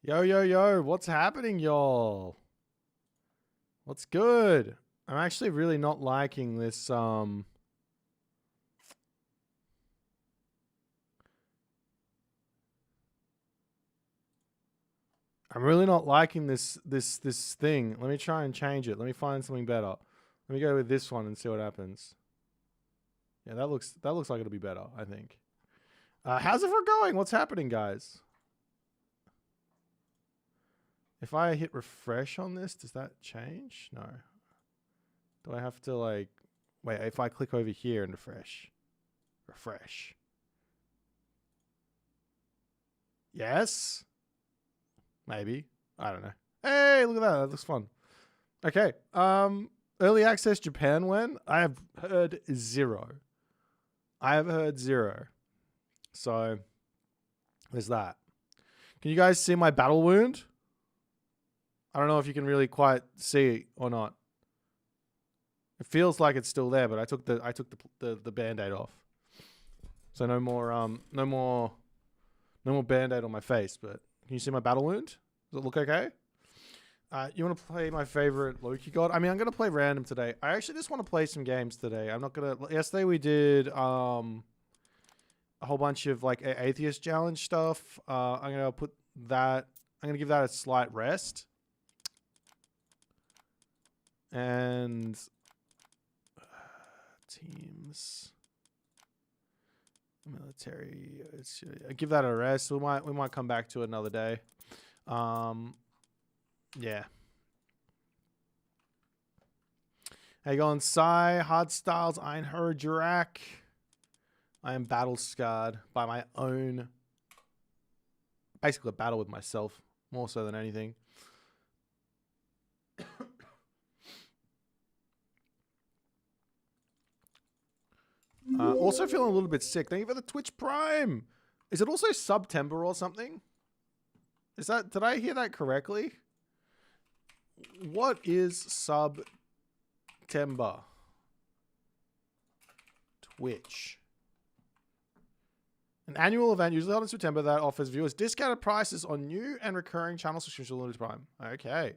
Yo, yo, yo, what's happening, y'all? What's good? I'm actually really not liking this, I'm really not liking this thing. Let me try and change it. Let me find something better. Let me go with this one and see what happens. Yeah, that looks like it'll be better, I think. How's it going? What's happening, guys? If I hit refresh on this, does that change? No. Do I have to like, wait, if I click over here and refresh. Yes? Maybe. I don't know. Hey, look at that. That looks fun. Okay. Early access Japan when? I have heard zero. So there's that. Can you guys see my battle wound? I don't know if you can really quite see it or not. It feels like it's still there, but I took the band-aid off. So no more band-aid on my face, but can you see my battle wound? Does it look okay? You want to play my favorite Loki god? I mean, I'm going to play random today. I actually just want to play some games today. I'm not going to... Yesterday we did a whole bunch of like atheist challenge stuff. I'm going to put that... I'm going to give that a slight rest. And... teams... military... give that a rest. We might come back to it another day. Yeah. How you going, Sai? Hard Styles, Einher, Jirak. I am battle scarred by my own... basically a battle with myself, more so than anything. Also feeling a little bit sick. Thank you for the Twitch Prime. Is it also September or something? Is that, did I hear that correctly? What is September? Twitch. An annual event usually held in September that offers viewers discounted prices on new and recurring channel subscriptions limited Prime. Okay.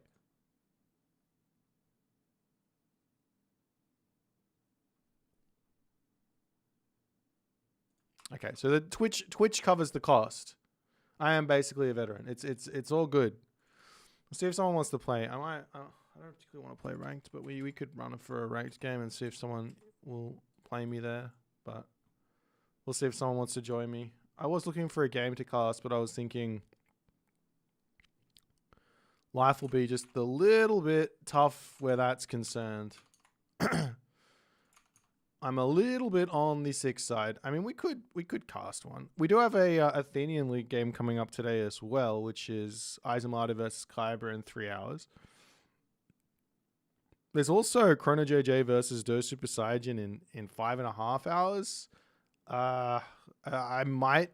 Okay, so the Twitch covers the cost. I am basically a veteran. It's all good. Let's see if someone wants to play. I don't particularly want to play ranked, but we could run it for a ranked game and see if someone will play me there. But we'll see if someone wants to join me. I was looking for a game to cast, but I was thinking life will be just a little bit tough where that's concerned. I'm a little bit on the 6 side. I mean, we could cast one. We do have a Athenian League game coming up today as well, which is Izamata versus Kyber in 3 hours. There's also Chrono JJ versus Do Super Saiyan in 5.5 hours. I might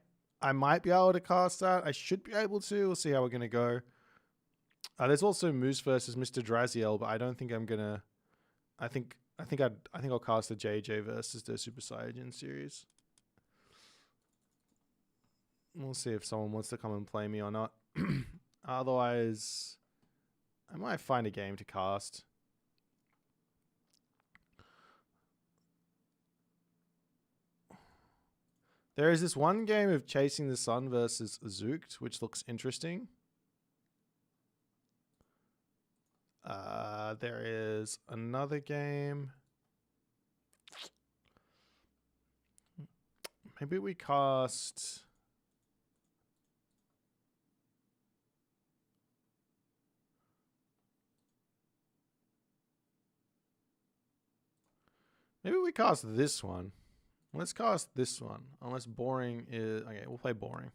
be able to cast that. I should be able to. We'll see how we're gonna go. There's also Moose versus Mr. Draziel, but I don't think I'm gonna. I think I'll cast the JJ versus the Super Saiyan series. We'll see if someone wants to come and play me or not. Otherwise, I might find a game to cast. There is this one game of Chasing the Sun versus Zooked, which looks interesting. There is another game. Maybe we cast... Maybe we cast this one. Let's cast this one. Unless boring is... Okay, we'll play boring.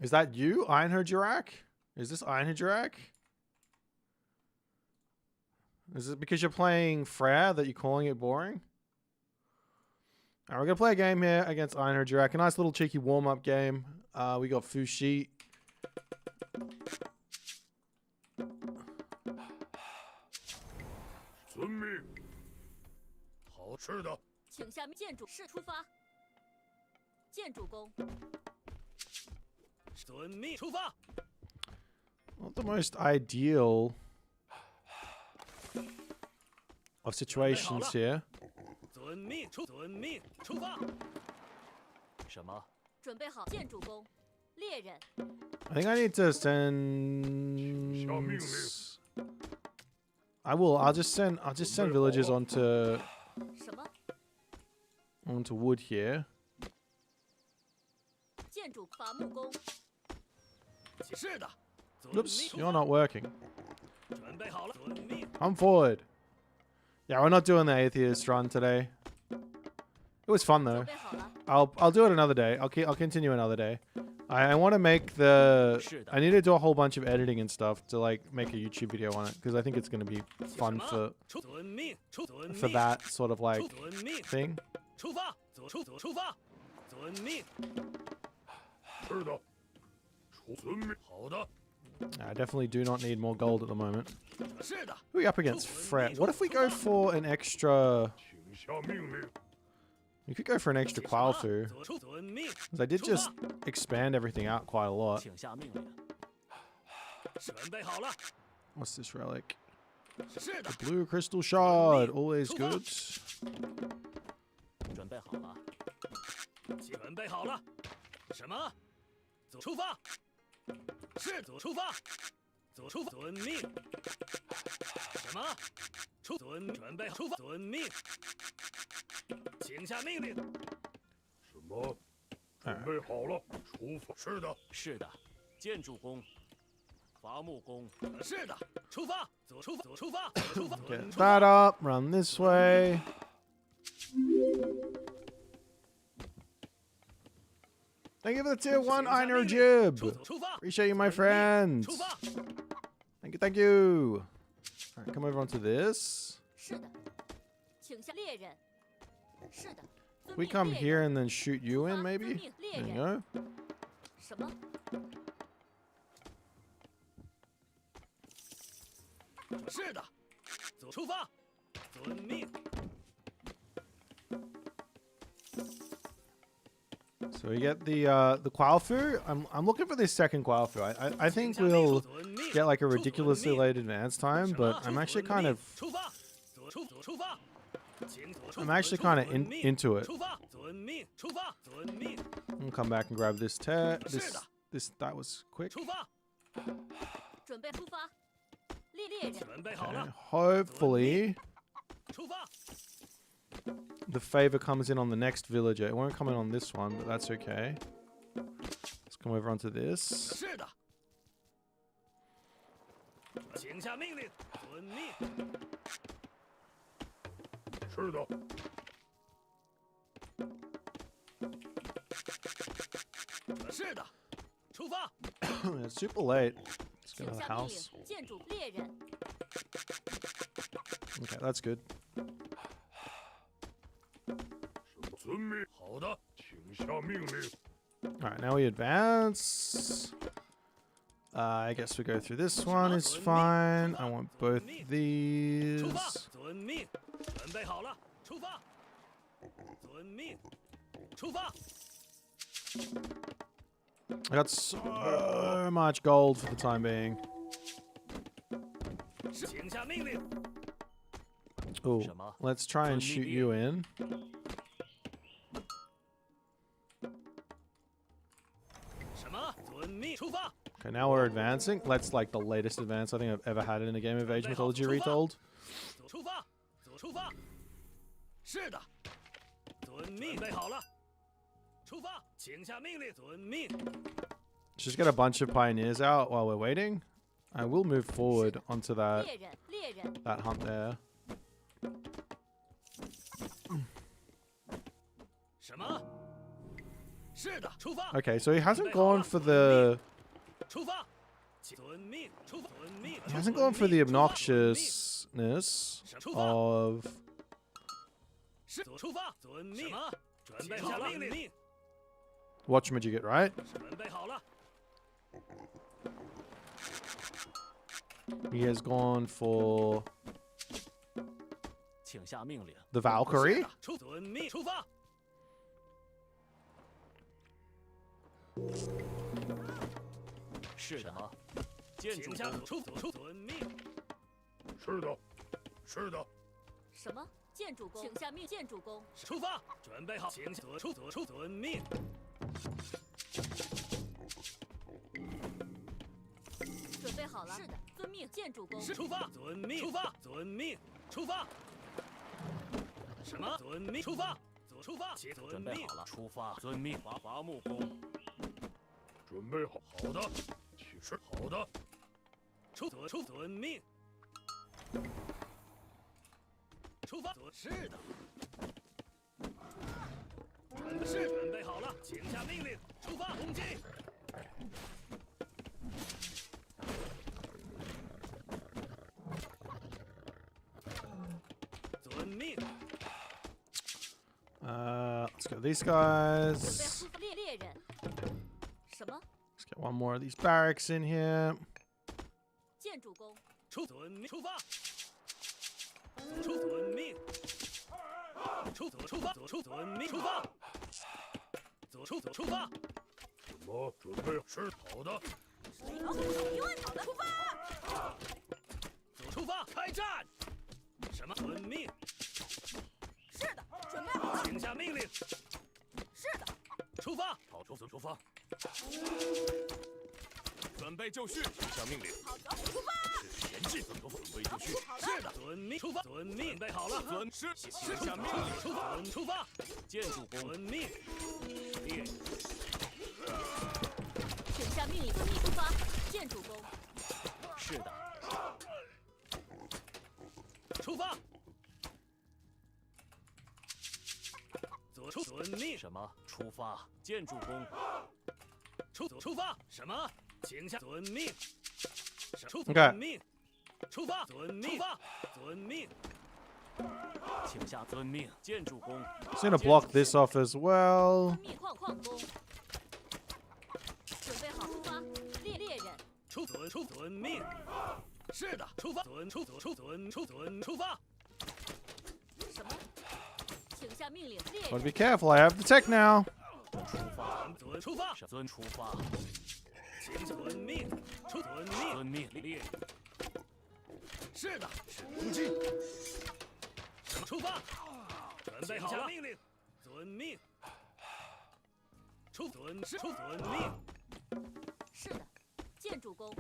Is that you, Einherjarak? Is this Einherjarak? Is it because you're playing Freya that you're calling it boring? Alright, we're going to play a game here against Einherjarak. A nice little cheeky warm-up game. We got Fuxi. Not the most ideal of situations here. I think I need to send... I'll just send villagers onto wood here. Oops, you're not working. Come forward. Yeah, we're not doing the atheist run today. It was fun though. I'll do it another day. I'll continue another day. I want to make the... I need to do a whole bunch of editing and stuff to like make a YouTube video on it because I think it's going to be fun for that sort of like thing. I definitely do not need more gold at the moment. Who are we up against? Freya. What if we go for an extra... We could go for an extra Qualfu. Because I did just expand everything out quite a lot. What's this relic? The blue crystal shard. Always good. Get that up, run this way. Thank you for the tier 1 Einer Jib. Appreciate you, my friends. Thank you, thank you. All right, come over onto this. We come here and then shoot you in, maybe? There you go. So we get the Qualfu. I'm looking for this second Qualfu. I think we'll get like a ridiculously late advance time, but I'm actually kind of into it. I'll come back and grab this this that was quick. Okay, hopefully the favor comes in on the next villager. It won't come in on this one, but that's okay. Let's come over onto this. It's super late. Let's go to the house. Okay, that's good. Alright, now we advance. I guess we go through this one, is fine. I want both these. I got so much gold for the time being. Oh, let's try and shoot you in. Okay, now we're advancing. That's like the latest advance I think I've ever had in a game of Age Mythology Retold. Just get a bunch of pioneers out while we're waiting. I will move forward onto that hunt there. Okay, so he hasn't gone for the obnoxiousness of whatchamajigget, right? He has gone for the Valkyrie. Let's go these guys. Let's get one more of these barracks in here. 出发，建筑工。出发，什么？请下遵命。遵命。出发，遵命。出发，遵命。请下遵命，建筑工。He's gonna block this off as well. 矿工。准备好出发，猎人。出遵命。是的，出发。出发。什么？请下命令，猎 Gotta 人。 be careful. I have the tech now. 出发。出发。请遵命。遵命，猎人。是的，是攻击。出发。准备好了。命令。遵命。遵命。是的，建筑工。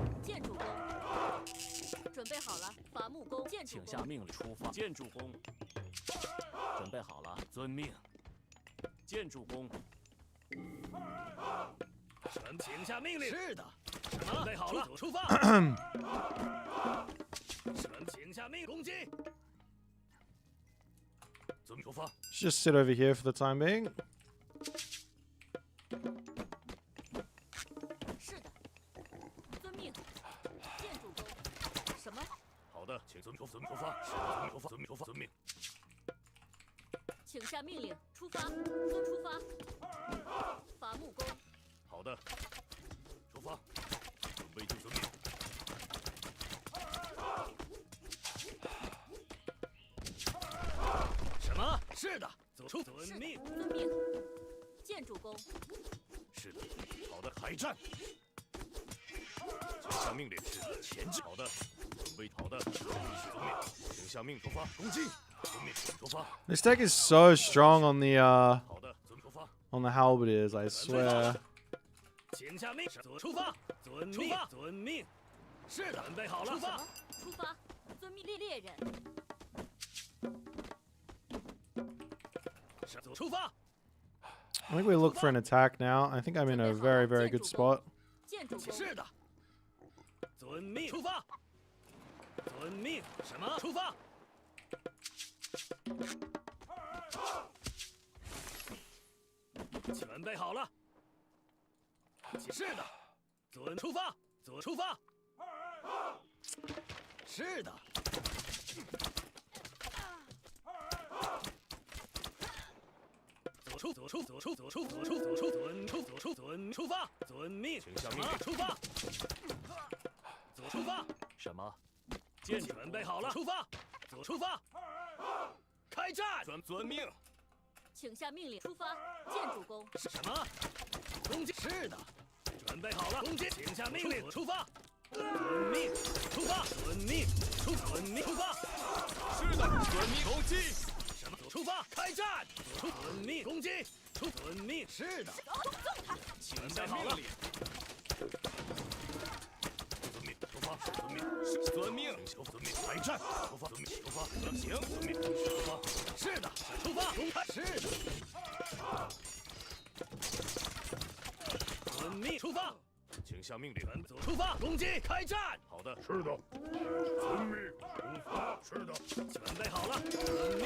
准备好了，伐木工。建筑工。请下命令，出发。建筑工。准备好了，遵命。建筑工。请下命令。是的。准备好了，出发。请下命攻击。准备出发。Just sit over here for the time being. 是的，遵命。建筑工。什么？好的，请遵出发。遵命。请下命令，出发。出发。伐木工。好的，出发。准备就遵命。什么？是的，遵命。遵命。建筑工。是的，好的，开战。请下命令，是的，前进。好的，准备好的，是遵命。请下命出发，攻击。遵命，出发。This deck is so strong on the 好的，出发。 on the halberdiers. I swear. 请下命，出发。遵命。是的，准备好了。出发。遵命，猎人。出发。 I think we look for an attack now. I think I'm in a very, very good spot. 建筑工。是的。遵命，出发。遵命，什么？出发。准备好了。是的。出发。出发。是的。出发。遵命。请下命令。出发。出发。什么？准备好了。出发。开战。遵命。请下命令，出发。建筑工。什么？攻击。是的。准备好了。攻击。请下命令。出发。遵命。出发。遵命。出发。是的。遵命。攻击。什么？出发。开战。遵命。攻击。遵命。是的。请下命令。遵命。出发。遵命。开战。出发。行。遵命。出发。是的。出发。是的。遵命。出发。请下命令。出发。攻击。开战。好的。是的。遵命。出发。是的。准备好了。遵命。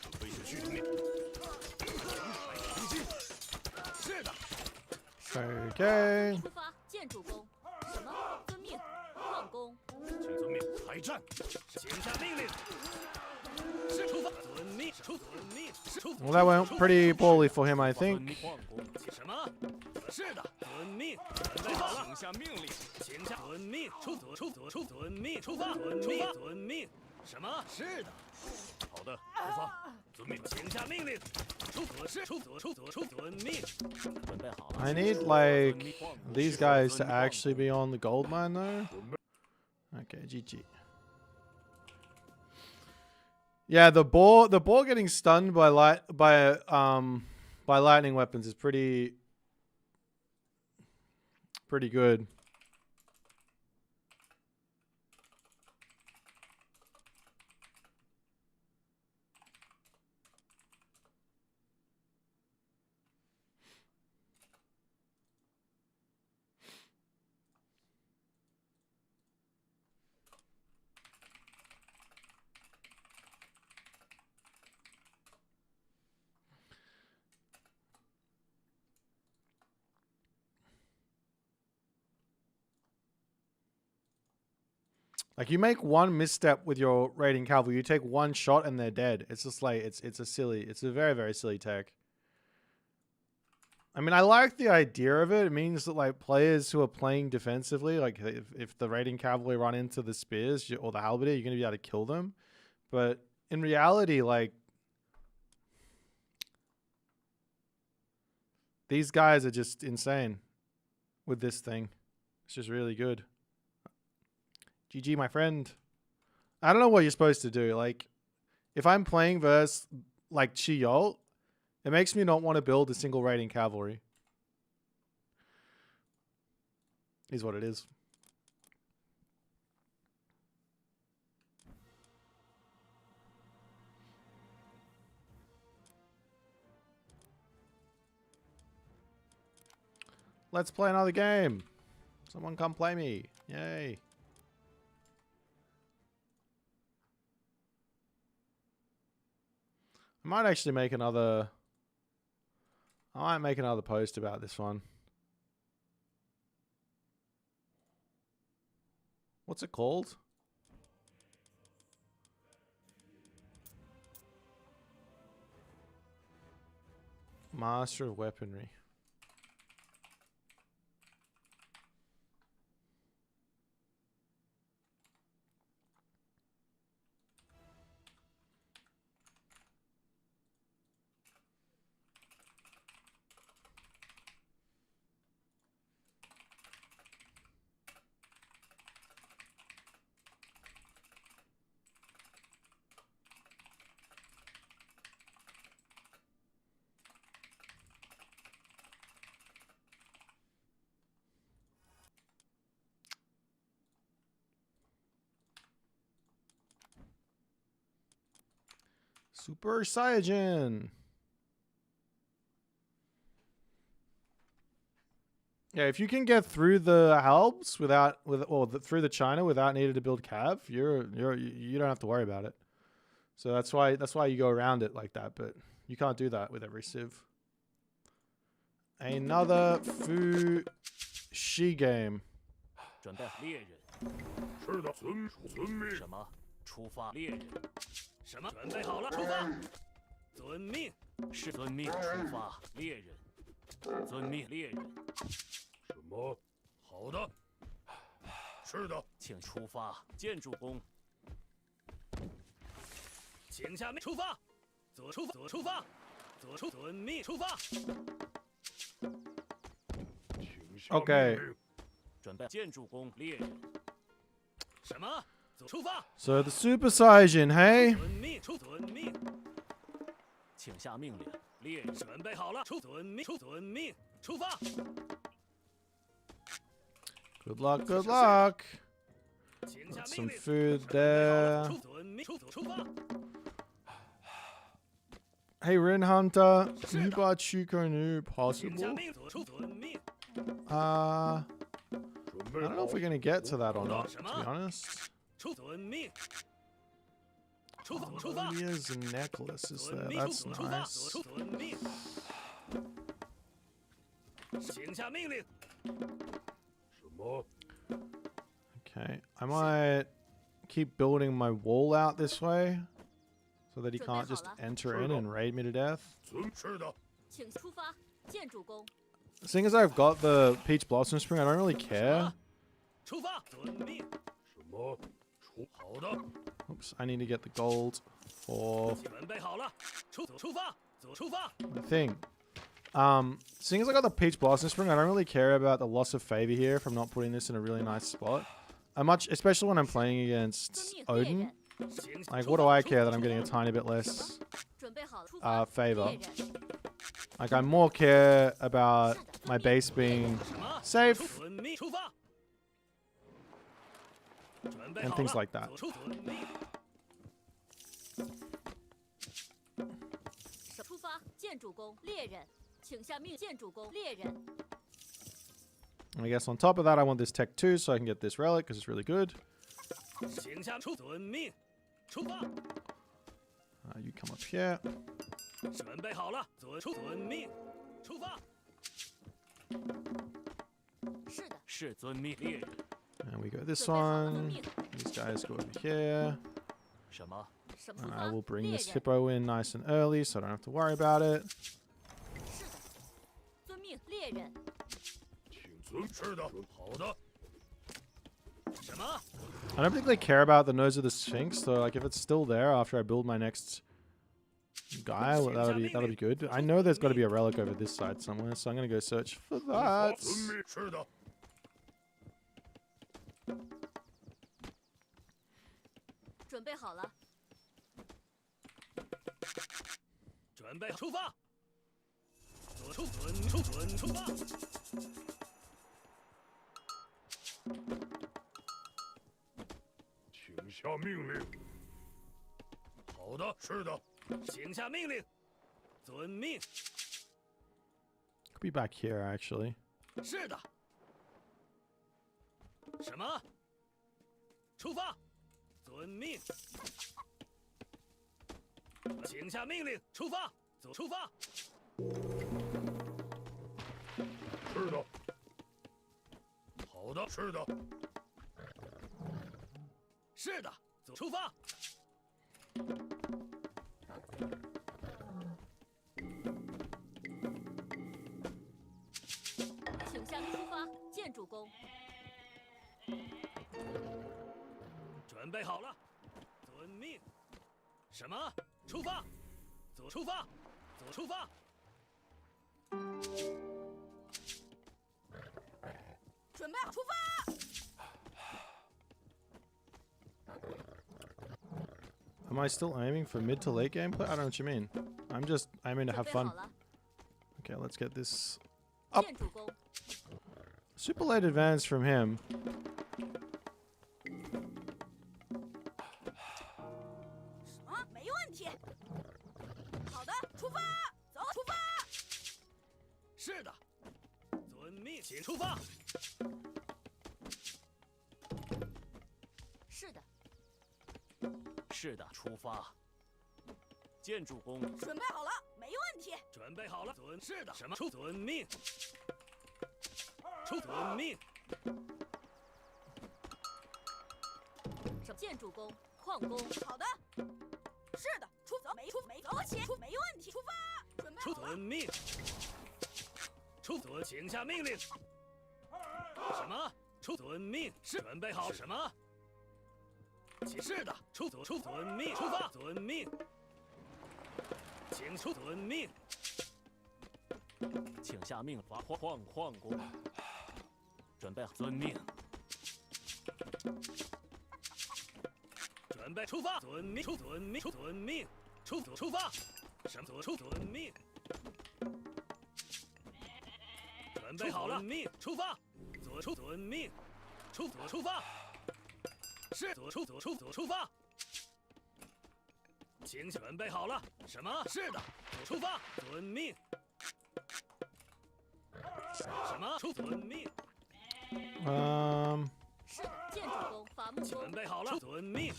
准备就绪。遵命。攻击。是的。Okay. 出发。建筑工。什么？遵命。矿工。请遵命。开战。请下命令。是出发。遵命。遵命。Well, that went pretty poorly for him, I think. 什么？是的。遵命。准备好了。请下命令。请下遵命。遵命。出发。遵命。什么？是的。好的。出发。遵命。请下命令。遵命。准备好了。 I need like these guys to actually be on the gold mine though. Okay, GG. Yeah, the boar getting stunned by lightning weapons is pretty good. Like you make one misstep with your raiding cavalry, you take one shot and they're dead. It's just like it's a very, very silly tech. I mean, I like the idea of it. It means that like players who are playing defensively, like if the raiding cavalry run into the spears or the halberdier, you're gonna be able to kill them. But in reality, like these guys are just insane with this thing. It's just really good. GG, my friend. I don't know what you're supposed to do. Like, if I'm playing versus like Chi-Yolt, it makes me not want to build a single raiding cavalry. Is what it is. Let's play another game. Someone come play me. Yay. I might actually make another... I might make another post about this one. What's it called? Master of Weaponry. Super Saiyan. Yeah, if you can get through the Halbs through the China without needing to build cav, you don't have to worry about it. So that's why you go around it like that, but you can't do that with every civ. Another Fuxi game. 准备猎人。是的，遵命。什么？出发，猎人。什么？准备好了，出发。遵命。是遵命，出发，猎人。遵命，猎人。什么？好的。是的，请出发，建筑工。请下命，出发。左出发，遵命，出发。 Okay. 准备建筑工猎人。什么？出发。So the Super Saiyan, hey? 遵命，遵命。请下命令，猎人准备好了，遵命，出发。Good luck, good luck. Got some food there. Hey, Rin Hunter, can you buy Chuko Nu possible? I don't know if we're going to get to that or not, to be honest. Here's a necklace there. That's nice. Okay, I might keep building my wall out this way so that he can't just enter in and raid me to death. Seeing as I've got the Peach Blossom Spring, I don't really care. Oops, I need to get the gold for the thing. Seeing as I got the Peach Blossom Spring, I don't really care about the loss of favor here from not putting this in a really nice spot. Especially when I'm playing against Odin. Like, what do I care that I'm getting a tiny bit less favor? Like, I more care about my base being safe and things like that. I guess on top of that, I want this tech too, so I can get this relic because it's really good. You come up here. And we go this one. These guys go over here. 什么？什么出 And 发？ I will bring 猎 this 人。 hippo in nice and early so I don't have to worry about it. 是的，遵命，猎人。请遵。是的。好的。什么？ I don't think they care about the nose of the Sphinx, so like if it's still there after I build my next guy, well, that'll be good. I know there's got to be a relic over this side somewhere, so I'm gonna go search for that. 是的。准备好了，准备出发。出发。请下命令。好的，是的。请下命令。遵命。 Could be back here actually. 是的。什么？出发。遵命。请下命令，出发。出发。是的。好的，是的。是的，出发。请下出发，建筑工。准备好了，遵命。什么？出发。出发。出发。 准备好出发。 Am I still aiming for mid to late gameplay? I don't know what you mean. I'm just aiming to have 准备 fun. 好了， Okay, let's get this up. 建筑工。 Super late advance from him. 啊，没问题。好的，出发，走，出发。是的，遵命，请出发。是的，是的，出发。建筑工，准备好了，没问题。准备好了，是的，什么？遵命。遵命。建筑工，矿工。好的。是的，没走起，没问题，出发。准备好了。遵命。请下命令。什么？遵命。是准备好什么？是的，遵命，出发，遵命。请遵命。请下命令，矿工。准备好，遵命。准备出发，遵命，遵命，出发。什么？遵命。准备好了，命，出发。遵命，出发。是，出发。请准备好了，什么？是的，出发，遵命。什么？遵命。是的，建筑工，伐木工。准备好了，遵命。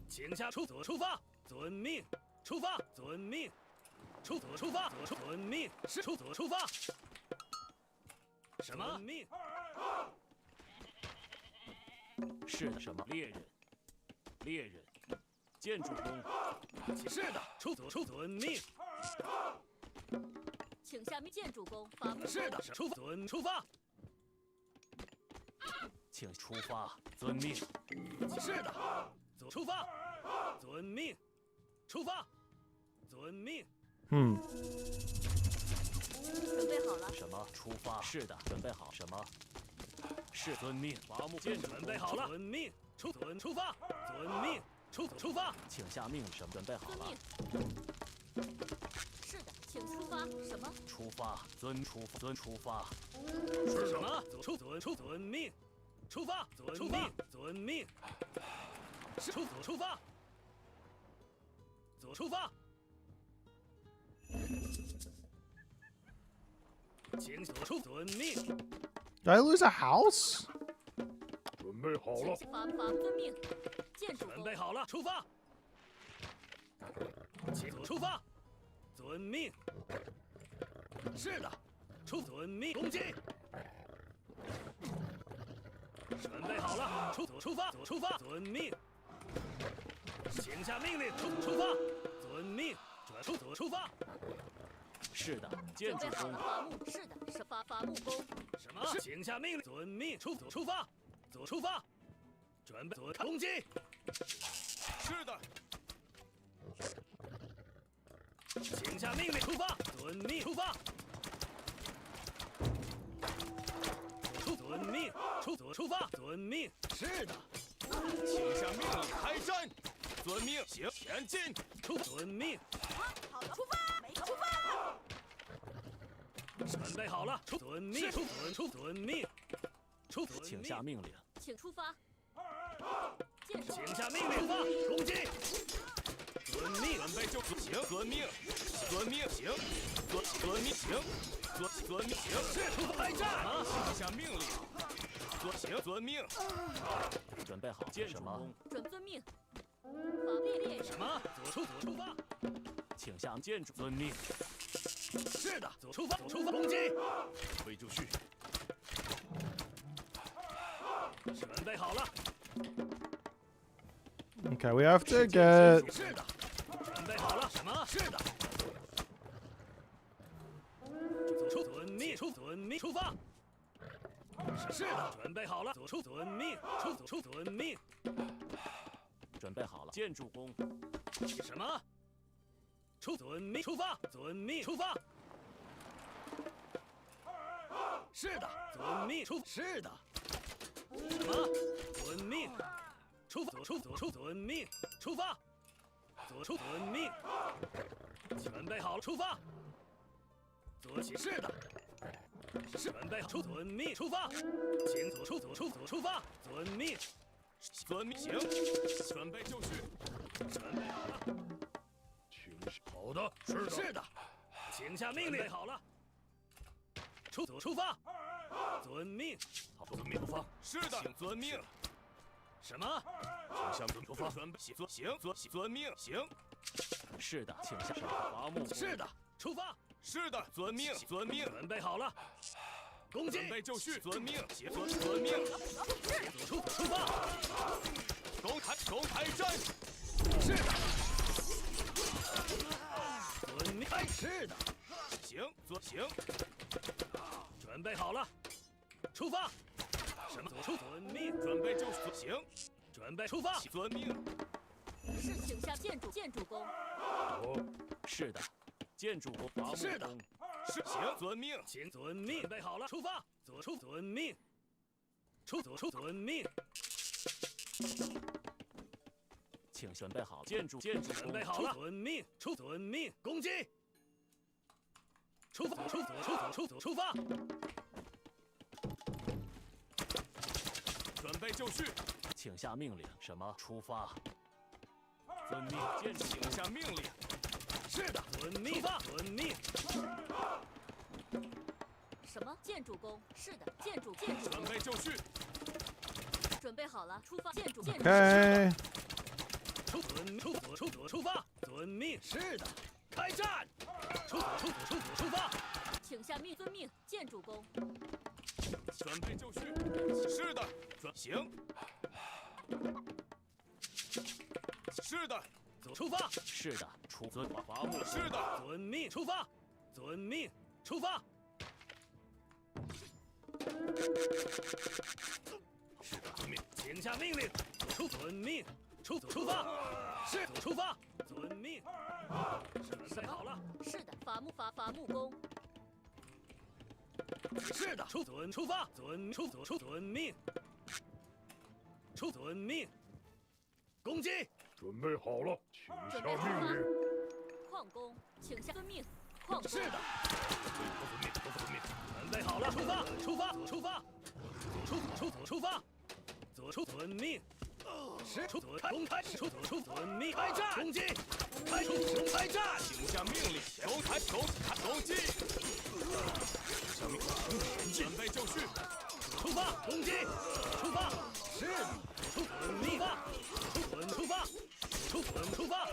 请下出发，遵命，出发，遵命，出发，遵命，是出发。什么命？是的，什么猎人，建筑工。是的，遵命。请下面建筑工，伐木工。是的，出发。请出发，遵命。是的，出发，遵命，出发，遵命。准备好了。什么？出发。是的，准备好。什么？是遵命。伐木建准备好了。遵命。出发。遵命。出发。请下命令。什么？准备好了。是的，请出发。什么？出发。出发。是什么？遵命。出发。遵命。是出发。出发。请遵命。 Did I lose a house? 准备好了。伐遵命。建筑工。准备好了，出发。请出发。遵命。是的，遵命。攻击。准备好了，出发，出发，遵命。请下命令，出发，遵命，出发。是的，建准筑工。备好了，伐木。是的，是伐木工。什么？请下命令，遵命，出发，出发，准备攻击。是的。请下命令，出发，遵命，出发。遵命，出发，遵命。是的。请下命令，开战。遵命，行，前进。遵命。好了，出发，出发。准备好了，遵命，遵命，请下命令，请出发。请下命令，出发，攻击。遵命，准备就行。遵命，行。遵命，行。遵命，行。是出发开战。请下命令。行，遵命。准备好，建什么？准遵命。法力什么？出发。请向建筑遵命。是的，出发，攻击。备就绪。准备好了。Okay, we have to get. 是的，准备好了。什么？是的。遵命，出发。是的，准备好了。遵命，遵命。准备好了，建筑工。什么？遵命，出发。遵命，出发。是的，遵命，是的。什么？遵命，遵命，出发。遵命。准备好了，出发。是的。准备好，遵命，出发。请出发。遵命，行。准备就绪。准备好了。好的，是的。请下命令。好了。出发。遵命。好，遵命出发。是的，请遵命。什么？请下命出发。行，遵命，行。是的，请下伐木。是的，出发。是的，遵命，准备好了，攻击，准备就绪，遵命，遵命，出发，公开战，是的，遵命，是的，行，准备好了，出发，什么？遵命，准备就绪，行，准备出发，遵命，是请下建筑工。是的。建筑工，伐木工，是的，是行，遵命，请遵命，准备好了，出发，遵命，遵命，请准备好，建筑准备好了，遵命，遵命，攻击，出发，准备就绪，请下命令，什么？出发，遵命，请下命令。是的，遵命，遵命。什么？建筑工？是的，建筑工。准备就绪。准备好了，出发。建筑。Okay. 出发。遵命。是的，开战。出发。请下命，遵命。建筑工。准备就绪。是的，行。是的。出发，是的，遵伐木，是的，遵命，出发，遵命，出发，是的，遵命，请下命令，遵命，出发，是出发，遵命，准备好了，是的，伐木工，是的，出发，遵命，遵命，攻击。准备好了，请下命令。矿工，请下遵命。矿工。是的。遵命。准备好了，出发。出发。遵命。是公开。遵命。开战。攻击。开战。请下命令。攻击。下命令。准备就绪。出发。攻击。出发。是的。遵命。出发。出发！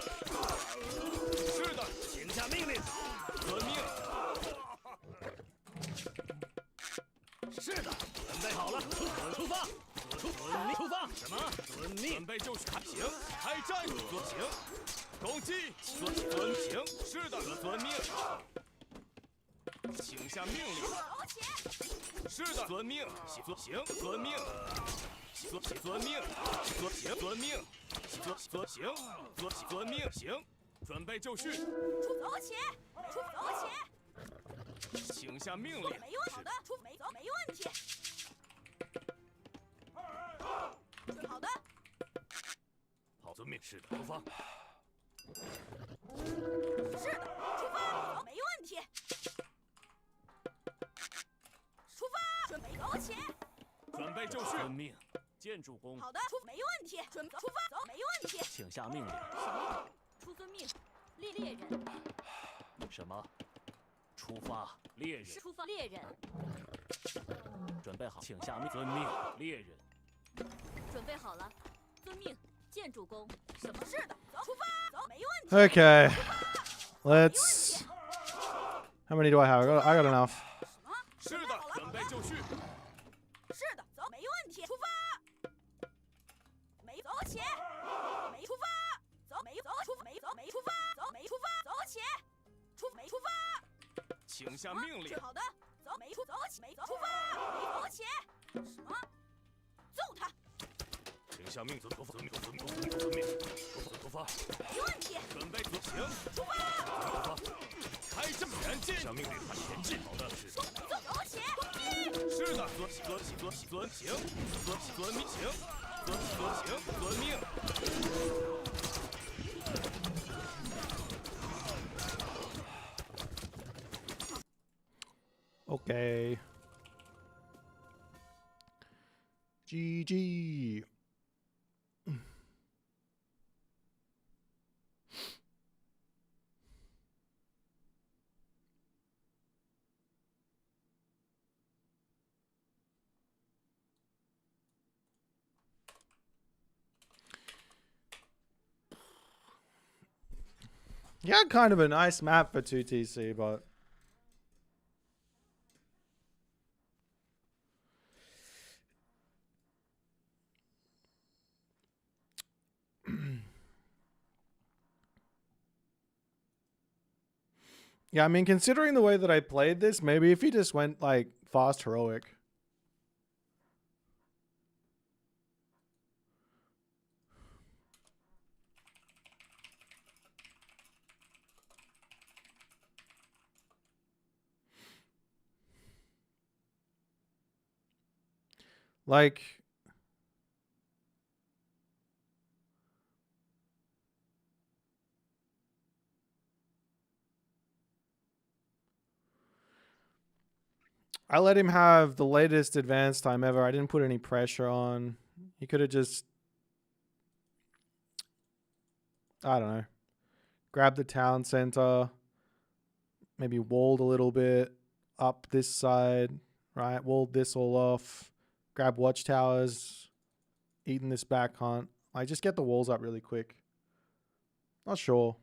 是的，请下命令，遵命。是的，准备好了，出发，遵命出发。什么？遵命。准备就绪。行，开战。行，攻击。行，是的，遵命。请下命令。是的，遵命。行，遵命。遵命。行，遵命。遵命。行，准备就绪。走起！请下命令。没问题的，没问题。好的。好，遵命。是的，出发。是的，出发。没问题。出发，准备走起。准备就绪。遵命。见主公。好的，没问题。出发，走，没问题。请下命令。出遵命，猎人。什么？出发，猎人。出发，猎人。准备好，请下命。遵命，猎人。准备好了，遵命，见主公。什么？是的，走，出发，走，没问题。Okay, let's. How many do I have? I got enough. 是的，准备就绪。是的，走，没问题。出发。没走起。没出发。走，没走出，没走，没出发。走，没出发。走起。没出发。请下命令。好的，走，没出，走起，没走出发，没走起。什么？揍他！请下命令。出发。没问题。准备走，行。出发。出发。开战，前进。下命令，前进。好的，是。走起。是的，遵行。遵命，行。遵命。Okay. GG. Yeah, kind of a nice map for 2TC, but yeah, I mean, considering the way that I played this, maybe if he just went like fast heroic. Like, I let him have the latest advance time ever. I didn't put any pressure on. He could have just, I don't know, grabbed the town center, maybe walled a little bit up this side, right? Walled this all off. Grab watchtowers, eating this back hunt. Like, just get the walls up really quick. Not sure.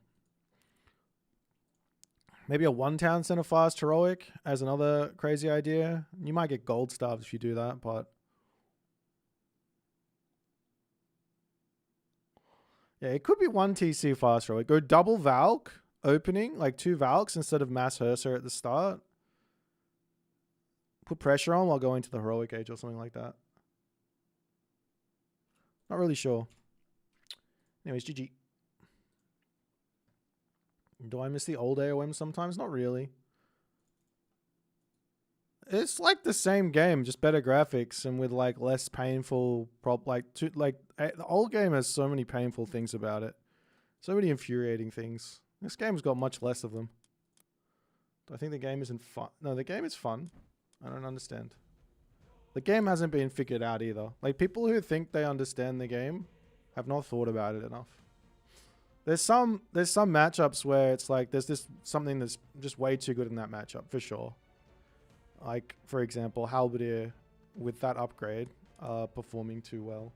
Maybe a one town center fast heroic as another crazy idea. You might get gold stars if you do that, but yeah, it could be one TC fast heroic. Go double Valk opening, like 2 Valks instead of mass Herser at the start. Put pressure on while going to the heroic age or something like that. Not really sure. Anyways, GG. Do I miss the old AOM sometimes? Not really. It's like the same game, just better graphics and with like less painful the old game has so many painful things about it. So many infuriating things. This game's got much less of them. Do I think the game isn't fun? No, the game is fun. I don't understand. The game hasn't been figured out either. Like, people who think they understand the game have not thought about it enough. There's some matchups where it's like there's something that's just way too good in that matchup for sure. Like, for example, Halberdier with that upgrade performing too well.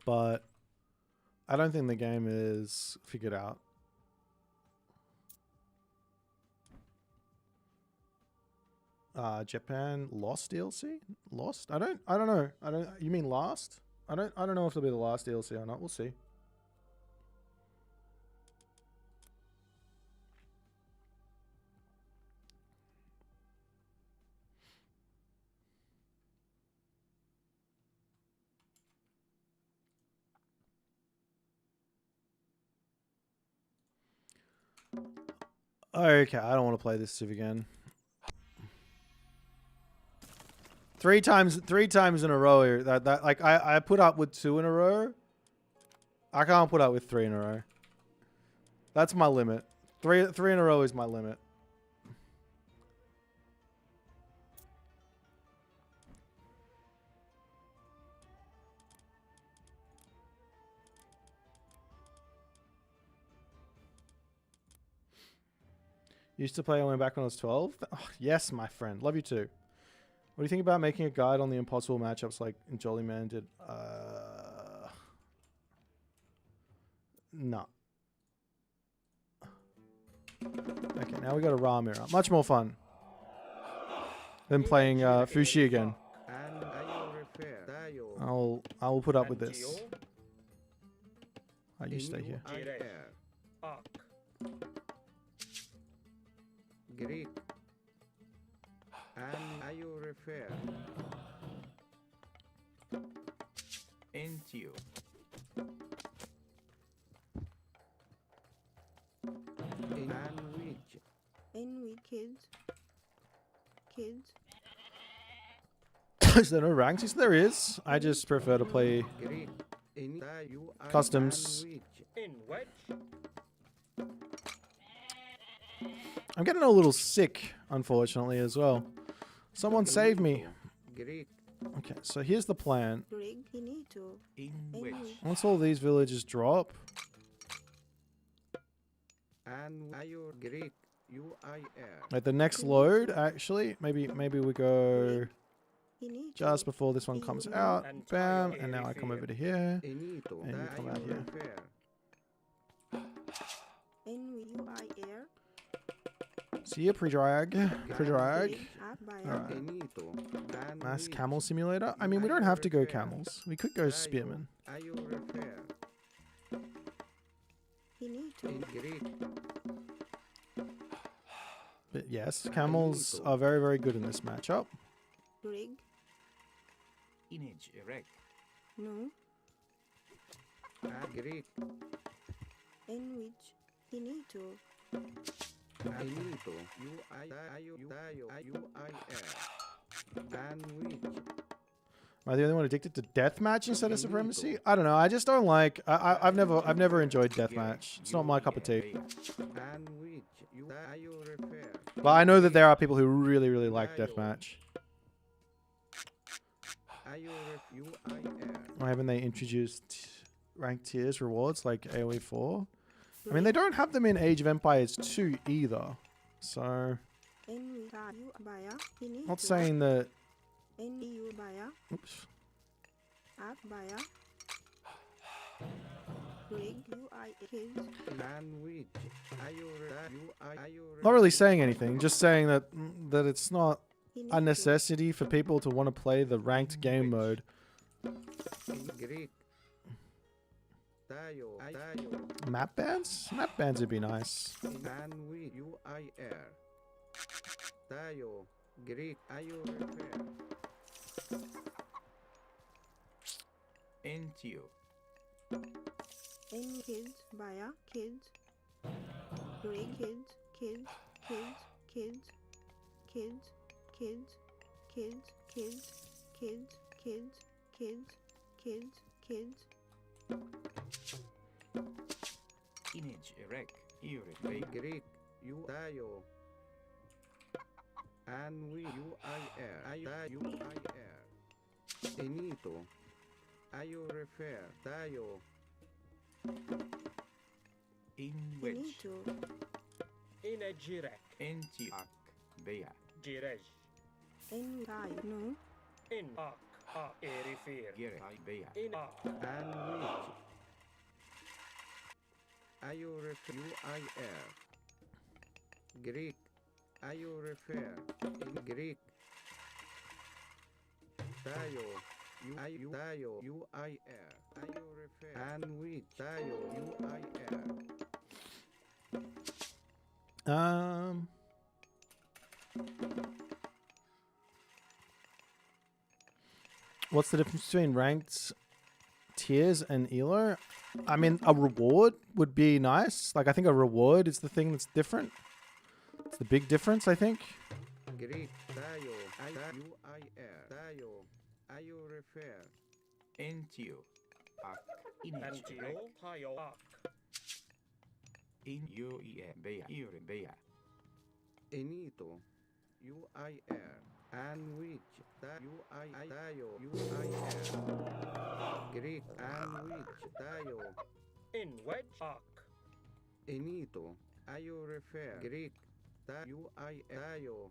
But I don't think the game is figured out. Japan Lost DLC? Lost? I don't know. You mean last? I don't know if it'll be the last DLC or not. We'll see. Okay, I don't want to play this Civ again. 3 times in a row here. That like I put up with 2 in a row. I can't put up with 3 in a row. That's my limit. 3 in a row is my limit. Used to play I went back when I was 12. Oh, yes, my friend. Love you too. What do you think about making a guide on the impossible matchups like Jolly Man did? No. Okay, now we got a Ra mirror. Much more fun than playing Fuxi again. I will put up with this. You stay here. Greek and I you refer into in which kids Is there no ranks? Yes, there is. I just prefer to play Greek customs. In which? I'm getting a little sick, unfortunately, as well. Someone save me. Greek Okay, so here's the plan. in which Once all these villages drop, and I you Greek UIR like the next load, actually, maybe we go just before this one comes out. Bam, and now I come over to here. Enito And you come out here. See ya, pre-drag. Alright. Mass camel simulator. I mean, we don't have to go camels. We could go spearmen. I you refer in Greek But yes, camels are very, very good in this matchup. image erect No, Greek in which finito. Enito UIR and which Am I the only one addicted to deathmatch instead of supremacy? I don't know. I just don't like. I've never enjoyed deathmatch. It's not my cup of tea. and which you refer But I know that there are people who really, really like deathmatch. Why haven't they introduced ranked tiers rewards like AoE 4? I mean, they don't have them in Age of Empires 2 either. So, not saying that. Oops. Not really saying anything. Just saying that it's not a necessity for people to want to play the ranked game mode. Map bans? Map bans would be nice. Into Any kids, Baya, kids, Greek kids, kids, kids, kids, kids, kids, kids, kids, kids, kids, kids, kids, image erect Greek UIR and we UIR Enito I you refer Tayo in which finito, In a jirek. Enti ak Bea Jirej. in Tayo, no, In ak. A erifir. Gere Bea In ak. and which I you refer UIR Greek Are you refer in Greek? Tayo. You tayo. You I air. Are you refer? And we tayo. You I air. What's the difference between ranked tiers and elo? I mean, a reward would be nice. Like, I think a reward is the thing that's different. It's the big difference, I think. Greek tayo. You I air. Tayo. Are you refer? Entio. Ak. Antio tayo ak. In you bea. You bea. Enito. You I air. And which you I tayo. You I air. Greek and which tayo. In wedge ak. Enito. Are you refer? Greek you I tayo.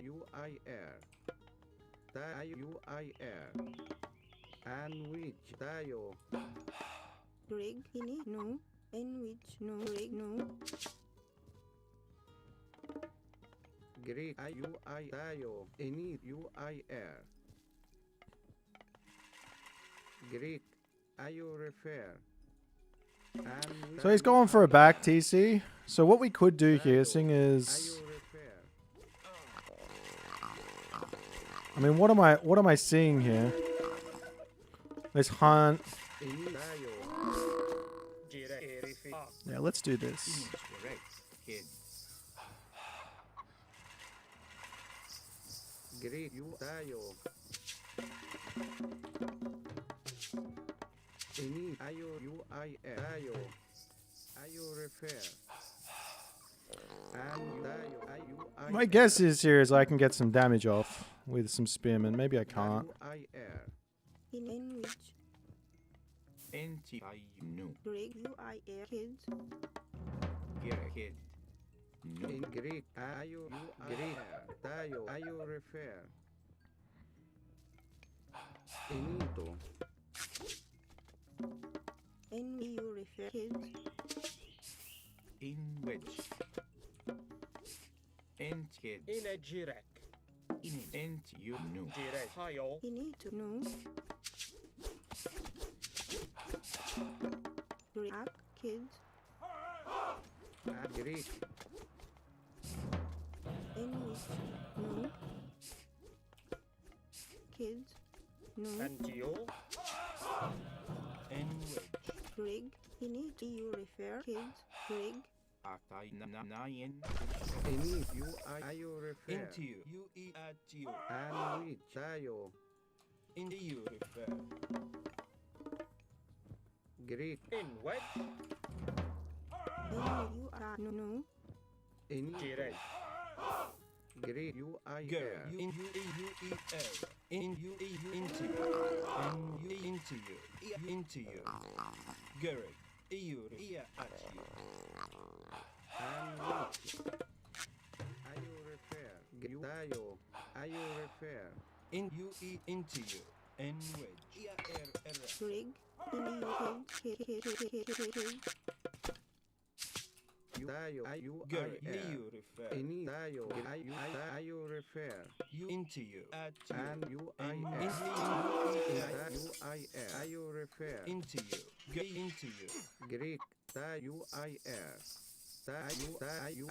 You I air. You I air. And which tayo. Greg, ini, no. In which, no. Greg, no. Greek you I tayo. Any you I air. Greek you refer. And So he's going for a back TC. So what we could do here, seeing is, you refer. I mean, what am I seeing here? Let's hunt. Any tayo. Direct ak. Yeah, let's do this. Correct. Kid. Greek you tayo. Any ayo you I tayo. Ayo refer. And tayo ayo I. My guess is here is I can get some damage off with some spearmen. Maybe I can't. I air. In which, Enti I no. Greg, you, I, air, kids. Kid. No. In Greek ayo you Greek tayo ayo refer. Enito. In me, you refer, kids. In which. Ent kid. In a direct. Ent you no. Direct tayo. You need to know. Greg, kids. Greek. In which, no. Kids, no. Antio. In which. Greg, you need to, you refer, kids. Greg, Atay nine. Any you ayo refer. Into you eat at you. And which tayo. Into you refer. Greek. In wedge. in you are, no. Any Direct. Greek you I Girl, air. you eat air. In you eat into you. And you into you. Into you. Girl, you at you. And which ayo refer. You tayo ayo refer. In you eat into you. And wedge. Air. Greg, in you, kids. You tayo ayo Girl, I air. you refer. Any tayo ayo refer. You into you. At you. And you I And air. You I air. Ayo refer. into you. Go into you. Greek tayo I air. Tayo tayo.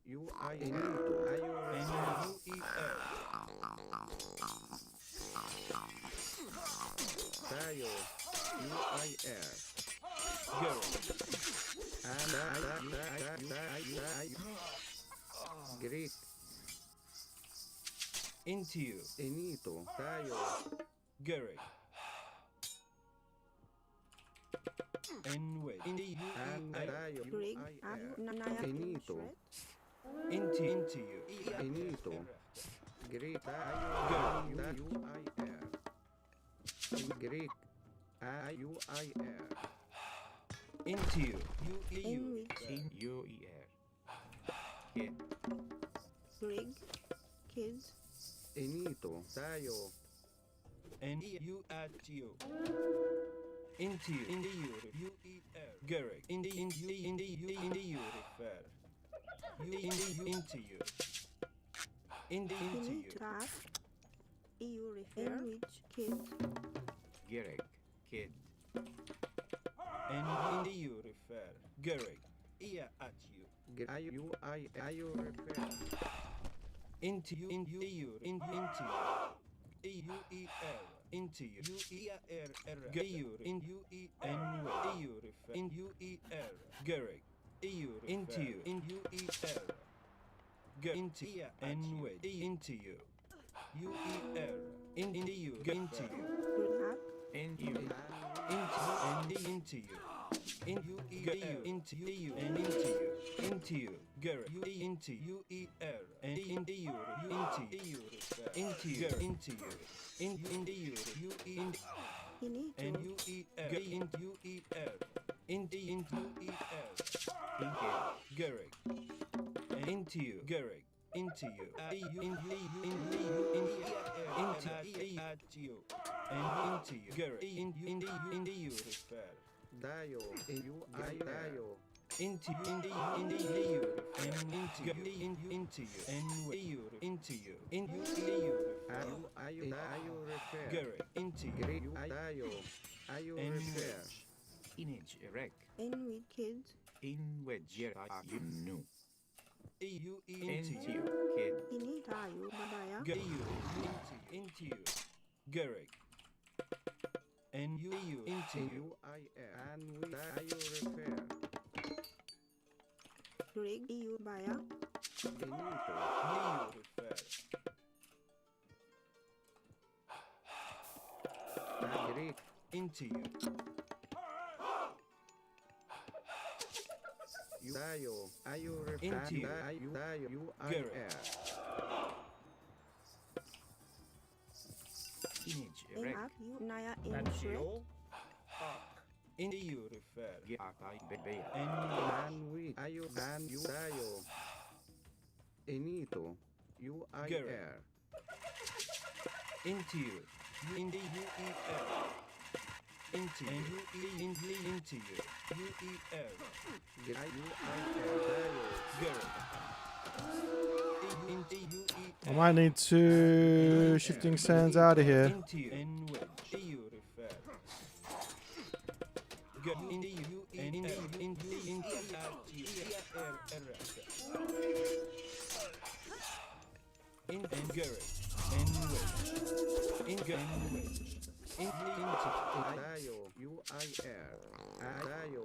You I enito ayo And refer. you eat air. Tayo you I air. Girl. And Greek Into you. enito tayo. Gary. And wedge. Into you And eat air. tayo you Greg, I are air. you, Naya, Enito. Into you. Enito. Greek tayo you I air. In Greek you I air. Into you. You in which, In you air. Kid Greg, kids. enito tayo. And you at you. Into you. You eat air. Gary. Into you refer. into you. Into Fini you. trap. EU refer. In which kid. Gerek, kid. And into you refer. Gerek. Ear at you. You repair. Into you. Into you. Into you. EUER. Into you. UER. EU. In UEN. EU refer. In UER. Gerek. EU refer. Into you. In UER. Into N way. Into you. UER. Into you. Into you. Rehab. And you. Into you. In UER. Into you. And into you. Into you. Gerek. Into UER. And into you. Into you. Into you. Into you. Into you. UER. Fini And to. UER. Into UER. Into UER. Gerek. Into you. Gerek. Into you. Into you. And into you. Gerek. Into you. Refer. Dio. Dio. Into you. Into you. And into you. And you. Into you. Into you. You repair. Gerek. Into you. Dio. You And repair. Image erect. In with kids. In wedge you know. EU. Into Into you. kid. Fini tayo. Babaya. Into you. Gerek. And you. Into you. And we you repair. Greg. EU baya. Benito. You refer. Greek. Into you. Dio. You repair. Into you. You Gerek. Image In erect. up. You naya in And Shrek. you. Into you refer. Yakai bebe. And we you Dio. Enito. You Gerek. Into you. Into UER. Into you. Into you. UER. Gerek. Into I UER. might need to shifting sands out of here. Into you. And wedge. EU refer. Get into you. Into in and Gerek. And wedge. In and wedge. Into Dio. Dio.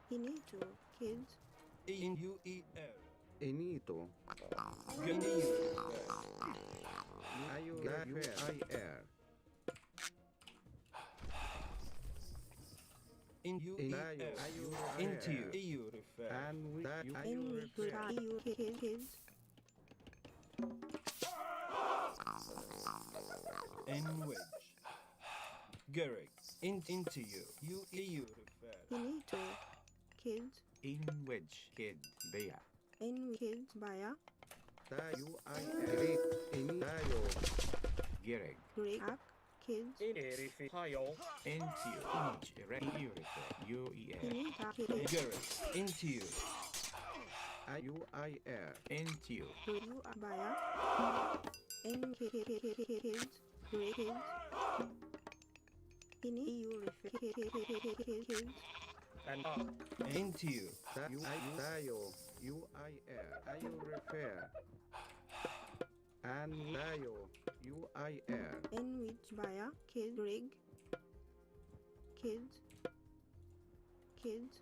Fini to. Kids. in UER. Enito. Get you. You repair. In UER. Into you. EU refer. And we In with repair. EU kids. And wedge. Gerek. Into you. EU refer. Fini to. Kids. In wedge kid. Bea. In with kids baya. Greek. Dio. Gereg. Greg up. Kids. Inerifi. Hayo. Into image erect. You refer. UER. Fini ta. Kids. Gerek. Into you. Into you. You baya. In kids. Greg kids. Fini EU refer. Kids. And Into you. Dio. You repair. And Dio. In which baya. Kids. Greg. Kids. Kids.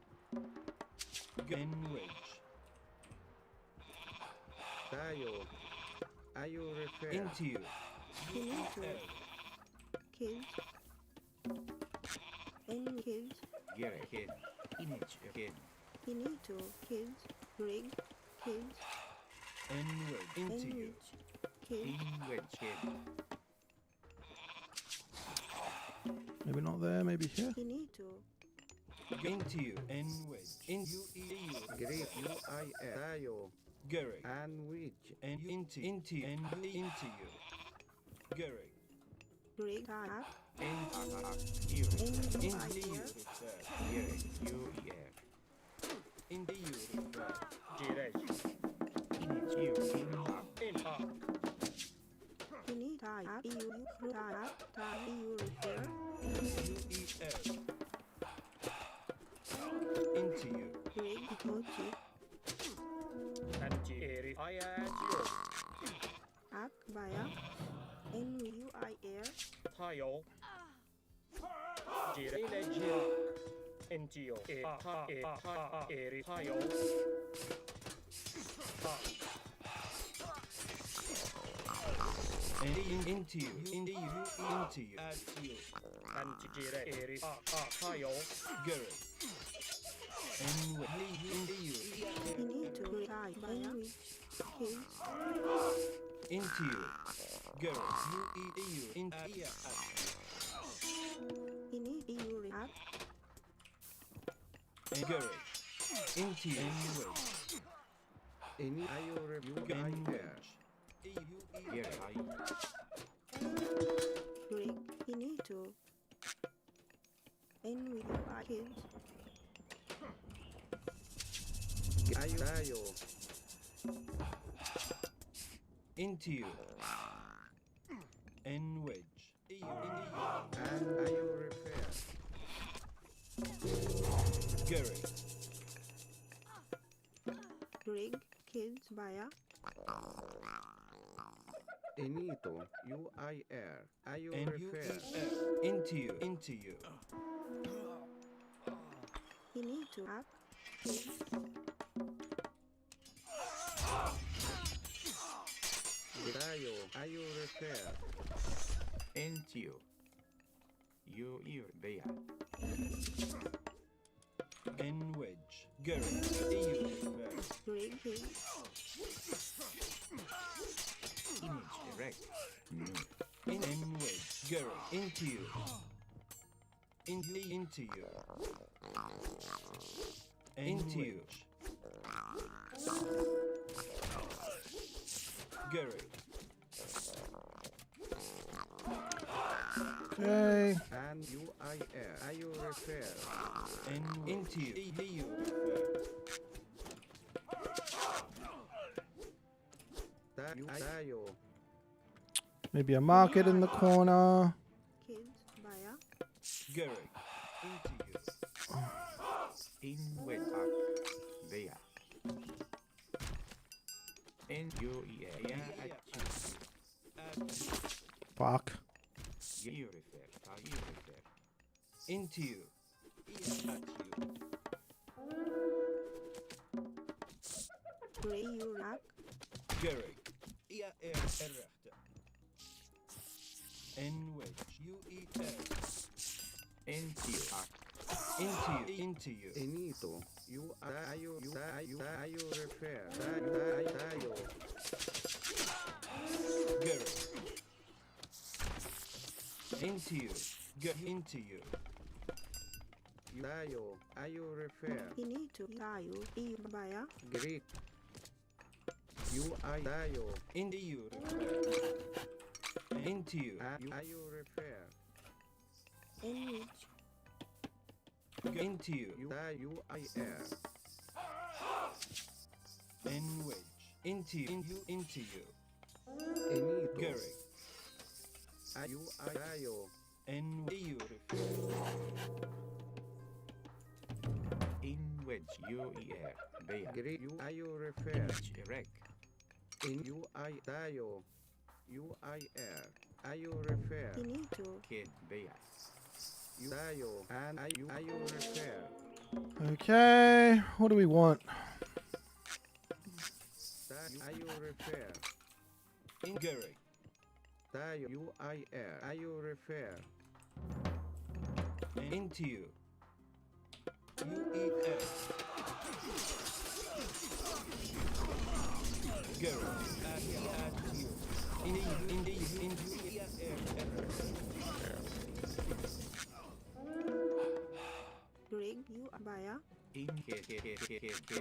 And wedge. Dio. Repair. Into you. Fini to. Kids. In kids. Gereg kid. Image kid. Fini to. Kids. Greg. Kids. And wedge. In Into you. which. Kids. In wedge kid. Maybe not there, maybe here. Fini to. Into you. And wedge. Into EU. Greek. Dio. Gerek. And which. And into you. And into you. Gerek. Greg up. You In refer. the Into you. baya. Refer. Gereg. UER. Into you. Refer. Ak via NUIR. 他有吉雷雷吉 NGO 他有 into you, into you, into you, add to you. 安吉雷他有 Garrett. And into you, Ini to reply via his into you. Garrett, you, into you. ini you react And Garrett, into you. Any IOR UIR. Here I Greg ini to N with his Ayo. Into you. And wedge. And IO repair. Garrett, Greg kids via Enito UIR. IO and repair. into you, into you. ini to act his Dayo. IO repair. into you. You there. And wedge. Garrett, you. Greg his Image direct. In and wedge. Garrett, into you. Into you. Into you. Garrett, Okay. And UIR. IO repair. and into you. Dayo. Maybe a market in the corner. kids via Garrett, into you. In with up. There. And you yeah. Fuck. You refer. Into you. At you. Greg you react Garrett, errechte. And wedge. Into you. Into you. Enito IO repair. Dayo. Garrett, into you. Into you. Dayo. IO repair. ini to Dayo EU via Greek. UI Dayo. Into you. Into you. IO repair. N which Into you. UIR. And wedge. Into you. Into you. Enito Garrett, UI Dayo. and you. In wedge. You there. Greek. IO repair. Image erect. In UI Dayo. UIR. IO repair. ini to Kid there. Dayo. And IO repair. Okay. What do we want? IO repair. In Garrett, Dayo. UIR. IO repair. and into you. UEF. Garrett, at you. In Greg you via In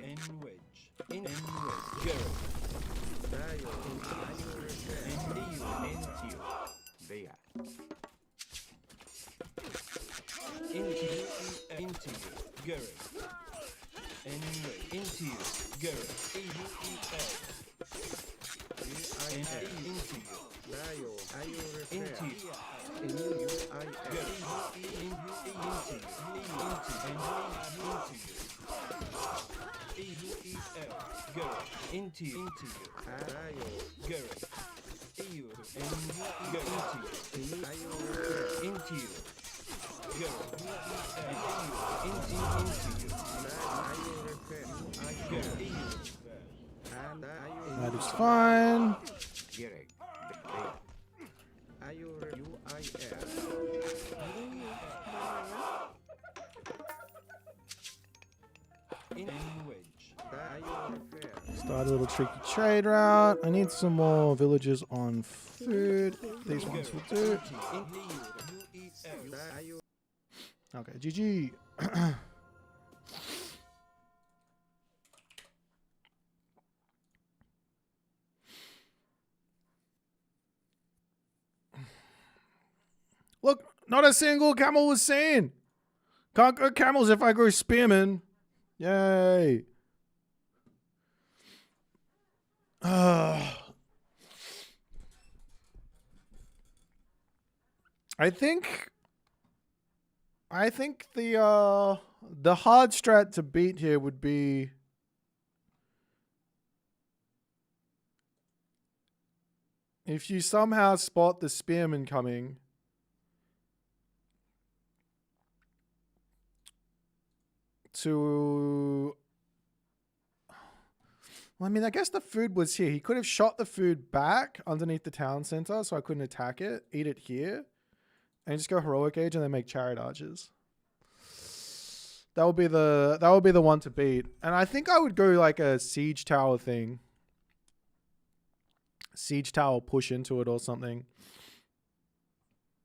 and wedge. In wedge. Garrett, Dayo. IO repair. into you. There. Into you. Garrett. And wedge. Into you. Garrett. AUEF. And into you. Dayo. IO repair. Into you. In UIR. Into you. Gerek. Into you. Tayo. Gerek. EU. Into you. Into you. Gerek. Into you. Tayo repair. Gerek. EU. And tayo. That is fine. Gerek. Tayo UIR. In wedge. Tayo repair. Start a little tricky trade route. I need some more villagers on food. These ones will do. Tayo. Okay, GG. Look, not a single camel was seen. Can't go camels if I go spearmen. Yay. I think the hard strat to beat here would be if you somehow spot the spearmen coming. Well, I mean, I guess the food was here. He could have shot the food back underneath the town center, so I couldn't attack it. Eat it here, and just go heroic age, and then make chariot archers. That would be the one to beat. And I think I would go like a siege tower thing. Siege tower push into it or something.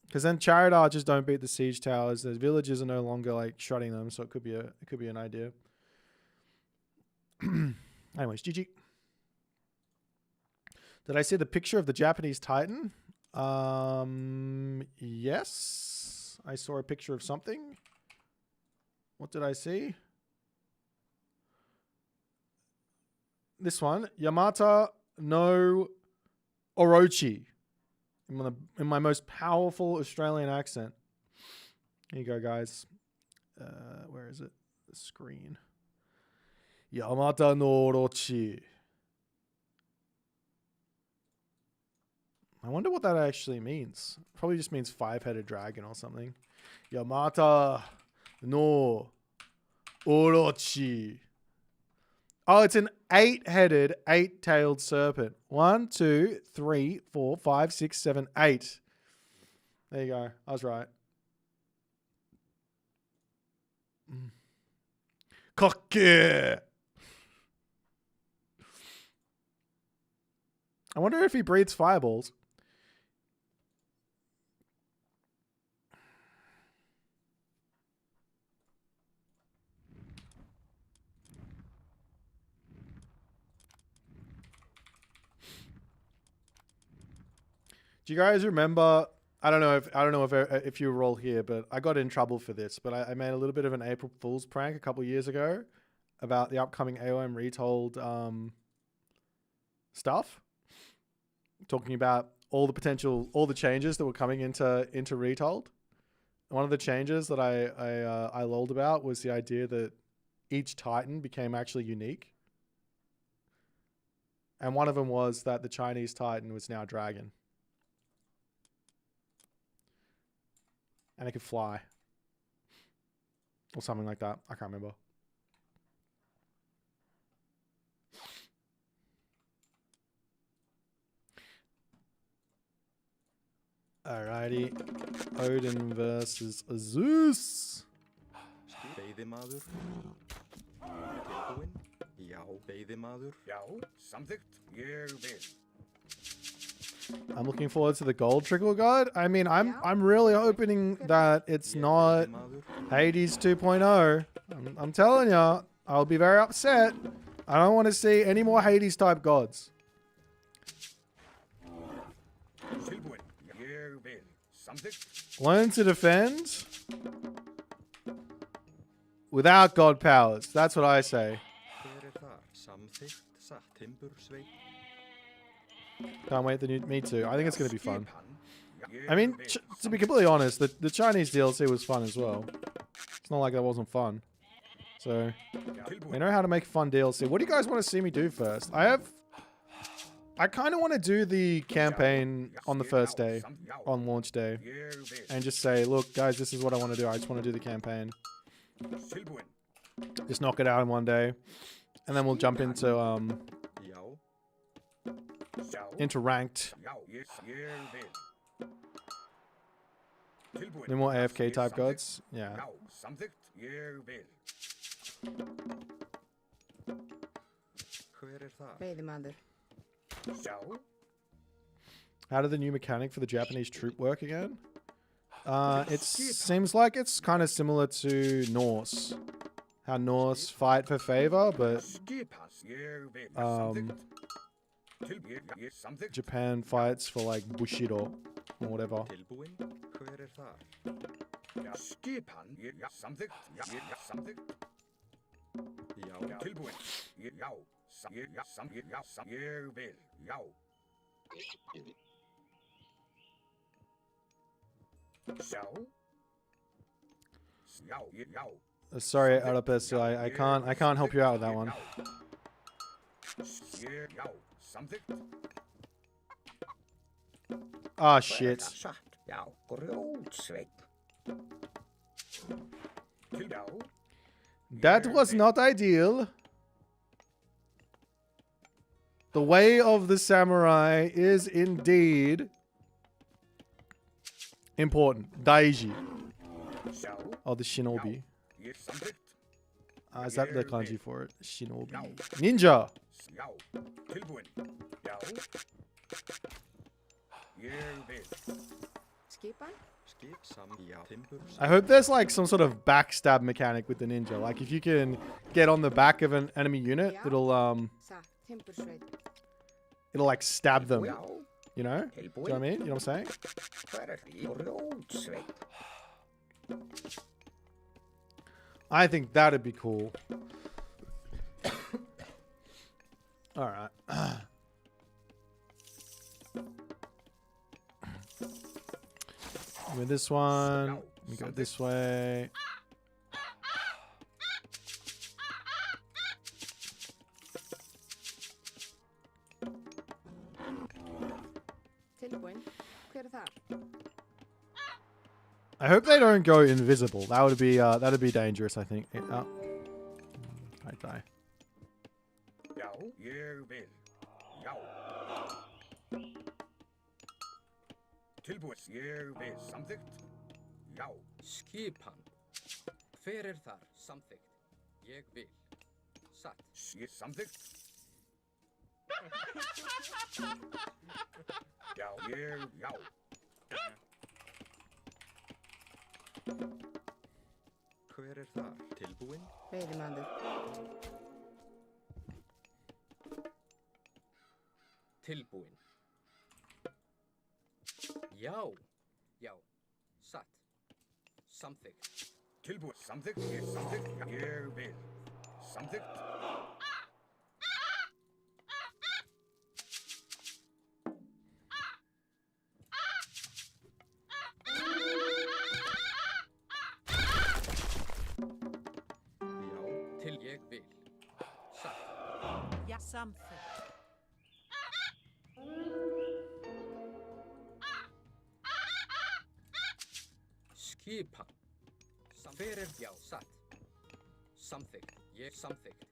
Because then chariot archers don't beat the siege towers. The villagers are no longer like shredding them, so it could be an idea. Anyways, GG. Did I see the picture of the Japanese Titan? Yes. I saw a picture of something. What did I see? This one. Yamata no Orochi. In my most powerful Australian accent. Here you go, guys. Where is it? The screen. Yamata no Orochi. I wonder what that actually means. Probably just means 5-headed dragon or something. Yamata no Orochi. Oh, it's an 8-headed, 8-tailed serpent. 1, 2, 3, 4, 5, 6, 7, 8. There you go. I was right. Cocky. I wonder if he breathes fireballs. Do you guys remember? I don't know if you were all here, but I got in trouble for this. But I made a little bit of an April Fool's prank a couple years ago about the upcoming AOM Retold stuff, talking about all the changes that were coming into Retold. One of the changes that I lolled about was the idea that each Titan became actually unique, and one of them was that the Chinese Titan was now dragon. And it could fly. Or something like that. I can't remember. Alrighty. Odin versus Zeus. Veiðimaður. Tilbúinn. Já, veiðimaður. Já, samþykkt. Ég vil. I'm looking forward to the gold trickle god. I mean, I'm really hoping that it's not Hades 2.0. I'm telling ya, I'll be very upset. I don't want to see any more Hades type gods. Tilbúinn. Ég vil. Samþykkt. Learn to defend without god powers. That's what I say. Hver þar? Samþykkt. Satt timbursveit. Can't wait. Me too. I think it's going to be fun. I mean, to be completely honest, the Chinese DLC was fun as well. It's not like that wasn't fun. So we know how to make fun DLC. What do you guys want to see me do first? I kind of want to do the campaign on the first day, on launch day, and just say, look, guys, this is what I want to do. I just want to do the campaign. Just knock it out in one day, and then we'll jump into ranked. No more AFK type gods. Yeah. Veiðimaður. How did the new mechanic for the Japanese troop work again? It seems like it's kind of similar to Norse. How Norse fight for favor, but Japan fights for like Bushido or whatever. Sorry, Oedipus, I can't help you out with that one. Ah, shit. That was not ideal. The way of the samurai is indeed important. Daiji. Oh, the shinobi. Is that the kanji for it? Shinobi. Ninja. I hope there's like some sort of backstab mechanic with the ninja. Like if you can get on the back of an enemy unit, it'll like stab them. You know? Do you know what I mean? You know what I'm saying? I think that'd be cool. Alright. With this one, we go this way. I hope they don't go invisible. That would be that'd be dangerous, I think. Oh. I die. Skipan. Hver þar? Samþykkt. Ég vil. Satt. Samþykkt. Já. Hver þar? Tilbúin? Veiðimaður. Tilbúin. Já. Satt. Samþykkt. Tilbúin. Samþykkt. Samþykkt. Ég vil. Samþykkt. Ég vil. Satt. Ja, samþykkt. Skipan. Hver já, satt. Samþykkt. Ég samþykkt.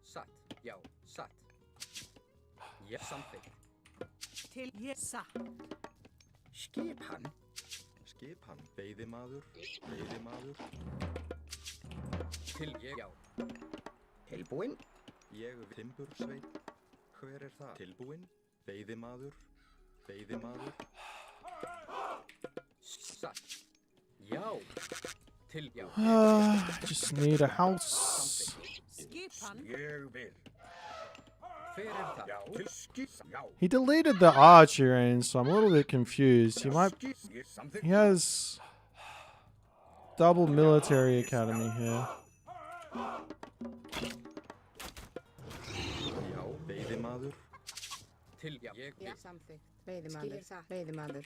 Satt. Já, satt. Ég samþykkt. Til ég satt. Skipan. Veiðimaður. Til ég já. Tilbúin. Ég timbursveit. Hver þar? Tilbúin? Veiðimaður. Satt. Já. Til já. Just need a house. Skipan. Ég vil. Hver þar? He deleted the archer range, so I'm a little bit confused. He has double military academy here. Já, veiðimaður. Til já. Ég vil. Samþykkt. Veiðimaður.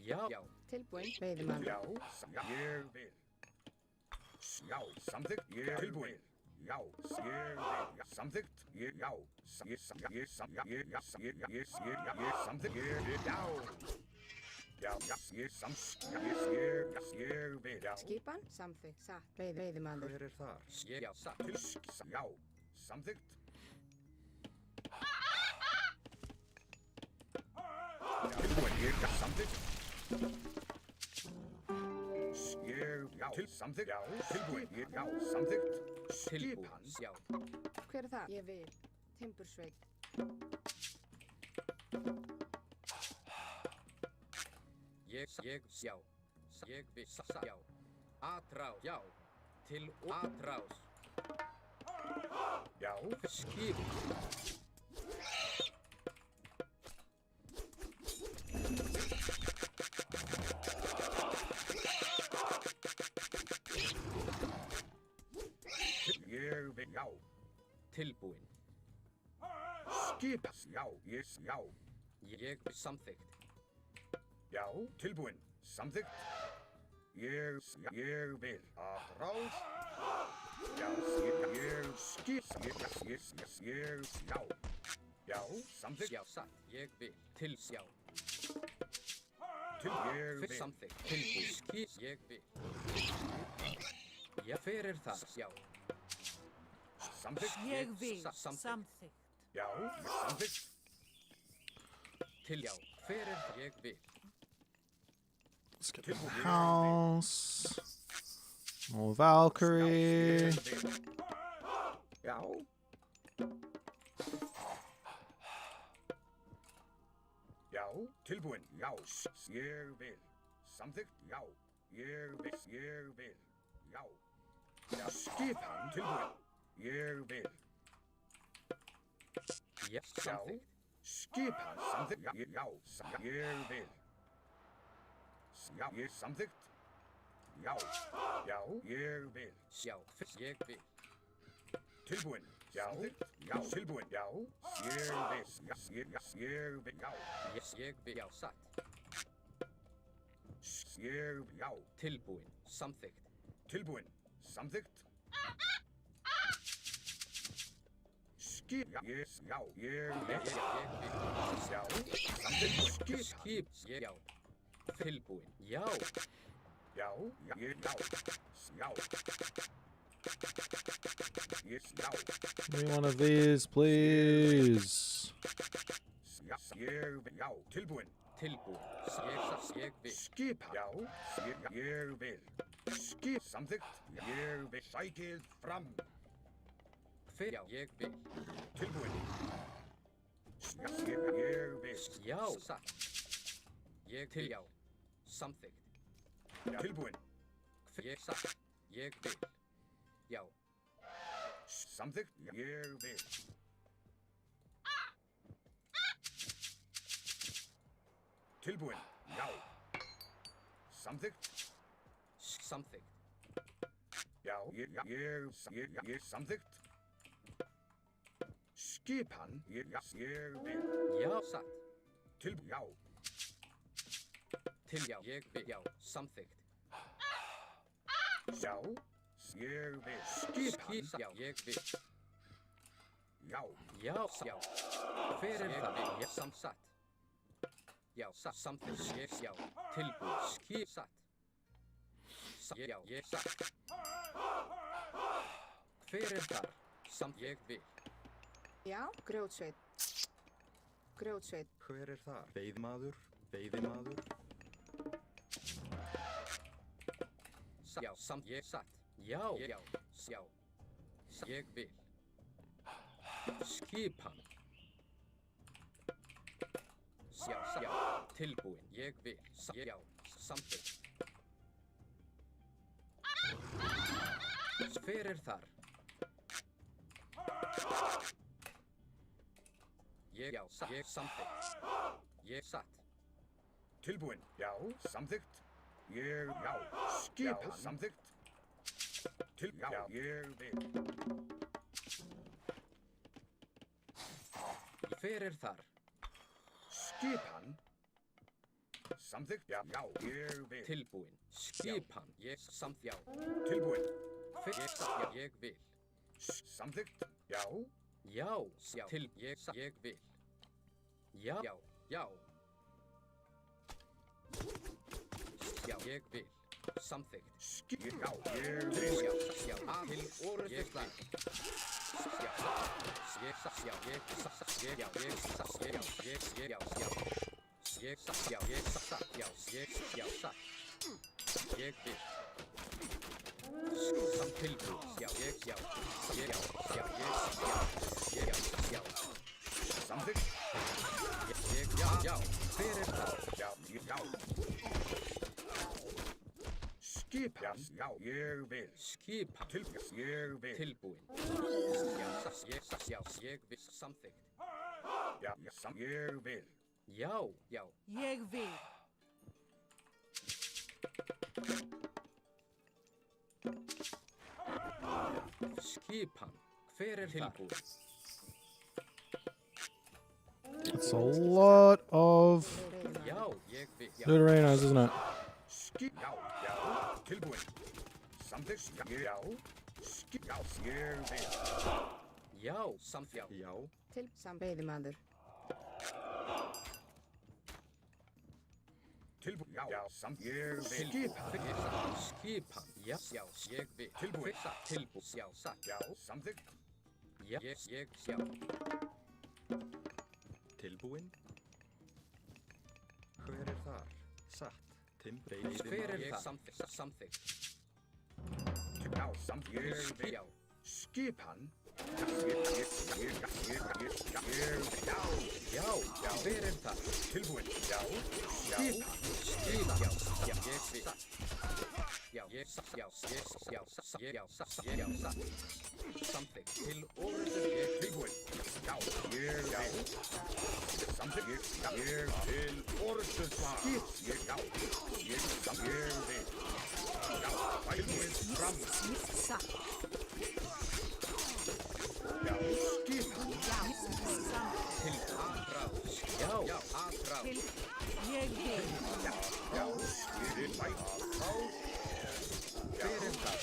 Já. Tilbúin. Veiðimaður. Ég vil. Já, samþykkt. Ég tilbúin. Já, ég vil. Samþykkt. Ég, já. Ég samþykkt. Ég vil. Já. Já, ég vil. Já. Skipan, samþykkt, satt, veiðimaður. Hver er þar? Ég já satt. Já, samþykkt. Tilbúin, ég samþykkt. Já, samþykkt. Já, tilbúin, já, samþykkt. Tilbúin. Já. Hver er það? Ég vil. Timbursveit. Ég já. Ég vil já. Atrás. Já. Til atrás. Já. Skip. Ég vil. Já. Tilbúin. Skip. Já, já. Ég vil samþykkt. Já, tilbúin. Samþykkt. Ég vil. Atrás. Já, ég skip. Ég, já. Já, samþykkt. Já, satt. Ég vil. Til sjá. Ég vil. Samþykkt. Tilbúin. Skip. Ég vil. Já, hver er það? Já. Samþykkt. Ég vil. Samþykkt. Samþykkt. Já, samþykkt. Til já. Hver er það? Ég vil. Let's get the house. More Valkyrie. Já. Já, tilbúin. Já, ég vil. Samþykkt. Já, ég vil. Já. Já, skipan. Tilbúin. Ég vil. Já, samþykkt. Skipan. Samþykkt. Já, ég vil. Já, ég samþykkt. Já, já, ég vil. Já, ég vil. Tilbúin. Já, já, tilbúin. Já, ég vil. Ég vil. Já. Ég vil. Já, satt. Ég vil. Já. Tilbúin. Samþykkt. Tilbúin. Samþykkt. Skip. Já, ég vil. Já, ég vil. Já, samþykkt. Skip. Já. Tilbúin. Já. Já, ég, já. Já. Yes, já. Give me one of these, please. Já, ég vil. Já, tilbúin. Tilbúin. Ég vil. Skip. Já, ég vil. Skip. Samþykkt. Ég vil. Sækið fram. Hver? Já, ég vil. Tilbúin. Já, ég vil. Já, satt. Ég til já. Samþykkt. Já, tilbúin. Ég satt. Ég vil. Já. Samþykkt. Ég vil. Tilbúin. Já. Samþykkt. Samþykkt. Já, ég samþykkt. Skipan. Ég vil. Já, satt. Já. Til já. Ég vil. Já. Samþykkt. Já. Ég vil. Skipan. Já, ég vil. Já. Já, já. Hver er það? Já, samsatt. Já, samþykkt. Ég, já. Tilbúið. Skip, satt. Já, ég satt. Hver er þar? Ég vil. Já, grjótsveit. Grjótsveit. Hver er þar? Veiðmaður. Veiðimaður. Já, ég satt. Já, já, já. Ég vil. Skipan. Já, já. Tilbúin. Ég vil. Já, samþykkt. Hver er þar? Ég, já, ég samþykkt. Ég satt. Tilbúin. Já, samþykkt. Ég, já. Skipan. Já, samþykkt. Já, ég vil. Hver er þar? Skipan. Samþykkt. Já, ég vil. Tilbúin. Skipan. Ég samþykkt. Já. Tilbúin. Jeg vil. Samþykkt. Já. Já, til ég vil. Já, já. Já, ég vil. Samþykkt. Já, ég vil. Já, til orðslag. Ég vil. Samtilbúð. Já. Samþykkt. Já. Hver það? Já. Skipan. Já, ég vil. Skipan. Ég vil. Tilbúin. Ég vil. Samþykkt. Já, ég vil. Já. Ég vil. Skipan. Hver tilbúin? It's a lot of Já, ég vil. Deuteranos, isn't it? Já. Tilbúin. Samþykkt. Já. Já, ég vil. Já, samþykkt. Já. Til veiðimaður. Tilbúin. Já, ég vil. Skipan. Já, ég vil. Tilbúin. Tilbúin. Já, satt. Já, samþykkt. Já, já. Tilbúin. Hver þar? Satt. Timbur. Hver það? Samþykkt. Já, ég vil. Já. Skipan. Já, hver það? Tilbúin. Já. Skipan. Já, ég vil. Já, satt. Samþykkt. Til orðið. Tilbúin. Já, ég vil. Samþykkt. Ég til orðsvar. Já, ég vil. Já, tilbúin. Fram. Satt. Já, skipan. Til aðráðs. Já, aðráðs. Til ég vil. Já, ég vil bæta. Hver það?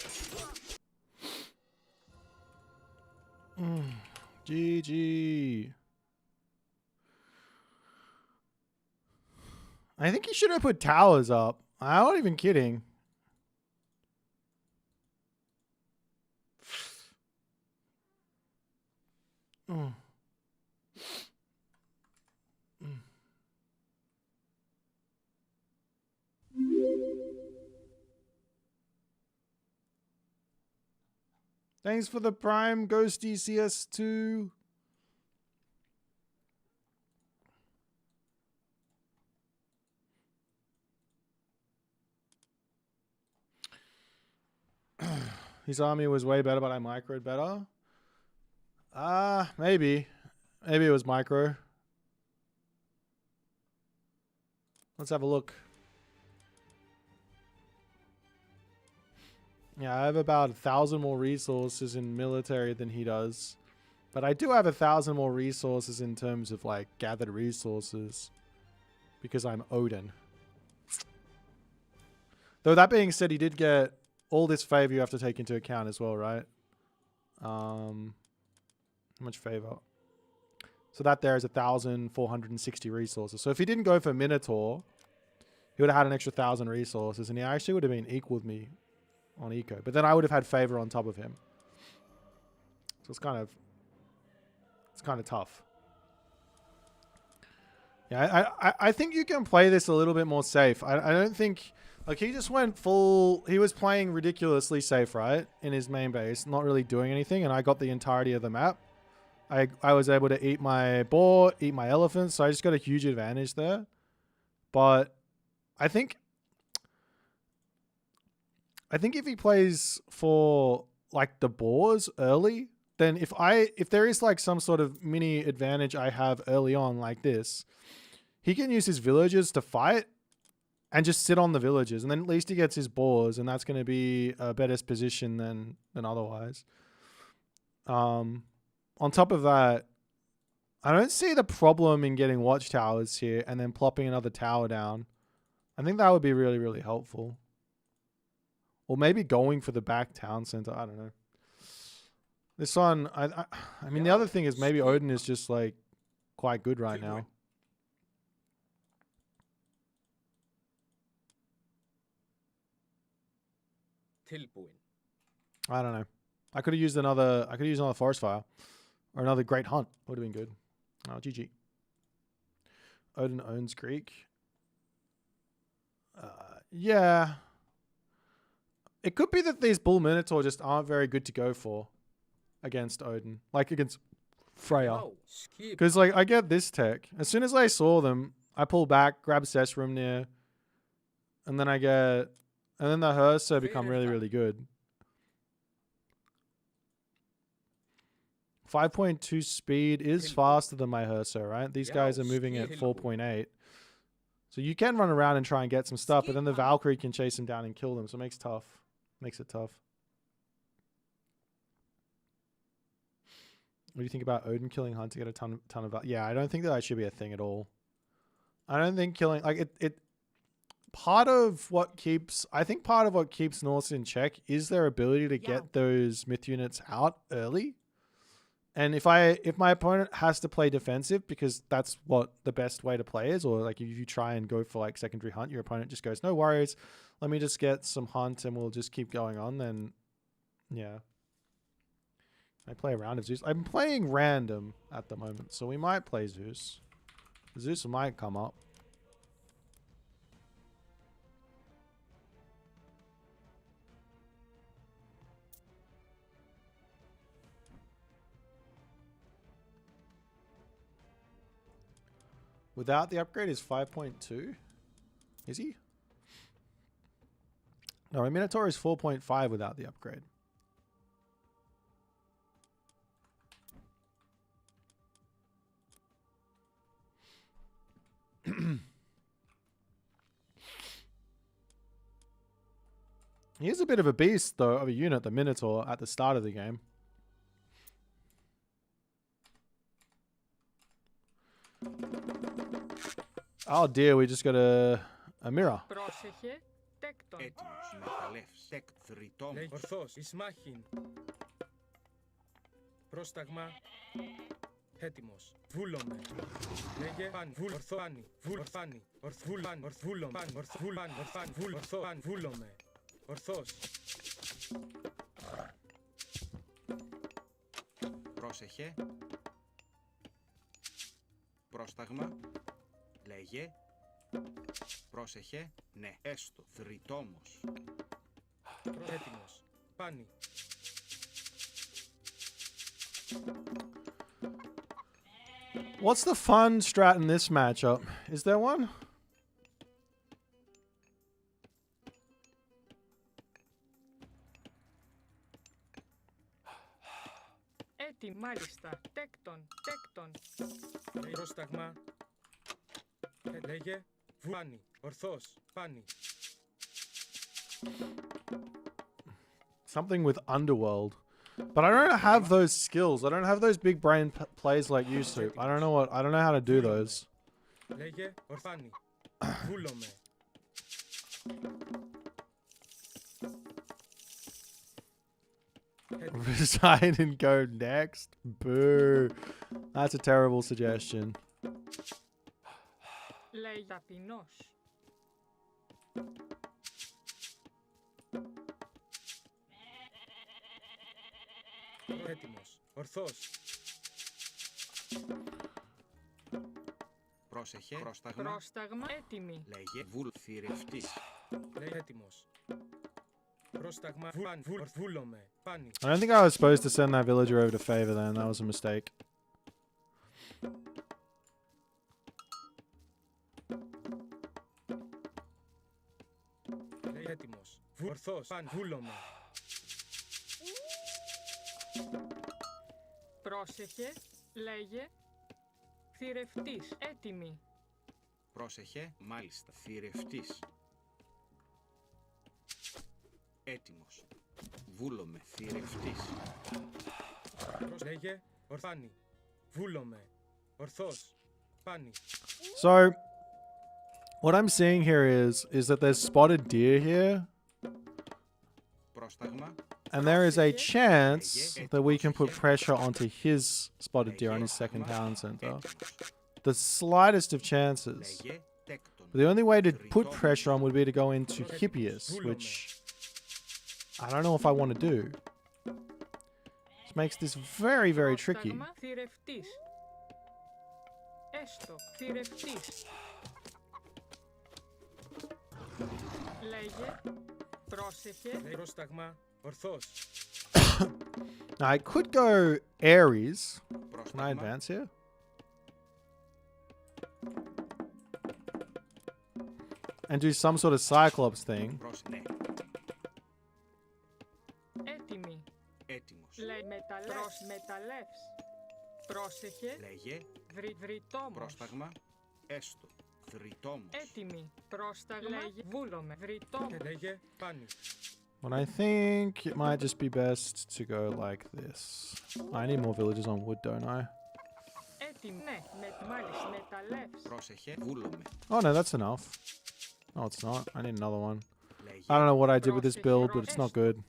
GG. I think he should have put towers up. I'm not even kidding. Thanks for the Prime Ghosty CS2. His army was way better, but I microed better. Maybe. Maybe it was micro. Let's have a look. Yeah, I have about 1,000 more resources in military than he does. But I do have 1,000 more resources in terms of like gathered resources. Because I'm Odin. Though that being said, he did get all this favor you have to take into account as well, right? How much favor? So that there is 1,460 resources. So if he didn't go for Minotaur, he would have had an extra 1,000 resources. And he actually would have been equal with me on eco. But then I would have had favor on top of him. So it's kind of tough. Yeah, I think you can play this a little bit more safe. I don't think... Like, he just went full... He was playing ridiculously safe, right? In his main base. Not really doing anything. And I got the entirety of the map. I was able to eat my boar, eat my elephants. So I just got a huge advantage there. But I think if he plays for, like, the boars early... Then if there is, like, some sort of mini advantage I have early on like this... He can use his villagers to fight. And just sit on the villages. And then at least he gets his boars. And that's going to be a better position than otherwise. On top of that, I don't see the problem in getting watchtowers here. And then plopping another tower down. I think that would be really, really helpful. Or maybe going for the back town center. I don't know. This one, I mean, the other thing is maybe Odin is just like quite good right now. I don't know. I could have used another. I could use another forest fire, or another great hunt. Would have been good. Oh, GG. Odin owns Greek. Yeah. It could be that these Bull Minotaur just aren't very good to go for against Odin, like against Freya. Because like I get this tech. As soon as I saw them, I pull back, grab Sessrumnir, and then and then the Hersa become really, really good. 5.2 speed is faster than my Hersa, right? These guys are moving at 4.8. So you can run around and try and get some stuff, but then the Valkyrie can chase them down and kill them. So it makes it tough. What do you think about Odin killing Hunt to get a ton of value? Yeah, I don't think that should be a thing at all. I don't think killing like it part of what keeps Norse in check is their ability to get those myth units out early. And if my opponent has to play defensive because that's what the best way to play is, or like if you try and go for like secondary hunt, your opponent just goes, no worries, let me just get some hunt and we'll just keep going on, then yeah. I play a round of Zeus. I'm playing random at the moment, so we might play Zeus. Zeus might come up. Without the upgrade is 5.2. Is he? No, my Minotaur is 4.5 without the upgrade. He is a bit of a beast, though, of a unit, the Minotaur, at the start of the game. Oh dear, we just got a mirror. Ορθός, εις μάχην. Πρόσταγμα. Έτοιμος. Βούλομαι. Λέγε παν. Ορθάνι. Ορθάνι. Ορθβούλαν. Ορθβούλον. Ορθβούλαν. Ορθάν. Ορθάν. Βούλομαι. Ορθός. Πρόσεχε. Πρόσταγμα. Λέγε. Πρόσεχε. Ναι. Έστω. Θρητόμος. Έτοιμος. Πάνι. What's the fun strat in this matchup? Is there one? Έτι, μάλιστα. Τέκτον, τέκτον. Πρόσταγμα. Λέγε. Πάνι. Ορθός. Πάνι. Something with Underworld. But I don't have those skills. I don't have those big brain plays like you, Soup. I don't know how to do those. Λέγε. Ορθάνι. Βούλομαι. Resign and go next? Boo. That's a terrible suggestion. Λέει ταπεινός. Έτοιμος. Ορθός. Πρόσεχε. Πρόσταγμα. Πρόσταγμα. Έτοιμη. Λέγε. Βουλθυρευτής. Λέγε. Έτοιμος. Πρόσταγμα. Βούλομαι. Πάνι. I don't think I was supposed to send that villager over to favor then. That was a mistake. Λέγε. Έτοιμος. Ορθός. Πάνι. Βούλομαι. Πρόσεχε, λέγε, θηρευτής, έτοιμη. Πρόσεχε, μάλιστα, θηρευτής. Έτοιμος. Βούλομαι, θηρευτής. Λέγε, ορθάνι. Βούλομαι. Ορθός. Πάνι. So, what I'm seeing here is that there's spotted deer here. And there is a chance that we can put pressure onto his spotted deer on his second town center. The slightest of chances. But the only way to put pressure on would be to go into Hippias, which I don't know if I want to do. Which makes this very, very tricky. Now, I could go Ares. Can I advance here? And do some sort of Cyclops thing. But I think it might just be best to go like this. I need more villagers on wood, don't I? Oh no, that's enough. No, it's not. I need another one. I don't know what I did with this build, but it's not good.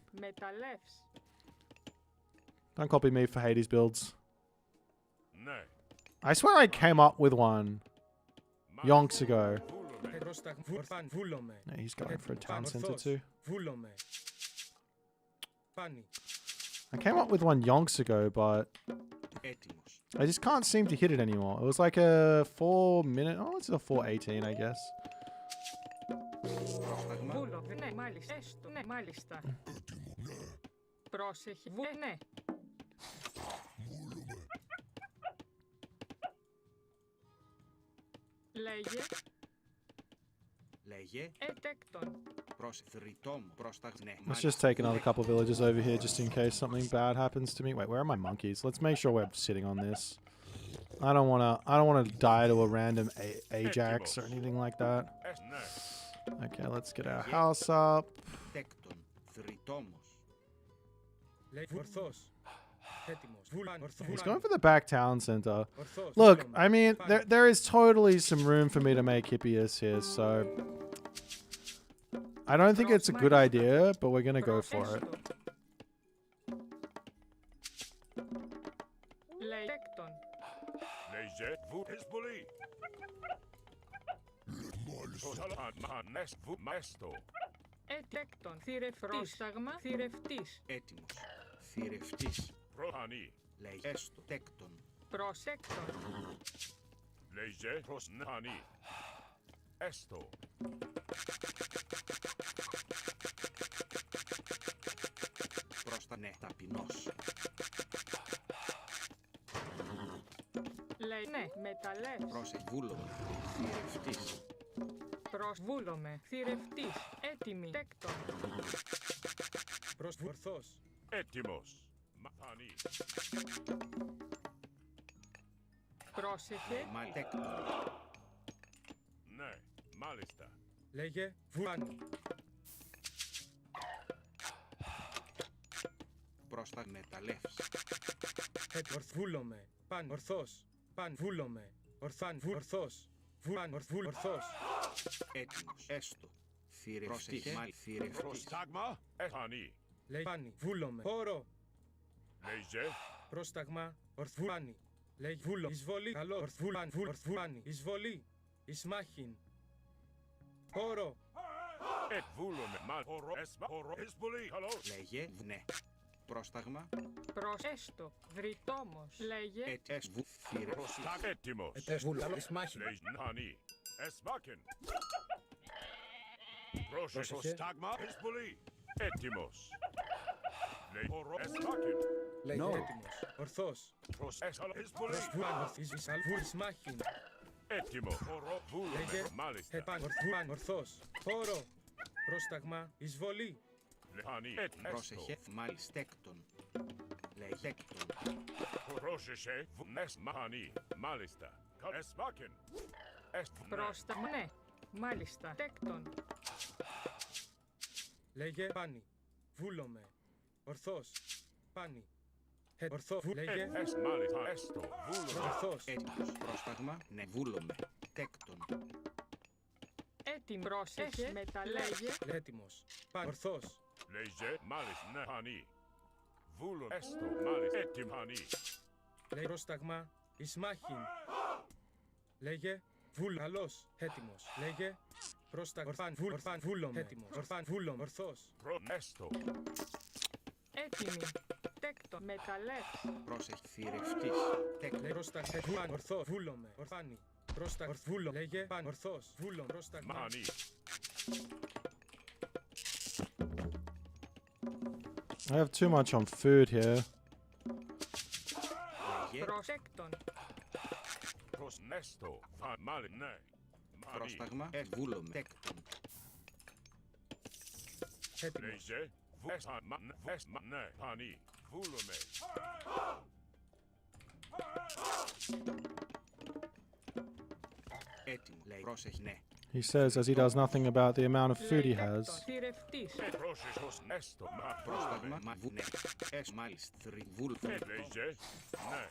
Don't copy me for Hades builds. I swear I came up with one yonks ago. No, he's going for a town center too. I came up with one yonks ago, but I just can't seem to hit it anymore. It was like a 4 minute. Oh, it's a 4:18, I guess. Let's just take another couple villages over here just in case something bad happens to me. Wait, where are my monkeys? Let's make sure we're sitting on this. I don't wanna die to a random Ajax or anything like that. Okay, let's get our house up. He's going for the back town center. Look, I mean, there is totally some room for me to make Hippias here, so I don't think it's a good idea, but we're gonna go for it. Προσβούλομαι. Θηρευτής. Έτοιμη. Τέκτον. Προσβορθός. Έτοιμος. Μαθανή. Πρόσεχε. Ναι, μάλιστα. Λέγε βουάνι. Πρόστα μεταλλεύς. Ορθβούλομαι. Παν ορθός. Παν βούλομαι. Ορθάν ορθός. Βουάν ορθός. Έτοιμος. Έστω. Θηρευτής. Θηρευτής. Προστάγμα. Εφανή. Λέει πάνι. Βούλομαι. Χώρο. Λέγε. Πρόσταγμα. Ορθβάνι. Λέει βούλο. Εισβολή. Καλό. Ορθβάνι. Εισβολή. Ισμάχιν. Χώρο. Βούλομαι. Μα χώρο. Χώρο. Εισβολή. Καλό. Λέγε. Ναι. Πρόσταγμα. Προσέστο. Βρυτόμος. Λέγε. Έσβου. Θηρευτής. Έτοιμος. Έσβουλα. Ισμάχιν. Λέει νάνι. Εσμάκεν. Προστάγμα. Εισβολή. Έτοιμος. Λέει χώρο. Εσμάκεν. Λέγε. Έτοιμος. Ορθός. Εισβολή. Ισμάχιν. Έτοιμο. Χώρο. Βούλομαι. Μάλιστα. Επάν. Ορθός. Χώρο. Πρόσταγμα. Εισβολή. Λεχάνι. Πρόσεχε. Μάλιστα. Τέκτον. Λέει τέκτον. Πρόσεχε. Μάνι. Μάλιστα. Εσμάκεν. Πρόσταγμα. Ναι. Μάλιστα. Τέκτον. Λέγε πάνι. Βούλομαι. Ορθός. Πάνι. Ορθό. Λέγε. Μάλιστα. Έστω. Βούλομαι. Ορθός. Έτοιμος. Πρόσταγμα. Ναι. Βούλομαι. Τέκτον. Έτοιμο. Πρόσεχε. Μεταλλέγε. Έτοιμος. Πάνι. Ορθός. Λέγε, μάλιστα, ναι, πανί. Βούλο, έστω, μάλιστα, έτοιμο, πανί. Λέει πρόσταγμα εις μάχην. Λέγε βούλ, καλός, έτοιμος. Λέγε πρόσταγμα, ορφάν, βούλom, έτοιμος. Ορφάν, βούλom, ορθός. Έστω. Έτοιμη. Τέκτον. Μεταλλεύς. Πρόσεχε, θηρευτής. Λέει πρόσταγμα, βούλαν, ορθό, βούλομε, ορφάνι. Πρόσταγμα, βούλο, λέγε παν, ορθός, βούλom, πρόσταγμα. Μανί. I have too much on food here. Λέγε Προσέκτον. Προς έστω. Μάλι, ναι. Μανί. πρόσταγμα, βούλομε, τέκτον. Έτοιμος. Λέγε, βέσμα, ναι, πανί. Βούλομαι. Έτοιμο, λέει πρόσεχε, ναι. He says as he does nothing about the amount of food he has. Θηρευτής. Πρόσεχος, έστω, Πρόσταγμα, μα βου, ναι. Μάλιστα, βούλ, Λέγε, ναι.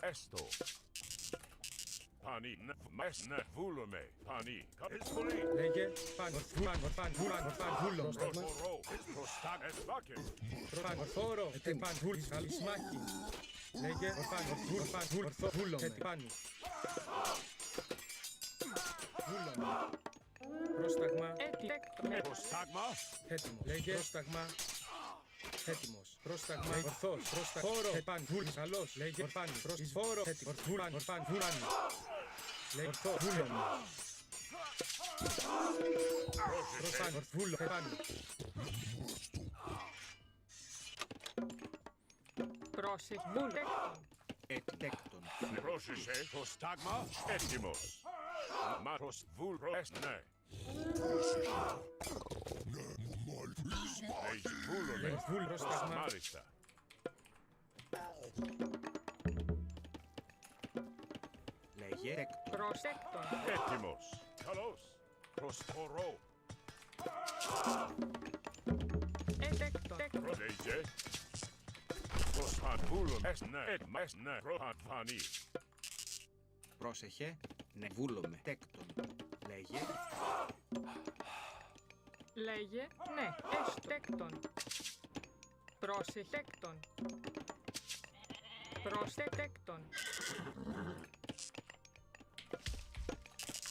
Έστω. Πανί, ναι, ναι, βούλομαι, πανί. Εισβολή. Λέγε παν, ορφάν, βούλom, πρόσταγμα. Προσφορώ, προστάκ, εσβάκεν. Ορφάν, ορθόρο, παν, βούλ, εις μάχην. Λέγε ορφάν, βούλ, ορθό, βούλομε, πάνι. Βούλομε. Πρόσταγμα, Τέκτον. Προστάγμα, έτοιμος. Λέγε πρόσταγμα. Έτοιμος. Πρόσταγμα. Ορθός. Πρόσταγμα. Φόρο. Παν. Βούλ. Καλός. Λέγε ορφάνι. Εις φόρο. Έτοιμος. Βούλαν. Ορφάν. Βούλανι. Λέγε ορθό. Βούλον. Ορφάν. Ορθβούλο. Πάνι. Πρόσεχ. Βούλ. Τέκτον. Τέκτον. πρόσεχε, προστάγμα, έτοιμος. Μα προσβούλ, ναι. Λέγε βούλ. Πρόσταγμα. Μάλιστα. Λέγε τέκτον. Προσέκτον. Έτοιμος. Καλώς. Προσφορώ. Τέκτον. Λέγε. Προσφανβούλων. Ναι. Προφανφανή. Πρόσεχε, ναι. Βούλομε, τέκτον. Λέγε Λέγε ναι. Τέκτον. Πρόσεχ. Τέκτον. Τέκτον.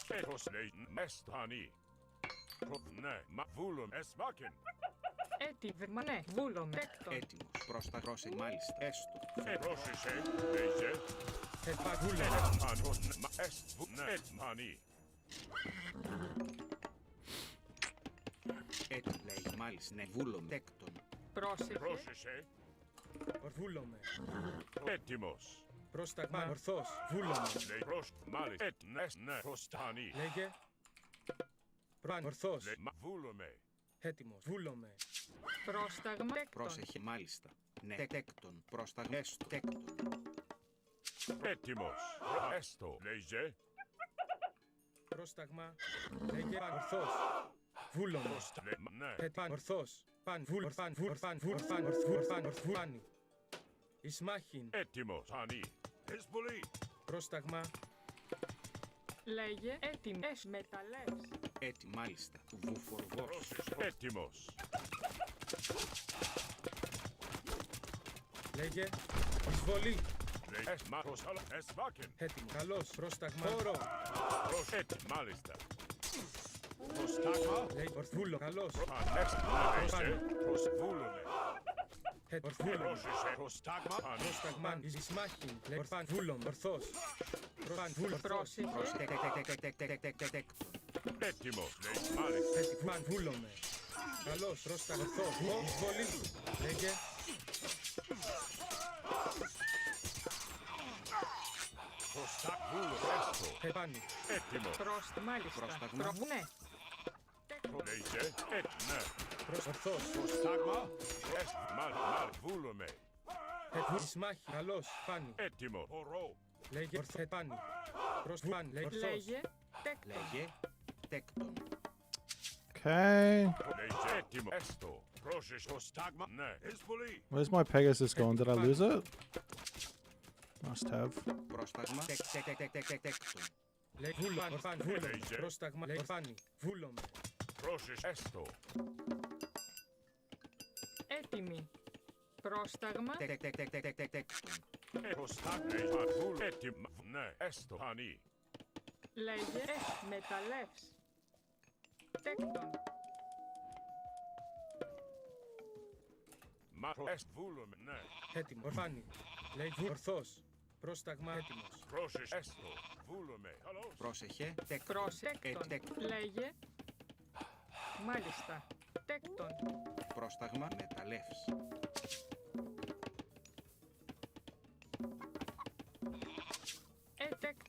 Έτος λέει μεστανή. Ναι. Μα βούλων εσβάκεν. Έτοιμα ναι. Βούλομαι. Τέκτον. έτοιμος. Πρόσεχε, μάλιστα. Έστω. Πρόσεχε. Λέγε. Βούλομε. Ανός. Μα ναι. Έτμανή. Έτοιμο, λέγε μάλιστα. Ναι, βούλομε, τέκτον. Πρόσεχε. Πρόσεχε. Βούλομε. Έτοιμος. Πρόσταγμα. Ορθός. Βούλομε. Λέει προς μάλιστα. Ναι. Προστανή. Λέγε παν. Ορθός. Λέει μα βούλομαι. Έτοιμος. Βούλομε. Πρόσταγμα. Τέκτον. Πρόσεχε, μάλιστα. Ναι, τέκτον. Πρόσταγμα. Έστω, τέκτον. Έτοιμος. Έστω. Λέγε. Πρόσταγμα. Λέγε παν. Ορθός. Βούλομε. Ναι. Παν. Ορθός. Παν. Ορφάν. Ορφάνι. Εις μάχην. Έτοιμος. Πανί. Εισβολή. Πρόσταγμα. Λέγε έτοιμες μεταλλεύς. Έτοιμο, μάλιστα. Βουφορβός. Πρόσεχε. Έτοιμος. Λέγε εισβολή. Λέει εσμάχος. Εσβάκεν. Έτοιμο. Καλός. Πρόσταγμα. Φόρο. Προσέτει. Μάλιστα. Προστάγμα. Λέγε ορθβούλο. Καλός. Λέγε. Προσβούλομαι. Ορθβούλο. Πρόσεχε. Προστάγμα. Πανί. Πρόσταγμα. Εις μάχην. Λέγε ορφάν. Βούλομ. Ορθός. Ορφάν. Βούλομ. Πρόσεχε. Τέκτον. Έτοιμος. Λέει μάλιστα. Ορφάν. Βούλομε. Καλός. Πρόσταγμα. Ορθός. Εισβολή. Λέγε Προστάγμα. Έστω. επάνει. Έτοιμος. Μάλιστα. Πρόσταγμα. Ναι. Λέγε. Ναι. Ορθός. Προστάγμα. Μάλιστα. Βούλομαι. Εις μάχη. Καλός. Πάνι. Έτοιμο. Ορό. Λέγε ορθό. Επάνει. Προσφάν. Λέγε ορθός. Λέγε τέκτον. Λέγε τέκτον. Okay. Λέγε. Έτοιμο. Έστω. Πρόσεχε. Προστάγμα. Ναι. Εισβολή. Where's my Pegasus gone? Did I lose it? Must have. Πρόσταγμα. Τέκτον. Λέγε βούλο. Ορφάν. Βούλομε. Πρόσταγμα. Λέγε ορφάνι. Βούλομε. Πρόσεχε έστω. Έτοιμοι. Πρόσταγμα. Έχω στάνει παγούλ. Έτοιμα. Ναι, έστω ανή. Λέγε μεταλλεύς. Τέκτον. Μα έστω βούλουμε, ναι. Έτοιμο. Ορφάνη. Λέγε ορθός. Πρόσταγμα έτοιμος. Πρόσεχε έστω. Βούλουμε. Καλώς. Πρόσεχε. Τέκτον. Λέγε. Μάλιστα. Τέκτον. Πρόσταγμα μεταλλεύς.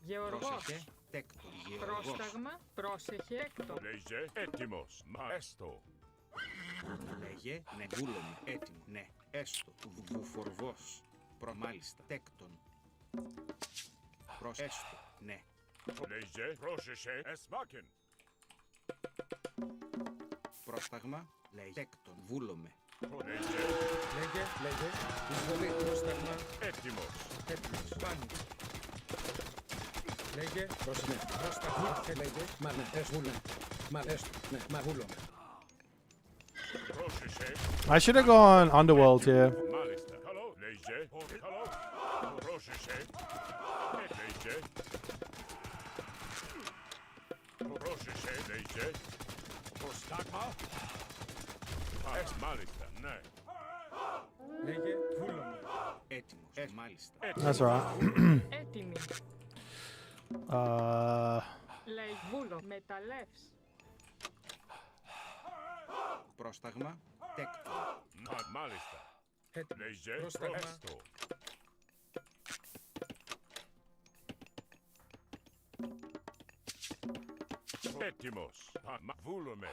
Γεωργός. Πρόσεχε. Τέκτον. Γεωργός. Πρόσταγμα. Πρόσεχε. Τέκτον. Λέγε έτοιμος. Μα έστω. Λέγε ναι. Βούλομαι. Έτοιμο. Ναι. Έστω. Βουφορβός. Μάλιστα. Τέκτον. Έστω. Ναι. Λέγε πρόσεχε εσμάκεν. Πρόσταγμα. Λέγε. Τέκτον. Βούλομαι. Λέγε. Εισβολή. Πρόσταγμα. Έτοιμος. Έτοιμος. Φάνη. Λέγε. Πρόσταγμα. Λέγε. Μα ναι. Εσβούλε. Μα έστω. Ναι. Μα βούλομαι. Πρόσεχε. I should have gone Underworld here. Μάλιστα. Καλό. Λέγε. Καλό. Πρόσεχε. Λέγε. Πρόσεχε. Λέγε. Προστάγμα. Μάλιστα. Ναι. Λέγε. Βούλομαι. Έτοιμος. Μάλιστα. That's alright. Έτοιμοι. Λέει βούλο. Μεταλλεύς. Πρόσταγμα. Τέκτον. Μάλιστα. Λέγε. Πρόσταγμα. Έστω. Έτοιμος. Βούλουμε.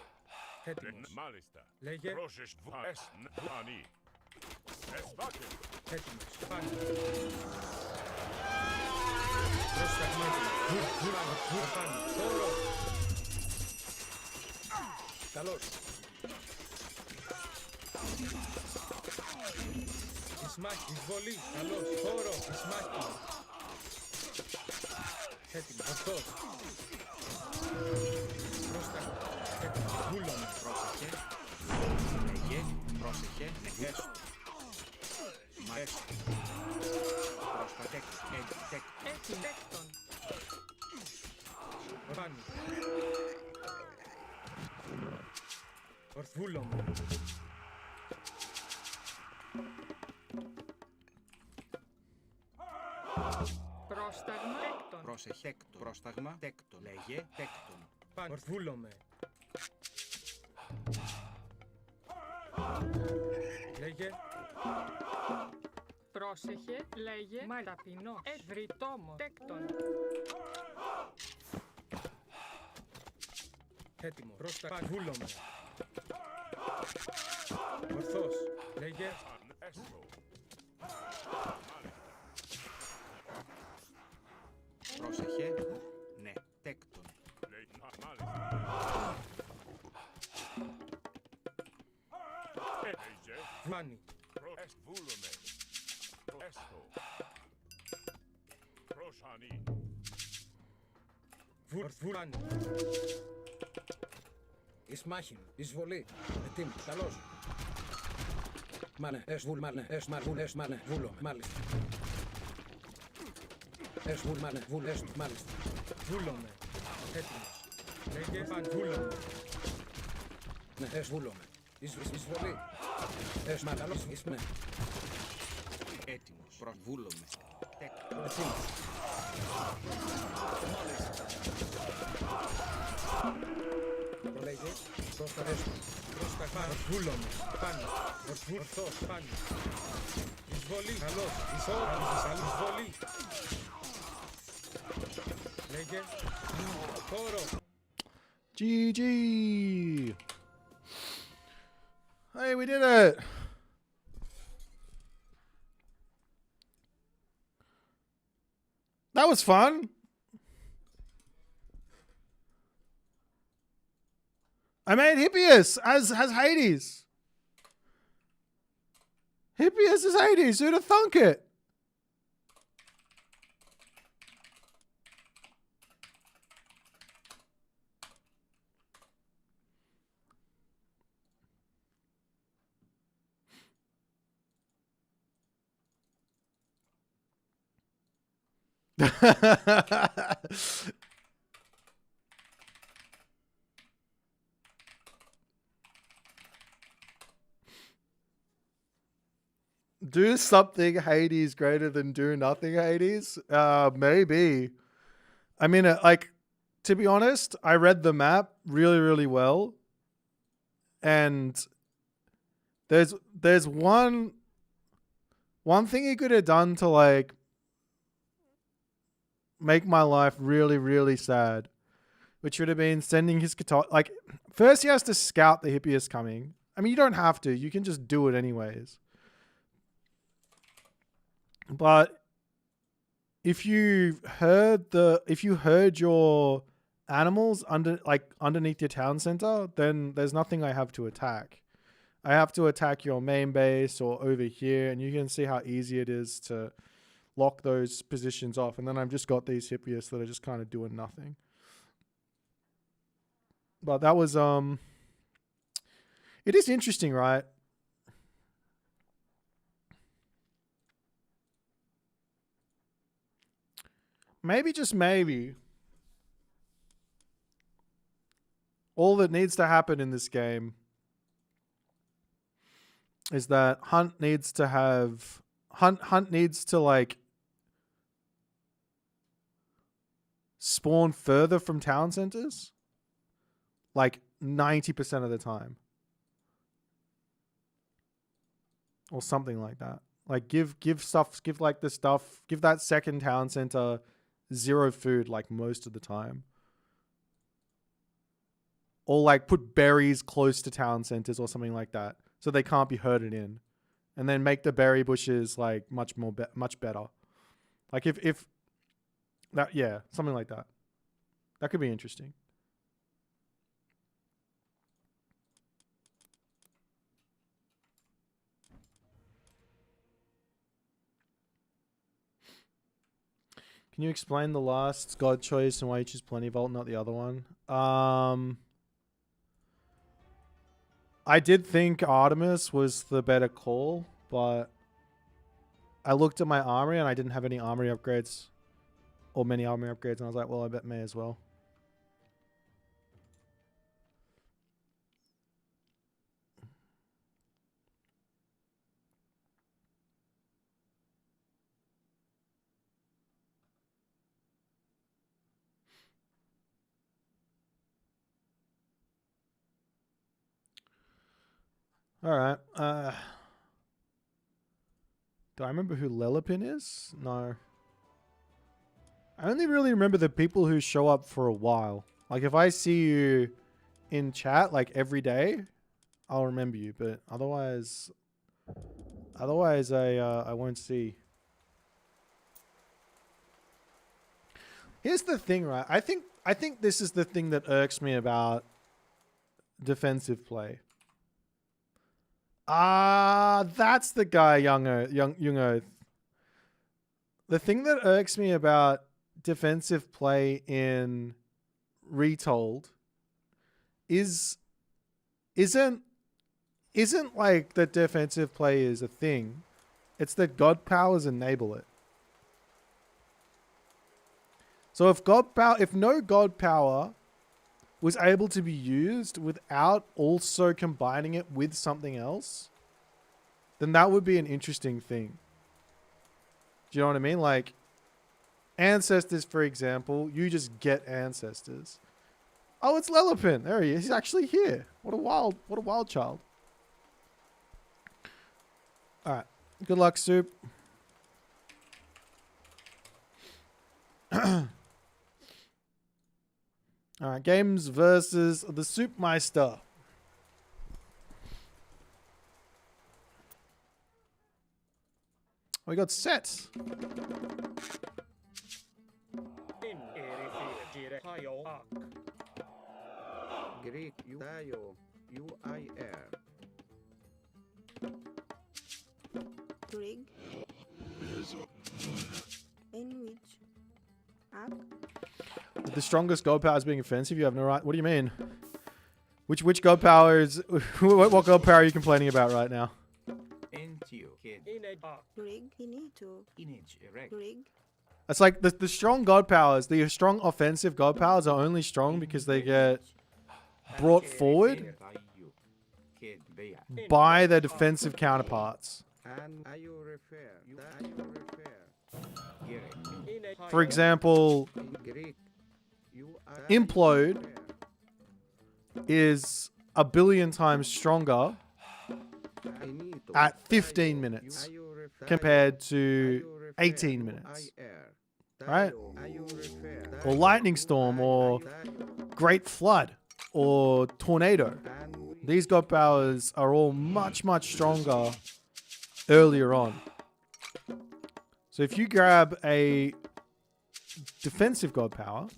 Έτοιμος. Μάλιστα. Λέγε. Πρόσεχε. Ανή. Εσβάκεν. Έτοιμος. Φάνη. Πρόσταγμα. Φάνη. Θόρο. Καλώς. Ισμάχη. Εισβολή. Καλώς. Θόρο. Ισμάχη. Έτοιμος. Ορθός. Πρόσταγμα. Έτοιμος. Βούλομαι. Πρόσεχε. Λέγε. Πρόσεχε. Ναι. Έστω. Μα έστω. Πρόστα. Τέκτον. Έτοιμοι. Τέκτον. Φάνη. Ορθβούλομαι. Πρόσταγμα. Τέκτον. Πρόσεχε. Τέκτον. Πρόσταγμα. Τέκτον. Λέγε. Τέκτον. Φάνη. Ορθβούλομαι. Λέγε. Πρόσεχε. Λέγε. Μα ταπεινό. Ευρυτόμο. Τέκτον. Έτοιμο. Πρόσταγμα. Βούλομαι. Ορθός. Λέγε. Έστω. Πρόσεχε. Ναι. Τέκτον. Μάλιστα. Λέγε. Φάνη. Βούλουμε. Έστω. Προσανή. Ορθβούλανε. Ισμάχιν. Εισβολή. Ετοίμ. Καλώς. Μάνε. Εσβούλ. Μάνε. Εσμαρβούλ. Εσμάνε. Βούλομαι. Μάλιστα. Εσβούλ. Μάνε. Βούλ. Εσ. Μάλιστα. Βούλομαι. Έτοιμος. Λέγε. Φαν. Βούλομαι. Ναι. Εσβούλομαι. Εισβολή. Εσμά. Καλώς. Ναι. Έτοιμος. Προβούλομαι. Τέκτον. Ετοίμος. Λέγε. Πρόσταγμα. Βούλομαι. Πάνω. Ορθός. Πάνω. Εισβολή. Καλώς. Εισβολή. Λέγε. Χώρο. GG. Hey, we did it. That was fun. I made Hippias as Hades. Hippias is Hades. Who'd have thunk it? Do something Hades greater than do nothing Hades? Maybe. I mean, like, to be honest, I read the map really, really well. And there's one thing he could have done to, like, make my life really, really sad, which would have been sending his guitar. Like, first he has to scout the Hippias coming. I mean, you don't have to. You can just do it anyways. But if you heard your animals underneath your town center, then there's nothing I have to attack. I have to attack your main base or over here, and you can see how easy it is to lock those positions off. And then I've just got these Hippias that are just kind of doing nothing. But that was it is interesting, right? Maybe, just maybe, all that needs to happen in this game is that Hunt needs to like spawn further from town centers, like 90% of the time, or something like that. Like give that second town center 0 food like most of the time. Or like put berries close to town centers or something like that, so they can't be herded in. And then make the berry bushes like much better. Like if that, yeah, something like that. That could be interesting. Can you explain the last god choice and why you choose Plentyvault, not the other one? I did think Artemis was the better call, but I looked at my armory and I didn't have any armory upgrades or many armory upgrades, and I was like, well, I bet may as well. All right. Do I remember who Lelipin is? No. I only really remember the people who show up for a while. Like if I see you in chat like every day, I'll remember you. But otherwise I won't see. Here's the thing, right? I think this is the thing that irks me about defensive play. That's the guy, Young Earth. The thing that irks me about defensive play in Retold isn't like that defensive play is a thing. It's that god powers enable it. So if no god power was able to be used without also combining it with something else, then that would be an interesting thing. Do you know what I mean? Like ancestors, for example, you just get ancestors. Oh, it's Lelipin. There he is. He's actually here. What a wild child. All right. Good luck, Soup. All right, games versus the Soupmeister. We got sets. Greek Udayo UIR. Rig. In which app? The strongest god power is being offensive. You have no right. What do you mean? Which god power is? What god power are you complaining about right now? Rig. Inito. Rig. It's like the strong god powers, the strong offensive god powers are only strong because they get brought forward by their defensive counterparts. For example, Implode is a billion times stronger at 15 minutes compared to 18 minutes, right? Or Lightning Storm, or Great Flood, or Tornado. These god powers are all much, much stronger earlier on. So if you grab a defensive god power,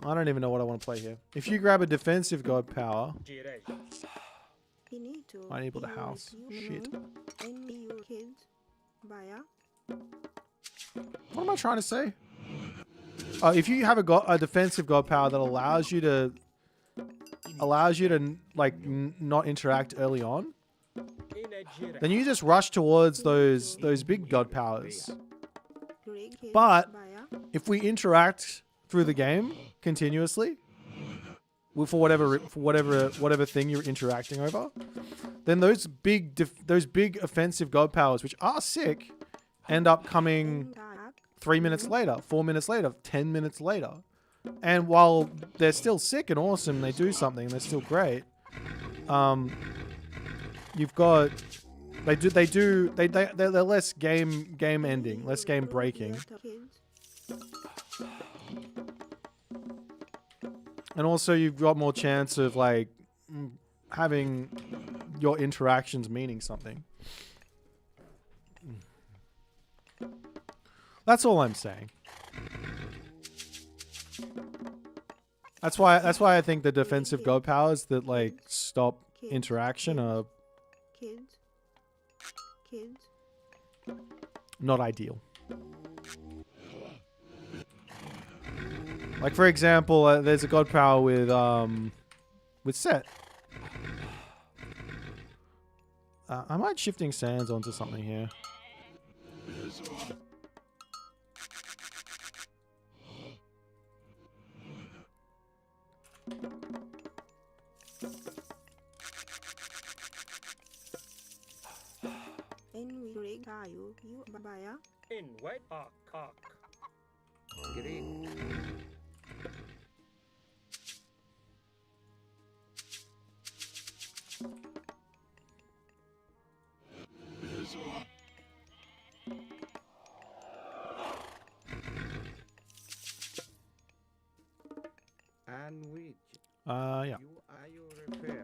I don't even know what I want to play here. If you grab a defensive god power, I need to build a house. Shit. What am I trying to say? If you have a defensive god power that allows you to like not interact early on, then you just rush towards those big god powers. But if we interact through the game continuously, for whatever thing you're interacting over, then those big offensive god powers, which are sick, end up coming 3 minutes later, 4 minutes later, 10 minutes later. And while they're still sick and awesome, they do something, they're still great. You've got they're less game ending, less game breaking. And also you've got more chance of like having your interactions meaning something. That's all I'm saying. That's why I think the defensive god powers that like stop interaction are not ideal. Like for example, there's a god power with Set. I might shifting sands onto something here. In white cock. Green. And which? Yeah. You are your repair.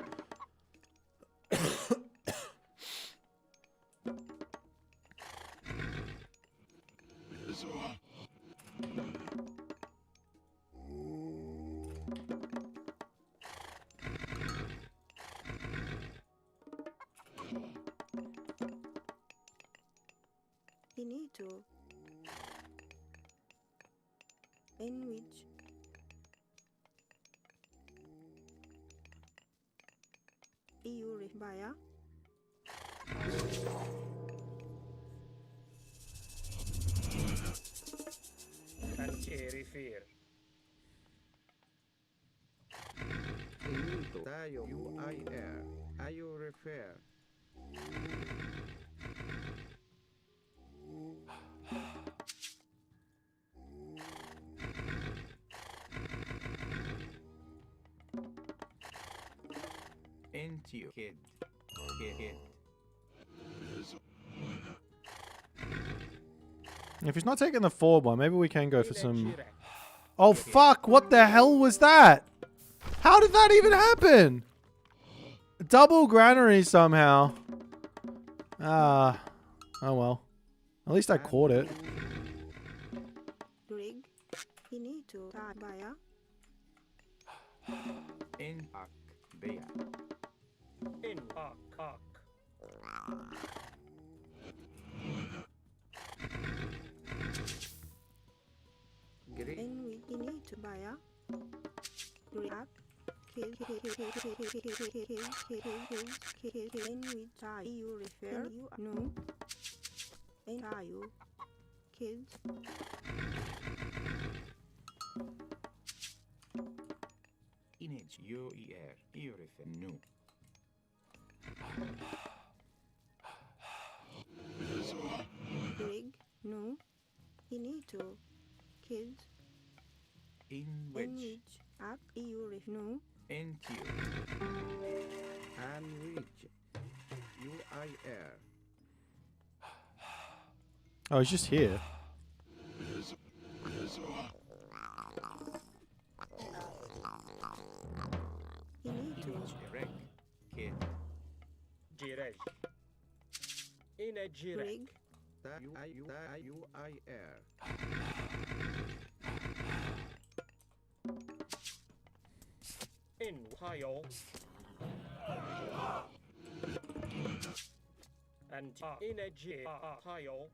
Finito. In which? EU Baya. Cantieri fear. Finito. Tayo. UIR. Are you repair? Into you, kid. If he's not taking the forward one, maybe we can go for some... Oh fuck, what the hell was that? How did that even happen? Double granary somehow. Oh well. At least I caught it. Rig. Finito. Baya. In Bea. In cock. Green. In we need to buy a react Kids, in which are you refer? You no. And are you kids? Inage UER Euref nu. Rig no. Inito kids. In In which which act you ref no. NTU. And which UIR. Oh, he's just here. Inito Inage erect. Kid. Girej. Ine girej. rig UIR. In 还有 and ine gi 还有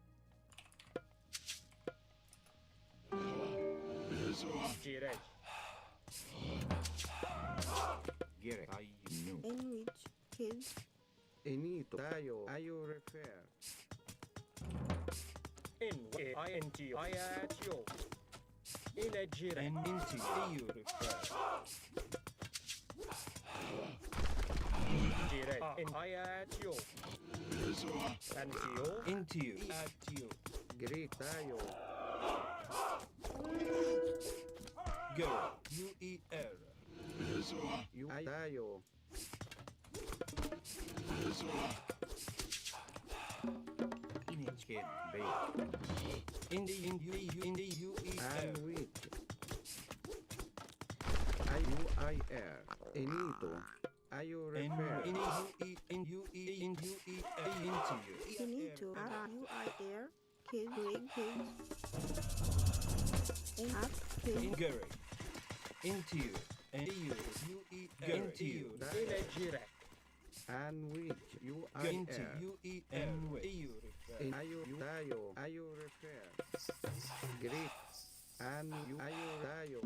girej. Gere I nu. in which kids. Inito tayo ayo refer. In int I at you. Ine girej. And into EU refer. Girej. In I at you. And you. Into you. At you. Greek tayo. Go. UER. UI tayo. Inage kid. Bay. In the UER. And which IUIR. Inito ayo And refer. in UE into you. Inito UIR kids. Rig kids. In act In kids. Gary. Into you. And EU. UER. Into you. Ine girej. And which Into UIR. UER. And EU refer. In ayo tayo ayo refer. Greek and ayo tayo.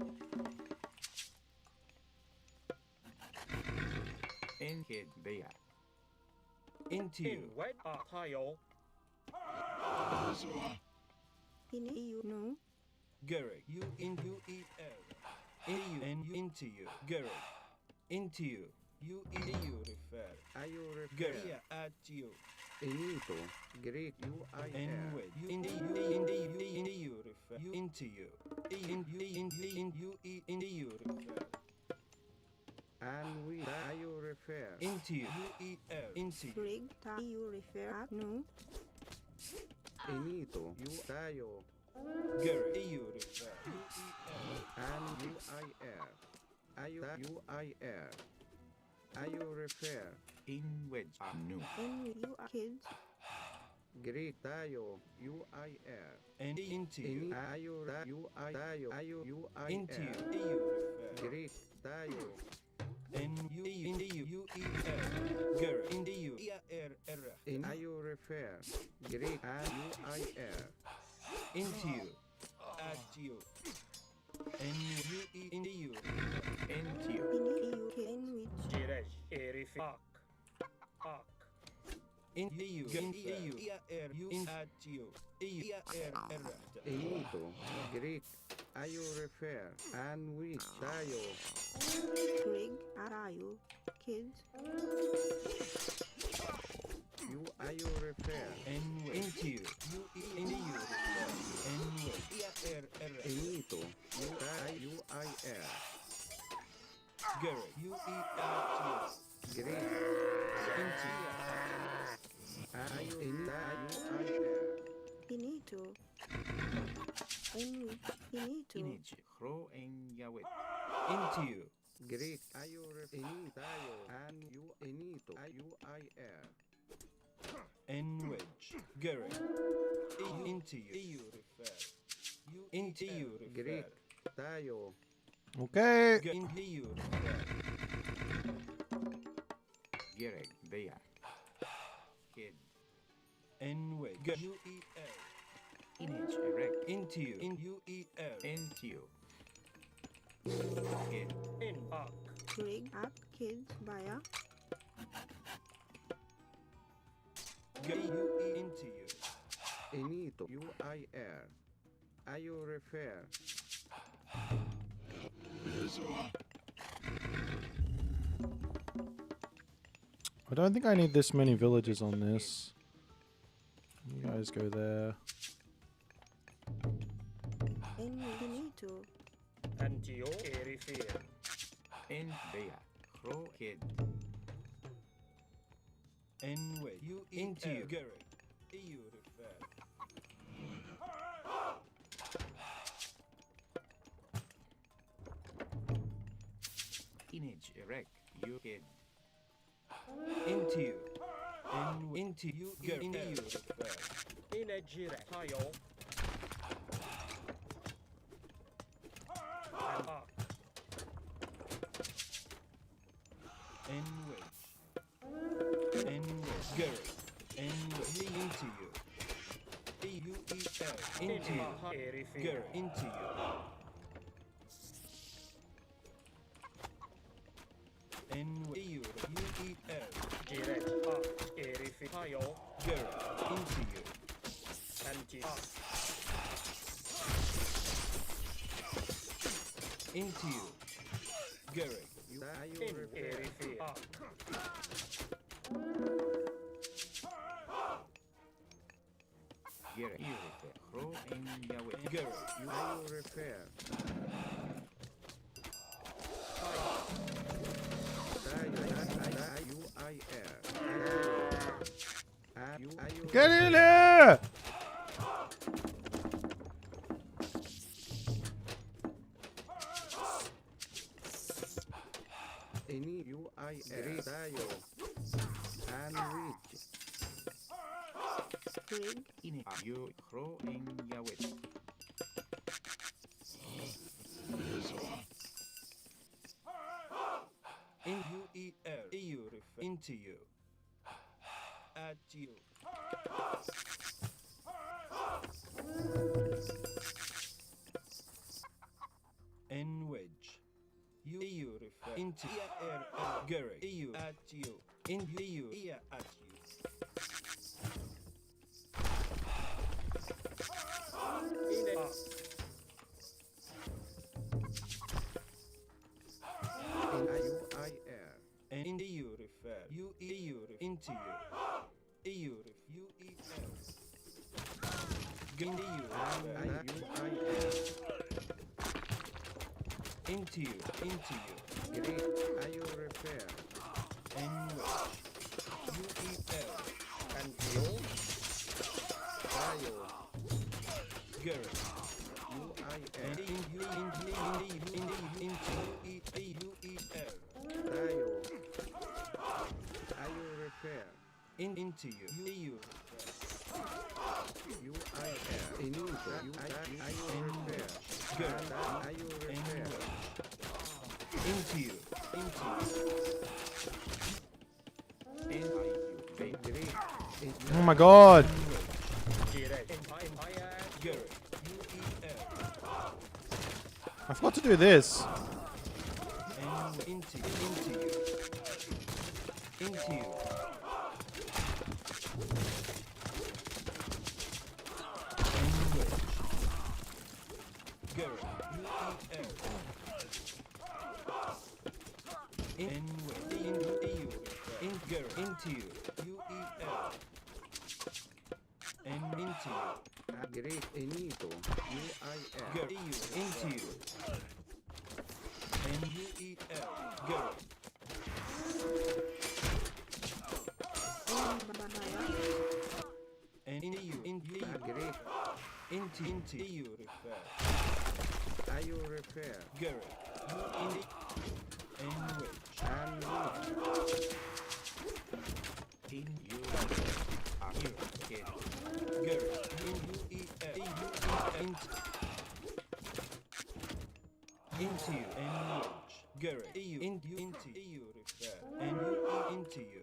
N kid. Bay. Into In you. wet 还有 In EU no. Gary. You in UER. EU and into you. Gary. Into you. EU refer. Ayo refer. Gary at you. Inito Greek And UIR. with you in the EU refer. You into you. In EU refer. And we ayo refer. Into you. UER. Into you. Rig you refer act no. Inito tayo. Gary. EU refer. UER. And UIR. Ayo UIR. Ayo refer. In wedge. Nu. In which you are kids. Greek tayo UIR. And into you. In ayo tayo ayo Into UIR. you. EU refer. Greek tayo. And you in the UER. Gary. In the UER. In ayo refer. Greek and UIR. Into you. At you. And you in the U. Into you. In EU in which girej. Erif. Ak. In the U. In the U. You in at you. Inito Greek ayo refer. And we tayo. rig are you kids. You ayo refer. And into you. You in the U. And Inito UIR. Gary. You at you. Greek Into you. ayo UIR. Inito. In which Inito. Inage. Hro en yawet. Into you. Greek ayo refer. Tayo and you inito UIR. And wedge. Gary. Into you. EU refer. You into you Greek refer. tayo. Okay. In the U refer. Gereg. Bay. Kid. And wedge. UER. Inage erect. Into you. In UER. Into you. Kid. In ak. Greg, Ak, Kid, Baya. GUE into you. Enito, UIR. Ayo refer. I don't think I need this many villages on this. You guys go there. Infinito. Antio Erifir. En Bea. Cro Kid. Enway. You into you. Garrick. EU refer. Inage Erect. You Kid. Into you. Into you. Garrick. EU refer. Inegire Tayo. And Ark. Enway. Enway. Garrick. Enway. Me into you. EUEL. Into you. Erifir. Garrick. Into you. Enway. EU. UEL. Direct Ark. Erifir Tayo. Garrick. Into you. Anti Ark. Into you. Garrick. Ayo In refer. Erifir Ark. Gere. Irife. Cro en Yahweh. Garrick. Ayo refer. UIR. Get in here! Any UIR. Tayo. And reach. Greg, Ine. You. Cro en Yahweh. In UEL. EU refer. Into you. At you. N wedge. EU refer. Into Garrick. EU at you. In EU. Ear at you. In Ark. UIR. And in EU refer. EU refer. Into you. EU refer. UEL. In EU refer. UIR. Into you. Into you. Great. Ayo refer. N wedge. UEL. Antio. Tayo. Garrick. UIR. Tayo. Ayo refer. Into you. EU. UIR. Enito. Ayo refer. Garrick. Ayo refer. Into you. Into you. Great. Oh my god! Direct Empire. Garrick. UEL. I forgot to do this. And into you. Into you. And wedge. Garrick. UEL. In wedge. Into you. In Garrick. Into you. UEL. And into you. Great. Enito. UIR. Garrick. Into you. And UEL. Garrick. Baya. And into you. Into you. Great. Into you. Refer. Ayo refer. Garrick. You in and wedge. And reach. In you. Here. Kid. Garrick. In UEL. Into you. And wedge. Garrick. EU. Into you. Refer. And UE. Into you.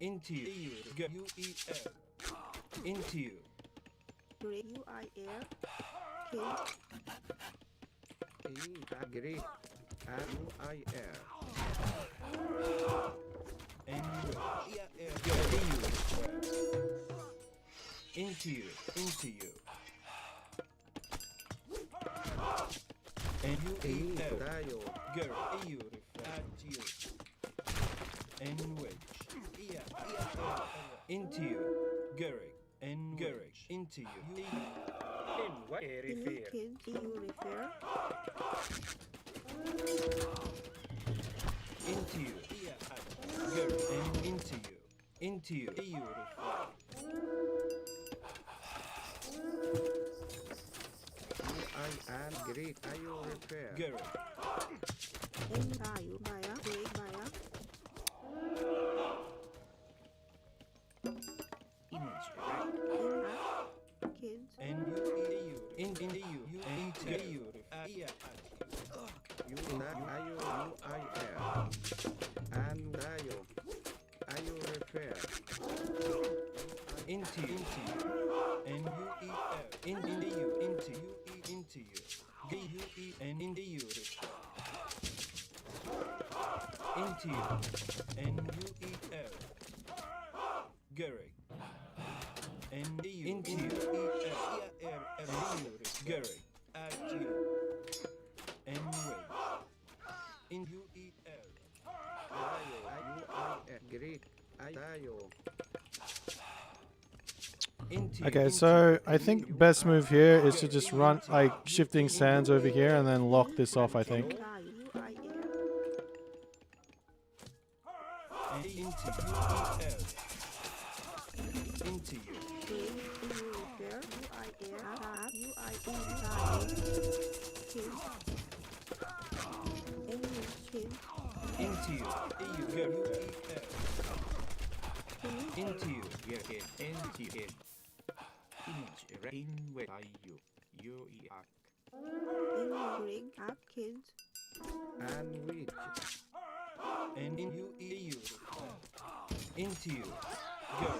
Into you. UEL. Into you. Greg, UIR. Kid, Great. UIR. Into you. And you Dayo. girl, you at you. And wedge. Into you. Gurrig. And Gurrig. Into you. Any kids you refer? Into you. Gurrig. And into you. Into you. I am Greek. Are you repair? Gurrig. And Dayo, Baya, Greg, Baya. Image erect. And kids. And you. Into you. Into you. You UIR. And Dayo. Are you repair? Into you. And you. Into you. Into you. And into you. Into you. And you. Gurrig. And you. Into you. Gurrig. At you. And wedge. In you. Dayo. UIR. Greek. Dayo. Okay, so I think best move here is to just run like shifting sands over here and then lock this off, I think. And into you. Into you. Into you. Image erect. In with you. UER. Greg, up kids. And which? And in you. Into you. Girl.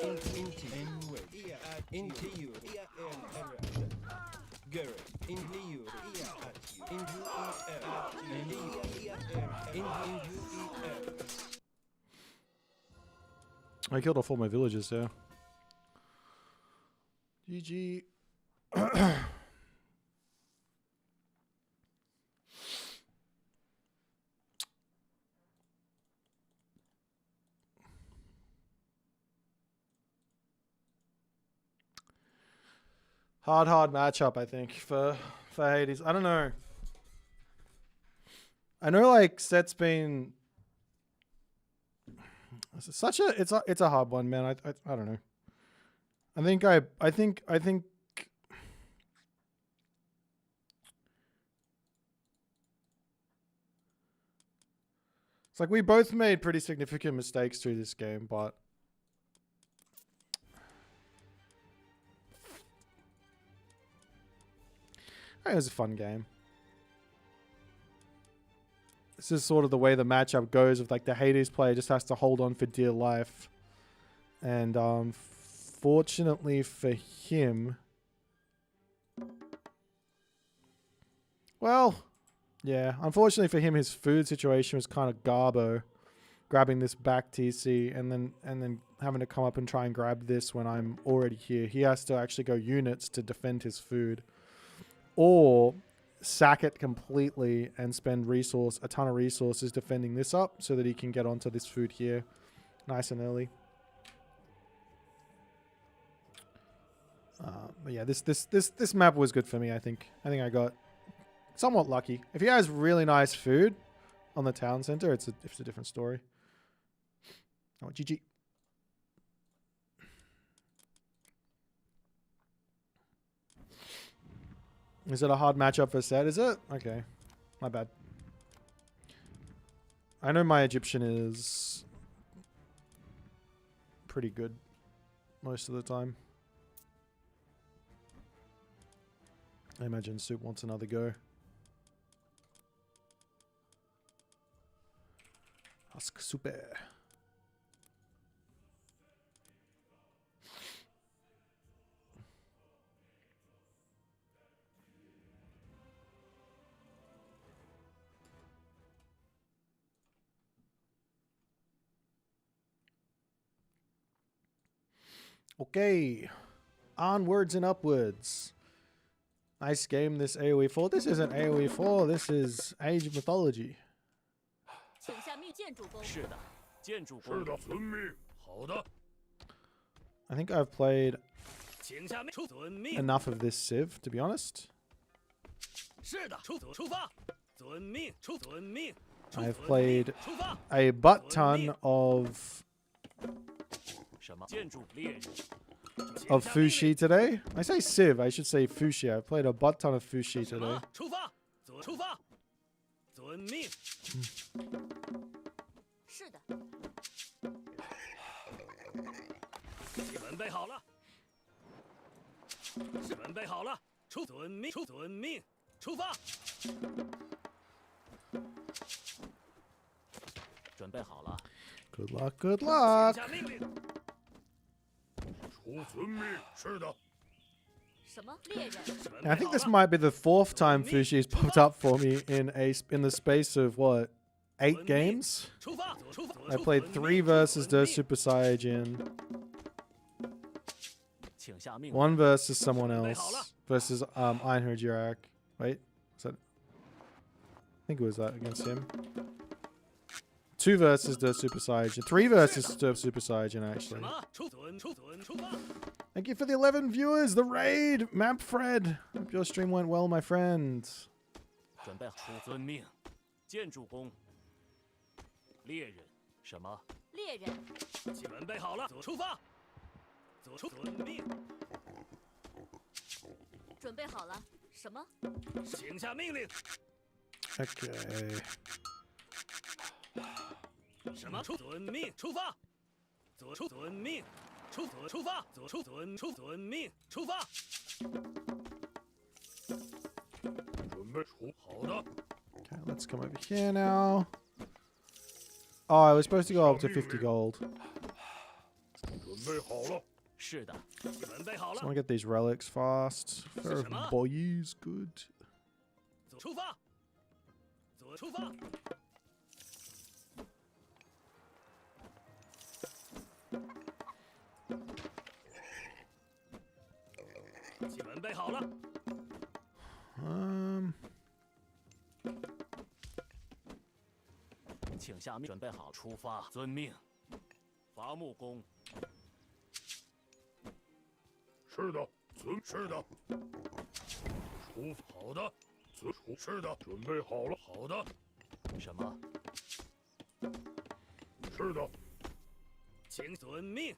Into and wedge. Into you. Girl. Into you. Into you. I killed off all my villagers there. GG. Hard matchup, I think, for Hades. I don't know. I know like Set's been it's a hard one, man. I don't know. I think it's like we both made pretty significant mistakes through this game, but it was a fun game. This is sort of the way the matchup goes with like the Hades player just has to hold on for dear life. And fortunately for him, well, yeah, unfortunately for him, his food situation was kind of garbo, grabbing this back TC and then having to come up and try and grab this when I'm already here. He has to actually go units to defend his food, or sack it completely and spend a ton of resources defending this up so that he can get onto this food here nice and early. But yeah, this map was good for me. I think I got somewhat lucky. If he has really nice food on the town center, it's a different story. Oh, GG. Is it a hard matchup for Set? Is it? Okay. My bad. I know my Egyptian is pretty good most of the time. I imagine Soup wants another go. Ask Super. Okay. Onwards and upwards. Nice game, this AoE 4. This isn't AoE 4, this is Age of Mythology. 请下命建筑工。是的，建筑工。是的，遵命。好的， I think I've played 请下命，遵命。 enough of this Civ, to be honest. 是的，出发，遵命，遵命。 I've played 出发。 a butt ton of 什么？建筑猎人。 Fuxi today. I say Civ, I should say Fuxi. I've played a butt ton of Fuxi 什 today. 么？出发，出发，遵命。是的，准备好了，准备好了，遵命，出发。准备好了， Good luck, good luck. 下命令。出遵命。是的。什么猎人？ I think this might be the 4th time Fuxi has popped up for me in the space of what, 8 games? 出发， I played 3 versus the Super Saiyajin, 请下命令。 1 versus someone else, versus Einhard Jirak. Wait, was that? I think it was that against him. 2 versus the Super Saiyajin, 3 versus the Super Saiyajin 什 actually. 么？出发。 Thank you for the 11 viewers, the raid, Map Fred. Hope your stream went well, my friend. 准备好，遵命。建筑工。猎人。什么？猎人。准备好了，出发。遵命。准备好了。什么？请下命令。 Okay. 什么？遵命，出发。遵命，出发。遵命，出发。准备出。好的。 Okay, let's come over here now. Oh, I was supposed to go up to 50 gold. 准备好了。是的，准备好 I 了。 want to get these relics fast. For boys, good. 出发。出发。 准备好了， 请下命。准备好，出发。遵命。伐木工。是的，是的。出。好的。是的，准备好了。好的。什么？是的，请遵命。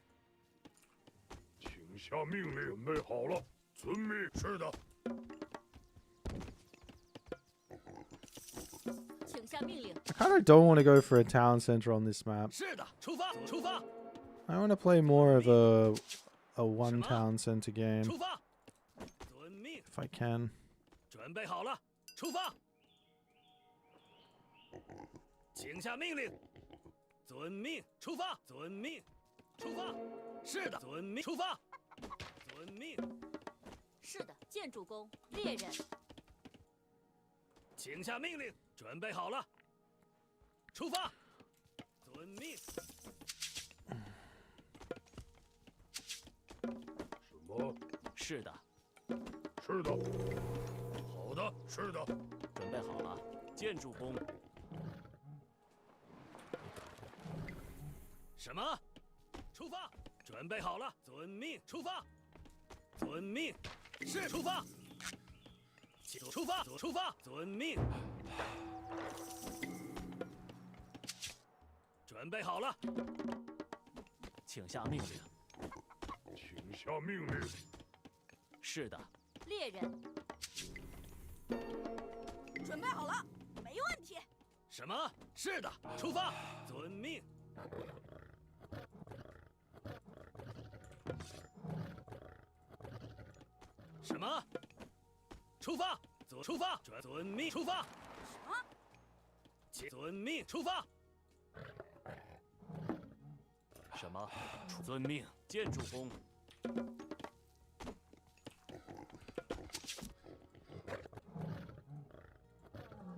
请下命令。准备好了。遵命。是的。请下命令。 I kind of don't want to go for a town center on this map. 是的，出发，出发。 I want to play more of a one town center game 出发。遵命。 if I can. 准备好了，出发。请下命令。遵命，出发。遵命，出发。是的，遵命，出发。遵命。 是的，建筑工。猎人。请下命令。准备好了，出发。遵命。什么？是的。是的。好的。是的。准备好了，建筑工。什么？出发。准备好了，遵命，出发。遵命。是出发。出发，出发。遵命。准备好了，请下命令。请下命令。是的。猎人。准备好了，没问题。什么？是的，出发。遵命。什么？出发。出发。遵命，出发。什么？请遵命，出发。什么？遵命，建筑工。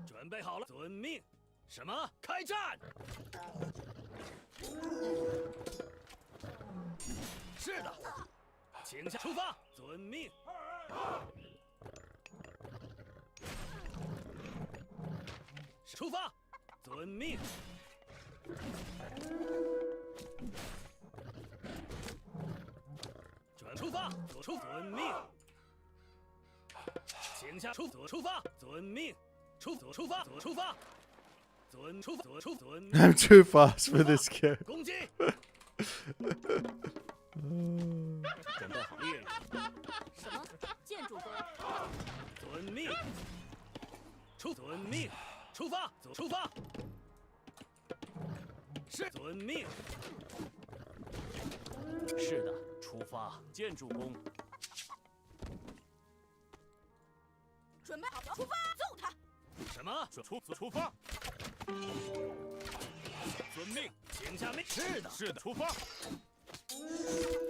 准备好了，遵命。什么？开战！是的，请下出发，遵命。出发，遵命。准出发，遵命。请下出发，遵命。出发，遵命。I'm too fast for this game. 攻击。准备好，猎人。什么？建筑工。遵命。遵命。出发，出发。是遵命。是的，出发。建筑工。准备好，出发，揍他！什么？出发。遵命，请下命。是的，是的，出发。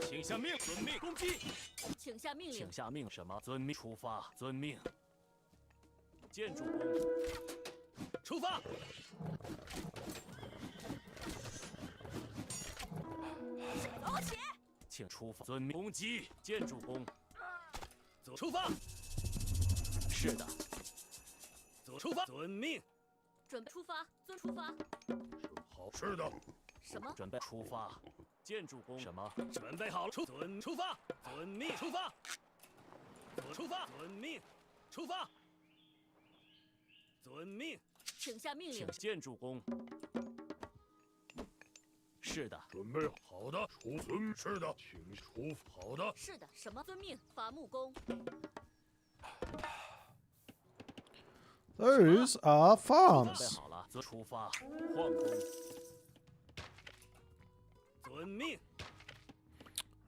请下命，遵命，攻击。请下命令。请下命什么？遵命，出发，遵命。建筑工。出发。走起！请出发，遵命，攻击。建筑工。走，出发。是的。走，出发，遵命。准备出发，出发。好，是的。什么？准备出发。建筑工。什么？准备好了，出发，遵命，出发。出发，遵命，出发。遵命。请下命令。建筑工。是的。准备好的，是的，请出。好的。是的。什么？遵命。伐木工。Those are 准备 farms. 好了，出发，换工。遵命。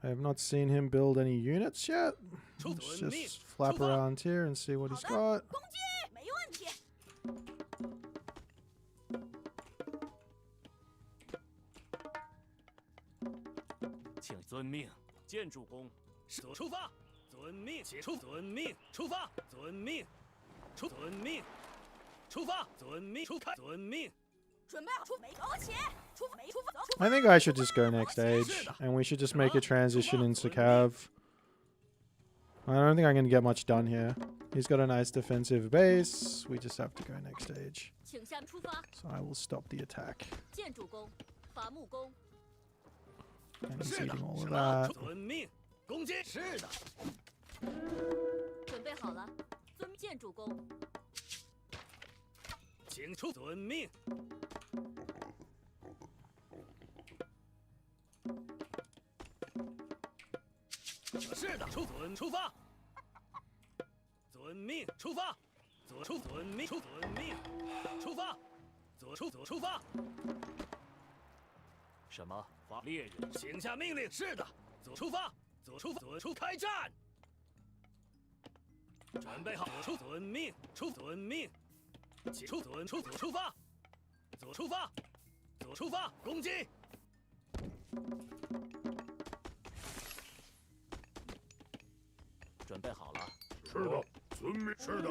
I have not seen him build any units yet. Let's just flap around here and see what he's got. 攻击，没问题。请遵命，建筑工。出发，遵命，遵命，出发，遵命，遵命，出发，遵命，遵命。准备好，走起，没出发，走。 I think I should just go next stage, and we should just make a transition into Cav. I don't think I'm going to get much done here. He's got a nice defensive base. We just have to go next stage. 请下出发。 So I will stop the attack. 建筑工，伐木工。 And he's eating all of that. 遵命，攻击。是的。准备好了，建筑工。请出遵命。 是的，出发，遵命，出发，遵命，遵命，出发，出发。什么？猎人，请下命令。是的，出发，开战。准备好，遵命，遵命，出发，出发，攻击。 准备好了。是的，遵命。是的。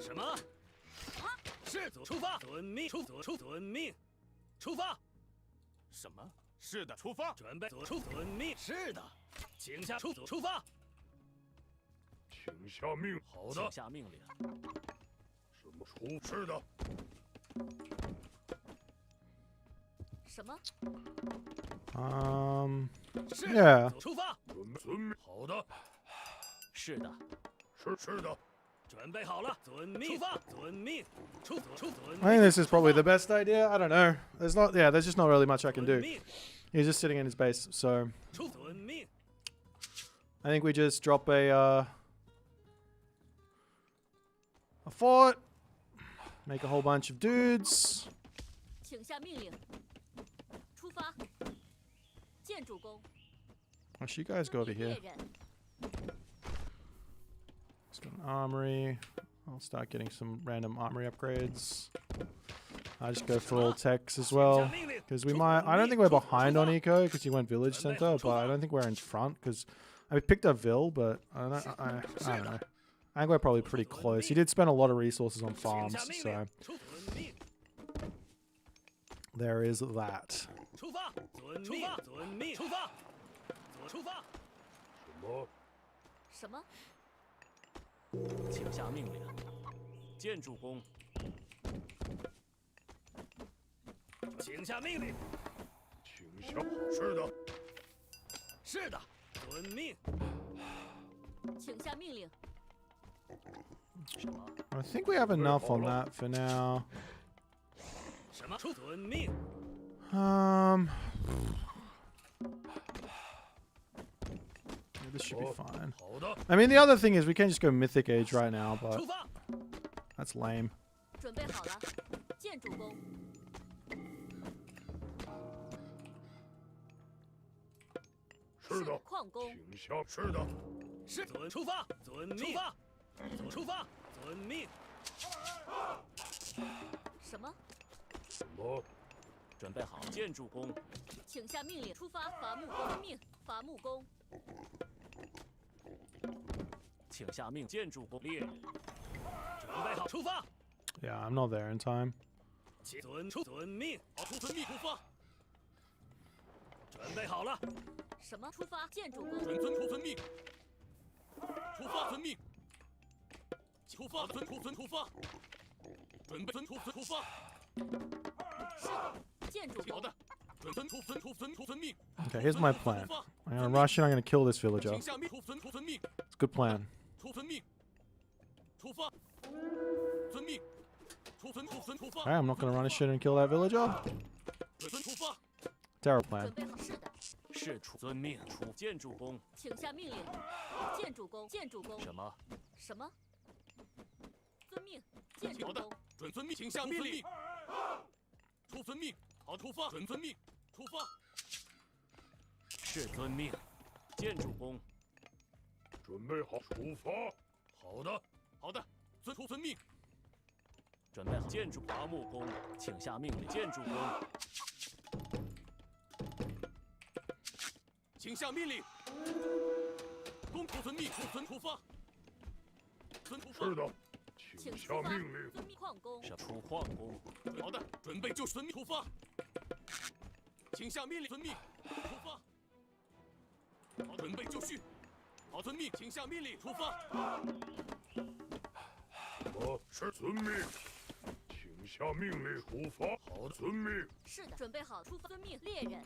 什么？是出发，遵命，遵命，出发。什么？是的，出发。准备遵命。是的，请下出发。请下命。好的。请下命令。什么出？是的。什么？ Yeah. 出发。遵命。好的。 是的，是的，准备好了，遵命，出发，遵命，遵命。 I think this is probably the best idea. I don't know. There's just not really much I can do. He's just sitting in his base, so I think we just drop a fort, make a whole bunch of dudes. 请下命令。出发。建筑工。 Actually, you guys go over here. Let's go an armory. I'll start getting some random armory upgrades. I just go for all techs as well, because we might. I don't think we're behind on eco because he went village center, but I don't think we're in front because I picked up Vil, but I don't know. I think we're probably pretty close. He did spend a lot of resources on farms, so there is that. 么？什么？请下命令。建筑工。请下命令。请下。是的。是的，遵命。请下命令。什么？ I think we have enough on that for now. 什么？遵命。This should be fine. 好的。 I mean, the other thing is we can just go Mythic Age right now, but 出发。 that's lame. 准备好了，建筑工。是的。矿工。请下。是的。是遵出发，遵命。出发，出发，遵命。什么？什么？准备好，建筑工。请下命令，出发，伐木工命，伐木工。请下命，建筑工猎人。准备好，出发。 Yeah, I'm not there in time. 遵命，遵命出发。准备好了。什么？出发，建筑工。遵命。出发，遵命。出发，出发。准备出发。是的，建筑工。好的。遵命。 Okay, here's my plan. I'm gonna rush and I'm gonna kill this villager. 请下命，遵命。 It's a good plan. 遵命。出发。遵命。出发。 Alright, I'm not gonna run a shit and kill that villager. 出发。 Terrible plan. 准备好，是的。是遵命，建筑工。请下命令，建筑工，建筑工。什么？什么？遵命，建筑工。遵命，请下命令。遵命，好，出发。遵命，出发。是遵命，建筑工。准备好，出发。好的，好的，遵命。准备好，建筑伐木工，请下命令，建筑工。请下命令。工遵命，出发。是的，请下命令。矿工。是出矿工。好的，准备就遵命出发。请下命令，遵命，出发。好，准备就绪。好，遵命，请下命令，出发。是遵命，请下命令，出发。好，遵命。是的，准备好出发。遵命，猎人。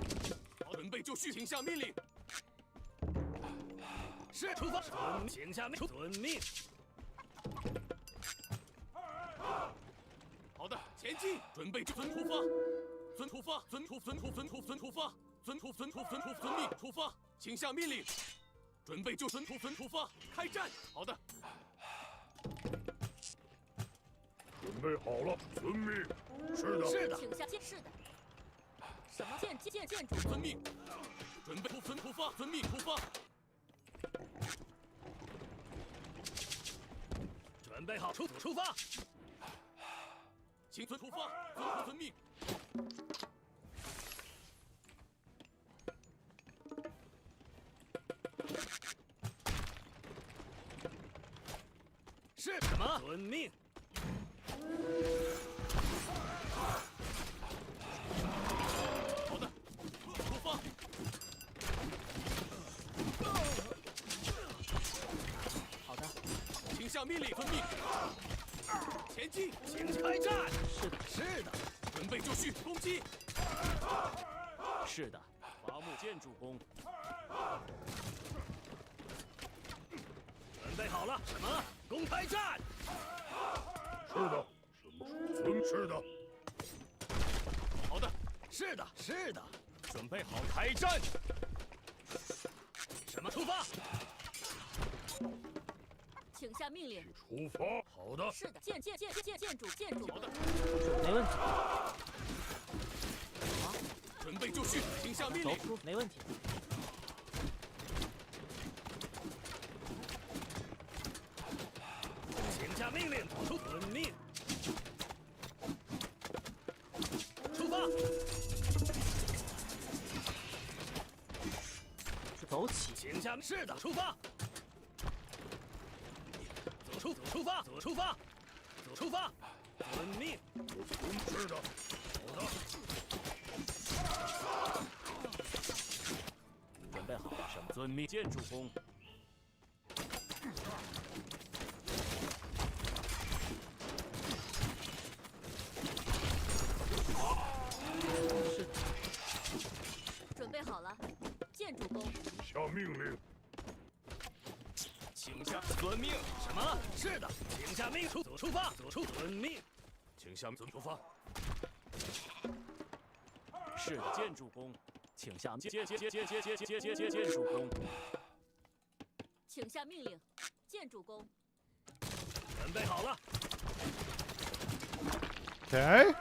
好，准备就绪，请下命令。是出发。请下命，遵命。好的，前进，准备就遵出发。遵出发，遵出发，遵命，出发，请下命令。准备就遵出发，开战。好的。准备好了，遵命。是的，是的，请下，是的。什么建筑？遵命。准备出发，遵命出发。准备好出发。请出发，遵命。是什么？遵命。好的，出发。好的，请下命令，遵命。前进，请开战。是的，准备就绪，攻击。是的，伐木建筑工。准备好了，什么？公开战。是的，什么？是的。好的，是的，是的，准备好开战。什么？出发。请下命令。出发。好的。是的，建筑。好的，没问题。好，准备就绪，请下命令。没问题。请下命令，遵命。出发。走起。请下，是的，出发。出发，出发，遵命。是的，好的。准备好了，什么？遵命，建筑工。命。什么？是的，请下命出发，遵命，请下出发。是的，建筑工，请下建筑工，请下命令，建筑工。准备好了。 OK。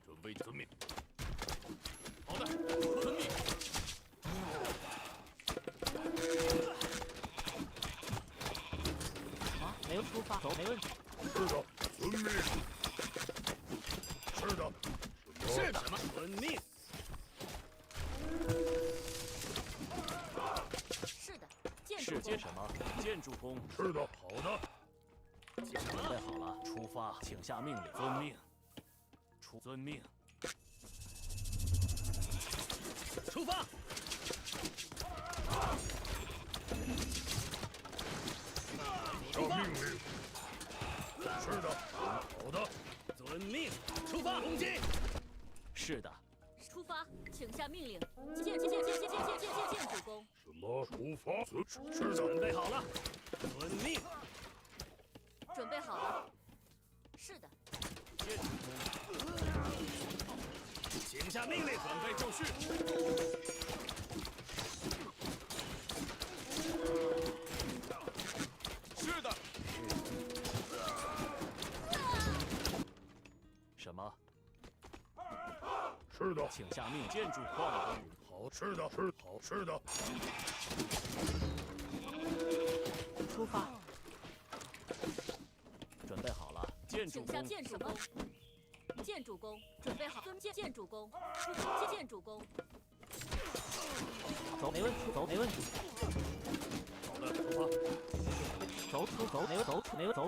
准备遵命。好的，遵命。啊，没有出发，走，没问题。是的，遵命。是的。是的，什么？遵命。是的，建筑是接什么？建筑工。是的，好的。准备好了，出发，请下命令。遵命。遵命。出发。下命令。是的，好的。遵命。出发，攻击。是的。出发，请下命令，建筑工。什么？出发？是的。准备好了。遵命。准备好了。是的。建筑工。请下命令，准备就绪。是的。什么？是的。请下命，建筑矿工。好，是的，是好，是的。出发。准备好了，建筑工。建筑工。建筑工，准备好。建筑工，建筑工。走，没问题，走，没问题。好的，出发。走，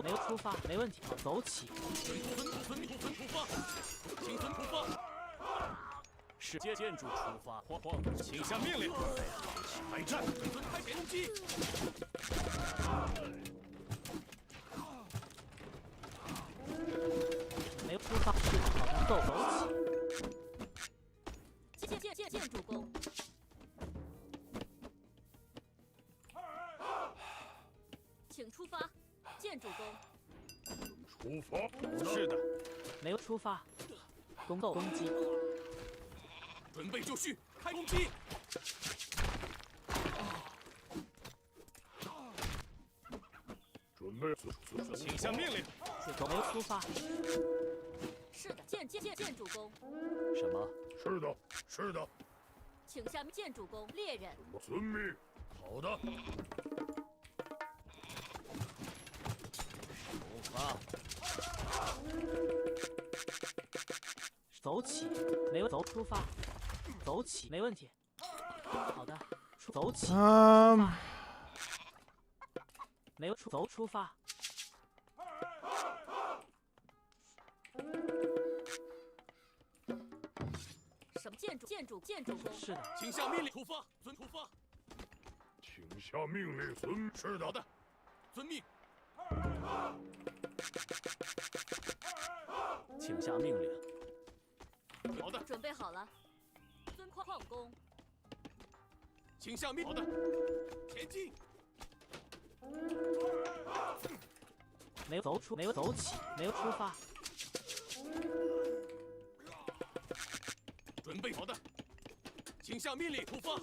没有出发，没问题。走起。遵命，出发。请出发。是建筑出发，请下命令。开战，开始攻击。没有出发，是好的，走起。建筑工。请出发，建筑工。出发。是的。没有出发。攻击。准备就绪，开攻击。准备，请下命令。走，没有出发。是的，建筑工。什么？是的，是的。请下建筑工，猎人。遵命。好的。出发。走起，没有出发。走起，没问题。好的，走起。没有出发。什么建筑工？是的。请下命令，出发，遵出发。请下命令，遵。是的。好的，遵命。请下命令。好的，准备好了。钻矿工。请下命。好的，前进。没有走起，没有出发。准备好的，请下命令，出发。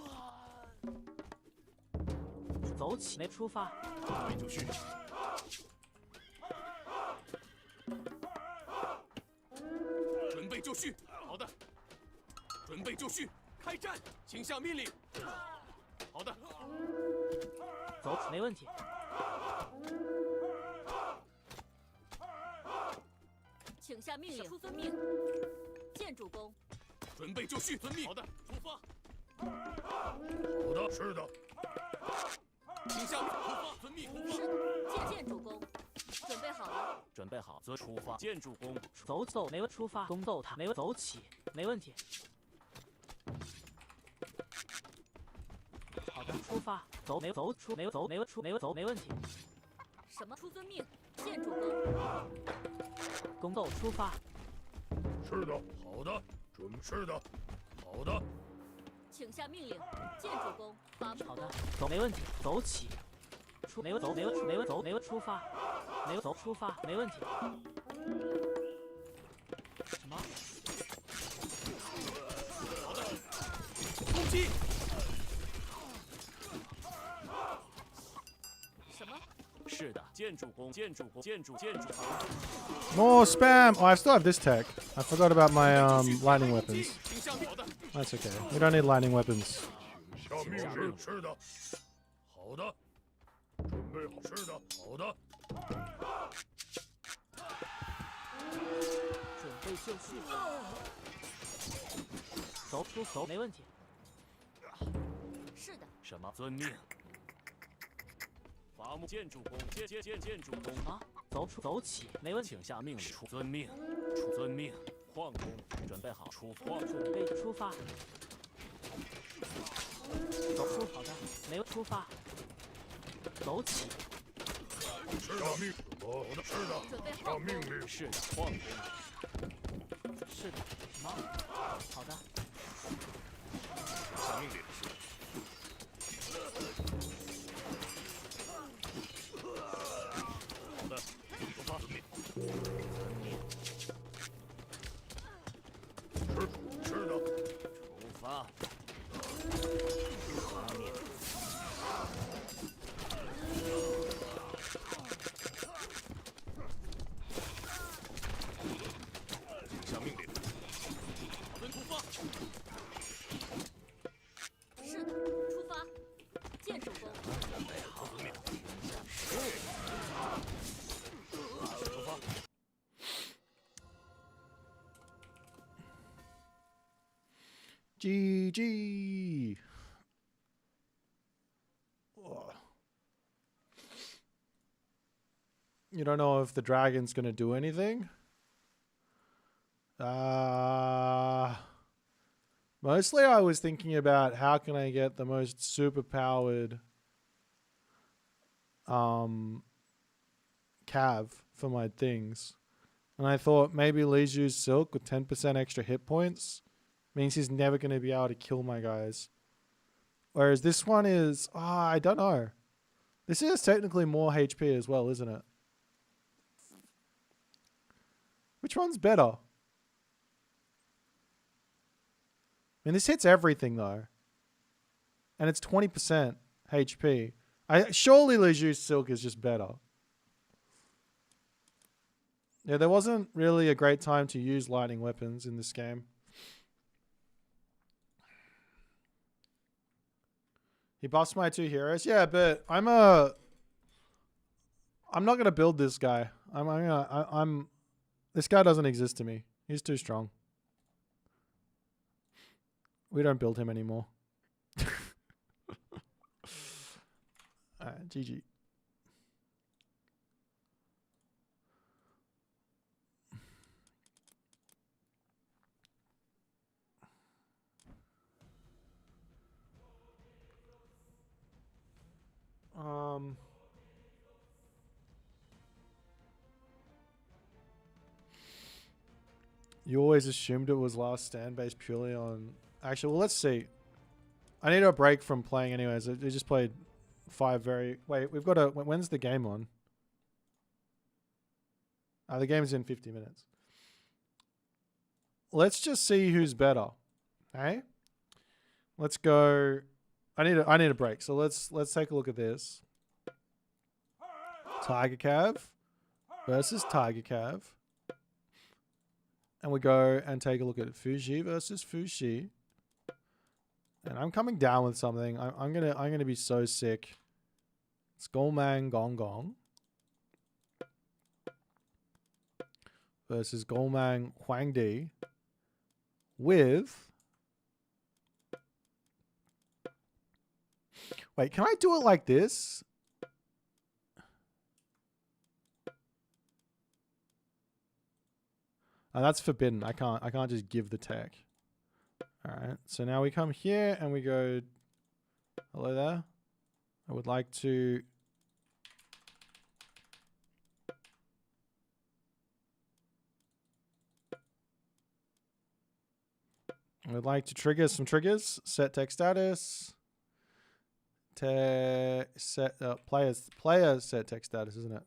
走起，没出发。准备就绪。准备就绪。好的。准备就绪，开战，请下命令。好的。走，没问题。请下命令，遵命。建筑工。准备就绪，遵命。好的，出发。好的，是的。请下命，出发，遵命。是的，建筑工。准备好了。准备好，则出发。建筑工。走，没问出发。攻斗他，没问走起，没问题。好的，出发。走，没有出，没问题。什么？遵命。建筑工。攻斗出发。是的，好的，是的，好的。请下命令。建筑工，伐木。好的，走，没问题，走起。没问走，没问没问走，没问出发，没问走出发，没问题。什么？攻击！什么？是的，建筑工，建筑工，建筑。 More spam! Oh, I still have this tech. I forgot about my lightning weapons. 请向好的， That's okay. We don't need lightning weapons. 下命令。是的。好的。准备好。是的。好的。准备就绪。走出走，没问题。是的。什么？遵命。伐木建筑工，建筑工。啊，走出走起，没问题。请下命令。遵命。遵命。矿工，准备好出矿。准备出发。走出好的，没有出发。走起。是的，命。好的，是的。下命令。是的，矿工。是的，什么？好的。下命令。好的，出发。是的。出发。下命令。出发。是的，出发。建筑工。准备好。出发。 GG. You don't know if the dragon's going to do anything? Mostly I was thinking about how can I get the most super powered cav for my things. And I thought maybe Li Zhu's silk with 10% extra hit points means he's never going to be able to kill my guys. Whereas this one is, I don't know. This is technically more HP as well, isn't it? Which one's better? I mean, this hits everything though. And it's 20% HP. Surely Li Zhu's silk is just better. Yeah, there wasn't really a great time to use lightning weapons in this game. He buffs my 2 heroes. Yeah, but I'm not gonna build this guy. This guy doesn't exist to me. He's too strong. We don't build him anymore. Alright, GG. You always assumed it was Last Stand based purely on... Actually, well, let's see. I need a break from playing anyways. I just played 5 very... Wait, we've got a... When's the game on? The game's in 50 minutes. Let's just see who's better. Hey? Let's go... I need a break. So let's take a look at this. Tiger Cav versus Tiger Cav. And we go and take a look at Fuxi versus Fuxi. And I'm coming down with something. I'm gonna be so sick. Skullman Gong Gong versus Goldman Huang Di with... Wait, can I do it like this? Oh, that's forbidden. I can't just give the tech. Alright, so now we come here and we go... Hello there. I would like to... I'd like to trigger some triggers. Set tech status. Player set tech status, isn't it?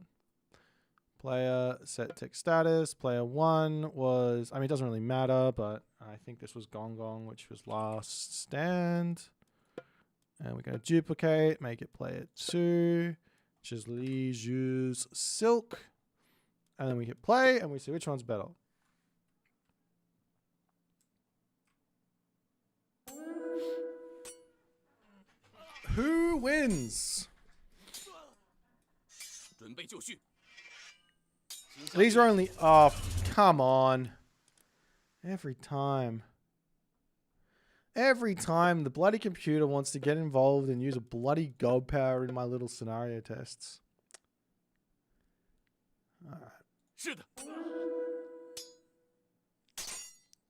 Player set tech status. Player 1 was, I mean, it doesn't really matter, but I think this was Gong Gong, which was last stand. And we're going to duplicate, make it player 2, which is Li Zhu's Silk. And then we hit play, and we see which one's better. Who wins? These are only... Oh, come on. Every time. Every time the bloody computer wants to get involved and use a bloody god power in my little scenario tests. Alright.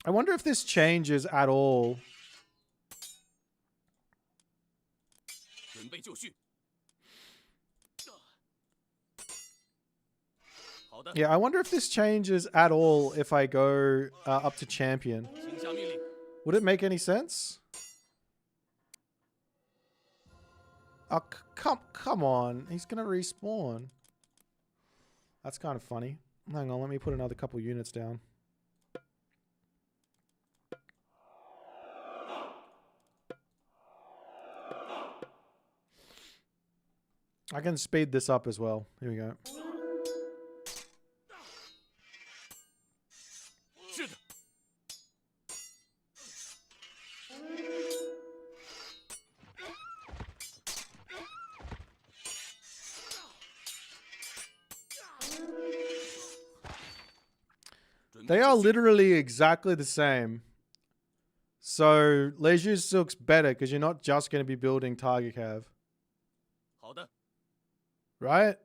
I wonder if this changes at all. Yeah, I wonder if this changes at all if I go up to champion. Would it make any sense? Oh, come on. He's going to respawn. That's kind of funny. Hang on, let me put another couple units down. I can speed this up as well. Here we go. They are literally exactly the same. So, Leisure Silk's better because you're not just going to be building Target Cav. Right?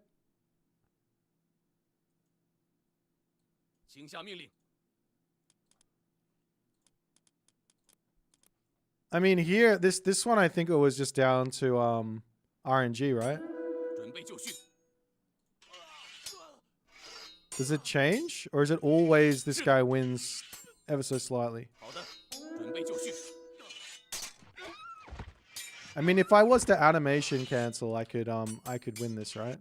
I mean, here, this one, I think it was just down to RNG, right? Does it change? Or is it always this guy wins ever so slightly? I mean, if I was to animation cancel, I could win this, right?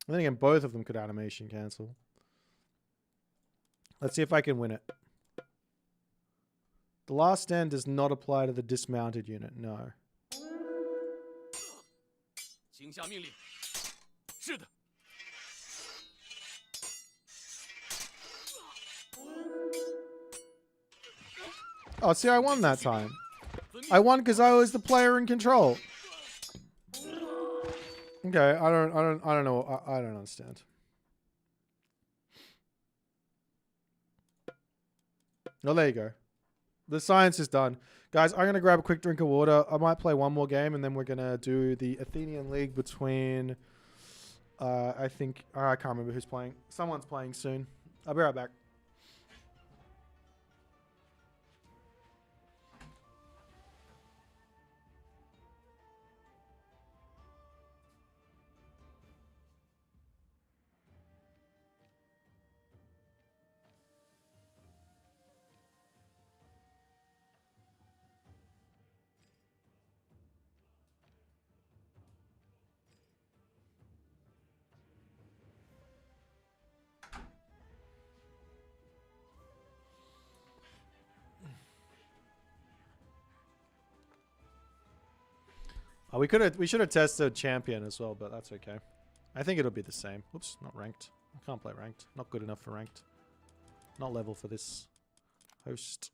Then again, both of them could animation cancel. Let's see if I can win it. The last stand does not apply to the dismounted unit, no. Oh, see, I won that time. I won because I was the player in control. Okay, I don't know. I don't understand. Oh, there you go. The science is done. Guys, I'm going to grab a quick drink of water. I might play one more game, and then we're going to do the Athenian League between... I think... I can't remember who's playing. Someone's playing soon. I'll be right back. Oh, we should have tested champion as well, but that's okay. I think it'll be the same. Oops, not ranked. I can't play ranked. Not good enough for ranked. Not level for this host.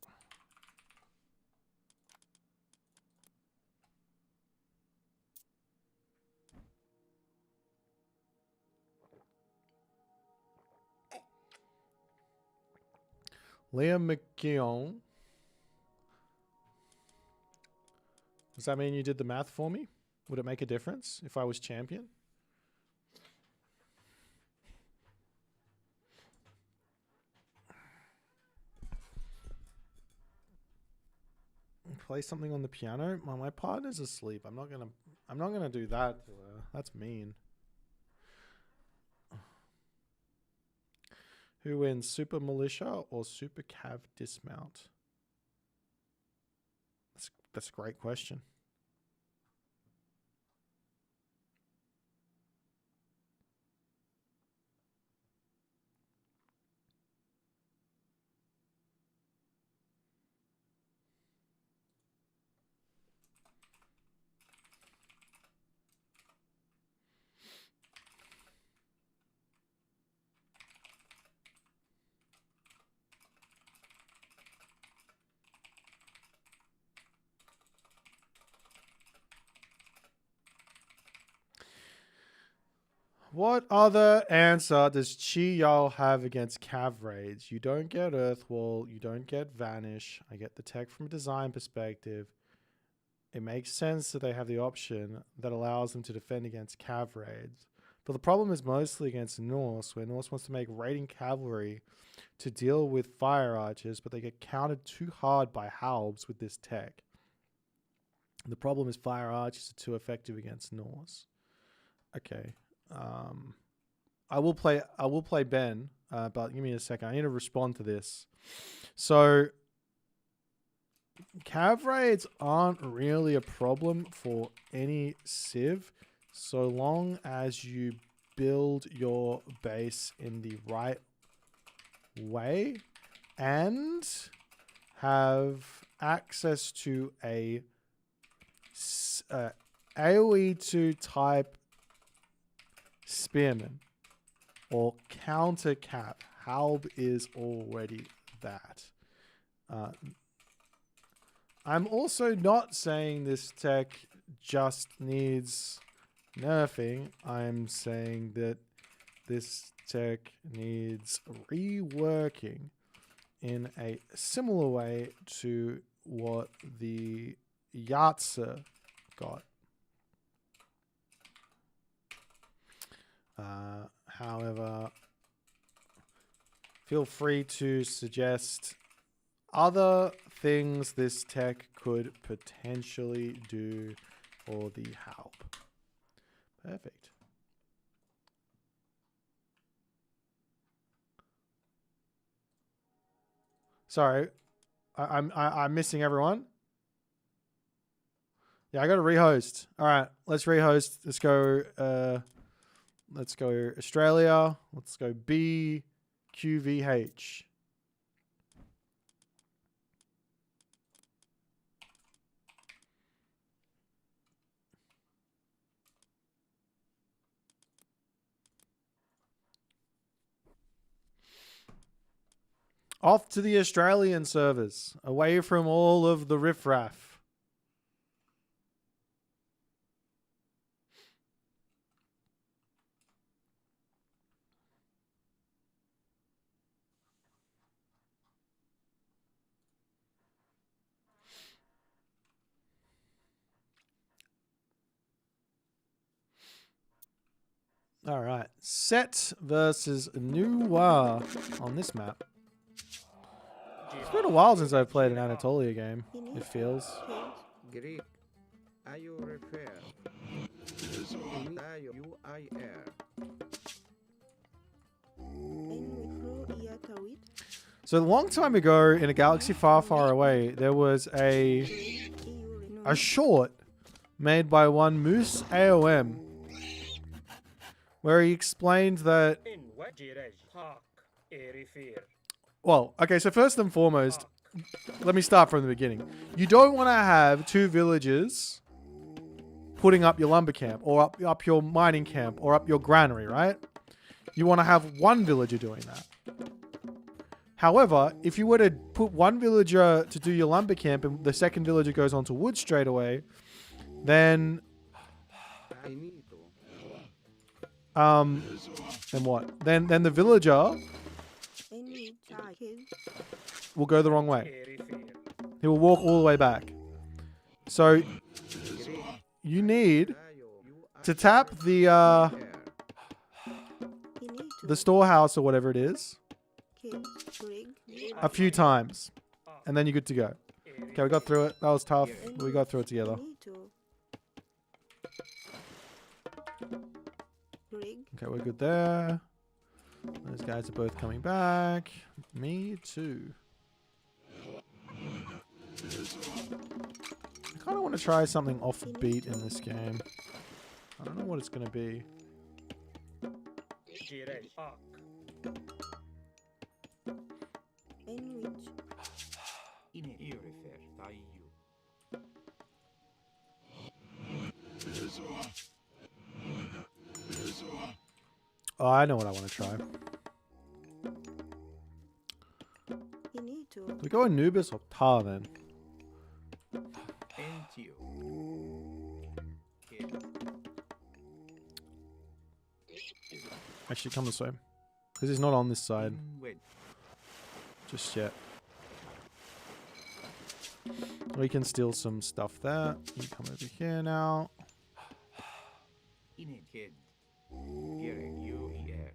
Liam McKeown. Does that mean you did the math for me? Would it make a difference if I was champion? Play something on the piano? My partner's asleep. I'm not gonna do that to her. That's mean. Who wins, Super Militia or Super Cav Dismount? That's a great question. What other answer does Chi Yao have against Cav raids? You don't get Earthwall. You don't get Vanish. I get the tech from a design perspective. It makes sense that they have the option that allows them to defend against Cav raids. But the problem is mostly against Norse, where Norse wants to make raiding cavalry to deal with fire archers, but they get countered too hard by halbs with this tech. The problem is fire archers are too effective against Norse. Okay. I will play Ben, but give me a second. I need to respond to this. So, Cav raids aren't really a problem for any civ, so long as you build your base in the right way and have access to a AoE2 type spearman or counter cap. Halb is already that. I'm also not saying this tech just needs nerfing. I'm saying that this tech needs reworking in a similar way to what the Yatsa got. However, feel free to suggest other things this tech could potentially do for the help. Perfect. Sorry, I'm missing everyone. Yeah, I got to rehost. All right, let's rehost. Let's go. Let's go Australia. Let's go BQVH. Off to the Australian servers, away from all of the riffraff. All right, Set versus Noir on this map. It's been a while since I've played an Anatolia game, it feels. Greek. Are you refer? So a long time ago, in a galaxy far, far away, there was a short made by one Moose AOM, where he explained that. Well, okay, so first and foremost, let me start from the beginning. You don't want to have two villagers putting up your lumber camp, or up your mining camp, or up your granary, right? You want to have one villager doing that. However, if you were to put one villager to do your lumber camp and the second villager goes onto wood straight away, then what? Then the villager will go the wrong way. He will walk all the way back. So you need to tap the storehouse or whatever it is a few times, and then you're good to go. Okay, we got through it. That was tough, but we got through it together. Okay, we're good there. Those guys are both coming back. Me too. I kind of want to try something offbeat in this game. I don't know what it's going to be. In which In io refer dai you. Oh, I know what I want to try. you need to. Do we go Anubis or Tar then? Entio. Actually, come this way. Because he's not on this side Wed. just yet. We can steal some stuff there. You come over here now. In a kid. Gerek you er.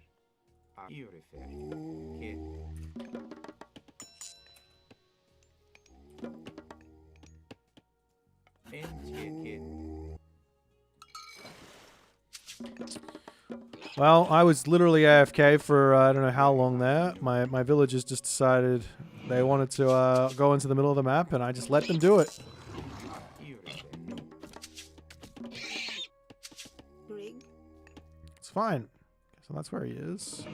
Io refer. Kid. Entio kid. Well, I was literally AFK for I don't know how long there. My villagers just decided they wanted to go into the middle of the map, and I just let them do it. Io refer no. Rig. It's fine. So that's where he is.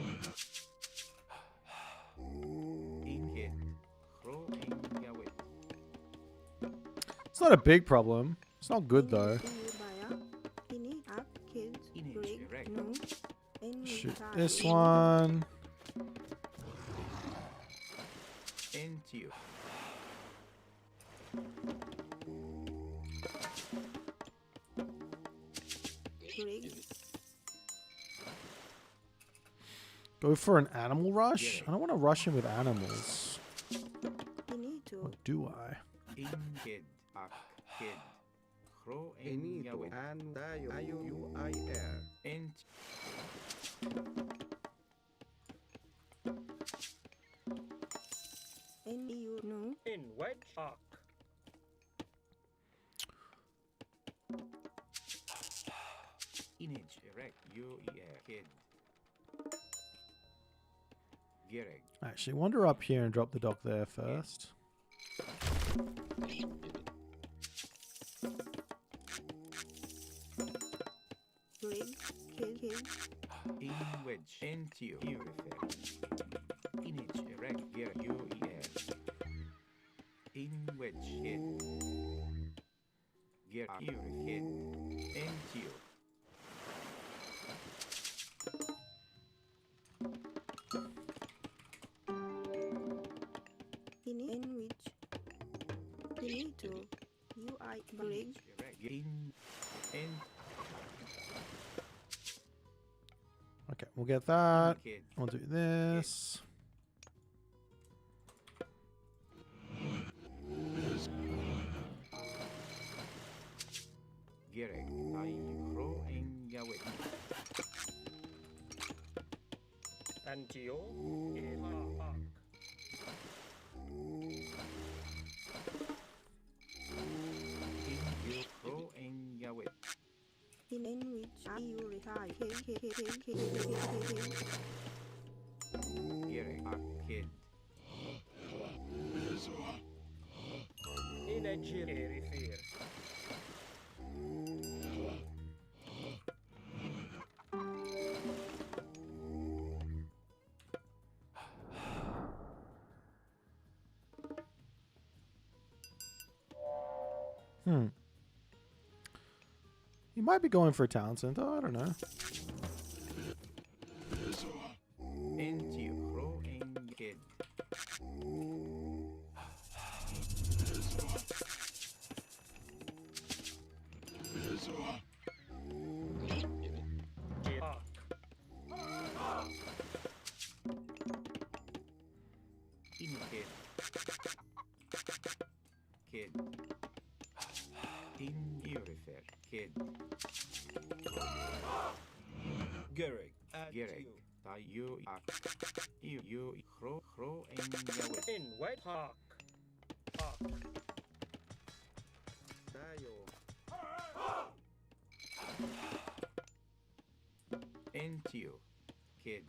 In kid. Cro in Yahweh. It's not a big problem. It's not good though. Ini up kids. In a Rig. direct. No. In Shoot which this are- one. Entio. Rig. Go for an animal rush? I don't want to rush him with animals. You need to. Or do I? In kid. Ak kid. Cro in Inito Yahweh. and Dayo UIR. Ent. In you no. In wedge arc. Image erect UER kid. Gerek. Actually, wander up here and drop the dock there first. Rig. Kid. In wedge. Entio. Io refer. Image erect Gerek UER. In wedge kid. Gerek Io kid. Entio. In which. You need to. UI. Rig. Erect. In. En. Okay, we'll get that. Kid. We'll do this. Gerek. Tai Cro in Yahweh. Antio. In arc. In you Cro in Yahweh. In which are you retire? Kid. Gerek. Ak kid. In a gyrifir. He might be going for a talent center. I don't know. Entio Cro in kid. Arc. In kid. Kid. In you refer. Kid. Gerek. At Gerek. you. Tai you ak. You Cro in Yahweh. In wedge arc. Arc. Dayo. Entio. Kid.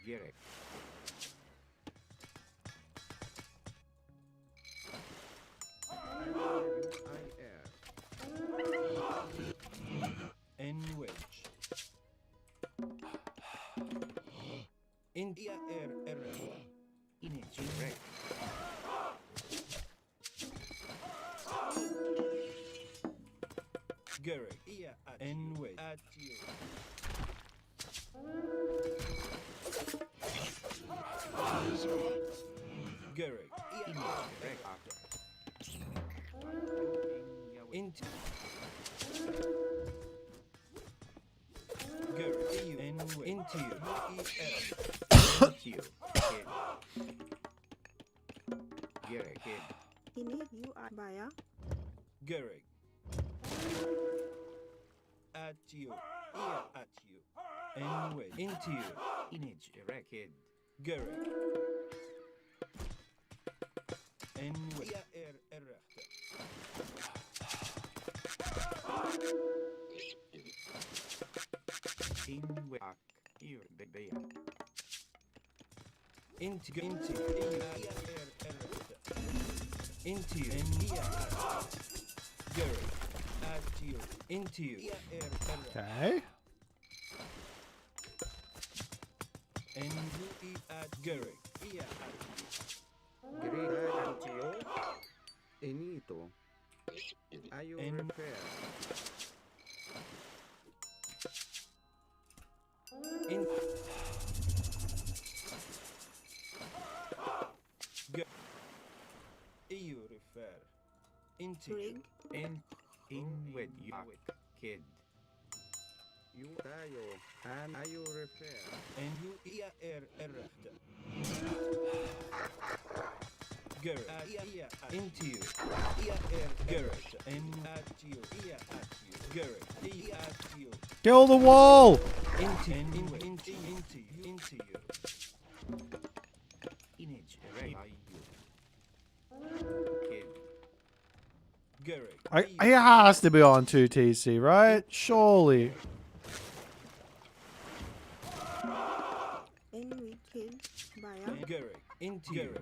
Gerek. En wedge. India air. Image erect. Gerek. Ia at en wedge. At you. Gerek. Image erect. Into. Gerek. EU. En wedge. Into you. Into you. Kid. Gerek. Kid. Ini you are Baya. Gerek. At you. Ia at you. En wedge. Into you. Image erect. Kid. Gerek. En wedge. Ia erachter. In wak. Hier. Beya. Into ia erachter. Into you. En ia at. Gerek. At you. Into you. Ia erachter. Okay. En you at Gerek. Ia at you. Gerek at you. Enito. Are you En- repair? In EU refer. Into Rig. In with yak. Kid. You tayo. And are you repair? and you ia erachter. Gerrit. Into you. Ia Gerrit. And at you. Ia at you. Gerrit. Ia at you. Kill the wall! Into you. Image erect. Kid. Gerrit. He has to be on 2 TC, right? Surely. And we kid Baya. Gerrit. Into you.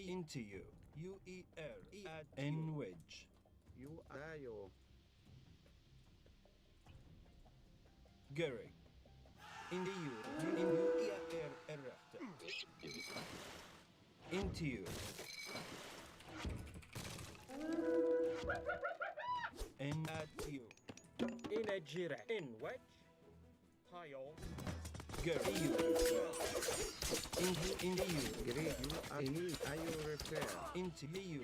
Into you. UER. At N wedge. You tayo. Gerrit. Into you. In you erachter. Into you. And at you. In a gira. In wedge. Tile. Gerrit. Into you. Gerrit. You are need. Are you repair? Into you.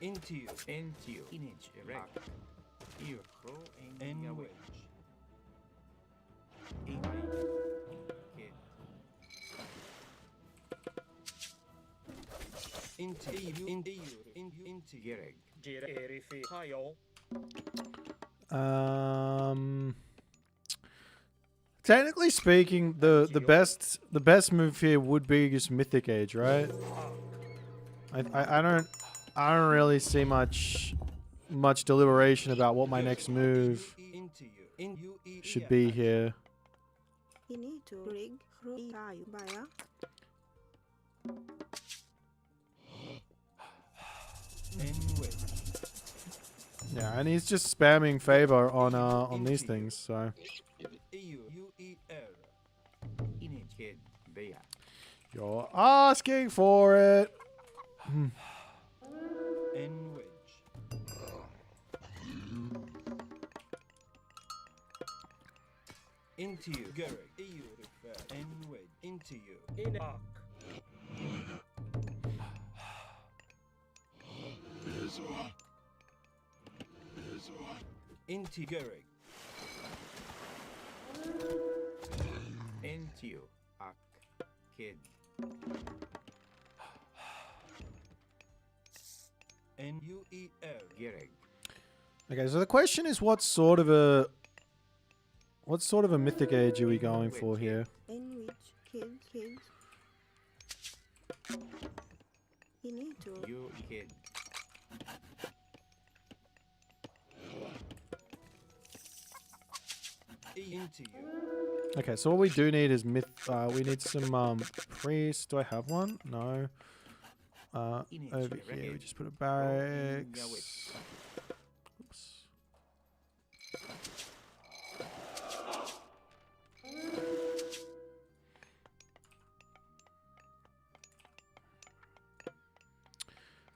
Into you. Into you. Image erect. Here. Pro and N Yahweh. wedge. Kid. Into you. Into you. Into you. Gereg. Gira. Erifi. Tile. Technically speaking, the best move here would be just Mythic Age, right? I don't really see much deliberation about what my next move should be here. Ini to rig Freya Baya. N wedge. Yeah, and he's just spamming favor on these things, so UER. Image kid. Beya. you're asking for it. N wedge. Into you. Gerrit. EU refer. N wedge. Into you. In arc. Into Gerrit. Into you. Ak. Kid. NUER. Gereg. Okay, so the question is, what sort of a Mythic Age are we going for here? In which kid. Ini to You kid. Into you. Okay, so what we do need is myth. We need some priest. Do I have one? No. Over here, we just put a barracks. Oops.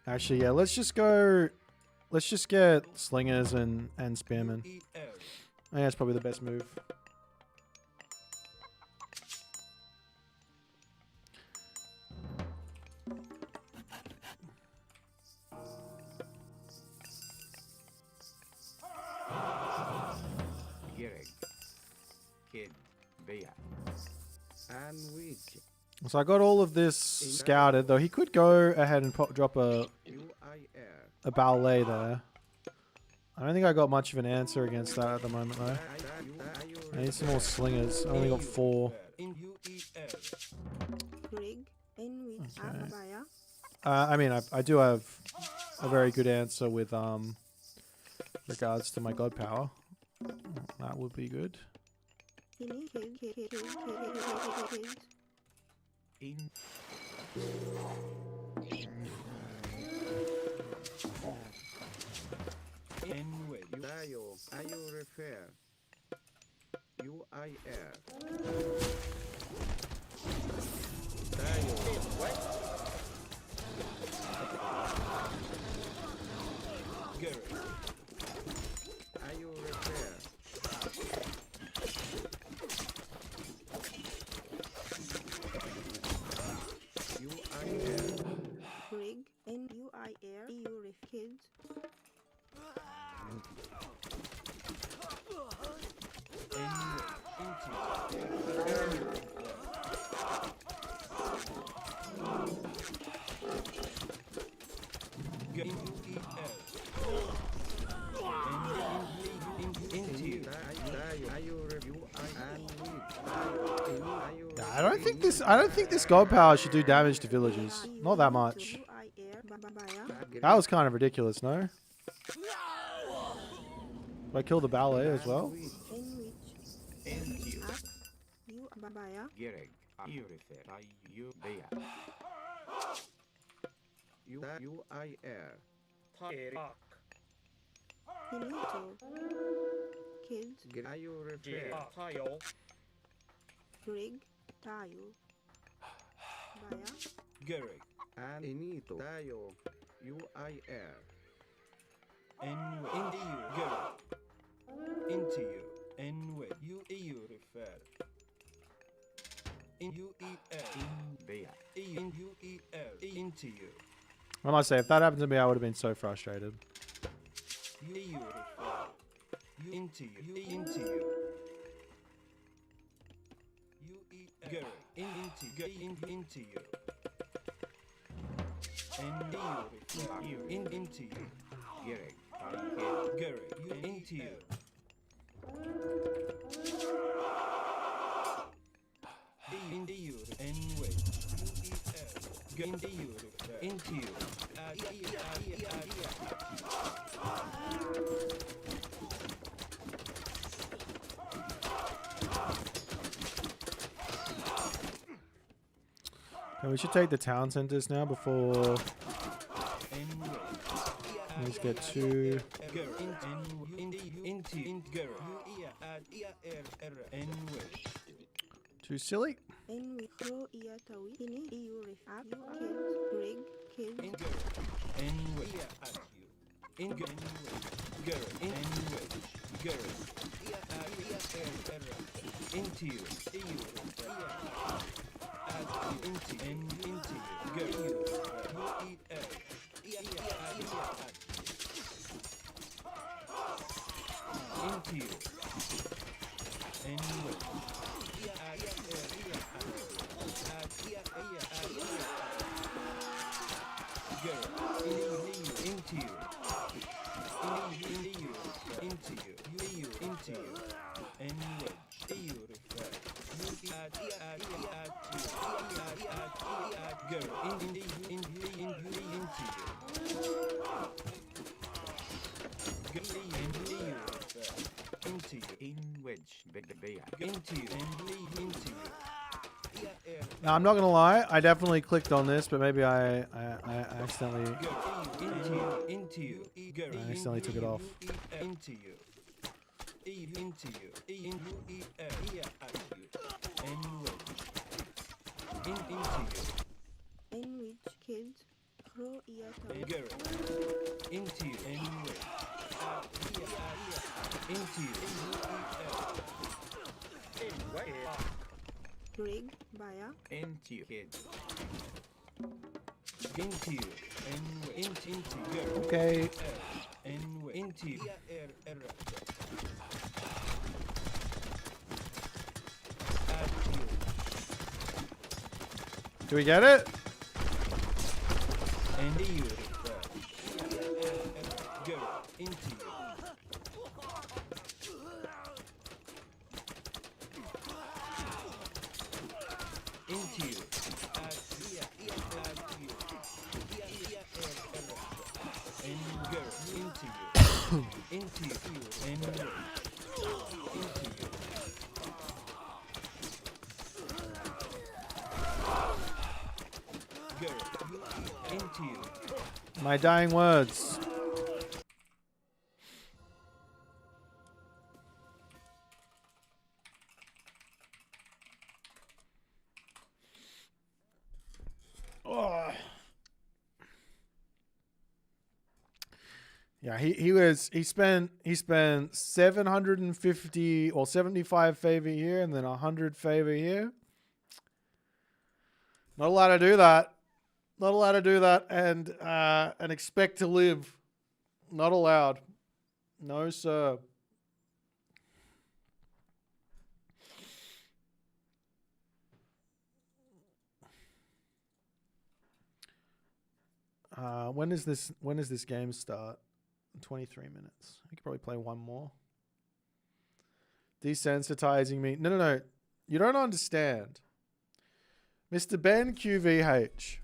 Actually, yeah, let's just go. Let's just get slingers and spearmen. I think that's probably the best move. So I got all of this scouted, though he could go ahead and drop a ballet there. I don't think I got much of an answer against that at the moment, though. I need some more slingers. I only got 4. Okay. I mean, I do have a very good answer with regards to my god power. That would be good. I don't think this god power should do damage to villagers. Not that much. That was kind of ridiculous, no? Do I kill the ballet as well? Inito tayo UIR into you and with you refer in into you. I must say, if that happened to me, I would have been so frustrated. You refer into you into you. Into you. And you into you. Gary, you into you. Into you and wait. Into you. Into you. And we should take the town centers now before. Let's get 2. Too silly. Into you. Into you and lead into you. Now, I'm not gonna lie, I definitely clicked on this, but maybe I accidentally Into you. I accidentally took it off. Into you. Into you. Into you. Into you. In which killed Freyja. Into you. Into you. Rig Baya. Into you. Into you. Into you. Okay. Into you. Do we get it? And you. Go into you. Into you. And go into you. Into you. And go into you. Go into you. My dying words. Oh. Yeah, he spent 750 or 75 favor here and then 100 favor here. Not allowed to do that. Not allowed to do that and expect to live. Not allowed. No, sir. When does this game start? 23 minutes. I could probably play one more. Desensitizing me. No. You don't understand. Mr. Ben QVH.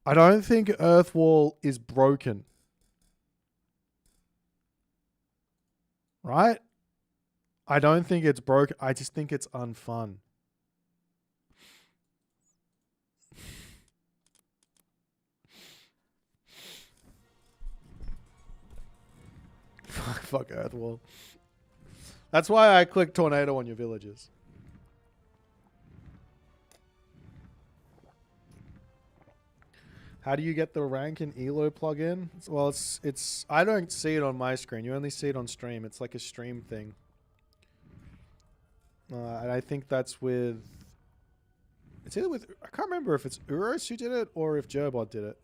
I don't think Earthwall is broken. Right? I don't think it's broken. I just think it's unfun. Fuck Earthwall. That's why I click tornado on your villages. How do you get the rank in Elo plugin? Well, it's I don't see it on my screen. You only see it on stream. It's like a stream thing. And I think that's with... It's either with... I can't remember if it's Uros who did it or if Gerbot did it.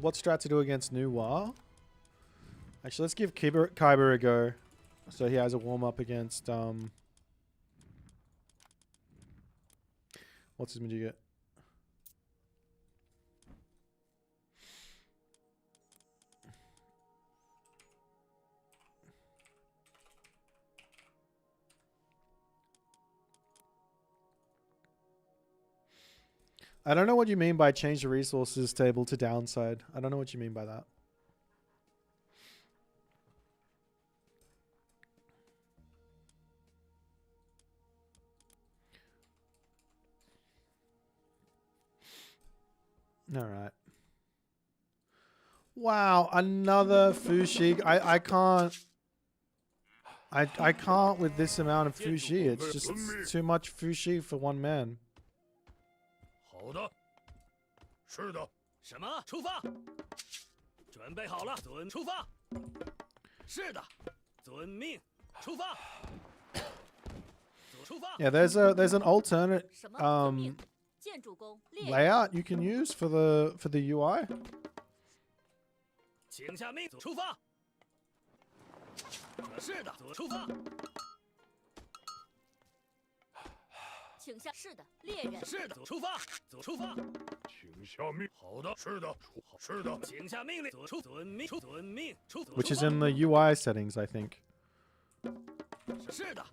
What strat to do against Nuwa? Actually, let's give Kyber a go. So he has a warm-up against... What's his Majigit? I don't know what you mean by change the resources table to downside. I don't know what you mean by that. All right. Wow, another Fuxi. I can't. I can't with this amount of Fuxi. It's just too much Fuxi for one man. 好的，是的。什么？出发！准备好了，遵出发。是的，遵命，出发。出发。Yeah, there's an alternate layout you can use for the UI. 请下命，出发。是的，出发。请下是的，猎人是的，出发，出发。请下命。好的，是的，是的。请下命令，遵命，遵命， Which is in the UI settings, I think. 是的，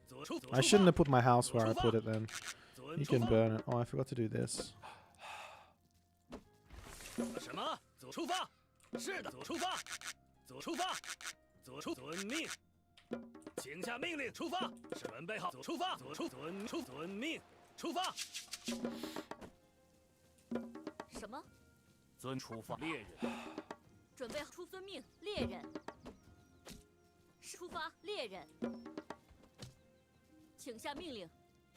I shouldn't have put my house where I put it then. You can burn it. Oh, I forgot to do this. 什么？出发！是的，出发！出发！遵命！请下命令，出发！准备好，出发！遵命，出发！什么？出发！猎人，准备出遵命，猎人。出发，猎人。请下命令。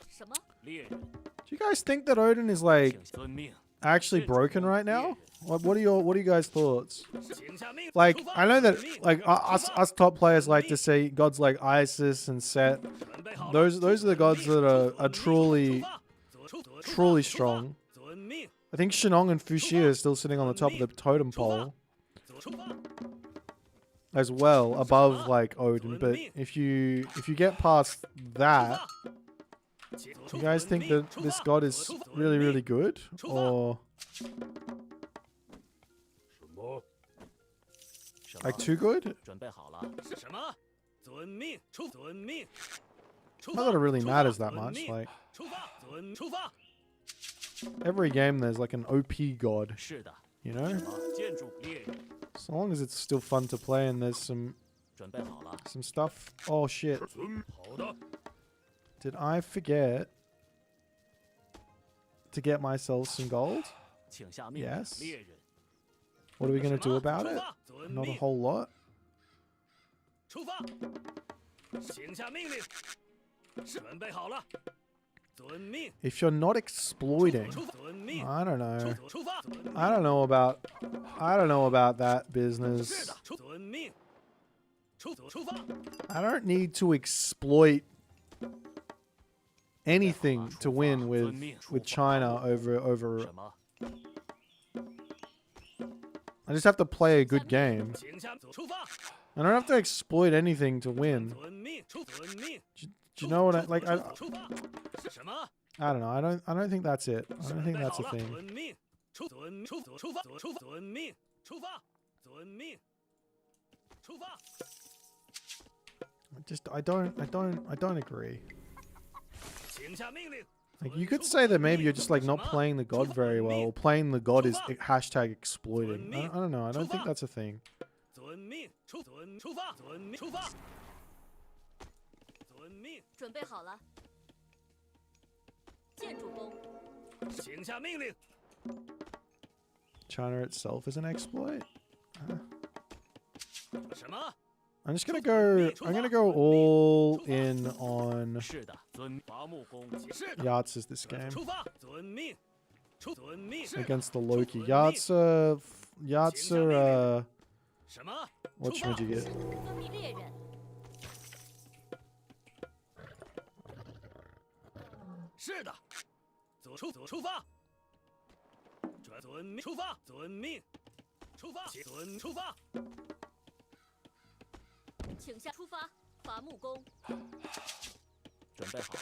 什么？猎人。Do you guys think that Odin is like 遵命。 actually broken right now? What are you guys' thoughts? Like, I know that like us top players like to say gods like Isis and Set. Those are the gods that are truly strong. I think Shenong and Fuxi are still sitting on the top of the totem pole as well, above like Odin. But if you get past that, do you guys think that this god is really good, or like too good? Not that it really matters that much. Like every game, there's like an OP god, you know. So long as it's still fun to play and there's some stuff. Oh shit! Did I forget to get myself some gold? Yes. What are we going to do about it? Not a whole lot. If you're not exploiting, I don't know. I don't know about that business. I don't need to exploit anything to win with China over. I just have to play a good game. I don't have to exploit anything to win. Do you know what I like? I don't know. I don't think that's it. I don't think that's a thing. I don't agree. Like, you could say that maybe you're just like not playing the god very well, or playing the god is hashtag exploiting. I don't know. I don't think that's a thing. 准备好了。建筑工。请下命令。 China itself is an exploit. 什么？ I'm just gonna go. I'm gonna go all in on Yahtze's this game against the Loki. Yahtze. What should you get? 遵命猎人。是的，出发。遵命出发，遵命出发，出发。 请下出发，伐木工。准备好了。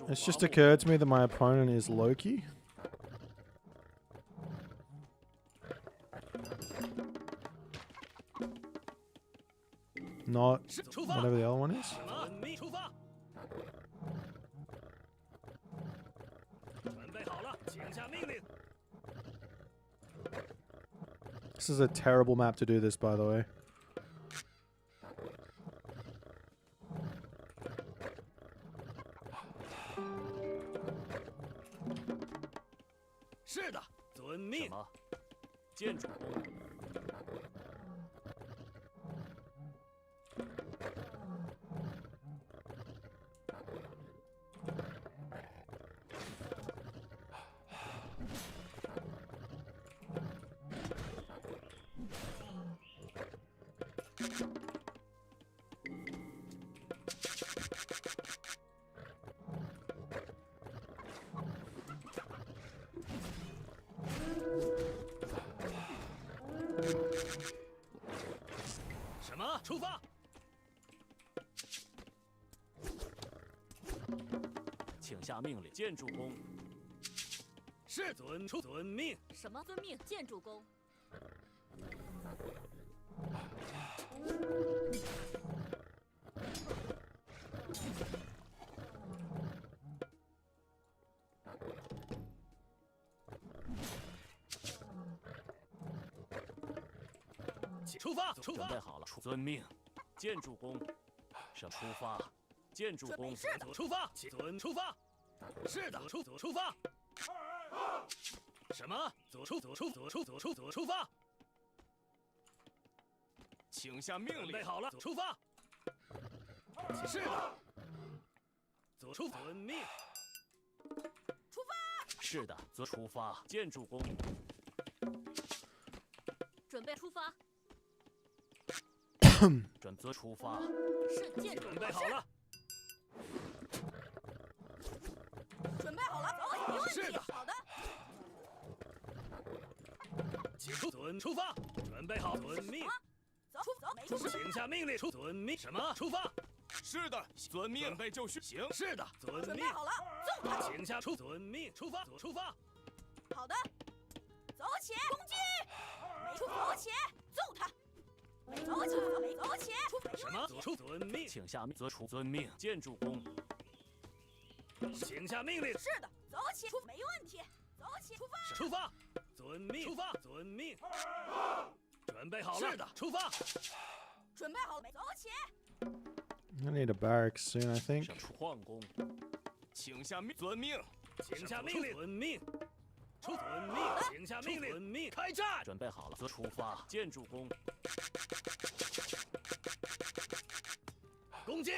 It's just occurred to me that my opponent is Loki. Not whatever the other one is. This is a terrible map to do this, by the way. 出发，出发，准备好了，遵命。建筑工，什出发？建筑工，出发，出发。是的，出发。什么？出发。请下命令。准备好了，出发。是的。遵命。出发。是的，出发。建筑工。准备出发。准则出发。是建筑准备好了。准备好了，走，没问题。是的，好的。出发，准备好，遵命。走，请下命令，遵命。什么？出发。是的，遵命。准备就绪。行。是的，遵命。准备好了，纵他。请下遵命，出发，出发。好的，走起，攻击。没出，走起，纵他。走起，没走起。什么？遵命。请下命，遵命。建筑工。请下命令。是的，走起，没问题。走起，出发。出发，遵命。出发，遵命。准备好了。是的，出发。准备好了没？走起。I need a barracks soon, I think. 矿工，请下命，遵命。请下命令，遵命。遵命，请下命令，遵命，开战。准备好了，出发。建筑工。攻击。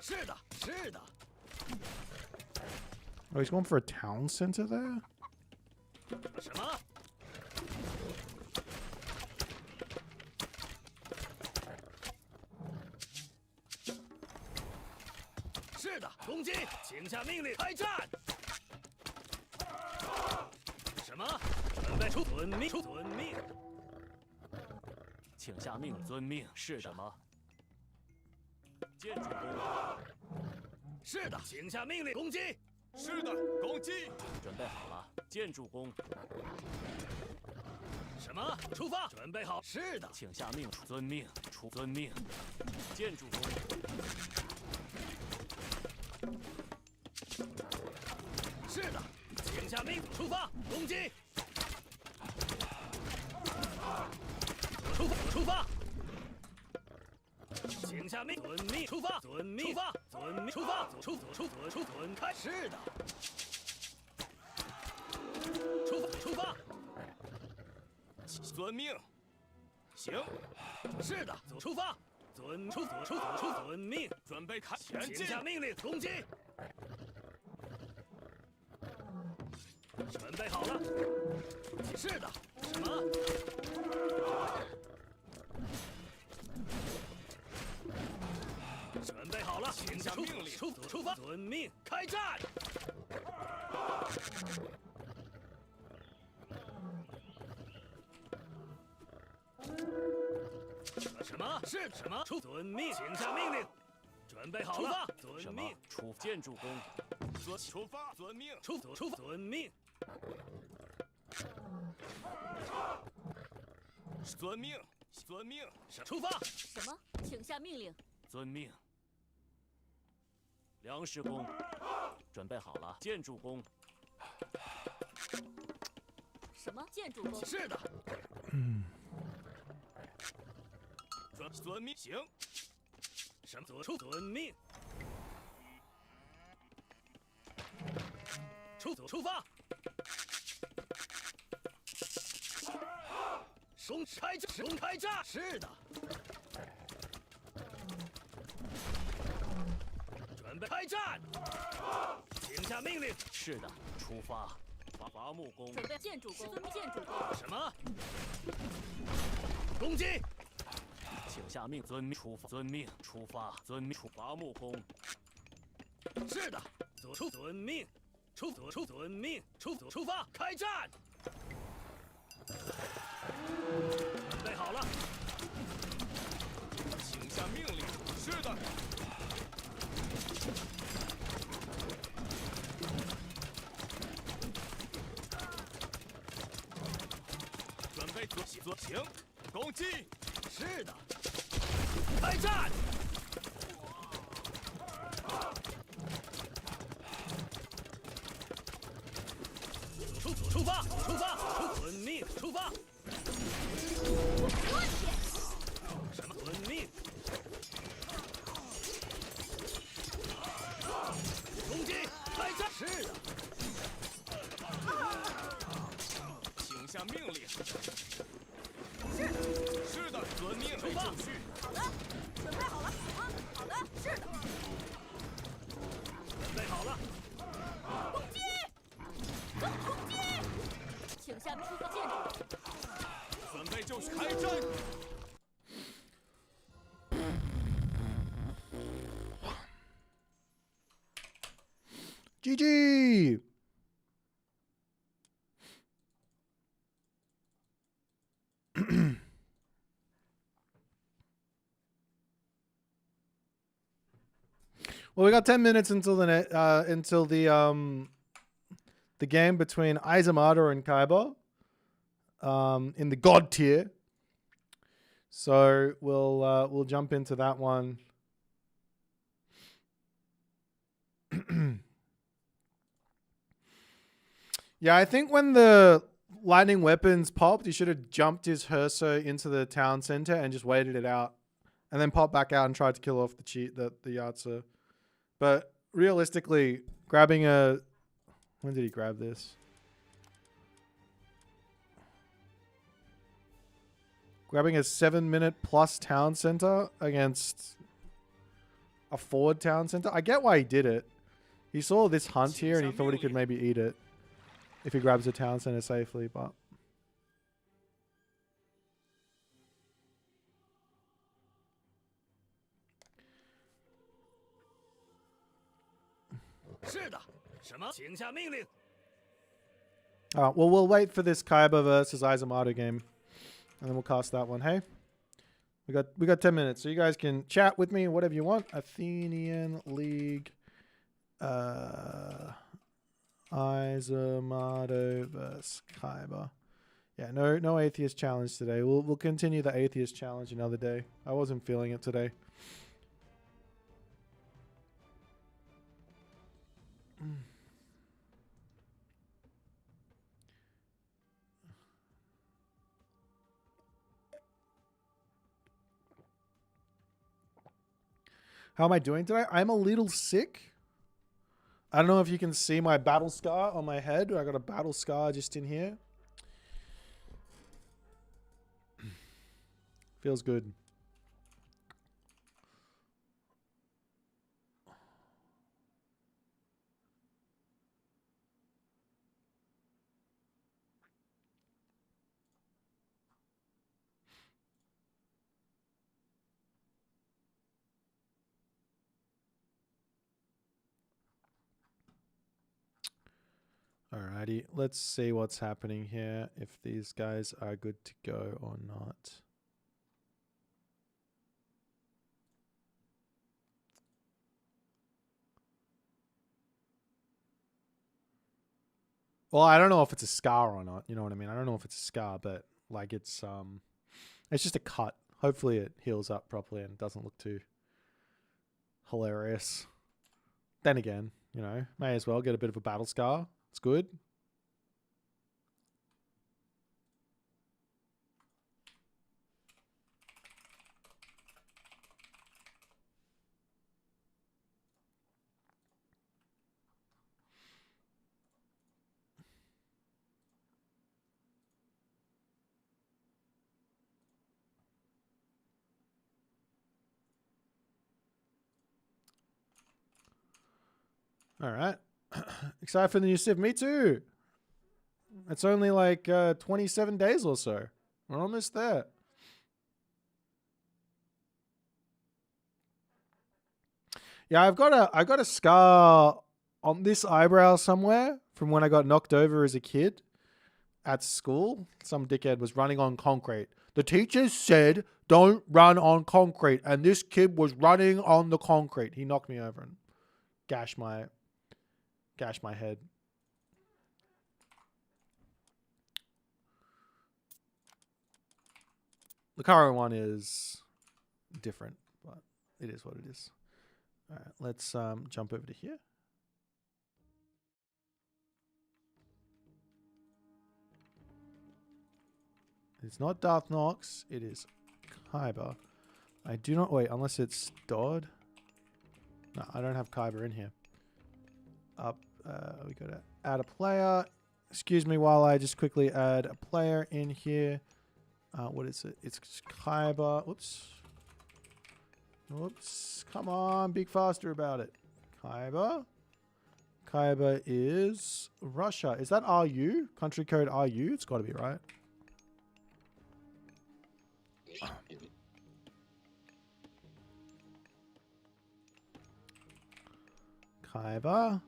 是的，是的。Oh, he's going for a town center there? 什么？是的，攻击！请下命令，开战！什么？准备出遵命，遵命。请下命，遵命。是什么？建筑工。是的，请下命令，攻击！是的，攻击！准备好了，建筑工。什么？出发！准备好。是的，请下命，遵命，遵命。建筑工。是的，请下命，出发，攻击！出发！请下命，遵命，出发，遵命，出发，遵命，出发，遵开。是的，出发，遵命。行。是的，出发，遵命，准备开前进。请下命令，攻击。准备好了。是的，什么？准备好了，请下命令，出发，遵命，开战！什么？是什么？遵命，请下命令。准备好了，遵命，出建筑工。出发，遵命，出发，遵命。遵命，遵命，出发。什么？请下命令。遵命。粮食工，准备好了。建筑工。什么？建筑工。是的。遵命，行。什么？遵命。出发。开战！是的。准备开战！请下命令。是的，出发。伐木工。准备建筑工。建筑工。什么？攻击！请下命，遵命，遵命，出发，遵命，伐木工。是的，遵命，遵命，出发，开战！准备好了，请下命令。是的。准备行，攻击。是的，开战！出发，遵命，出发！ GG! Well, we got 10 minutes until the game between Izamada and Kaiba in the God tier. So we'll jump into that one. Yeah, I think when the lightning weapons popped, he should have jumped his Herso into the town center and just waited it out, and then popped back out and tried to kill off the Yatsu. But realistically, grabbing a... When did he grab this? Grabbing a 7-minute plus town center against a forward town center. I get why he did it. He saw this hunt here and he thought he could maybe eat it if he grabs a town center safely, but... well, we'll wait for this Kaiba versus Izamada game, and then we'll cast that one. Hey, we got 10 minutes, so you guys can chat with me whatever you want. Athenian League, Izamada versus Kaiba. Yeah, no atheist challenge today. We'll continue the atheist challenge another day. I wasn't feeling it today. How am I doing today? I'm a little sick. I don't know if you can see my battle scar on my head. I got a battle scar just in here. Feels good. Alrighty, let's see what's happening here, if these guys are good to go or not. Well, I don't know if it's a scar or not, you know what I mean? I don't know if it's a scar, but like it's just a cut. Hopefully it heals up properly and doesn't look too hilarious. Then again, you know, may as well get a bit of a battle scar. It's good. All right. Excited for the new Civ. Me too. It's only like 27 days or so. We're almost there. Yeah, I got a scar on this eyebrow somewhere from when I got knocked over as a kid at school. Some dickhead was running on concrete. The teacher said, "Don't run on concrete," and this kid was running on the concrete. He knocked me over and gashed my head. The current one is different, but it is what it is. All right, let's jump over to here. It's not Darth Nox, it is Kaiba. I do not wait unless it's Dodd. No, I don't have Kaiba in here. Up, we gotta add a player. Excuse me while I just quickly add a player in here. What is it? It's Kaiba. Oops. Oops. Come on, be faster about it. Kaiba. Kaiba is Russia. Is that RU? Country code RU? It's got to be right. Kaiba.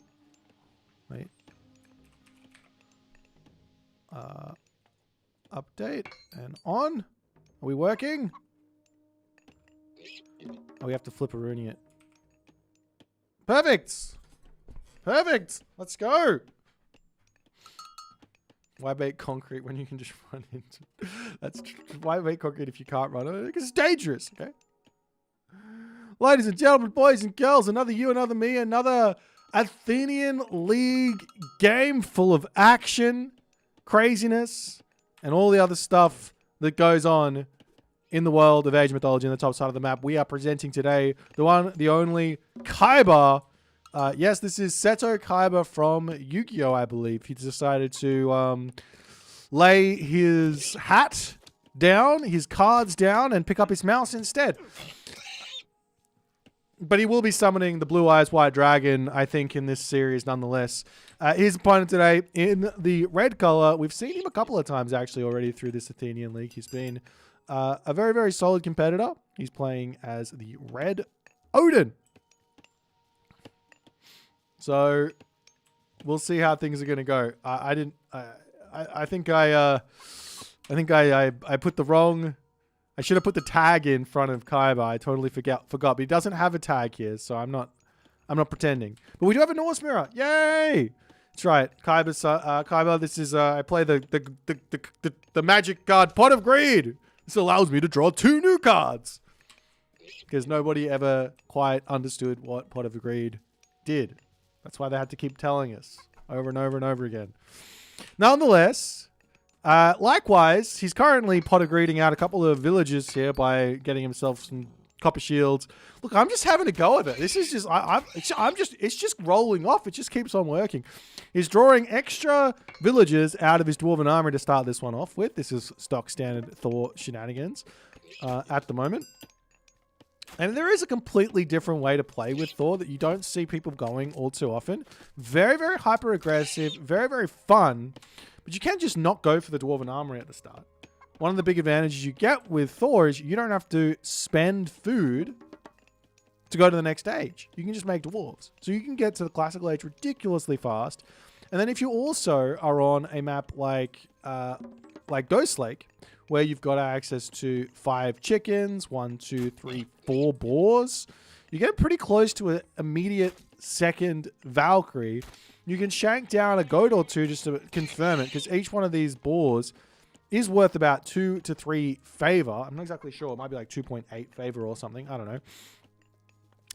Wait. Update and on. Are we working? Oh, we have to flipperoonie it. Perfect. Perfect. Let's go. Why make concrete when you can just run into? Why make concrete if you can't run it? Because it's dangerous. Okay. Ladies and gentlemen, boys and girls, another you, another me, another Athenian League game full of action, craziness, and all the other stuff that goes on in the world of Age mythology on the top side of the map. We are presenting today the one, the only Kaiba. Yes, this is Seto Kaiba from Yu-Gi-Oh! I believe. He's decided to lay his hat down, his cards down, and pick up his mouse instead. But he will be summoning the Blue Eyes White Dragon, I think, in this series nonetheless. His opponent today in the red color. We've seen him a couple of times actually already through this Athenian League. He's been a very, very solid competitor. He's playing as the red Odin. So we'll see how things are going to go. I think I put the wrong. I should have put the tag in front of Kaiba. I totally forgot. But he doesn't have a tag here, so I'm not pretending. But we do have a Norse mirror. Yay! That's right. Kaiba, this is I play the magic card Pot of Greed. This allows me to draw 2 new cards. Because nobody ever quite understood what Pot of Greed did. That's why they had to keep telling us over and over and over again. Nonetheless, likewise, he's currently pot of greeding out a couple of villages here by getting himself some copper shields. Look, I'm just having a go of it. This is just, it's just rolling off. It just keeps on working. He's drawing extra villages out of his dwarven armor to start this one off with. This is stock standard Thor shenanigans at the moment. And there is a completely different way to play with Thor that you don't see people going all too often. Very, very hyper aggressive, very, very fun. But you can just not go for the dwarven armory at the start. One of the big advantages you get with Thor is you don't have to spend food to go to the next stage. You can just make dwarves. So you can get to the classical age ridiculously fast. And then if you also are on a map like Ghost Lake, where you've got access to 5 chickens, 1, 2, 3, 4 boars, you get pretty close to an immediate second Valkyrie. You can shank down a goat or 2 just to confirm it, because each one of these boars is worth about 2 to 3 favor. I'm not exactly sure. It might be like 2.8 favor or something. I don't know.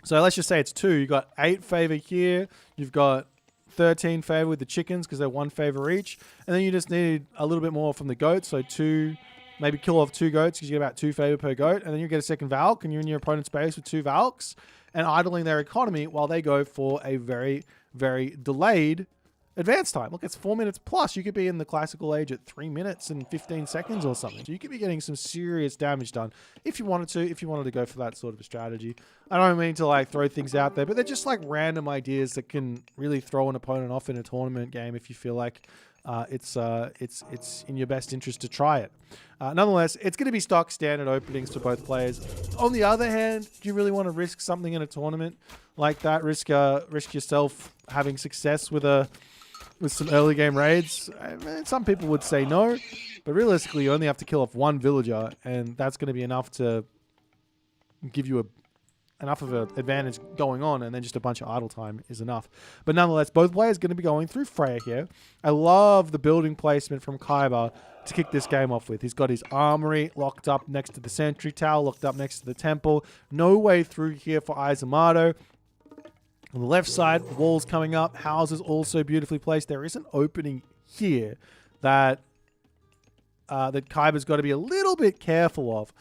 So let's just say it's 2. You've got 8 favor here. You've got 13 favor with the chickens because they're 1 favor each. And then you just need a little bit more from the goats. So 2, maybe kill off 2 goats because you get about 2 favor per goat. And then you get a second Valk and you're in your opponent's base with 2 Valks and idling their economy while they go for a very, very delayed advance time. Look, it's 4 minutes plus. You could be in the classical age at 3 minutes and 15 seconds or something. So you could be getting some serious damage done if you wanted to go for that sort of a strategy. I don't mean to like throw things out there, but they're just like random ideas that can really throw an opponent off in a tournament game if you feel like it's in your best interest to try it. Nonetheless, it's going to be stock standard openings for both players. On the other hand, do you really want to risk something in a tournament like that? Risk yourself having success with some early game raids? I mean, some people would say no, but realistically, you only have to kill off 1 villager, and that's going to be enough to give you enough of an advantage going on, and then just a bunch of idle time is enough. But nonetheless, both players are going to be going through Freya here. I love the building placement from Kaiba to kick this game off with. He's got his armory locked up next to the sentry tower, locked up next to the temple. No way through here for Izumato. On the left side, walls coming up, houses also beautifully placed. There is an opening here that Kaiba's got to be a little bit careful of,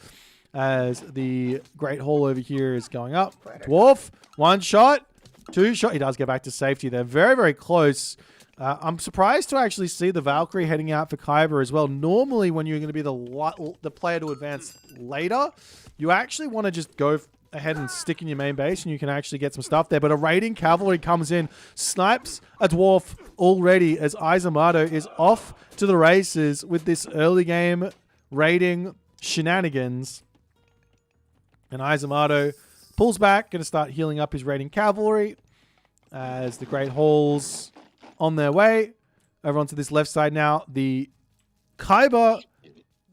as the Great Hall over here is going up. Dwarf, 1 shot, 2 shot. He does get back to safety. They're very, very close. I'm surprised to actually see the Valkyrie heading out for Kaiba as well. Normally, when you're going to be the player to advance later, you actually want to just go ahead and stick in your main base and you can actually get some stuff there. But a raiding cavalry comes in, snipes a dwarf already as Izumato is off to the races with this early game raiding shenanigans. And Izamato pulls back, going to start healing up his raiding cavalry as the Great Halls on their way. Over onto this left side now. The Kyber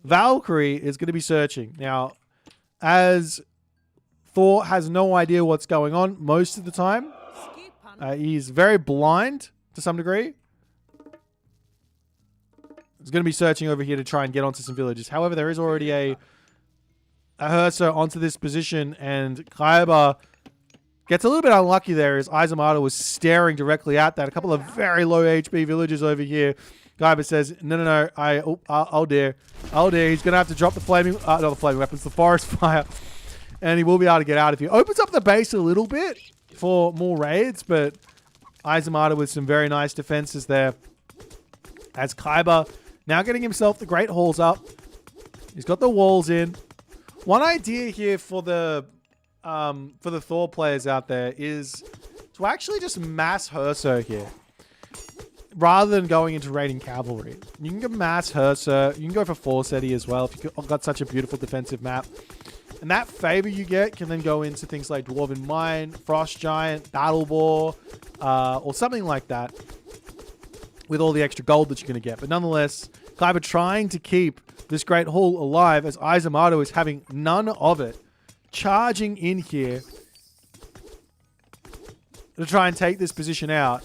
Valkyrie is going to be searching. Now, as Thor has no idea what's going on most of the time, he's very blind to some degree. He's going to be searching over here to try and get onto some villages. However, there is already a Herso onto this position, and Kyber gets a little bit unlucky there as Izamato was staring directly at that. A couple of very low HP villages over here. Kyber says, no, I'll dare. He's going to have to drop the flaming, not the flaming weapons, the forest fire, and he will be able to get out of here. Opens up the base a little bit for more raids, but Izamato with some very nice defenses there. As Kyber now getting himself the Great Halls up. He's got the walls in. One idea here for the Thor players out there is to actually just mass Herso here. Rather than going into raiding cavalry. You can go mass Herso. You can go for Forseti as well if you've got such a beautiful defensive map. And that favor you get can then go into things like Dwarven Mine, Frost Giant, Battle Boar, or something like that with all the extra gold that you're going to get. But nonetheless, Kyber trying to keep this Great Hall alive as Izamato is having none of it. Charging in here to try and take this position out.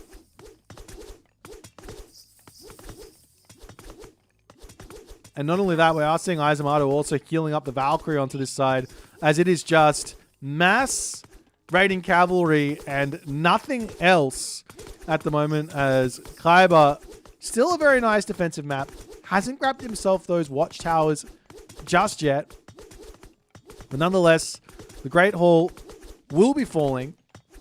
And not only that, we are seeing Izamato also healing up the Valkyrie onto this side, as it is just mass raiding cavalry and nothing else at the moment, as Kyber, still a very nice defensive map, hasn't grabbed himself those watchtowers just yet. But nonetheless, the Great Hall will be falling.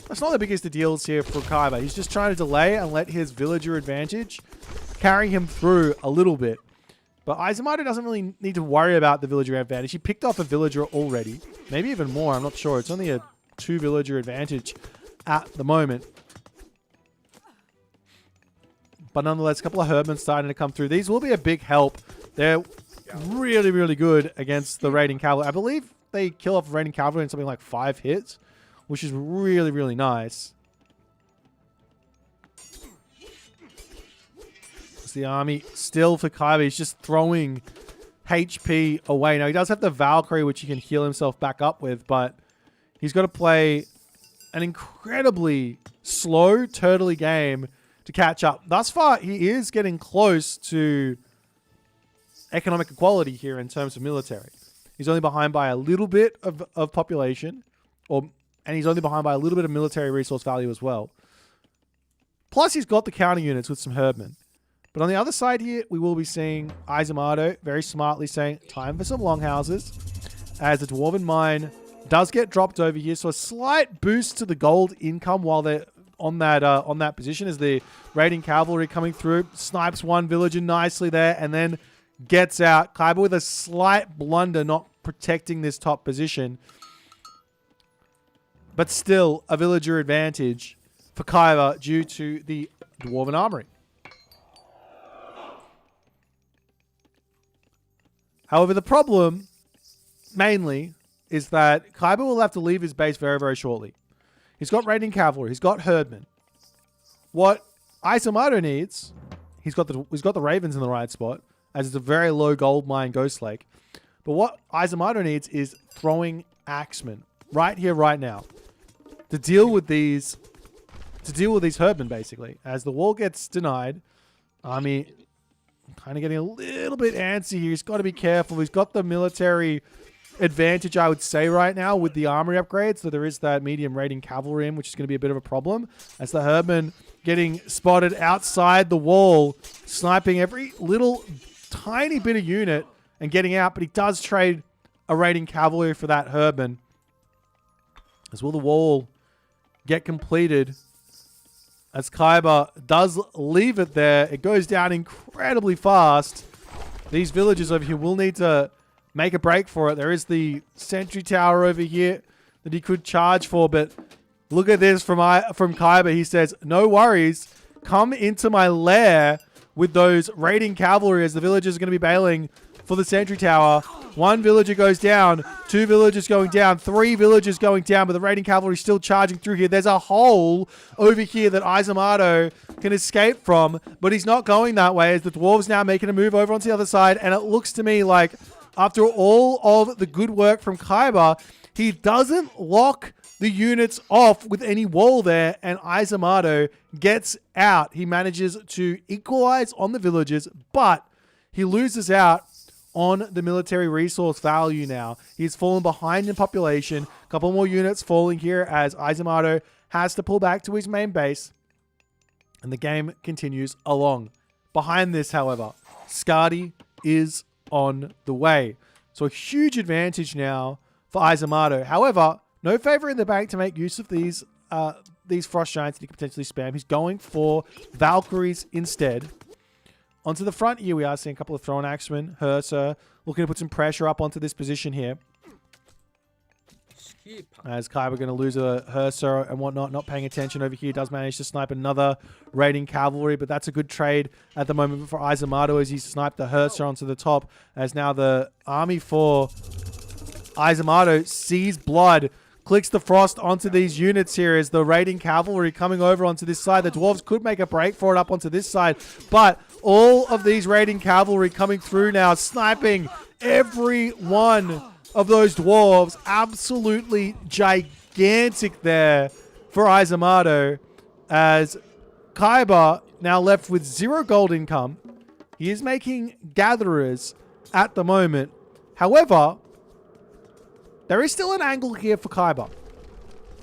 That's not the biggest of deals here for Kyber. He's just trying to delay and let his villager advantage carry him through a little bit. But Izamato doesn't really need to worry about the villager advantage. He picked off a villager already. Maybe even more, I'm not sure. It's only a 2 villager advantage at the moment. But nonetheless, a couple of Herdmen starting to come through. These will be a big help. They're really, really good against the raiding cavalry. I believe they kill off raiding cavalry in something like 5 hits, which is really, really nice. The army still for Kyber. He's just throwing HP away. Now, he does have the Valkyrie, which he can heal himself back up with, but he's got to play an incredibly slow, turtly game to catch up. Thus far, he is getting close to economic equality here in terms of military. He's only behind by a little bit of population, and he's only behind by a little bit of military resource value as well. Plus, he's got the counter units with some Herdmen. But on the other side here, we will be seeing Izamato very smartly saying, time for some longhouses, as the Dwarven Mine does get dropped over here. So a slight boost to the gold income while they're on that position as the raiding cavalry coming through. Snipes one villager nicely there and then gets out. Kyber with a slight blunder, not protecting this top position. But still a villager advantage for Kyber due to the Dwarven Armory. However, the problem, mainly, is that Kyber will have to leave his base very, very shortly. He's got raiding cavalry. He's got Herdmen. What Izamato needs, he's got the Ravens in the right spot, as it's a very low gold mine Ghost Lake. But what Izamato needs is throwing Axemen right here, right now, to deal with these Herdmen, basically. As the wall gets denied, army kind of getting a little bit antsy here. He's got to be careful. He's got the military advantage, I would say, right now with the armory upgrades. So there is that medium raiding cavalry in, which is going to be a bit of a problem. As the Herdmen getting spotted outside the wall, sniping every little tiny bit of unit and getting out. But he does trade a raiding cavalry for that Herdman. As will the wall get completed? As Kyber does leave it there, it goes down incredibly fast. These villagers over here will need to make a break for it. There is the sentry tower over here that he could charge for, but look at this from Kyber. He says, no worries, come into my lair with those raiding cavalry, as the villagers are going to be bailing for the sentry tower. One villager goes down. 2 villagers going down. 3 villagers going down, but the raiding cavalry still charging through here. There's a hole over here that Izamato can escape from, but he's not going that way as the dwarves now making a move over onto the other side, and it looks to me like after all of the good work from Kaiba, he doesn't lock the units off with any wall there, and Izamato gets out. He manages to equalize on the villagers, but he loses out on the military resource value now. He's fallen behind in population. A couple more units falling here as Izamato has to pull back to his main base, and the game continues along. Behind this, however, Skadi is on the way. So a huge advantage now for Izamato. However, no favor in the bank to make use of these Frost Giants that he could potentially spam. He's going for Valkyries instead. Onto the front here, we are seeing a couple of Thrown Axemen. Hersa looking to put some pressure up onto this position here. As Kaiba going to lose a Hersa and whatnot, not paying attention over here. Does manage to snipe another raiding cavalry, but that's a good trade at the moment for Izamato as he sniped the Hersa onto the top. As now the army for Izamato sees blood, clicks the frost onto these units here as the raiding cavalry coming over onto this side. The dwarves could make a break for it up onto this side, but all of these raiding cavalry coming through now, sniping every one of those dwarves. Absolutely gigantic there for Izamato as Kaiba now left with 0 gold income. He is making gatherers at the moment. However, there is still an angle here for Kaiba.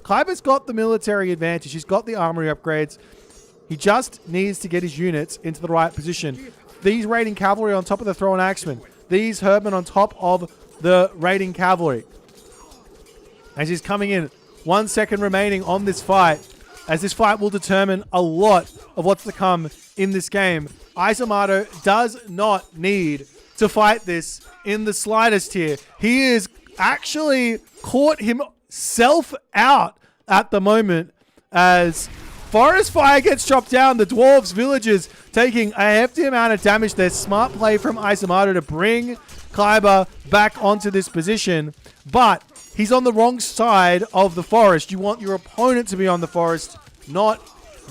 Kaiba's got the military advantage. He's got the armory upgrades. He just needs to get his units into the right position. These raiding cavalry on top of the Thrown Axemen. These Herdmen on top of the raiding cavalry. As he's coming in, 1 second remaining on this fight. As this fight will determine a lot of what's to come in this game. Izamato does not need to fight this in the slightest here. He is actually caught himself out at the moment as Forest Fire gets chopped down. The dwarves, villagers taking a hefty amount of damage. There's smart play from Izamato to bring Kaiba back onto this position, but he's on the wrong side of the forest. You want your opponent to be on the forest, not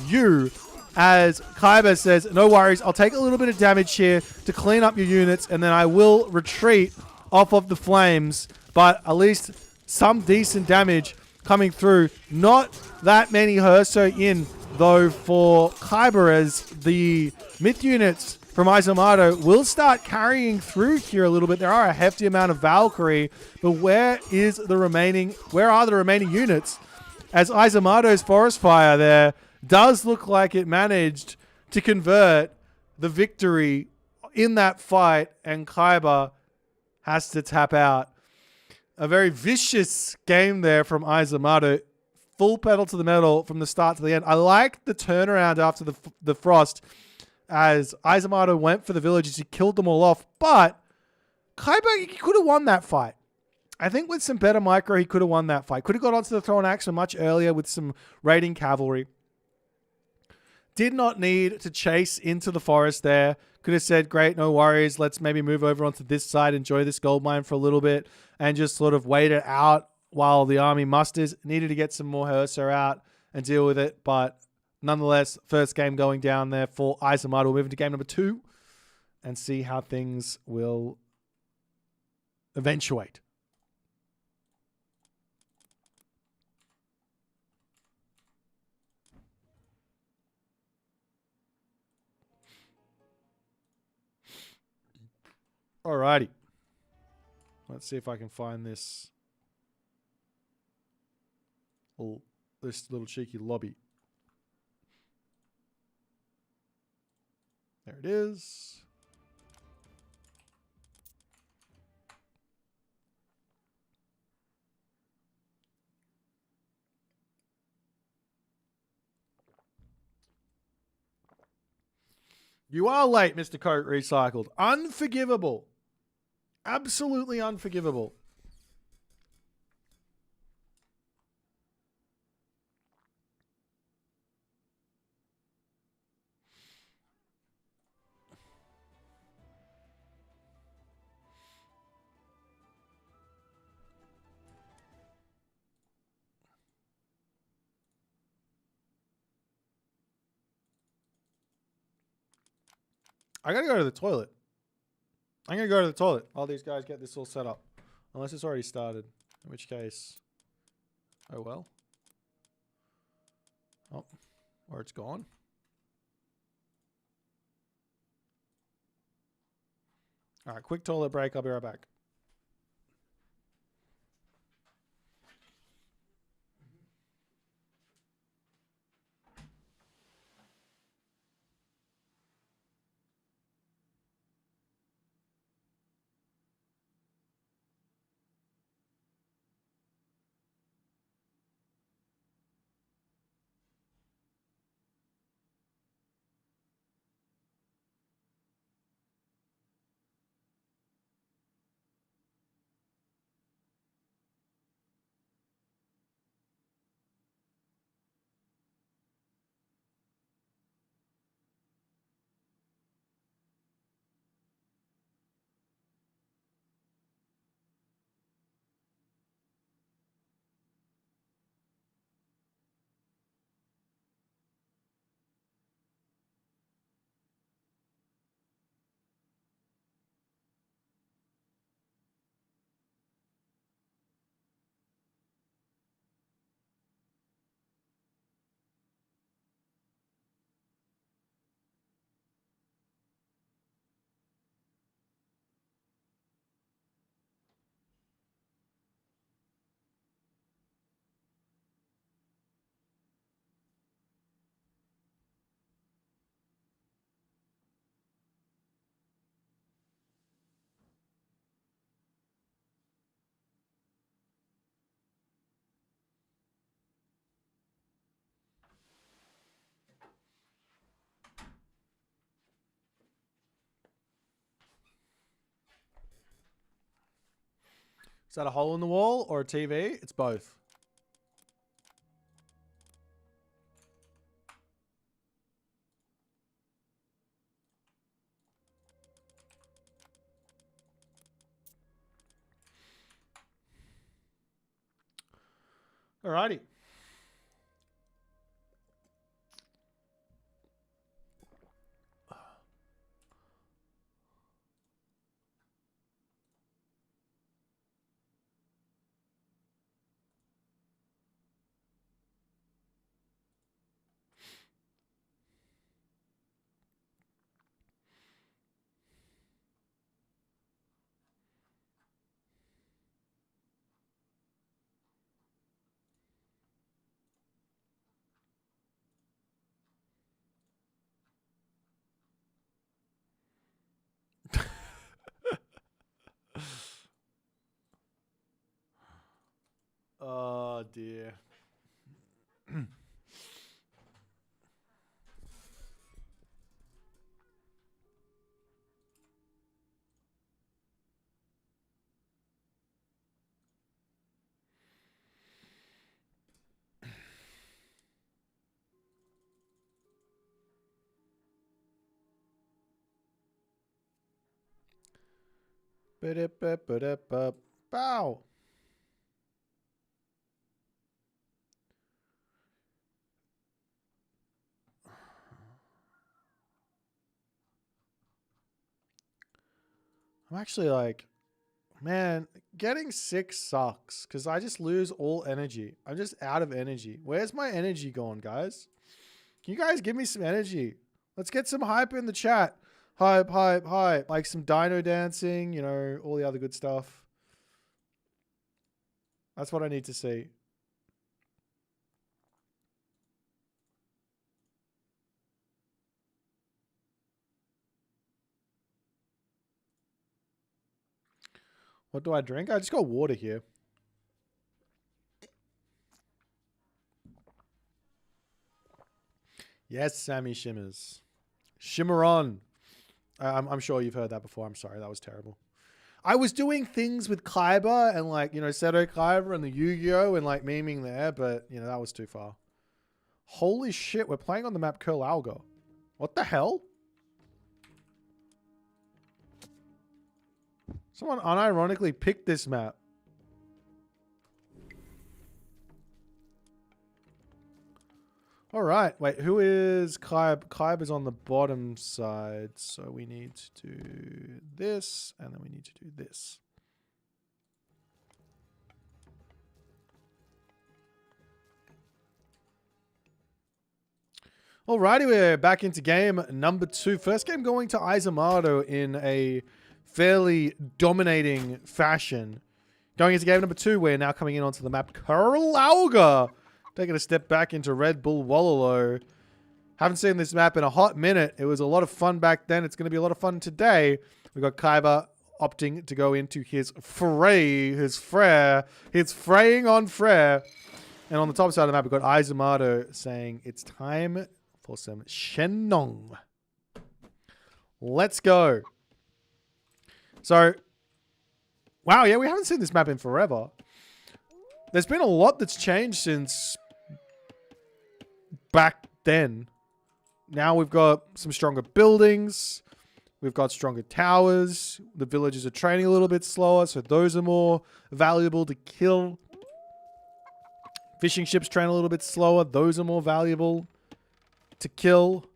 you. As Kaiba says, no worries, I'll take a little bit of damage here to clean up your units, and then I will retreat off of the flames. But at least some decent damage coming through. Not that many Herso in, though, for Kaiba, as the myth units from Izamato will start carrying through here a little bit. There are a hefty amount of Valkyrie, but where are the remaining units? As Izamato's Forest Fire there does look like it managed to convert the victory in that fight, and Kaiba has to tap out. A very vicious game there from Izamato. Full pedal to the metal from the start to the end. I like the turnaround after the frost as Izamato went for the villages. He killed them all off, but Kaiba, he could have won that fight. I think with some better micro, he could have won that fight. Could have got onto the Thrown Axe much earlier with some raiding cavalry. Did not need to chase into the forest there. Could have said, great, no worries. Let's maybe move over onto this side, enjoy this gold mine for a little bit, and just sort of wait it out while the army musters. Needed to get some more Hersa out and deal with it, but nonetheless, first game going down there for Izamato. We'll move into game number 2 and see how things will eventuate. Alrighty. Let's see if I can find this little cheeky lobby. There it is. You are late, Mr. Coke Recycled. Unforgivable. Absolutely unforgivable. I gotta go to the toilet. I'm gonna go to the toilet while these guys get this all set up. Unless it's already started. In which case... Oh well. Oh. Or it's gone. Alright, quick toilet break. I'll be right back. Is that a hole in the wall or a TV? It's both. Alrighty. Oh dear. Bow. I'm actually like, man, getting sick sucks because I just lose all energy. I'm just out of energy. Where's my energy going, guys? Can you guys give me some energy? Let's get some hype in the chat. Hype, hype, hype. Like some dino dancing, you know, all the other good stuff. That's what I need to see. What do I drink? I just got water here. Yes, Sammy Shimmers. Shimmer on. I'm sure you've heard that before. I'm sorry. That was terrible. I was doing things with Kaiba and like, you know, Seto Kaiba and the Yu-Gi-Oh! And like memeing there, but, you know, that was too far. Holy shit, we're playing on the map Curl Alga. What the hell? Someone unironically picked this map. All right. Wait, who is Kaib? Kaib is on the bottom side. So we need to do this, and then we need to do this. Alrighty, we're back into game number 2. First game going to Izumato in a fairly dominating fashion. Going into game number 2, we're now coming in onto the map Kurlauga. Taking a step back into Red Bull Wololo. Haven't seen this map in a hot minute. It was a lot of fun back then. It's going to be a lot of fun today. We've got Kaiba opting to go into his Freya. He's fraying on Freya. And on the top side of the map, we've got Izumato saying it's time for some Shenong. Let's go. So, wow, yeah, we haven't seen this map in forever. There's been a lot that's changed since back then. Now we've got some stronger buildings. We've got stronger towers. The villagers are training a little bit slower, so those are more valuable to kill. Fishing ships train a little bit slower. Those are more valuable to kill.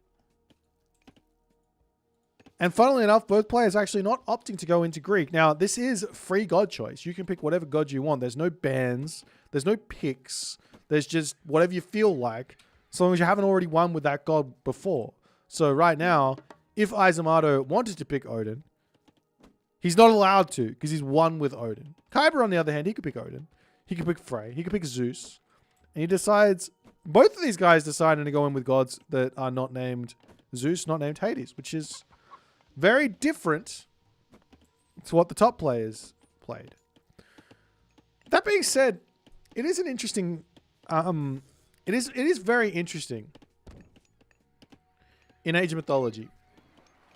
And funnily enough, both players are actually not opting to go into Greek. Now, this is free god choice. You can pick whatever god you want. There's no bans. There's no picks. There's just whatever you feel like, as long as you haven't already won with that god before. So right now, if Izumato wanted to pick Odin, he's not allowed to because he's won with Odin. Kyber, on the other hand, he could pick Odin. He could pick Frey. He could pick Zeus. And he decides, both of these guys decided to go in with gods that are not named Zeus, not named Hades, which is very different to what the top players played. That being said, it is an interesting, it is very interesting in Age of Mythology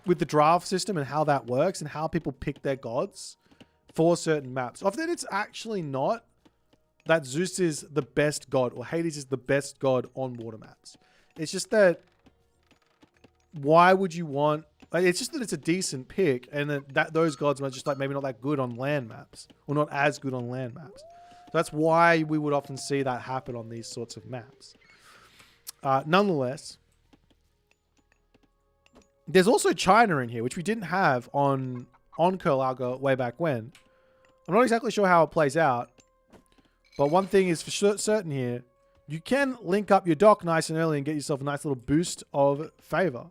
with the draft system and how that works and how people pick their gods for certain maps. Often it's actually not that Zeus is the best god or Hades is the best god on water maps. It's just that why would you want... It's just that it's a decent pick and that those gods are just like maybe not that good on land maps or not as good on land maps. So that's why we would often see that happen on these sorts of maps. Nonetheless, there's also China in here, which we didn't have on Kurlauga way back when. I'm not exactly sure how it plays out, but one thing is for certain here, you can link up your dock nice and early and get yourself a nice little boost of favor.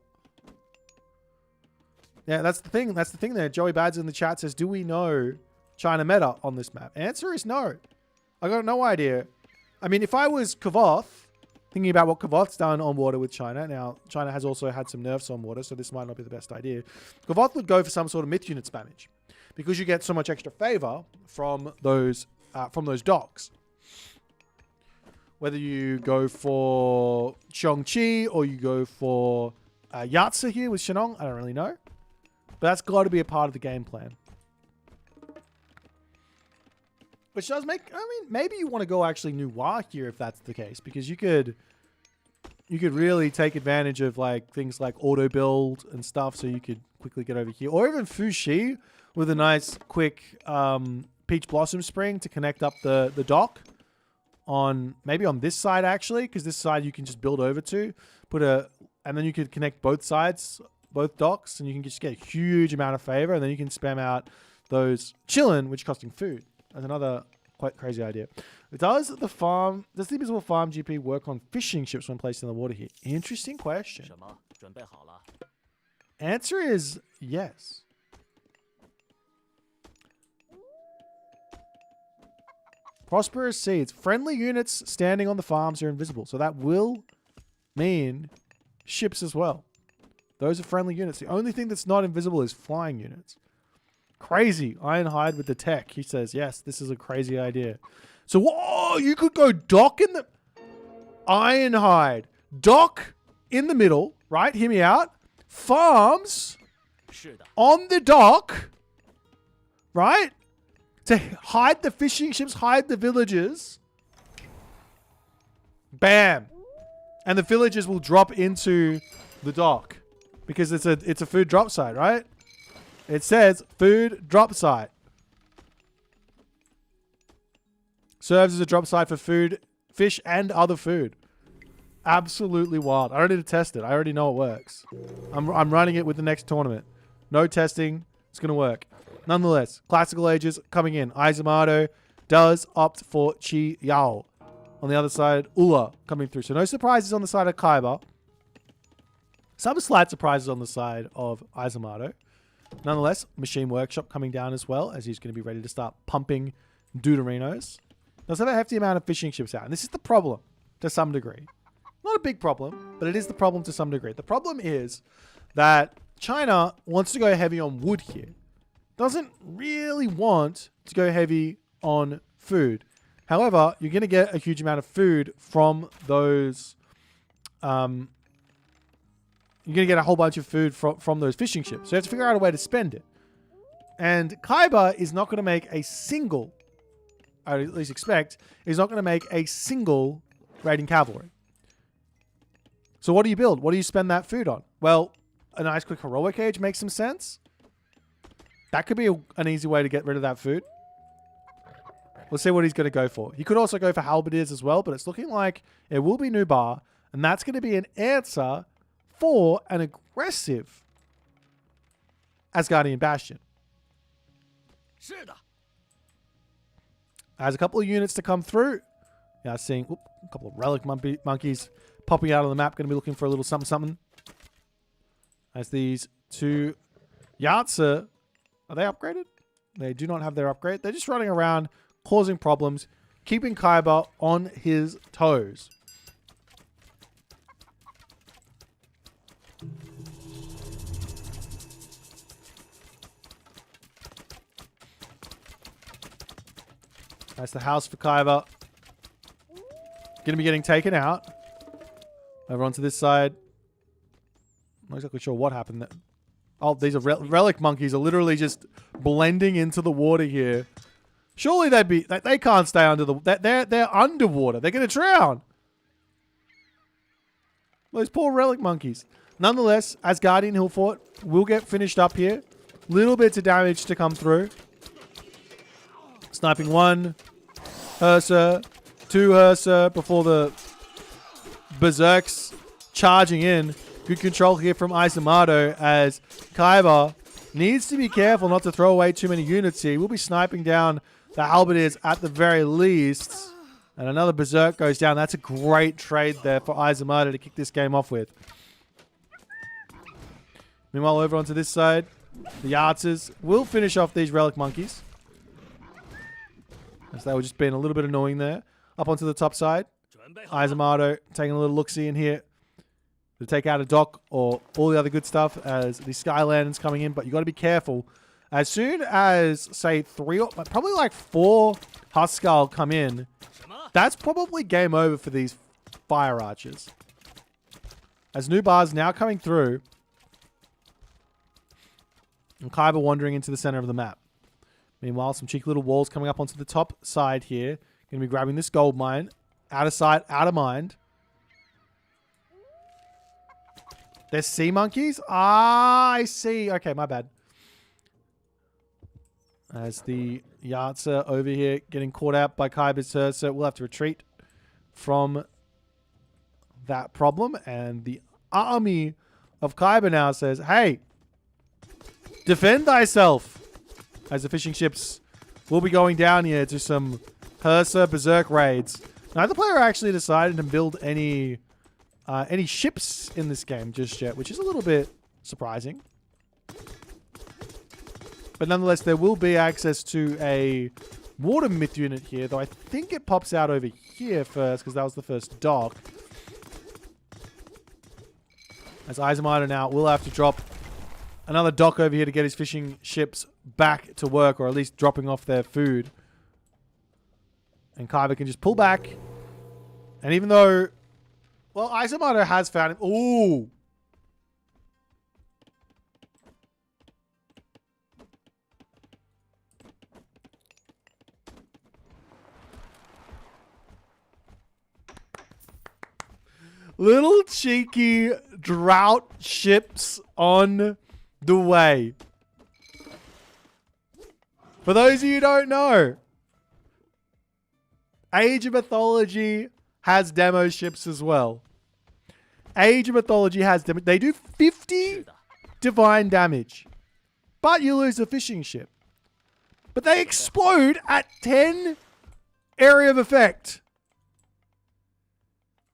Yeah, that's the thing. That's the thing there. Joey Bads in the chat says, do we know China meta on this map? Answer is no. I got no idea. I mean, if I was Kavoth, thinking about what Kavoth's done on water with China. Now, China has also had some nerfs on water, so this might not be the best idea. Kavoth would go for some sort of myth unit spammage because you get so much extra favor from those docks. Whether you go for Chongqi or you go for Yatsa here with Shenong, I don't really know. But that's got to be a part of the game plan. Which does make... I mean, maybe you want to go actually Nuwa here if that's the case. Because you could really take advantage of like things like auto build and stuff. So you could quickly get over here. Or even Fuxi with a nice quick Peach Blossom Spring to connect up the dock. Maybe on this side actually. Because this side you can just build over to. And then you could connect both sides... both docks, and you can just get a huge amount of favor, and then you can spam out those chillin', which is costing food. That's another quite crazy idea. Does the invisible farm GP work on fishing ships when placed in the water here? Interesting question. Answer is yes. Prosperous seeds. Friendly units standing on the farms are invisible, so that will mean ships as well. Those are friendly units. The only thing that's not invisible is flying units. Crazy. Ironhide with the tech. He says, yes, this is a crazy idea. So, whoa, you could go dock in the... Ironhide. Dock in the middle, right? Hear me out. Farms on the dock, right? To hide the fishing ships, hide the villagers. Bam. And the villagers will drop into the dock. Because it's a food drop site, right? It says food drop site. Serves as a drop site for food, fish, and other food. absolutely wild. I don't need to test it. I already know it works. I'm running it with the next tournament. No testing. It's going to work. Nonetheless, classical ages coming in. Izamato does opt for Chi Yao. On the other side, Ula coming through. So no surprises on the side of Kaiba. Some slight surprises on the side of Izamato. Nonetheless, Machine Workshop coming down as well, as he's going to be ready to start pumping Deuterinos. Does have a hefty amount of fishing ships out. And this is the problem to some degree. Not a big problem, but it is the problem to some degree. The problem is that China wants to go heavy on wood here. Doesn't really want to go heavy on food. However, you're going to get a huge amount of food from those... you're going to get a whole bunch of food from those fishing ships. So you have to figure out a way to spend it. And Kaiba is not going to make a single, I at least expect, is not going to make a single raiding cavalry. So what do you build? What do you spend that food on? Well, a nice quick heroic age makes some sense. That could be an easy way to get rid of that food. We'll see what he's going to go for. He could also go for halberdiers as well, but it's looking like it will be Nubar, and that's going to be an answer for an aggressive Asgardian Bastion. Has a couple of units to come through. Yeah, seeing a couple of relic monkeys popping out on the map. Going to be looking for a little something. As these two Yatsa, are they upgraded? They do not have their upgrade. They're just running around, causing problems, keeping Kaiba on his toes. That's the house for Kaiba. Going to be getting taken out. Over onto this side. Not exactly sure what happened there. Oh, these are relic monkeys are literally just blending into the water here. Surely they can't stay under the... They're underwater. They're going to drown. Those poor relic monkeys. Nonetheless, Asgardian Hillfort will get finished up here. Little bits of damage to come through. Sniping one Ursa, two Ursa before the Berserks charging in. Good control here from Izamato as Kaiba needs to be careful not to throw away too many units here. We'll be sniping down the halberdiers at the very least. And another Berserk goes down. That's a great trade there for Izamato to kick this game off with. Meanwhile, over onto this side, the Yatzers will finish off these relic monkeys. As they were just being a little bit annoying there. Up onto the top side. Izamato taking a little look-see in here to take out a dock or all the other good stuff as the Skylanders coming in. But you got to be careful. As soon as, say, probably like 4 Huskal come in, that's probably game over for these Fire Archers. As Nubar's now coming through. And Kaiba wandering into the center of the map. Meanwhile, some cheeky little walls coming up onto the top side here. Going to be grabbing this gold mine. Out of sight, out of mind. There's sea monkeys? Ah, I see. Okay, my bad. As the Yatsa over here getting caught out by Kaiba's Herd, so we'll have to retreat from that problem. And the army of Kaiba now says, hey, defend thyself. As the fishing ships will be going down here to some Hersa Berserk raids. Neither player actually decided to build any ships in this game just yet, which is a little bit surprising. But nonetheless, there will be access to a water myth unit here, though I think it pops out over here first because that was the first dock. As Izamato now will have to drop another dock over here to get his fishing ships back to work, or at least dropping off their food. And Kaiba can just pull back. And even though... Well, Izamato has found him. Ooh! Little cheeky drought ships on the way. For those of you who don't know, Age of Mythology has demo ships as well. Age of Mythology has them. They do 50 divine damage. But you lose the fishing ship. But they explode at 10 area of effect.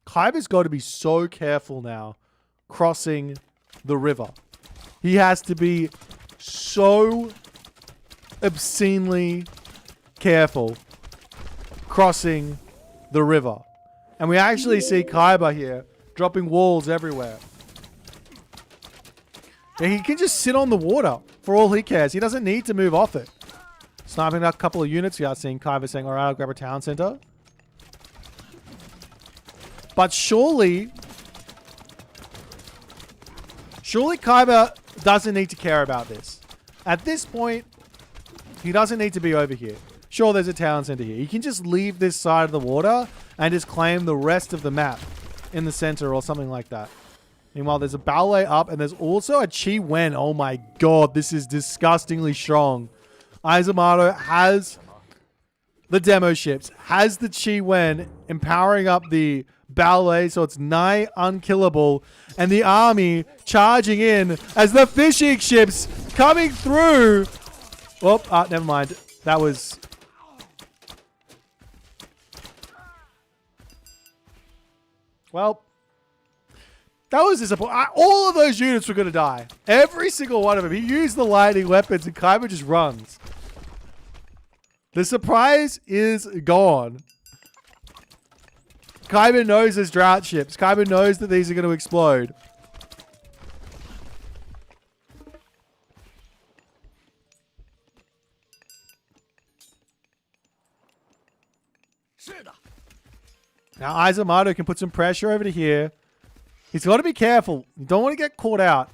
Kaiba's got to be so careful now crossing the river. He has to be so obscenely careful crossing the river. And we actually see Kaiba here dropping walls everywhere. And he can just sit on the water for all he cares. He doesn't need to move off it. Sniping a couple of units. We are seeing Kaiba saying, all right, I'll grab a town center. But surely Kaiba doesn't need to care about this. At this point, he doesn't need to be over here. Sure, there's a town center here. He can just leave this side of the water and just claim the rest of the map in the center or something like that. Meanwhile, there's a ballet up and there's also a Chi Wen. Oh my god, this is disgustingly strong. Izumato has the demo ships, has the Chi Wen empowering up the ballet so it's nigh unkillable, and the army charging in as the fishing ships coming through. Oh, never mind. That was... Well, that was disappointing. All of those units were going to die. Every single one of them. He used the lightning weapons and Kaiba just runs. The surprise is gone. Kaiba knows there's drought ships. Kaiba knows that these are going to explode. Now Izumato can put some pressure over to here. He's got to be careful. You don't want to get caught out.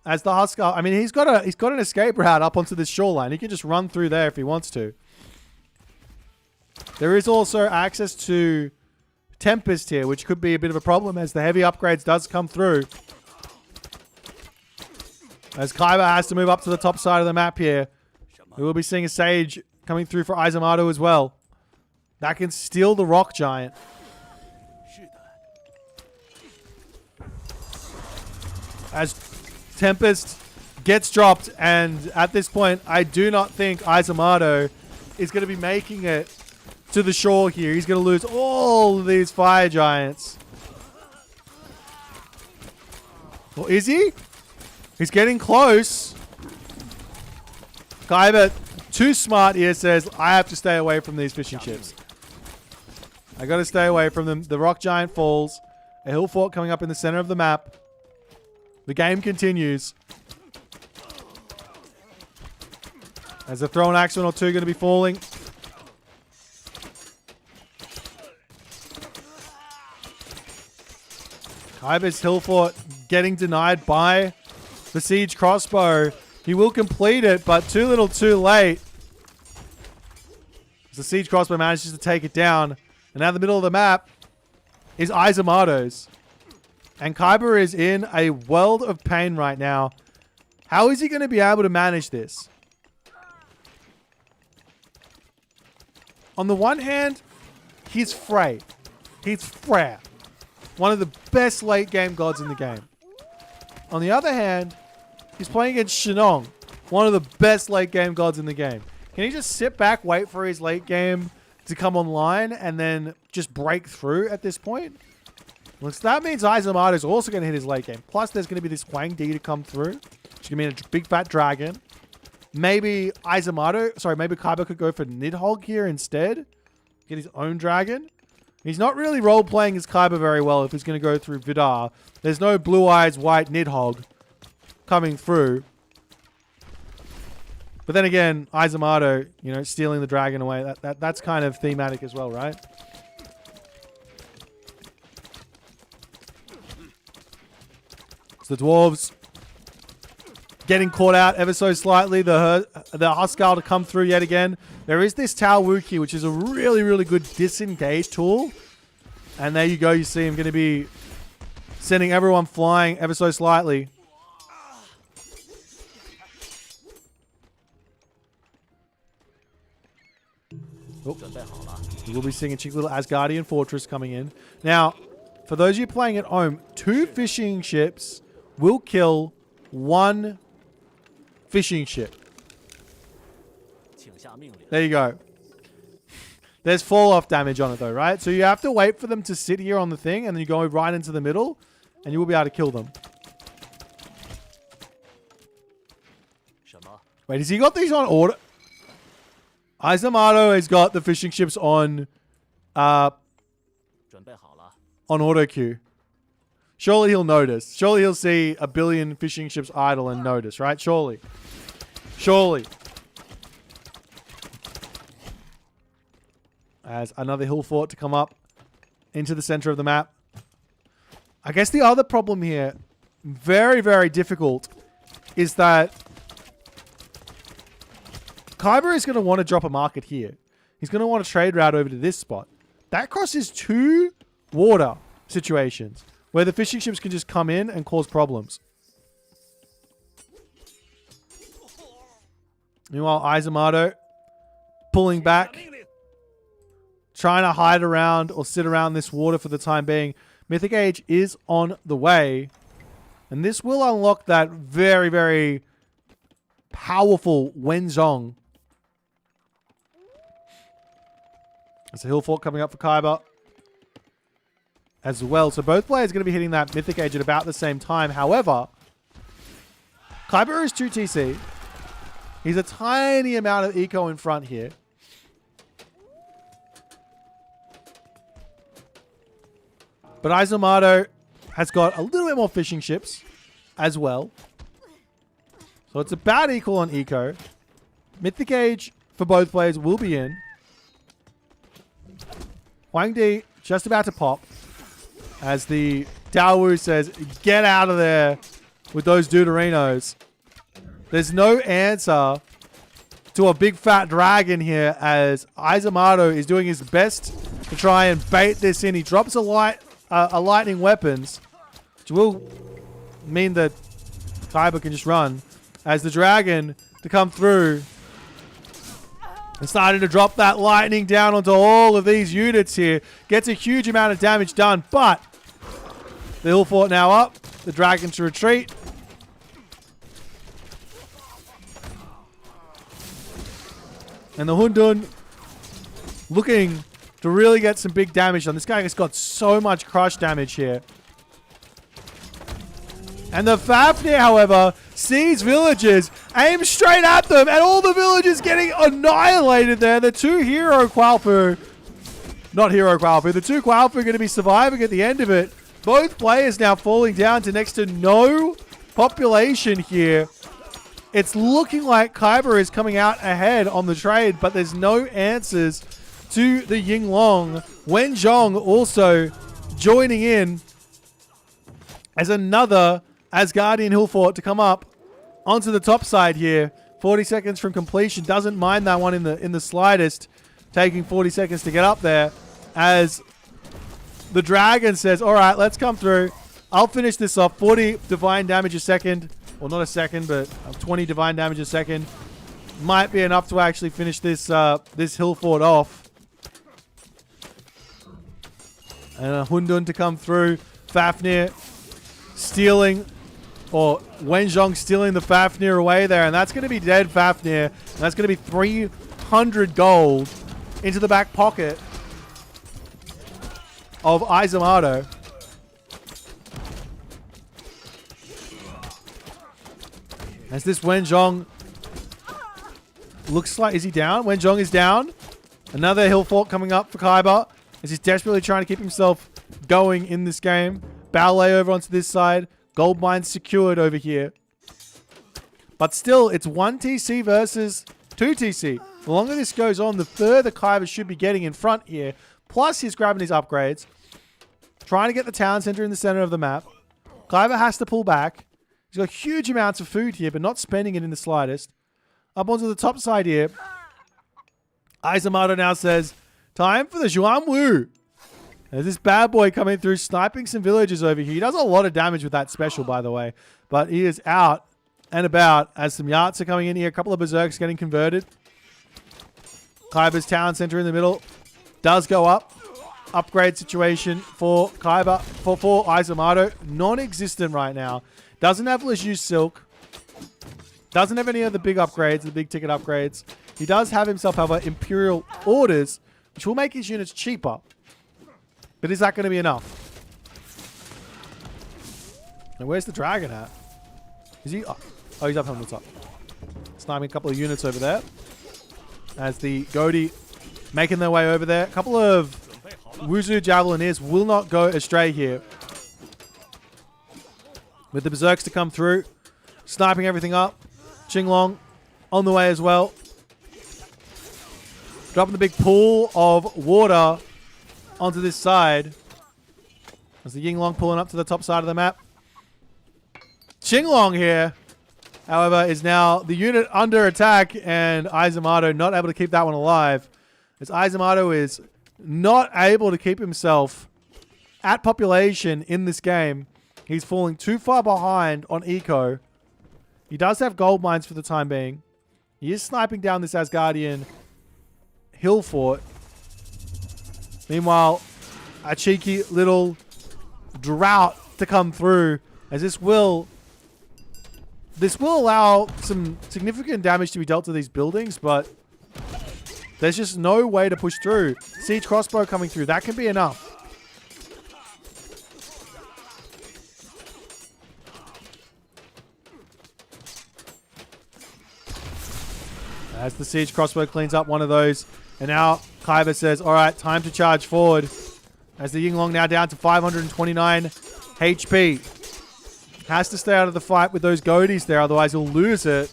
As the Huskar, I mean, he's got an escape route up onto this shoreline. He can just run through there if he wants to. There is also access to Tempest here, which could be a bit of a problem as the heavy upgrades does come through. As Kaiba has to move up to the top side of the map here. We will be seeing a Sage coming through for Izumato as well. That can steal the Rock Giant. As Tempest gets dropped, and at this point, I do not think Izumato is going to be making it to the shore here. He's going to lose all of these fire giants. Well, is he? He's getting close. Kaiba, too smart here, says, I have to stay away from these fishing ships. I got to stay away from them. The rock giant falls. A hill fort coming up in the center of the map. The game continues. As a thrown action or two going to be falling. Kaiba's hill fort getting denied by the siege crossbow. He will complete it, but too little too late. As the siege crossbow manages to take it down. And now the middle of the map is Izumato's. And Kaiba is in a world of pain right now. How is he going to be able to manage this? On the one hand, he's Frey. He's Freya. One of the best late game gods in the game. On the other hand, he's playing against Shenong. One of the best late game gods in the game. Can he just sit back, wait for his late game to come online, and then just break through at this point? Well, so that means Izumato is also going to hit his late game. Plus, there's going to be this Huang Di to come through. It's going to be a big fat dragon. Maybe Kaiba could go for Nidhogg here instead. Get his own dragon. He's not really role-playing his Kaiba very well if he's going to go through Vidar. There's no Blue Eyes White Nidhogg coming through. But then again, Izumato, stealing the dragon away. That's kind of thematic as well, right? So the dwarves getting caught out ever so slightly. The Huskar to come through yet again. There is this Tao Wuki, which is a really, really good disengage tool. And there you go. You see him going to be sending everyone flying ever so slightly. Oh. We will be seeing a cheeky little Asgardian fortress coming in. Now, For those of you playing at home, 2 fishing ships will kill 1 fishing ship. 请下命令。 There you go. There's fall-off damage on it though, right? So you have to wait for them to sit here on the thing, and then you go right into the middle, and you will be able to kill them. 什么？ Wait, has he got these on order? Izamato has got the fishing ships on 准备好了。 on auto queue. Surely he'll notice. Surely he'll see a billion fishing ships idle and notice, right? Surely. Surely. As another hill fort to come up into the center of the map. I guess the other problem here, very, very difficult, is that Kyber is going to want to drop a market here. He's going to want to trade route over to this spot. That crosses 2 water situations where the fishing ships can just come in and cause problems. Meanwhile, Izamato pulling back, trying to hide around or sit around this water for the time being. Mythic Age is on the way, and this will unlock that very, very powerful Wenzhong. There's a hill fort coming up for Kyber as well. So both players are going to be hitting that Mythic Age at about the same time. However, Kyber is 2 TC. He's a tiny amount of eco in front here. But Izamato has got a little bit more fishing ships as well. So it's about equal on eco. Mythic Age for both players will be in. Huang Di just about to pop as the Daowu says, get out of there with those Deuterinos. There's no answer to a big fat dragon here as Izamato is doing his best to try and bait this in. He drops a lightning weapons, which will mean that Kyber can just run as the dragon to come through and starting to drop that lightning down onto all of these units here. Gets a huge amount of damage done, but the hill fort now up. The dragon to retreat. And the Hundun looking to really get some big damage done. This guy has got so much crush damage here. And the Fafnir, however, sees villagers, aims straight at them, and all the villagers getting annihilated there. The 2 hero Qualfu, not hero Qualfu, the 2 Qualfu are going to be surviving at the end of it. Both players now falling down to next to no population here. It's looking like Kyber is coming out ahead on the trade, but there's no answers to the Yinglong. Wenzhong also joining in as another Asgardian hill fort to come up onto the top side here. 40 seconds from completion. Doesn't mind that one in the slightest. Taking 40 seconds to get up there as the dragon says, all right, let's come through. I'll finish this off. 40 divine damage a second. Well, not a second, but 20 divine damage a second. Might be enough to actually finish this this hill fort off. And a Hundun to come through. Fafnir stealing, or Wenzhong stealing the Fafnir away there. And that's going to be dead Fafnir. And that's going to be 300 gold into the back pocket of Izamato. As this Wenzhong looks like, is he down? Wenzhong is down. Another hill fort coming up for Kyber as he's desperately trying to keep himself going in this game. Ballet over onto this side. Gold mine secured over here. But still, it's 1 TC versus 2 TC. The longer this goes on, the further Kyber should be getting in front here. Plus, he's grabbing his upgrades. Trying to get the town center in the center of the map. Kyber has to pull back. He's got huge amounts of food here, but not spending it in the slightest. Up onto the top side here. Izamato now says, time for the Zhuangwu. There's this bad boy coming through, sniping some villagers over here. He does a lot of damage with that special, by the way. But he is out and about as some Yarts are coming in here. A couple of Berserks getting converted. Kyber's town center in the middle does go up. upgrade situation for Kaiba, for Izumato. Non-existent right now. Doesn't have Leju's Silk. Doesn't have any of the big upgrades, the big ticket upgrades. He does have himself, however, Imperial Orders, which will make his units cheaper. But is that going to be enough? And where's the dragon at? Is he? Oh, he's up on the top. Sniping a couple of units over there. As the Goaty making their way over there. A couple of Wuzu Javelineers will not go astray here. With the Berserks to come through. Sniping everything up. Qinglong on the way as well. Dropping the big pool of water onto this side. As the Yinglong pulling up to the top side of the map. Qinglong here, however, is now the unit under attack, and Izumato not able to keep that one alive. As Izumato is not able to keep himself at population in this game. He's falling too far behind on eco. He does have gold mines for the time being. He is sniping down this Asgardian hill fort. Meanwhile, a cheeky little drought to come through, as this will allow some significant damage to be dealt to these buildings, but there's just no way to push through. Siege crossbow coming through. That can be enough. As the siege crossbow cleans up one of those. And now Kaiba says, all right, time to charge forward. As the Yinglong now down to 529 HP. Has to stay out of the fight with those Goaties there, otherwise he'll lose it.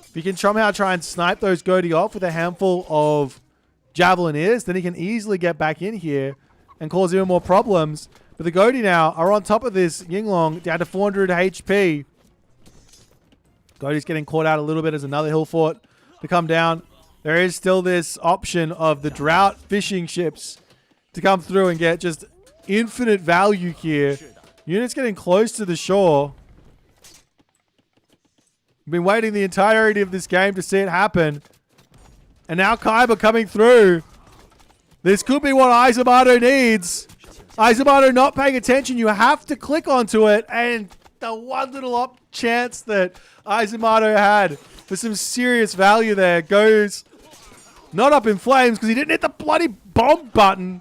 If he can somehow try and snipe those Goaty off with a handful of Javelineers, then he can easily get back in here and cause even more problems. But the Goaty now are on top of this Yinglong, down to 400 HP. Goaty's getting caught out a little bit as another hill fort to come down. There is still this option of the drought fishing ships to come through and get just infinite value here. Units getting close to the shore. Been waiting the entirety of this game to see it happen. And now Kaiba coming through. This could be what Izumato needs. Izumato not paying attention. You have to click onto it. And the one little chance that Izumato had for some serious value there goes not up in flames because he didn't hit the bloody bomb button.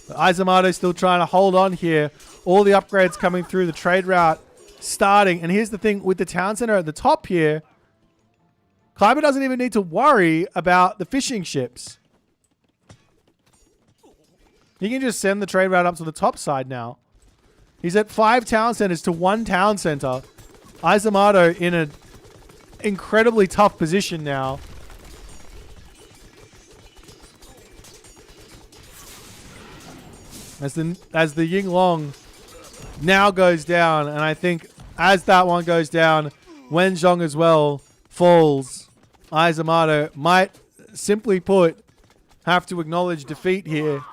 But Izumato still trying to hold on here. All the upgrades coming through, the trade route starting. And here's the thing with the town center at the top here. Kaiba doesn't even need to worry about the fishing ships. He can just send the trade route up to the top side now. He's at 5 town centers to 1 town center. Izumato in an incredibly tough position now. As the Yinglong now goes down, and I think as that one goes down, Wenzhong as well falls. Izumato might, simply put, have to acknowledge defeat here.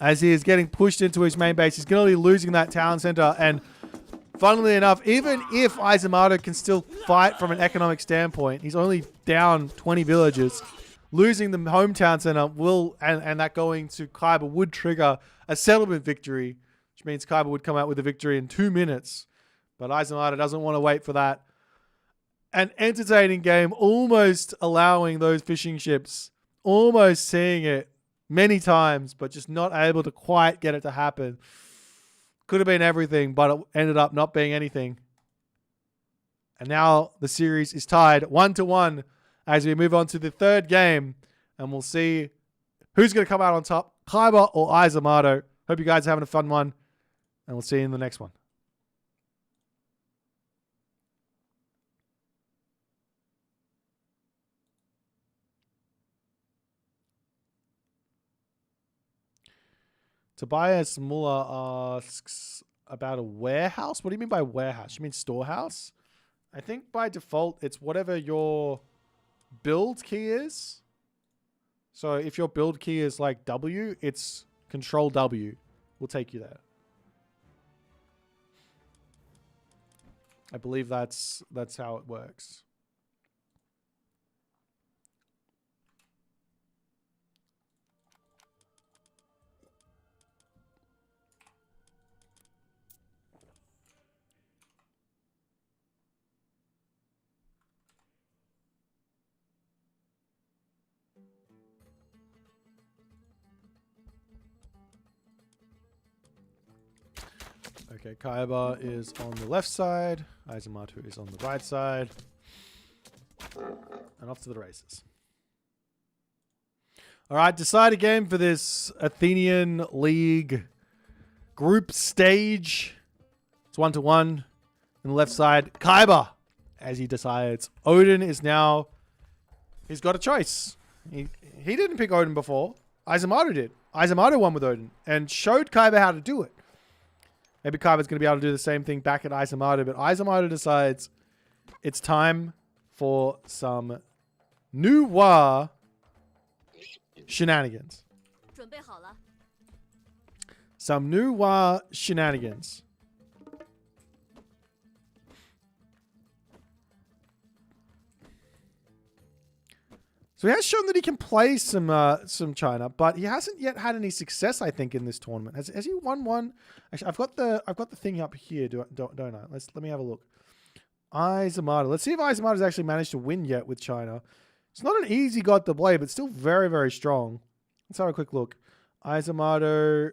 As he is getting pushed into his main base. He's going to be losing that town center. And funnily enough, even if Izumato can still fight from an economic standpoint, he's only down 20 villages. Losing the hometown center will, and that going to Kaiba would trigger a settlement victory, which means Kaiba would come out with a victory in 2 minutes. But Izumato doesn't want to wait for that. An entertaining game, almost allowing those fishing ships, almost seeing it many times, but just not able to quite get it to happen. Could have been everything, but it ended up not being anything. And now the series is tied 1-1 as we move on to the third game. And we'll see who's going to come out on top, Kaiba or Izumato. Hope you guys are having a fun one. And we'll see you in the next one. Tobias Muller asks about a warehouse. What do you mean by warehouse? You mean storehouse? I think by default, it's whatever your build key is. So if your build key is like W, it's Control W. Will take you there. I believe that's how it works. Okay, Kaiba is on the left side. Aizamatsu is on the right side. And off to the races. All right, decide a game for this Athenian League group stage. It's 1-1. On the left side, Kaiba, as he decides. Odin is now... He's got a choice. He didn't pick Odin before. Aizamatsu did. Aizamatsu won with Odin and showed Kaiba how to do it. Maybe Kaiba's going to be able to do the same thing back at Aizamatsu, but Aizamatsu decides it's time for some Nuwa shenanigans. Some Nuwa shenanigans. So he has shown that he can play some China, but he hasn't yet had any success, I think, in this tournament. Has he won one? Actually, I've got the thing up here, don't I? Let me have a look. Aizamatsu. Let's see if Aizamatsu's actually managed to win yet with China. It's not an easy god to play, but still very, very strong. Let's have a quick look. Aizamatsu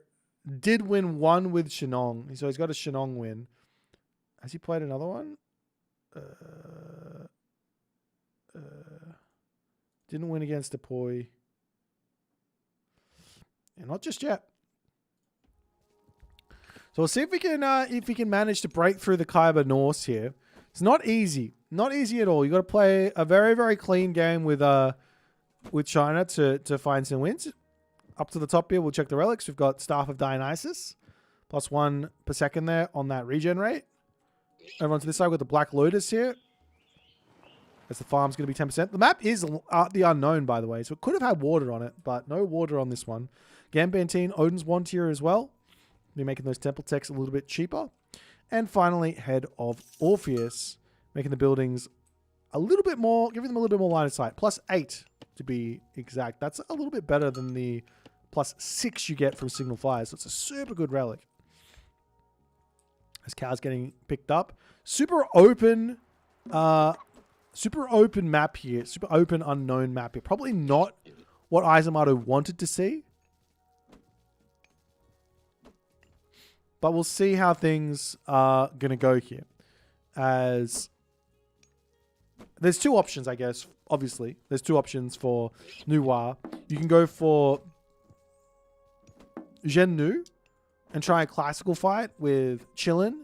did win one with Shenong, so he's got a Shenong win. Has he played another one? Didn't win against Apoy. And not just yet. So we'll see if we can manage to break through the Kaiba Norse here. It's not easy. Not easy at all. You got to play a very, very clean game with China to find some wins. Up to the top here, we'll check the relics. We've got Staff of Dionysus. +1 per second there on that regen rate. Over onto this side, we've got the Black Lotus here. As the farm's going to be 10%. The map is the unknown, by the way, so it could have had water on it, but no water on this one. Gambantine, Odin's one tier as well. Be making those temple techs a little bit cheaper. And finally, Head of Orpheus, making the buildings a little bit more, giving them a little bit more line of sight. +8 to be exact. That's a little bit better than the +6 you get from Signal Fire, so it's a super good relic. As Cow's getting picked up. Super open map here. Super open, unknown map here. Probably not what Aizamatsu wanted to see. But we'll see how things are going to go here. As there's two options, I guess. Obviously, there's two options for Nuwa. You can go for Zhennu and try a classical fight with Chillin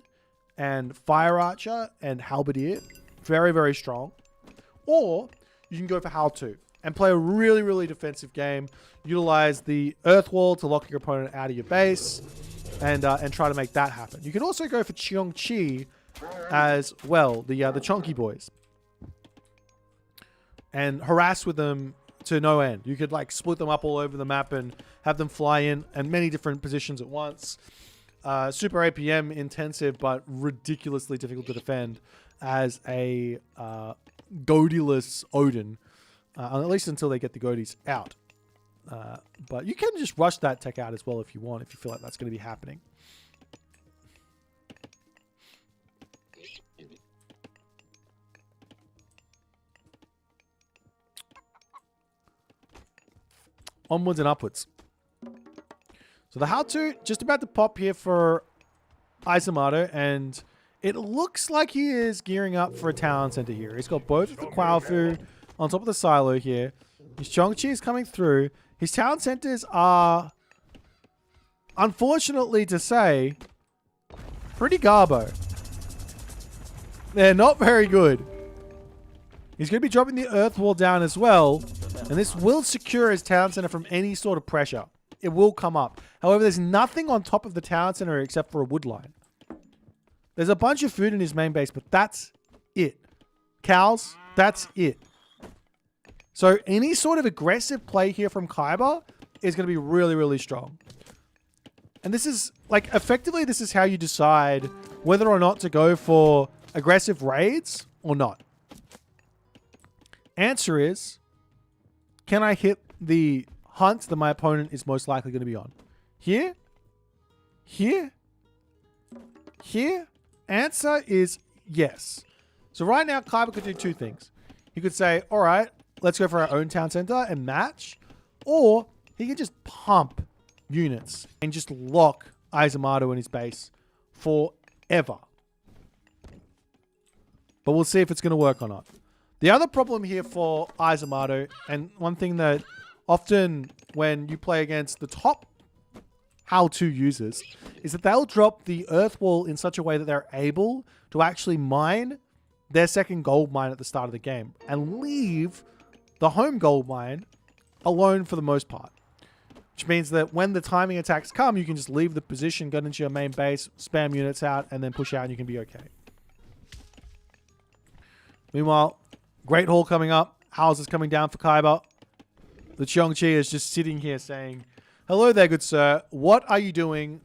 and Fire Archer and Halberdier. Very, very strong. Or you can go for How-To and play a really, really defensive game. Utilize the Earth Wall to lock your opponent out of your base and try to make that happen. You can also go for Cheongchi as well, the Chonky Boys, and harass with them to no end. You could like split them up all over the map and have them fly in many different positions at once. Super APM intensive, but ridiculously difficult to defend as a Goatyless Odin, at least until they get the Goaties out. But you can just rush that tech out as well if you want, if you feel like that's going to be happening. Onwards and upwards. So the How-To just about to pop here for Aizamatsu, and it looks like he is gearing up for a town center here. He's got both of the Quaofu on top of the silo here. His Chongchi is coming through. His town centers are, unfortunately to say, pretty garbo. They're not very good. He's going to be dropping the Earth Wall down as well, and this will secure his town center from any sort of pressure. It will come up. However, there's nothing on top of the town center except for a wood line. There's a bunch of food in his main base, but that's it. Cows, that's it. So any sort of aggressive play here from Kaiba is going to be really, really strong. And this is, like, effectively, this is how you decide whether or not to go for aggressive raids or not? Answer is, can I hit the hunt that my opponent is most likely going to be on? Here? Here? Here? Answer is yes. So right now, Kaiba could do two things. He could say, all right, let's go for our own town center and match. Or he could just pump units and just lock Aizumato in his base forever. But we'll see if it's going to work or not. The other problem here for Aizumato, and one thing that often when you play against the top how-to users, is that they'll drop the earth wall in such a way that they're able to actually mine their second gold mine at the start of the game and leave the home gold mine alone for the most part. Which means that when the timing attacks come, you can just leave the position, go into your main base, spam units out, and then push out and you can be okay. Meanwhile, Great Hall coming up. Houses coming down for Kaiba. The Qiongqi is just sitting here saying, hello there, good sir. What are you doing?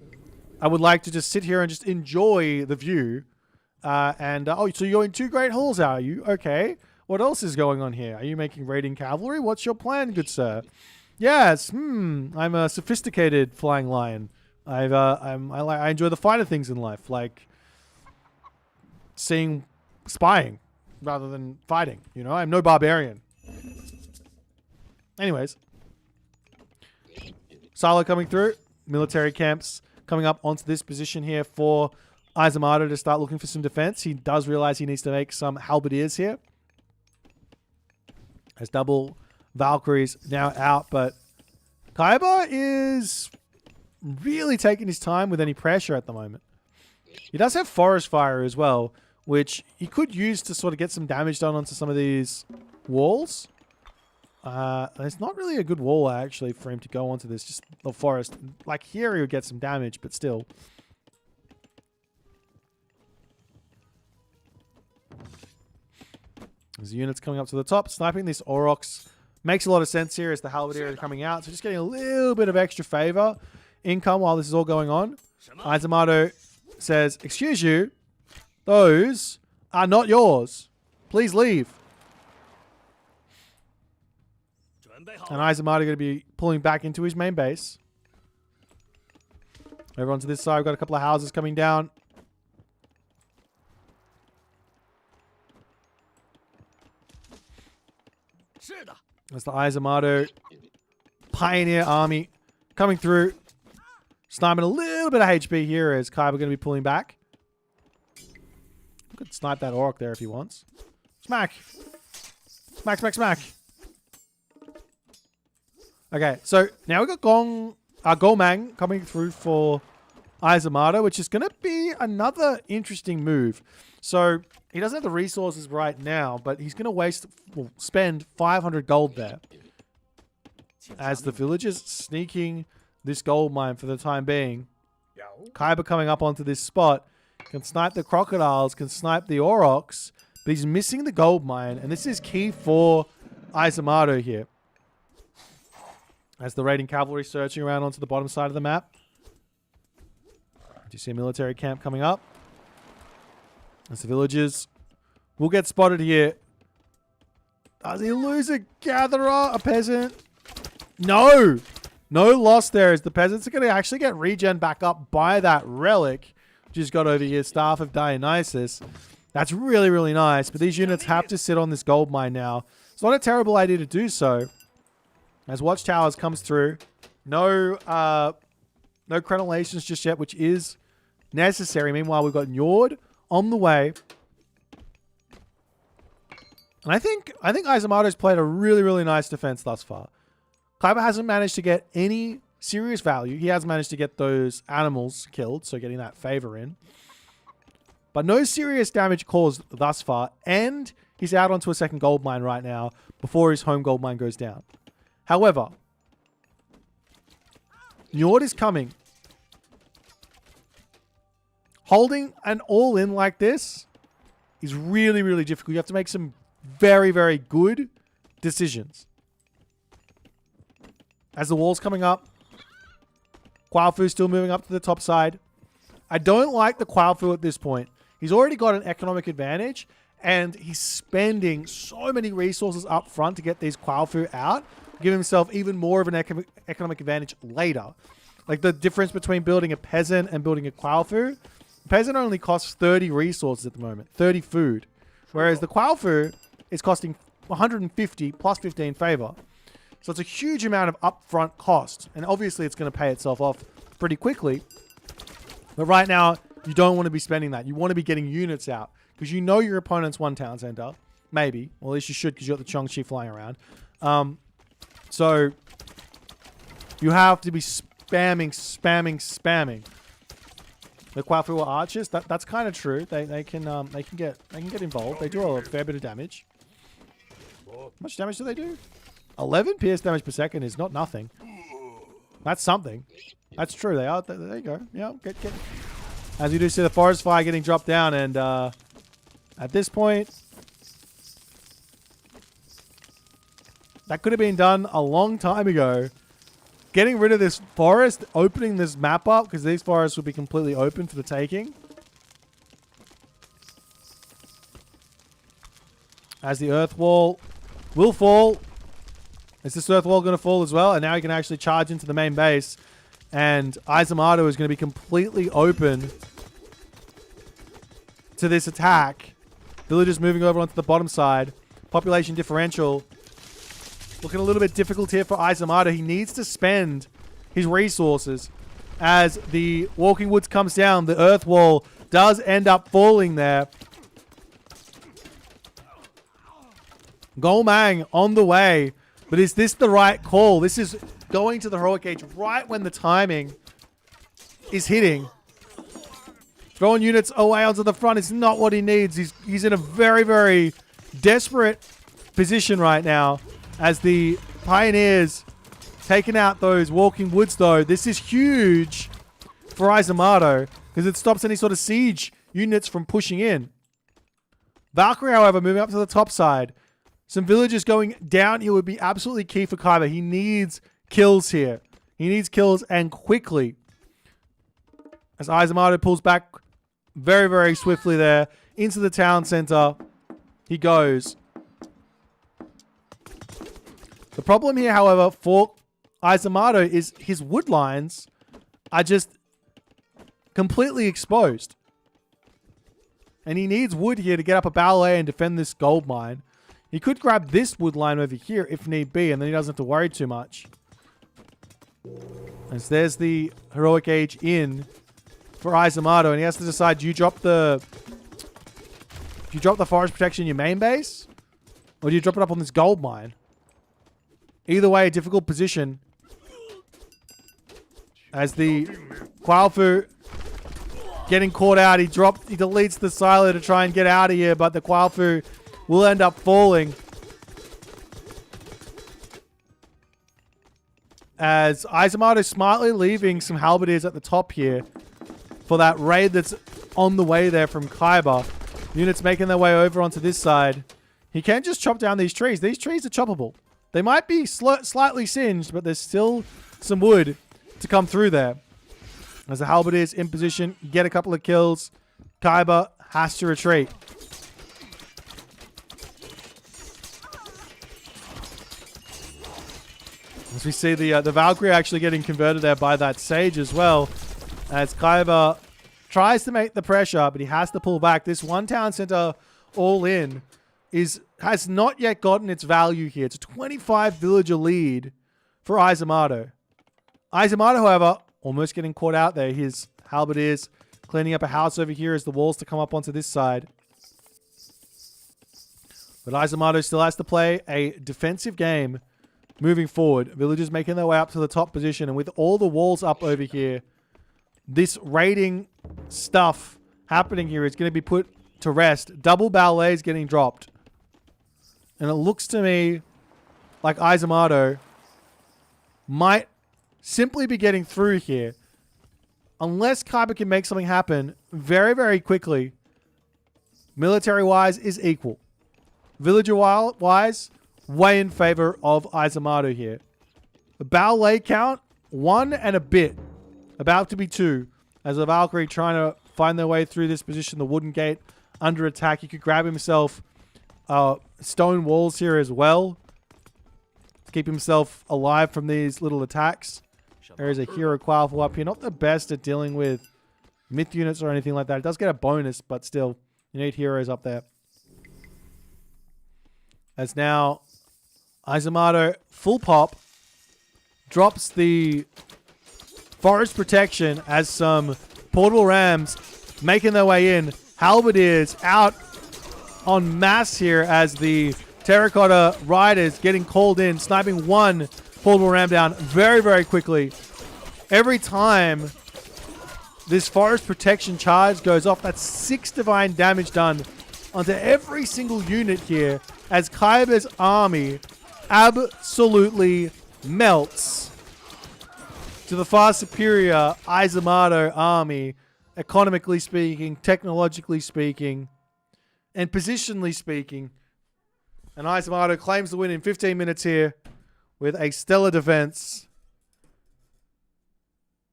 I would like to just sit here and just enjoy the view. Oh, so you're in 2 Great Halls, are you? Okay. What else is going on here? Are you making raiding cavalry? What's your plan, good sir? Yes. I'm a sophisticated flying lion. I enjoy the finer things in life, like spying rather than fighting. You know, I'm no barbarian. Anyways, Silo coming through. Military camps coming up onto this position here for Aizumato to start looking for some defense. He does realize he needs to make some halberdiers here. As double Valkyries now out, but Kaiba is really taking his time with any pressure at the moment. He does have Forest Fire as well, which he could use to sort of get some damage done onto some of these walls. It's not really a good wall, actually, for him to go onto this, just the forest. Like here, he would get some damage, but still. There's units coming up to the top. Sniping this Aurochs makes a lot of sense here as the Halberdier is coming out. So just getting a little bit of extra favor income while this is all going on. Aizumato says, excuse you, those are not yours. Please leave. And Aizumato going to be pulling back into his main base. Over onto this side, we've got a couple of houses coming down. That's the Aizumato Pioneer Army coming through. Sniping a little bit of HP here as Kaiba going to be pulling back. Could snipe that Orc there if he wants. Smack. Smack, smack, smack. Okay, so now we've got Gomang coming through for Aizumato, which is going to be another interesting move. So he doesn't have the resources right now, but he's going to spend 500 gold there. As the villagers sneaking this gold mine for the time being. Kaiba coming up onto this spot. Can snipe the crocodiles, can snipe the Aurochs, but he's missing the gold mine. And this is key for Aizumato here. As the raiding cavalry searching around onto the bottom side of the map. Do you see a military camp coming up? As the villagers will get spotted here. Does he lose a gatherer, a peasant? No! No loss there as the peasants are going to actually get regen back up by that relic. Just got over here, Staff of Dionysus. That's really, really nice. But these units have to sit on this gold mine now. It's not a terrible idea to do so. As Watchtowers comes through. No crenellations just yet, which is necessary. Meanwhile, we've got Njord on the way. And I think Aizumato's played a really, really nice defense thus far. Kaiba hasn't managed to get any serious value. He has managed to get those animals killed, so getting that favor in. But no serious damage caused thus far. And he's out onto a second gold mine right now before his home gold mine goes down. However, Njord is coming. Holding an all-in like this is really, really difficult. You have to make some very, very good decisions. As the wall's coming up, Quaofu's still moving up to the top side. I don't like the Quaofu at this point. He's already got an economic advantage, and he's spending so many resources up front to get these Quaofu out, give himself even more of an economic advantage later. Like the difference between building a peasant and building a Quaofu. A peasant only costs 30 resources at the moment, 30 food. Whereas the Quaofu is costing 150 plus 15 favor. So it's a huge amount of upfront cost. And obviously it's going to pay itself off pretty quickly. But right now, you don't want to be spending that. You want to be getting units out. Because you know your opponent's one town center. Maybe. Well, at least you should because you got the Chongqi flying around. So you have to be spamming. The Quaofu are archers. That's kind of true. They can get involved. They do a fair bit of damage. How much damage do they do? 11 pierce damage per second is not nothing. That's something. That's true. They are. There you go. Yeah. Get. As you do see the forest fire getting dropped down, and at this point, that could have been done a long time ago. Getting rid of this forest, opening this map up, because these forests will be completely open for the taking. As the earth wall will fall. Is this earth wall going to fall as well? And now he can actually charge into the main base. And Izamato is going to be completely open to this attack. Villagers moving over onto the bottom side. Population differential. Looking a little bit difficult here for Izamato. He needs to spend his resources. As the Walking Woods comes down, the earth wall does end up falling there. Golmang on the way. But is this the right call? This is going to the heroic age right when the timing is hitting. Throwing units away onto the front is not what he needs. He's in a very, very desperate position right now. As the Pioneers taking out those Walking Woods, though. This is huge for Izamato because it stops any sort of siege units from pushing in. Valkyrie, however, moving up to the top side. Some villagers going down here would be absolutely key for Kaiba. He needs kills here. He needs kills and quickly. As Izamato pulls back very, very swiftly there into the town center. He goes. The problem here, however, for Izamato is his wood lines are just completely exposed. And he needs wood here to get up a ballet and defend this gold mine. He could grab this wood line over here if need be, and then he doesn't have to worry too much. As there's the heroic age in for Izamato, and he has to decide, do you drop the forest protection in your main base? Or do you drop it up on this gold mine? Either way, a difficult position. As the Quaofu getting caught out, he deletes the silo to try and get out of here, but the Quaofu will end up falling. As Izamato smartly leaving some halberdiers at the top here for that raid that's on the way there from Kaiba. Units making their way over onto this side. He can just chop down these trees. These trees are choppable. They might be slightly singed, but there's still some wood to come through there. As the halberdiers in position, get a couple of kills. Kaiba has to retreat. As we see the Valkyrie actually getting converted there by that Sage as well. As Kaiba tries to make the pressure, but he has to pull back. This one town center all in has not yet gotten its value here. It's a 25 villager lead for Izamato. Izamato, however, almost getting caught out there. His halberdiers cleaning up a house over here as the walls to come up onto this side. But Izamato still has to play a defensive game moving forward. Villagers making their way up to the top position. And with all the walls up over here, this raiding stuff happening here is going to be put to rest. Double ballets getting dropped. And it looks to me like Izamato might simply be getting through here. Unless Kaiba can make something happen very, very quickly. Military-wise is equal. Villager-wise, way in favor of Izamato here. The ballet count, 1 and a bit. About to be 2. As the Valkyrie trying to find their way through this position. The wooden gate under attack. He could grab himself stone walls here as well to keep himself alive from these little attacks. There is a hero powerful up here. Not the best at dealing with myth units or anything like that. It does get a bonus, but still, you need heroes up there. As now, Izumato, full pop, drops the forest protection as some portable rams making their way in. Halberdiers out en masse here as the terracotta riders getting called in, sniping one portable ram down very, very quickly. Every time this forest protection charge goes off, that's 6 divine damage done onto every single unit here as Kaiba's army absolutely melts to the far superior Izumato army, economically speaking, technologically speaking, and positionally speaking. And Izumato claims the win in 15 minutes here with a stellar defense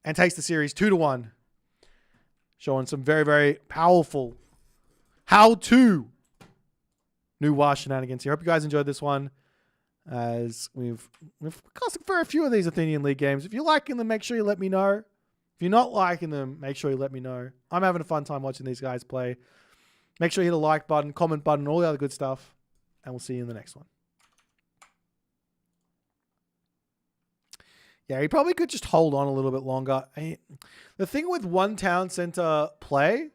and takes the series 2-1. Showing some very, very powerful how-to new WoW shenanigans here. Hope you guys enjoyed this one, as we've casted for a few of these Athenian League games. If you're liking them, make sure you let me know. If you're not liking them, make sure you let me know. I'm having a fun time watching these guys play. Make sure you hit the like button, comment button, all the other good stuff, and we'll see you in the next one. Yeah, he probably could just hold on a little bit longer. The thing with one town center play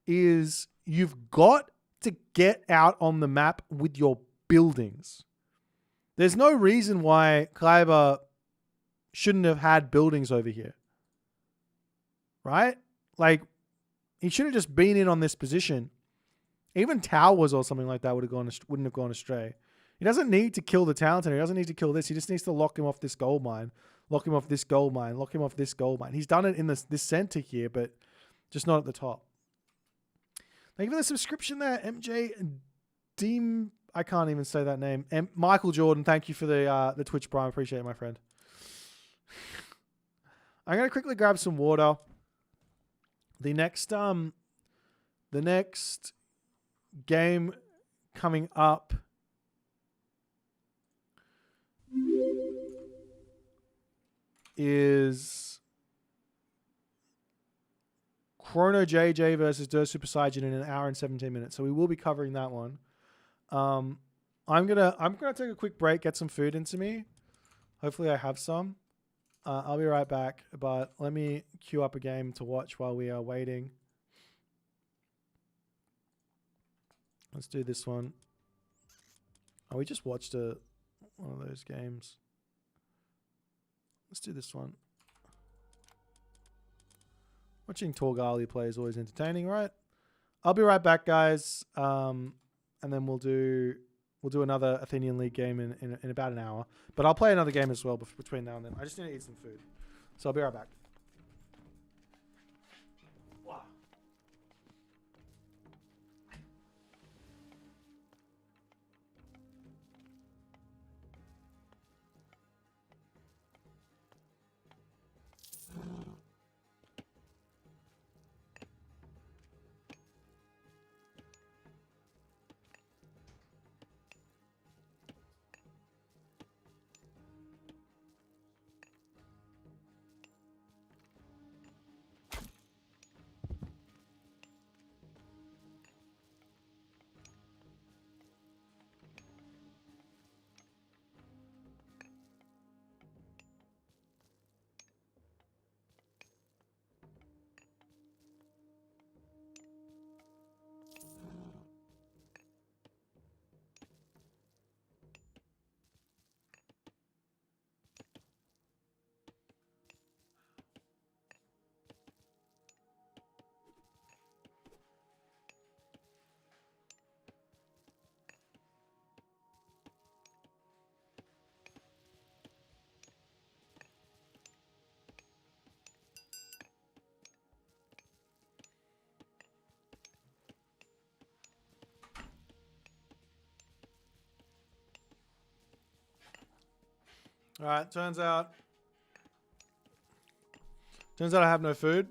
is you've got to get out on the map with your buildings. There's no reason why Kaiba shouldn't have had buildings over here. Right? Like, he should have just been in on this position. Even towers or something like that wouldn't have gone astray. He doesn't need to kill the town center. He doesn't need to kill this. He just needs to lock him off this gold mine. Lock him off this gold mine. Lock him off this gold mine. He's done it in this center here, but just not at the top. Thank you for the subscription there, MJ Deem. I can't even say that name. Michael Jordan, thank you for the Twitch Prime. Appreciate it, my friend. I'm gonna quickly grab some water. The next game coming up is Chrono JJ versus Der Super Saiyan in 1 hour and 17 minutes. So we will be covering that one. I'm gonna take a quick break, get some food into me. Hopefully I have some. I'll be right back, but let me queue up a game to watch while we are waiting. Let's do this one. Oh, we just watched one of those games. Let's do this one. Watching Torgali play is always entertaining, right? I'll be right back, guys. And then we'll do another Athenian League game in about an hour. But I'll play another game as well between now and then. I just need to eat some food. So I'll be right back. Wow. All right, turns out I have no food.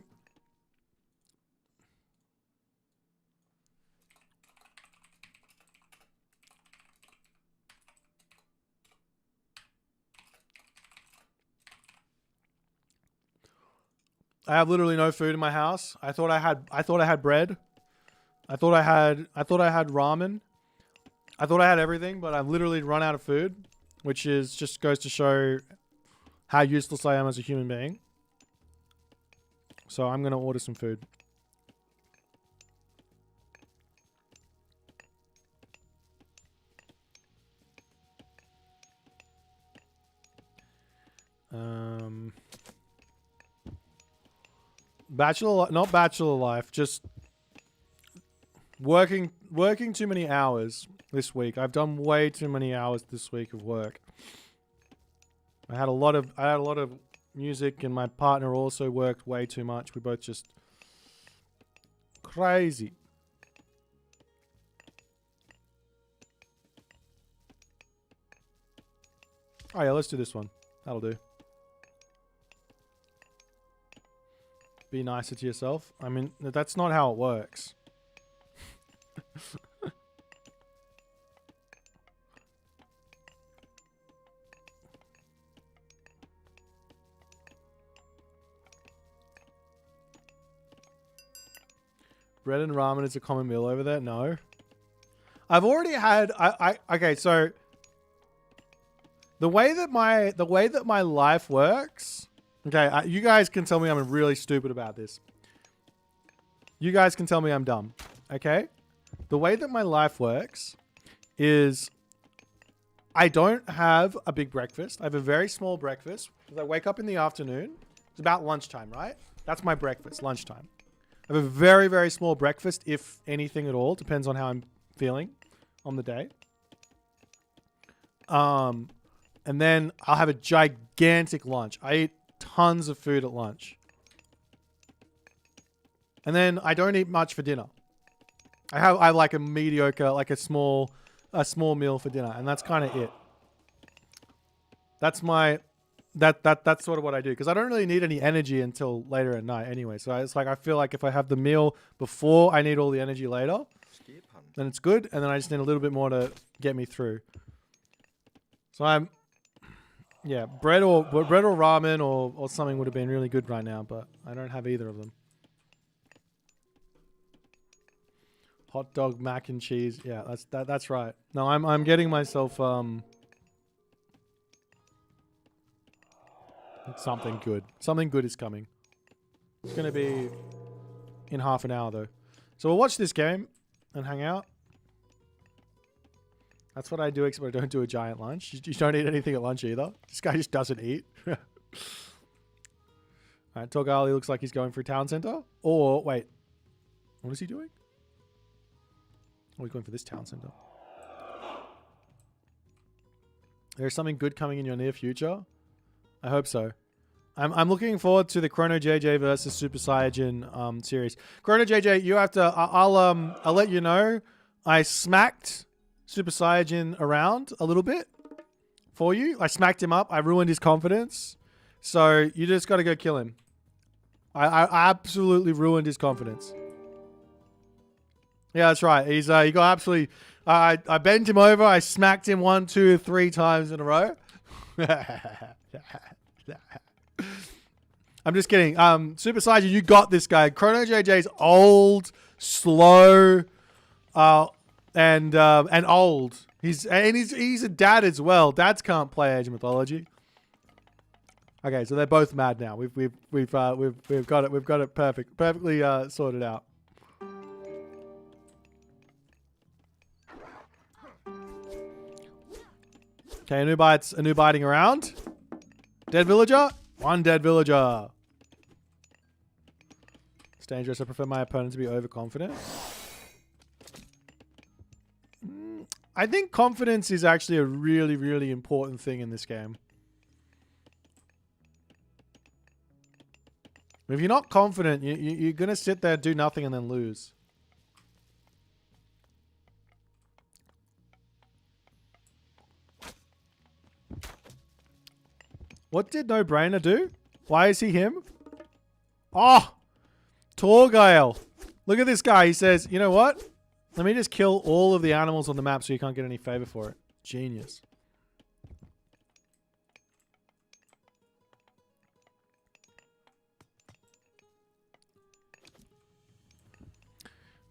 I have literally no food in my house. I thought I had bread. I thought I had ramen. I thought I had everything, but I've literally run out of food, which is just goes to show how useless I am as a human being. So I'm going to order some food. Not bachelor life, just working too many hours this week. I've done way too many hours this week of work. I had a lot of music, and my partner also worked way too much. We both just crazy. Oh yeah, let's do this one. That'll do. Be nicer to yourself. I mean, that's not how it works. Bread and ramen is a common meal over there? No. I've already had okay, so the way that my life works, okay, you guys can tell me I'm really stupid about this. You guys can tell me I'm dumb, okay? The way that my life works is I don't have a big breakfast. I have a very small breakfast. I wake up in the afternoon. It's about lunchtime, right? That's my breakfast, lunchtime. I have a very, very small breakfast, if anything at all. Depends on how I'm feeling on the day. And then I'll have a gigantic lunch. I eat tons of food at lunch. And then I don't eat much for dinner. I have like a mediocre, like a small meal for dinner, and that's kind of it. That's my that's sort of what I do, because I don't really need any energy until later at night anyway. So it's like I feel like if I have the meal before I need all the energy later, then it's good, and then I just need a little bit more to get me through. So yeah, bread or ramen or something would have been really good right now, but I don't have either of them. Hot dog, mac and cheese. Yeah, that's right. No, I'm getting myself something good. Something good is coming. It's gonna be in half an hour though. So we'll watch this game and hang out. That's what I do, except I don't do a giant lunch. You don't eat anything at lunch either. This guy just doesn't eat. Alright, Torgali looks like he's going for a town center. Or, wait. What is he doing? Oh, he's going for this town center. There's something good coming in your near future? I hope so. I'm looking forward to the Chrono JJ versus Super Saiyajin series. Chrono JJ, you have to... I'll let you know. I smacked Super Saiyajin around a little bit for you. I smacked him up. I ruined his confidence. So you just got to go kill him. I absolutely ruined his confidence. Yeah, that's right. He's he got absolutely... I bent him over. I smacked him 1, 2, 3 times in a row. I'm just kidding. Super Saiyajin, you got this guy. Chrono JJ's old, slow, and old. He's a dad as well. Dads can't play Age of Mythology. Okay, so they're both mad now. We've got it perfectly sorted out. Okay, a new biting around. Dead villager? One dead villager. It's dangerous. I prefer my opponent to be overconfident. I think confidence is actually a really, really important thing in this game. If you're not confident, you're going to sit there, do nothing, and then lose. What did No Brainer do? Why is he him? Oh! Torgail. Look at this guy. He says, you know what? Let me just kill all of the animals on the map so you can't get any favor for it. Genius.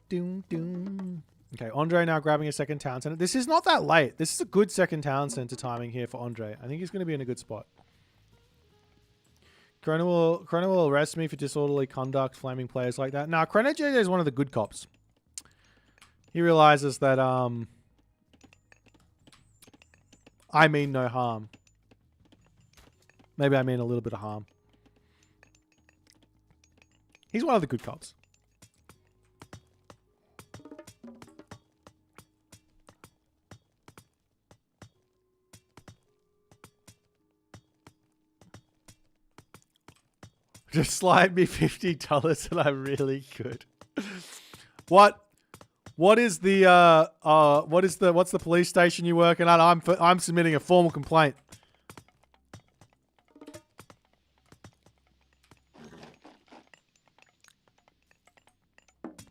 Doom, doom. Okay, Andre now grabbing a second town center. This is not that late. This is a good second town center timing here for Andre. I think he's going to be in a good spot. Chrono will arrest me for disorderly conduct, flaming players like that. Now, Chrono JJ is one of the good cops. He realizes that I mean no harm. Maybe I mean a little bit of harm. He's one of the good cops. Just slide me $50 and I'm really good. What is the what's the police station you working at? I'm submitting a formal complaint.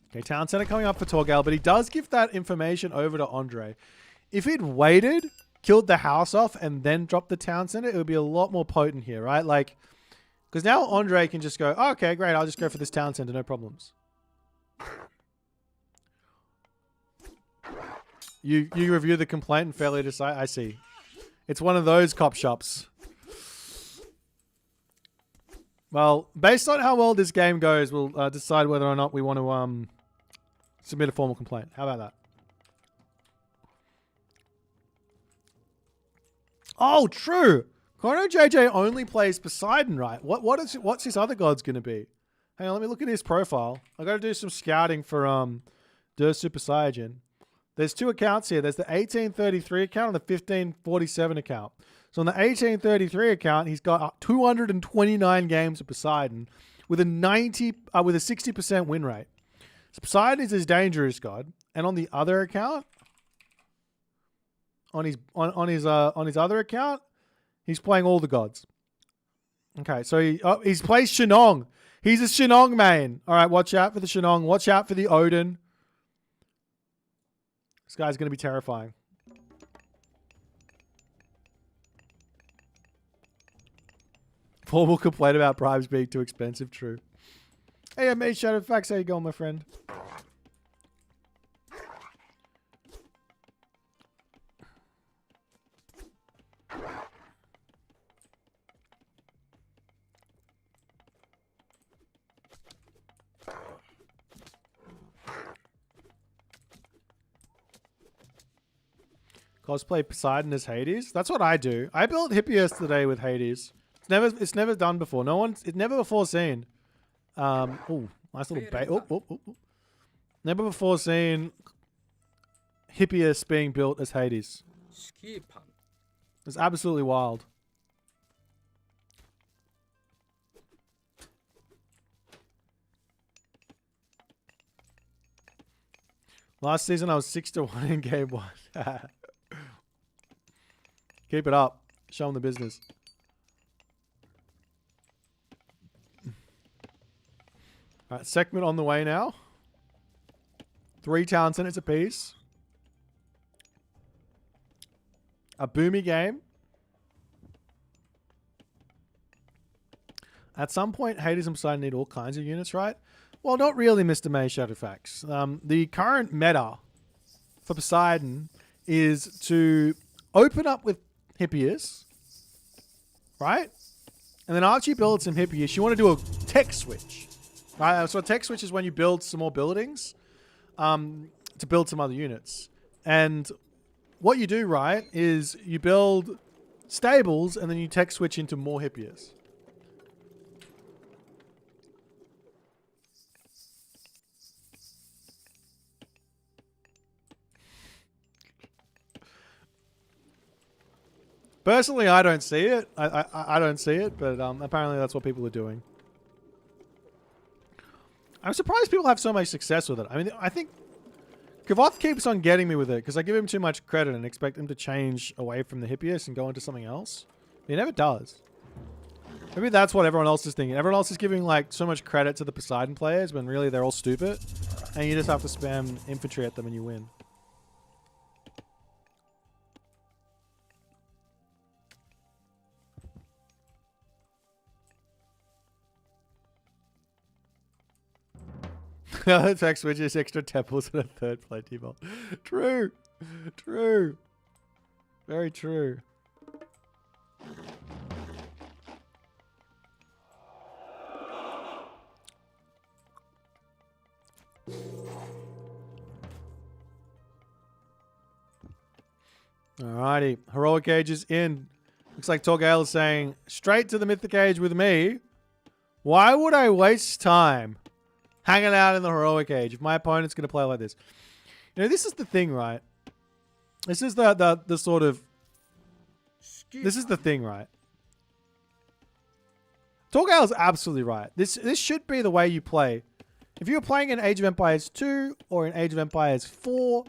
Okay, town center coming up for Torgal, but he does give that information over to Andre. If he'd waited, killed the house off, and then dropped the town center, it would be a lot more potent here, right? Like, because now Andre can just go, oh, okay, great, I'll just go for this town center, no problems. You review the complaint and fairly decide. I see. It's one of those cop shops. Well, based on how well this game goes, we'll decide whether or not we want to submit a formal complaint. How about that? Oh, true. Chrono JJ only plays Poseidon, right? What's his other gods going to be? Hang on, let me look at his profile. I got to do some scouting for Der Super Saiyan. There's two accounts here. There's the 1833 account and the 1547 account. So on the 1833 account, he's got 229 games of Poseidon with a 60% win rate. So Poseidon is his dangerous god, and on the other account, on his other account, he's playing all the gods. Okay, so he plays Shenong. He's a Shenong main. All right, watch out for the Shenong. Watch out for the Odin. This guy's going to be terrifying. Formal complaint about bribes being too expensive. True. Hey, I made Shadow Facts. How you going, my friend? Cosplay Poseidon as Hades. That's what I do. I built Hippias today with Hades. It's never done before. It's never before seen. Oh, nice little bait. Oh. Never before seen Hippias being built as Hades. It's absolutely wild. Last season I was 6-1 in game 1. Keep it up. Show them the business. Alright, segment on the way now. 3 town centers apiece. A boomy game. At some point, Hades and Poseidon need all kinds of units, right? Well, not really, Mr. May Shadowfax. The current meta for Poseidon is to open up with Hippias, right? And then after you build some Hippias, you want to do a tech switch, right? So a tech switch is when you build some more buildings to build some other units. And what you do, right, is you build stables and then you tech switch into more Hippias. Personally, I don't see it. I don't see it, but apparently that's what people are doing. I'm surprised people have so much success with it. I mean, I think Kavoth keeps on getting me with it because I give him too much credit and expect him to change away from the Hippias and go into something else. He never does. Maybe that's what everyone else is thinking. Everyone else is giving like so much credit to the Poseidon players when really they're all stupid, and you just have to spam infantry at them and you win. The text which is extra temples and a third plate default. True. True. Very true. Alrighty. Heroic Age is in. Looks like Torgale is saying, straight to the Mythic Age with me. Why would I waste time hanging out in the Heroic Age if my opponent's going to play like this? You know, this is the thing, right? This is the sort of... This is the thing, right? Torgale's absolutely right. This should be the way you play. If you're playing in Age of Empires 2 or in Age of Empires 4...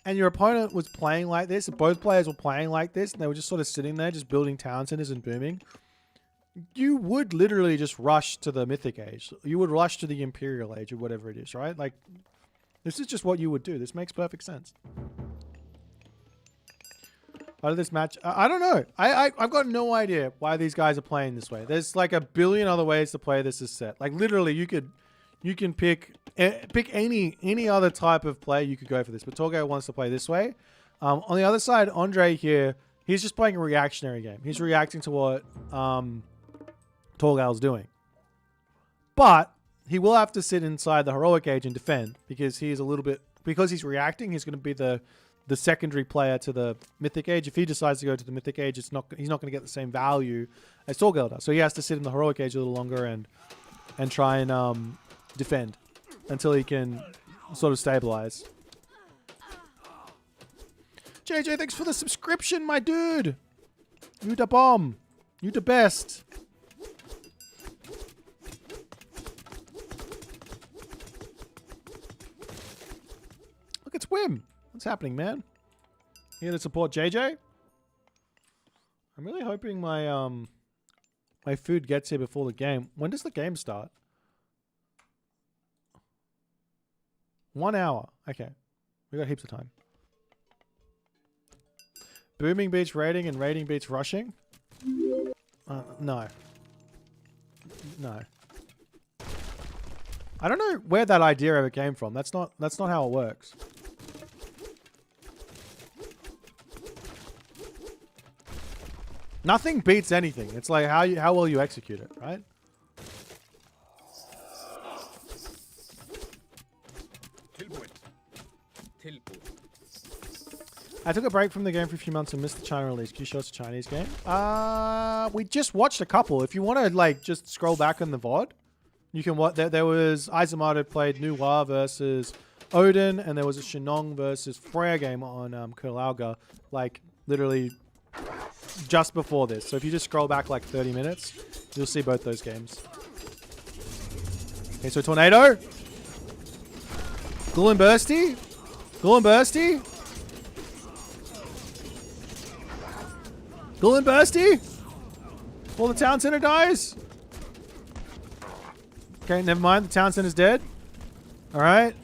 and your opponent was playing like this, both players were playing like this, and they were just sort of sitting there, just building town centers and booming, you would literally just rush to the Mythic Age. You would rush to the Imperial Age or whatever it is, right? Like, this is just what you would do. This makes perfect sense. Out of this match, I don't know. I've got no idea why these guys are playing this way. There's like a billion other ways to play this as set. Like, literally, you can pick any other type of play you could go for this, but Torgale wants to play this way. On the other side, Andre here, he's just playing a reactionary game. He's reacting to what Torgale's doing. But he will have to sit inside the Heroic Age and defend because he's reacting, he's going to be the secondary player to the Mythic Age. If he decides to go to the Mythic Age, he's not going to get the same value as Torgale does. So he has to sit in the Heroic Age a little longer and try and defend until he can sort of stabilize. JJ, thanks for the subscription, my dude. You the bomb. You the best. Look, it's Wim. What's happening, man? Here to support JJ? I'm really hoping my my food gets here before the game. When does the game start? 1 hour. Okay. We got heaps of time. Booming beats raiding and raiding beats rushing? No. No. I don't know where that idea ever came from. That's not how it works. Nothing beats anything. It's like how well you execute it, right? I took a break from the game for a few months and missed the China release. Can you show us a Chinese game? We just watched a couple. If you want to like just scroll back on the VOD, you can watch. There was Izumato played Noir versus Odin, and there was a Shenong versus Freya game on Kurlauga, like literally just before this. So if you just scroll back like 30 minutes, you'll see both those games. Okay, so Tornado. Ghoul and Bursty. Ghoul and Bursty. Ghoul and Bursty. Before the town center dies. Okay, never mind. The town center's dead. Alright.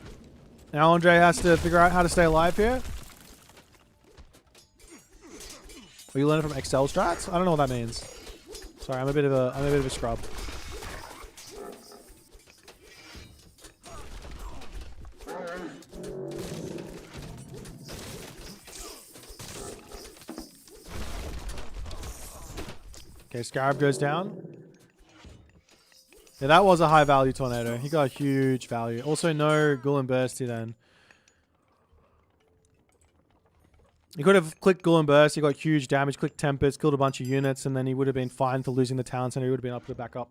Now Andre has to figure out how to stay alive here. Are you learning from Excel strats? I don't know what that means. Sorry, I'm a bit of a scrub. Okay, Scarab goes down. Yeah, that was a high value tornado. He got a huge value. Also, no Ghoul and Bursty then. He could have clicked Ghoul and Burst. He got huge damage, clicked Tempest, killed a bunch of units, and then he would have been fine for losing the town center. He would have been able to back up.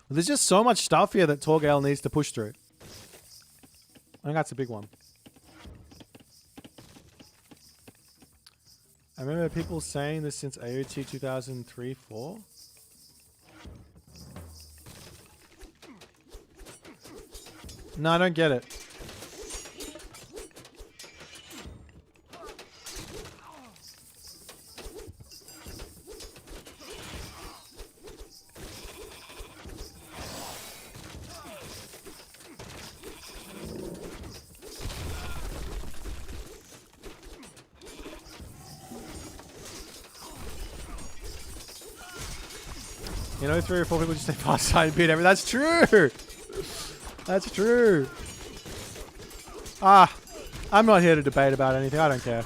Well, there's just so much stuff here that Torgale needs to push through. I think that's a big one. I remember people saying this since AOT 2003-4. No, I don't get it. You know, 3 or 4 people just say pass side and beat everything. That's true. That's true. I'm not here to debate about anything. I don't care.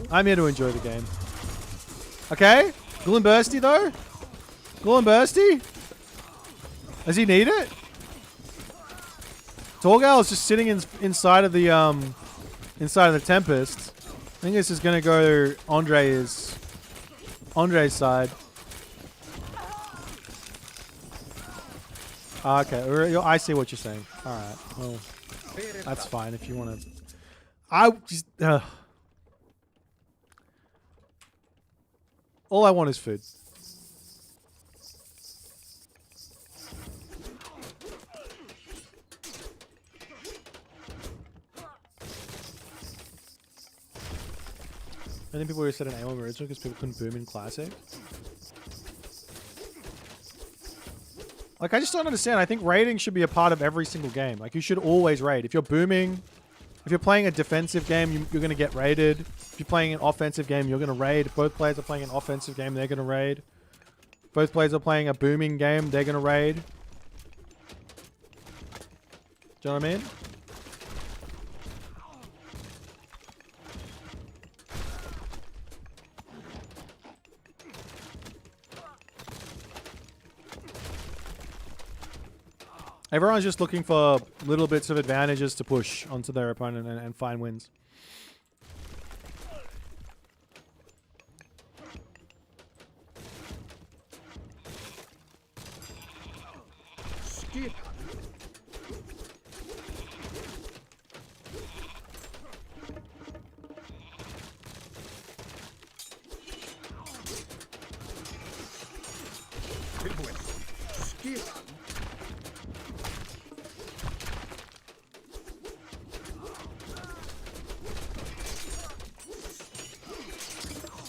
I'm here to enjoy the game. Okay? Ghoul and Bursty though? Ghoul and Bursty? Does he need it? Torgal is just sitting inside of the Tempest. I think this is gonna go Andre's side. Okay, I see what you're saying. All right, well, that's fine if you want to. I just all I want is food. I think people always said an AOM original because people couldn't boom in Classic. Like, I just don't understand. I think raiding should be a part of every single game. Like, you should always raid. If you're booming, if you're playing a defensive game, you're going to get raided. If you're playing an offensive game, you're going to raid. If both players are playing an offensive game, they're going to raid. If both players are playing a booming game, they're going to raid. Do you know what I mean? Everyone's just looking for little bits of advantages to push onto their opponent and find wins. Skip. Skip.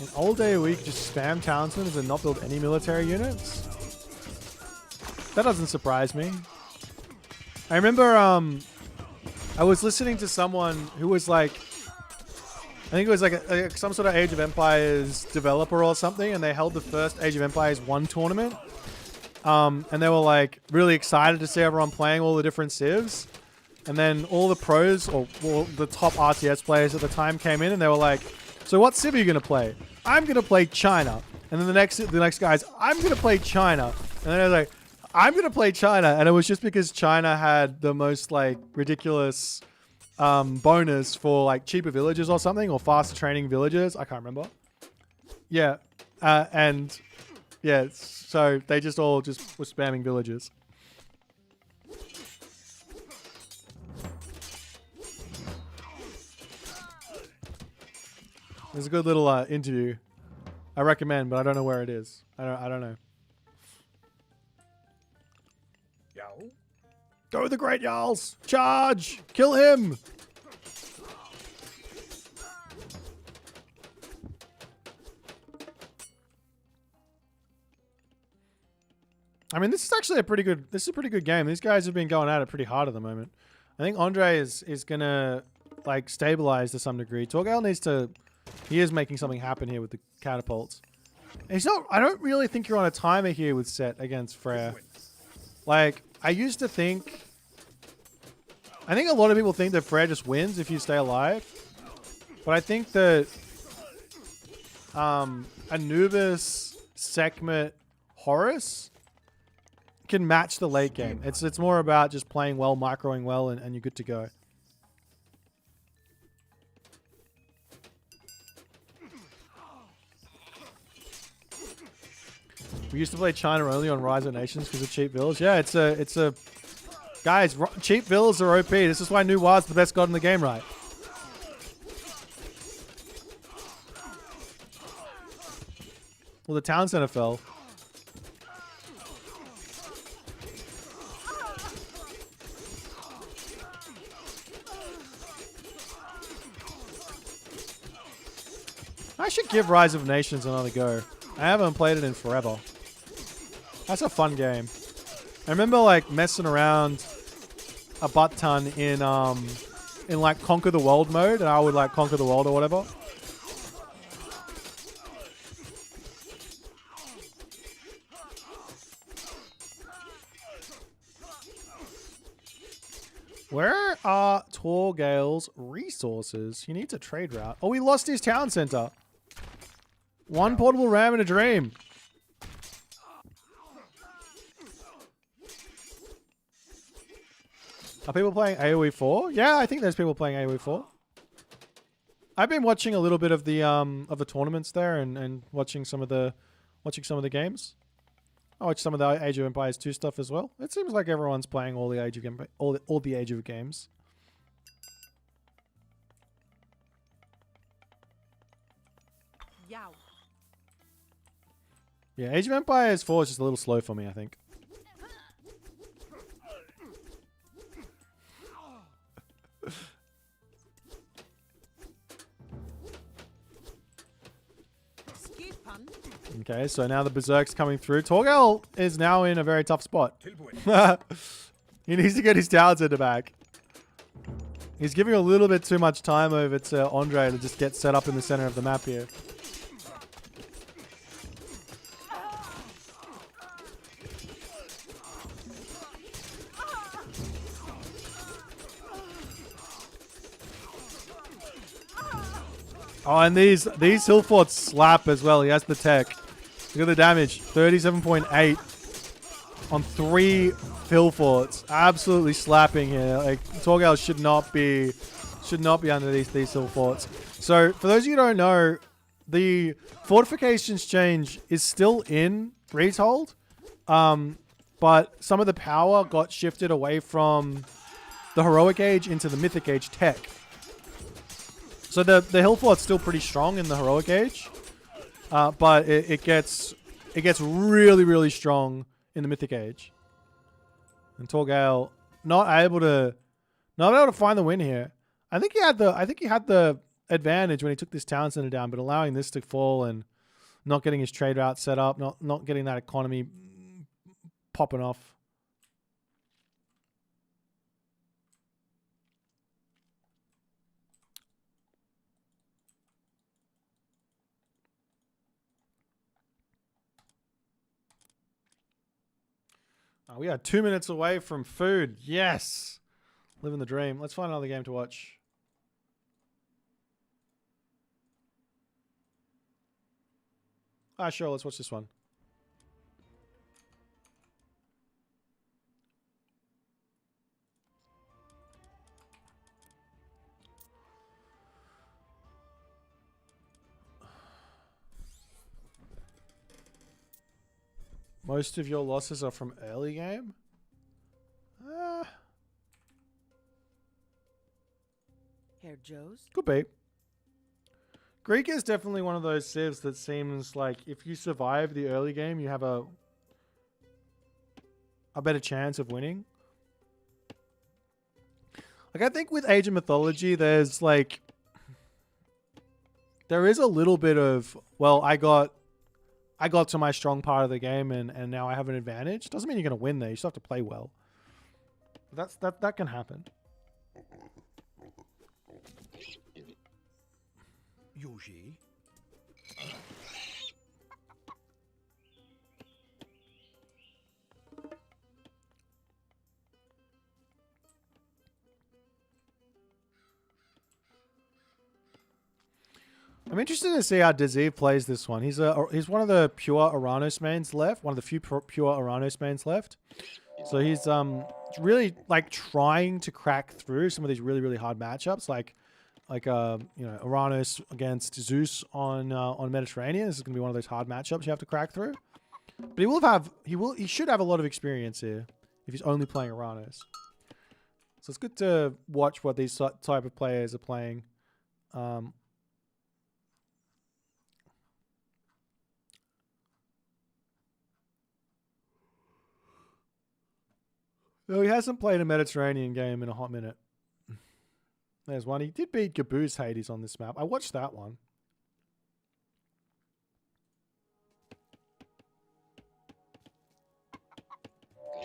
In old day we could just spam townsmen and not build any military units. That doesn't surprise me. I remember I was listening to someone who was like, I think it was like some sort of Age of Empires developer or something, and they held the first Age of Empires 1 tournament. And they were like really excited to see everyone playing all the different civs. And then all the pros, or the top RTS players at the time came in and they were like, so what civ are you going to play? I'm going to play China. And then the next guys, I'm going to play China. And then I was like, I'm going to play China. And it was just because China had the most like ridiculous bonus for like cheaper villages or something, or faster training villages. I can't remember. Yeah. And yeah, so they just all just were spamming villages. There's a good little interview. I recommend, but I don't know where it is. I don't know. Yow. Go the Great Jarls! Charge! Kill him! I mean, this is actually a pretty good game. These guys have been going at it pretty hard at the moment. I think Andre is gonna like stabilize to some degree. Torgal needs to. He is making something happen here with the catapults. He's not. I don't really think you're on a timer here with Set against Freya. Like, I used to think. I think a lot of people think that Freya just wins if you stay alive. But I think that Anubis, Sekhmet, Horus can match the late game. It's more about just playing well, microing well, and you're good to go. We used to play China only on Rise of Nations because of cheap villas. Yeah, it's a guys, cheap villas are OP. This is why New Wild's the best god in the game, right? Well, the town center fell. I should give Rise of Nations another go. I haven't played it in forever. That's a fun game. I remember like messing around a butt ton in like Conquer the World mode, and I would like conquer the world or whatever. Where are Torgale's resources? He needs a trade route. Oh, he lost his town center. One portable ram in a dream. Are people playing AoE 4? Yeah, I think there's people playing AoE 4. I've been watching a little bit of the tournaments there and watching some of the games. I watched some of the Age of Empires 2 stuff as well. It seems like everyone's playing all the Age of all the Age of games. Yow. Yeah, Age of Empires 4 is just a little slow for me, I think. Okay, so now the Berserk's coming through. Torgal is now in a very tough spot. He needs to get his town center back. He's giving a little bit too much time over to Andre to just get set up in the center of the map here. Oh, and these hill forts slap as well. He has the tech. Look at the damage. 37.8 on 3 hill forts. Absolutely slapping here. Like Torgal should not be under these hill forts. So for those of you who don't know, the fortifications change is still in Retold, but some of the power got shifted away from the heroic age into the mythic age tech. So the hill fort's still pretty strong in the heroic age, but it gets really, really strong in the mythic age. And Torgal not able to find the win here. I think he had the advantage when he took this town center down, but allowing this to fall and not getting his trade route set up, not getting that economy popping off. We are 2 minutes away from food. Yes. Living the dream. Let's find another game to watch. Sure. Let's watch this one. Most of your losses are from early game? Herr Joe's? Could be. Greek is definitely one of those civs that seems like if you survive the early game, you have a better chance of winning. Like, I think with Age of Mythology, there is a little bit of, well, I got to my strong part of the game and now I have an advantage. Doesn't mean you're going to win there. You still have to play well. That can happen. Yoshi. I'm interested to see how Dazeev plays this one. He's one of the pure Aranos mains left, one of the few pure Aranos mains left. So he's really like trying to crack through some of these really, really hard matchups, like Aranos against Zeus on Mediterranean. This is going to be one of those hard matchups you have to crack through. But he should have a lot of experience here if he's only playing Aranos. So it's good to watch what these type of players are playing. No, he hasn't played a Mediterranean game in a hot minute. There's one. He did beat Gaboos Hades on this map. I watched that one.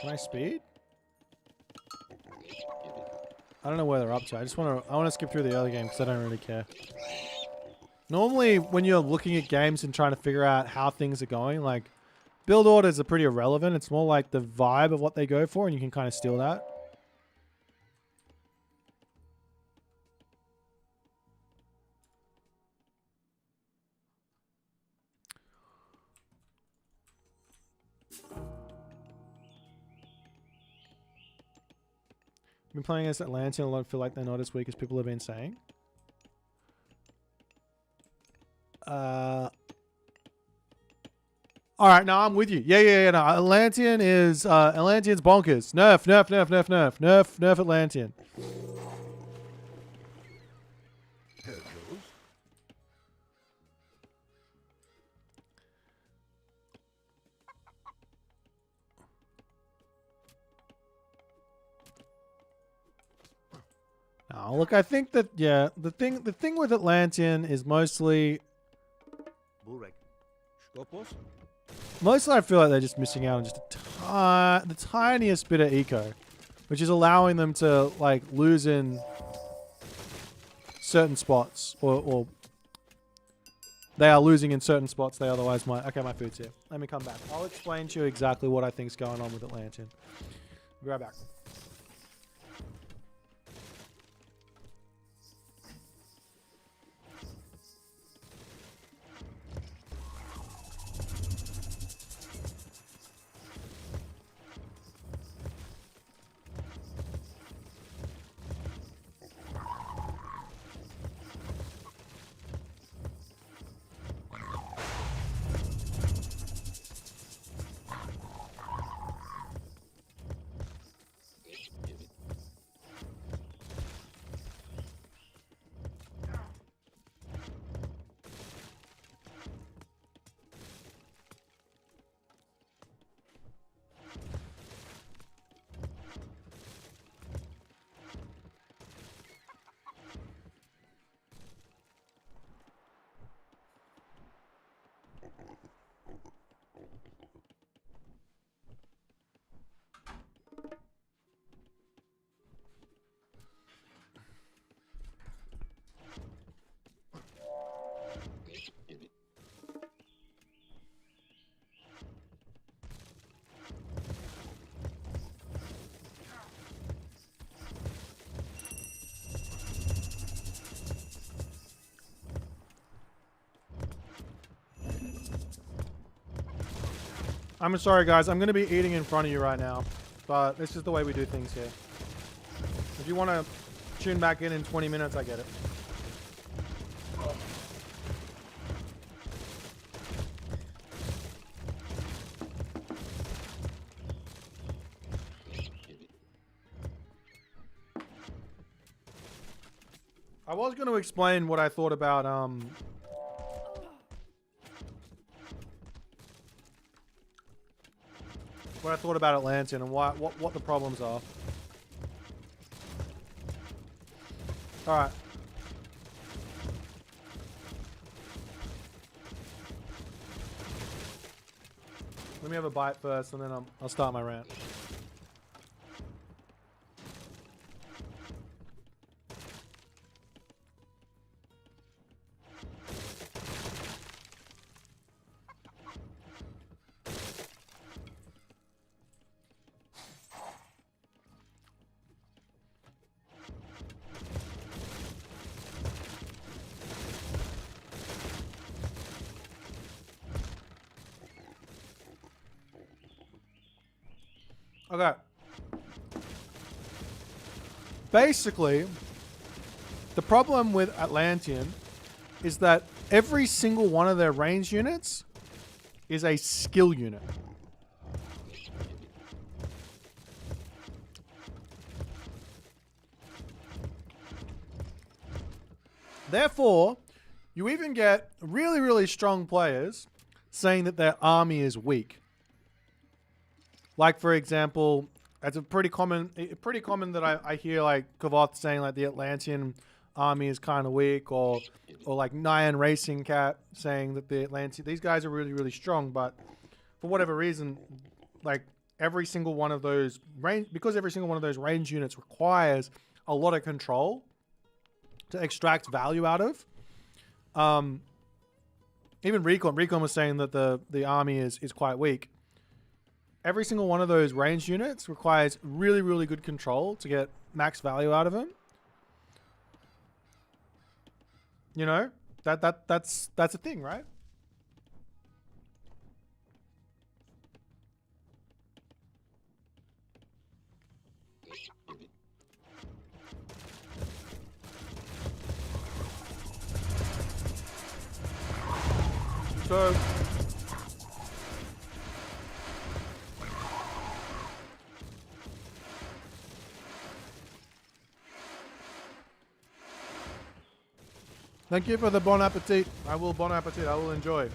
Can I speed? I don't know where they're up to. I want to skip through the early game because I don't really care. Normally, when you're looking at games and trying to figure out how things are going, like, build orders are pretty irrelevant. It's more like the vibe of what they go for, and you can kind of steal that. Been playing against Atlantean a lot. Feel like they're not as weak as people have been saying. All right, no, I'm with you. Yeah. No, Atlantean's bonkers. Nerf Atlantean. No, look, I think that the thing with Atlantean is mostly I feel like they're just missing out on just the tiniest bit of eco, which is allowing them to like lose in certain spots, or they are losing in certain spots they otherwise might. Okay, my food's here. Let me come back. I'll explain to you exactly what I think's going on with Atlantean. Be right back. I'm sorry, guys. I'm going to be eating in front of you right now, but this is the way we do things here. If you want to tune back in 20 minutes, I get it. I was going to explain what I thought about Atlantean and what the problems are. All right. Let me have a bite first, and then I'll start my rant. Okay. Basically, the problem with Atlantean is that every single one of their range units is a skill unit. Therefore, you even get really, really strong players saying that their army is weak. Like, for example, it's a pretty common that I hear like Kavoth saying like the Atlantean army is kind of weak, or like Nyan Racing Cat saying that the Atlantean, these guys are really, really strong, but for whatever reason, like every single one of those range units requires a lot of control to extract value out of. Even Recon was saying that the army is quite weak. Every single one of those ranged units requires really, really good control to get max value out of them. You know, that's a thing, right? So thank you for the bon appetit. I will bon appetit. I will enjoy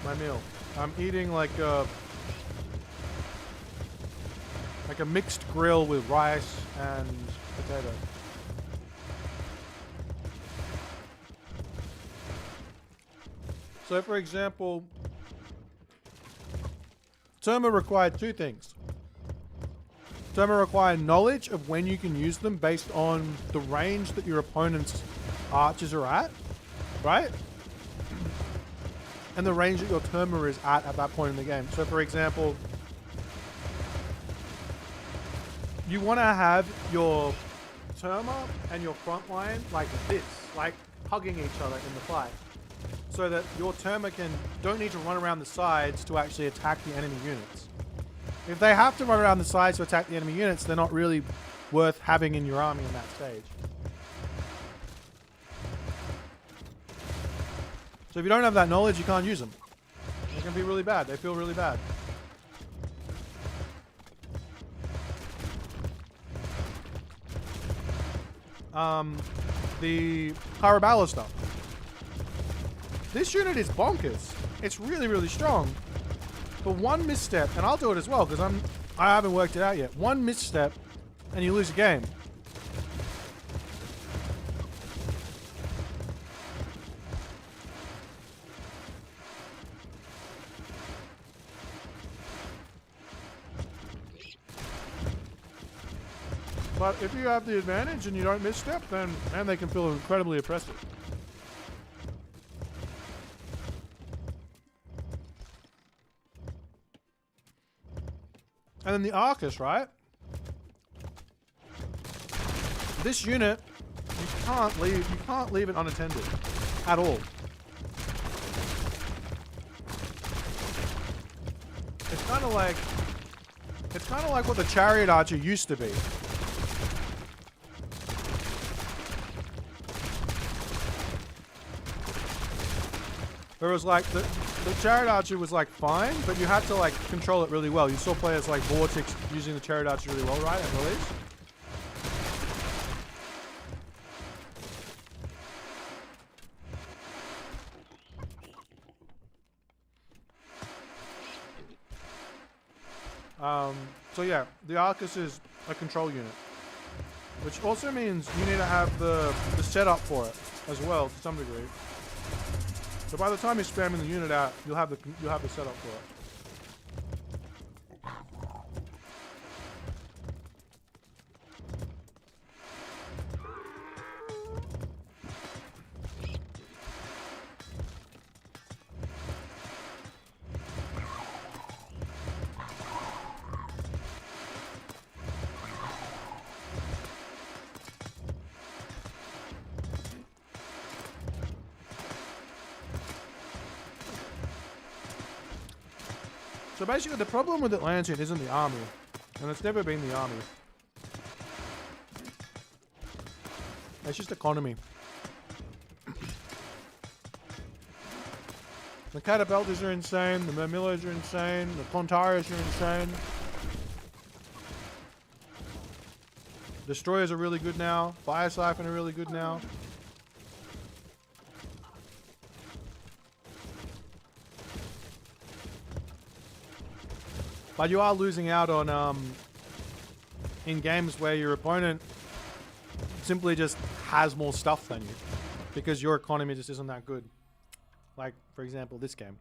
my meal. I'm eating like a mixed grill with rice and potato. So for example, Terma required two things. Terma required knowledge of when you can use them based on the range that your opponent's archers are at, right? And the range that your Terma is at that point in the game. So for example, you want to have your Terma and your front line like this, like hugging each other in the fight. So that your Terma don't need to run around the sides to actually attack the enemy units. If they have to run around the sides to attack the enemy units, they're not really worth having in your army in that stage. So if you don't have that knowledge, you can't use them. They can be really bad. They feel really bad. The Harabala stuff. This unit is bonkers. It's really, really strong. But one misstep, and I'll do it as well because I haven't worked it out yet. One misstep, and you lose a game. But if you have the advantage and you don't misstep, then man, they can feel incredibly oppressive. And then the Arcus, right? This unit, you can't leave it unattended at all. It's kind of like what the Chariot Archer used to be. There was like the Chariot Archer was like fine, but you had to like control it really well. You saw players like Vortex using the Chariot Archer really well, right? At release. So yeah, the Arcus is a control unit, which also means you need to have the setup for it as well to some degree. So by the time you're spamming the unit out, you'll have the setup for it. So basically the problem with Atlantean isn't the army, and it's never been the army. It's just economy. The Catapulters are insane, the Murmillos are insane, the Clontaris are insane. Destroyers are really good now, Fire Siphon are really good now. But you are losing out on in games where your opponent simply just has more stuff than you because your economy just isn't that good. Like, for example, this game.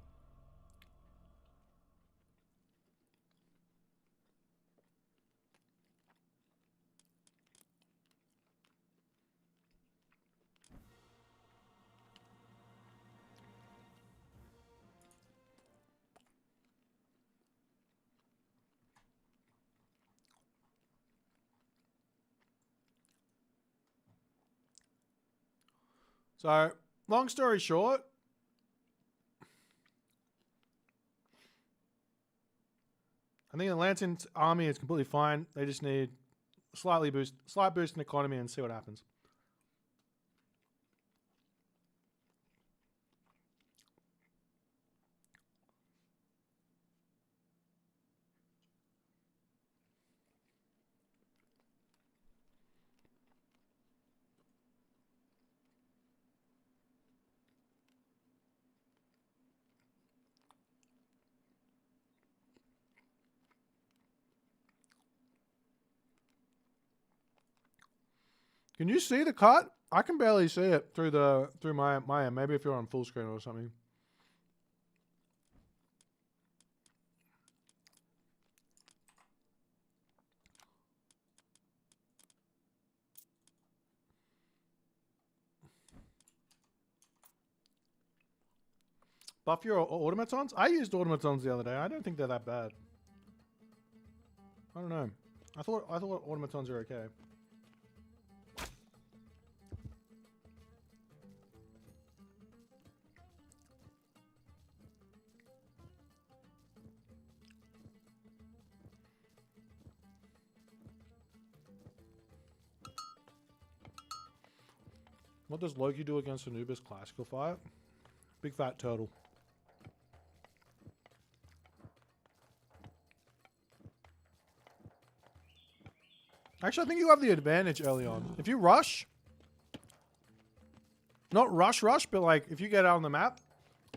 So, long story short, I think the Atlantean army is completely fine. They just need a slight boost in economy and see what happens. Can you see the cut? I can barely see it through my end. Maybe if you're on full screen or something. Buff your automatons? I used automatons the other day. I don't think they're that bad. I don't know. I thought automatons are okay. What does Loki do against Anubis classical fight? Big fat turtle. Actually, I think you have the advantage early on. If you rush, not rush, but like if you get out on the map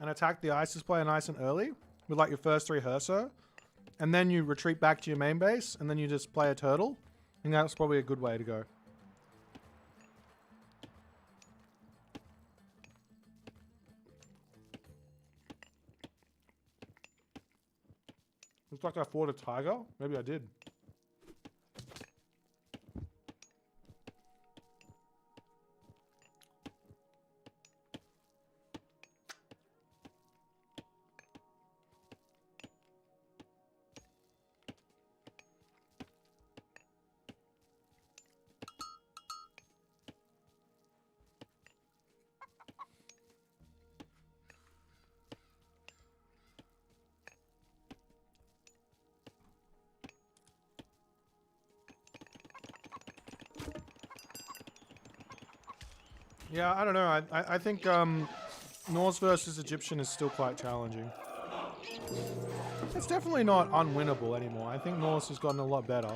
and attack the ISIS player nice and early with like your first 3 Herso, and then you retreat back to your main base and then you just play a turtle, I think that's probably a good way to go. Looks like I fought a tiger. Maybe I did. Yeah, I don't know. I think Norse versus Egyptian is still quite challenging. It's definitely not unwinnable anymore. I think Norse has gotten a lot better.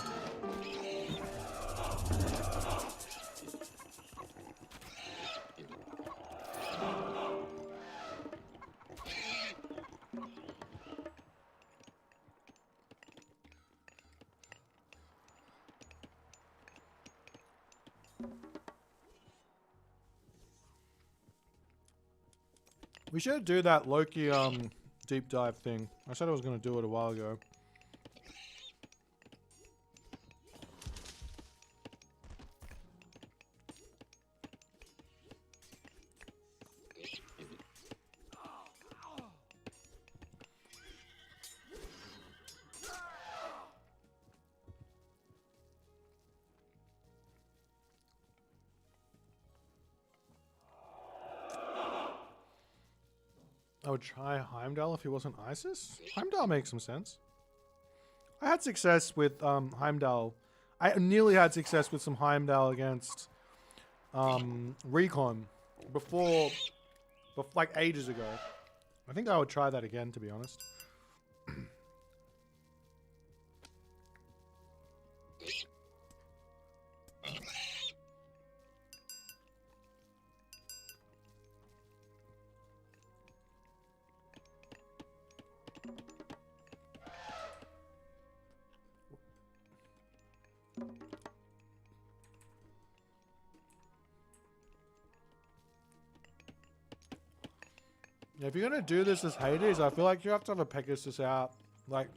We should do that Loki deep dive thing. I said I was going to do it a while ago. I would try Heimdall if he wasn't Isis. Heimdall makes some sense. I had success with Heimdall. I nearly had success with some Heimdall against Recon before, like ages ago. I think I would try that again, to be honest. Yeah, if you're gonna do this as Hades, I feel like you have to have a Pegasus out, like,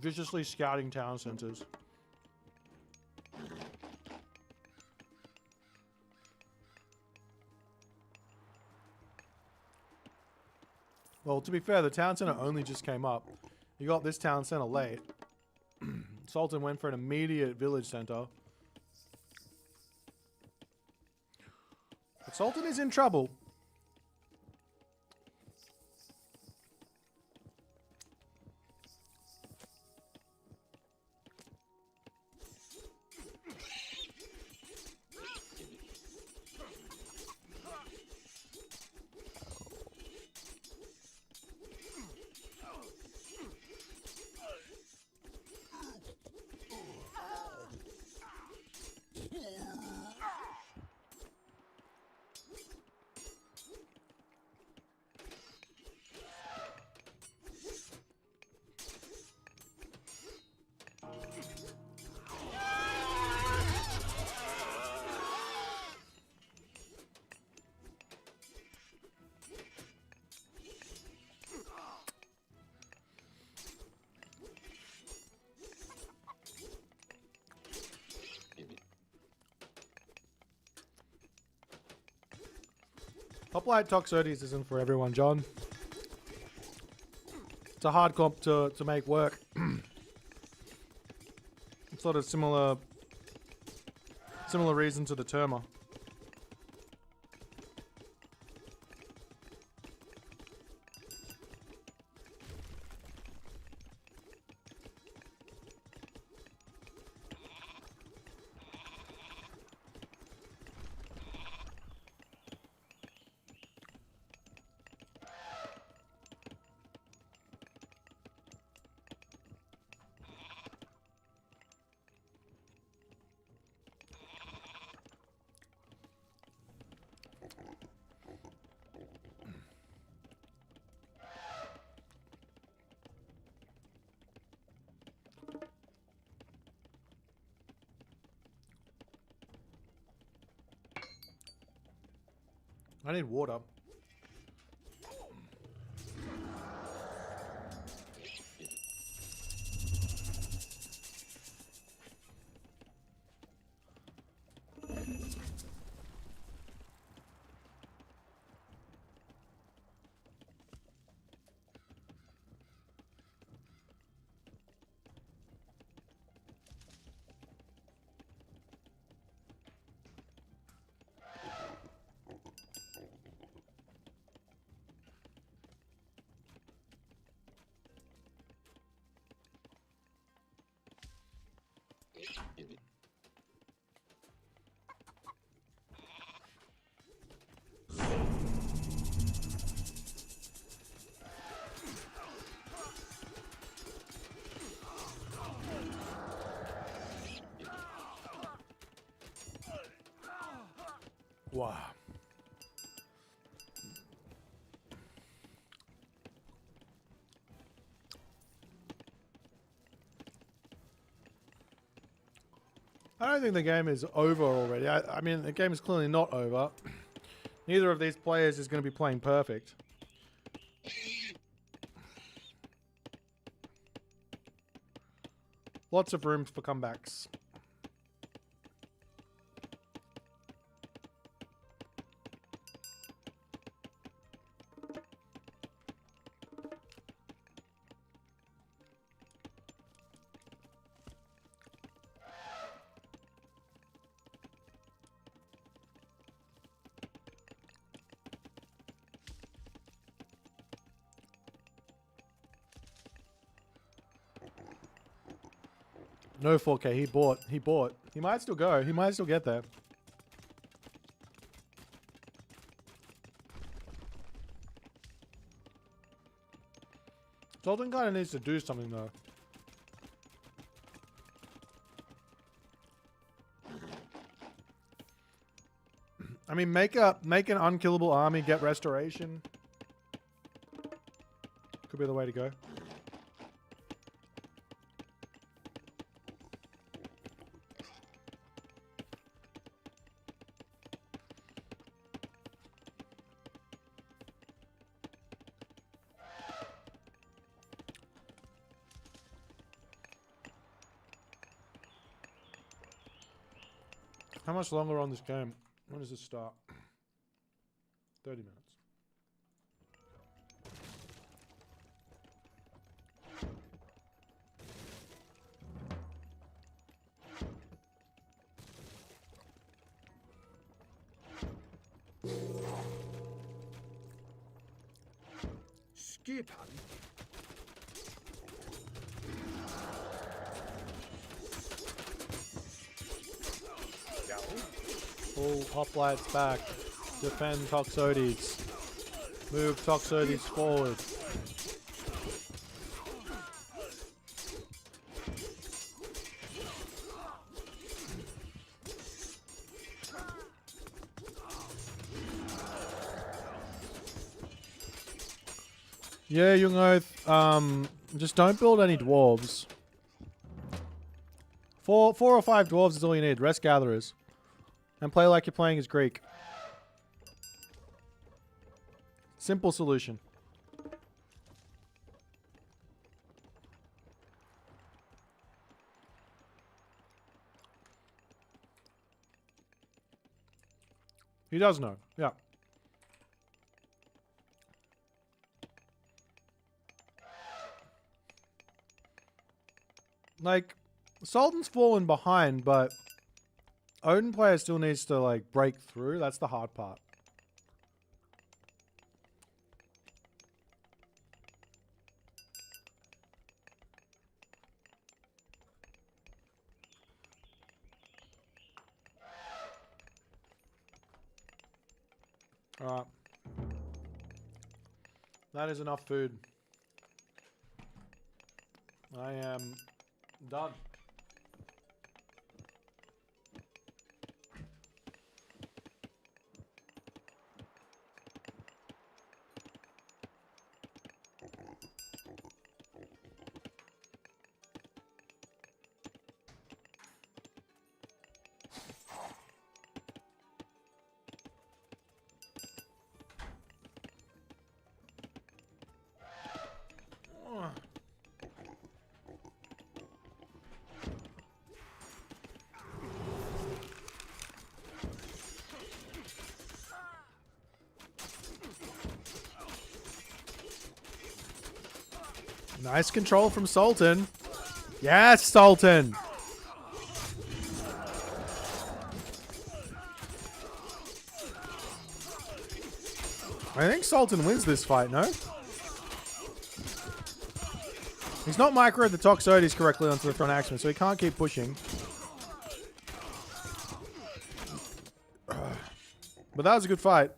viciously scouting town centers. Well, to be fair, the town center only just came up. You got this town center late. Sultan went for an immediate village center. But Sultan is in trouble. Hoplite Toxotes isn't for everyone, John. It's a hard comp to make work. It's sort of similar reason to the Terma. I need water. Wow. I don't think the game is over already. I mean, the game is clearly not over. Neither of these players is going to be playing perfect. Lots of room for comebacks. No 4K. He bought. He might still go. He might still get there. Odin kind of needs to do something though. I mean, make an unkillable army, get restoration. Could be the way to go. How much longer on this game? When does it start? 30 minutes. Skip on. Pull hoplites back. Defend Toxotes. Move Toxotes forward. Yeah, Young Oath. Just don't build any dwarves. Four or five dwarves is all you need. Rest gatherers. And play like you're playing as Greek. Simple solution. He does know. Yeah. Like, Sultan's fallen behind, but Odin player still needs to, like, break through. That's the hard part. Alright. That is enough food. I am done. Nice control from Sultan. Yes, Sultan. I think Sultan wins this fight, no? He's not microed the Toxotes correctly onto the front axeman, so he can't keep pushing. But that was a good fight.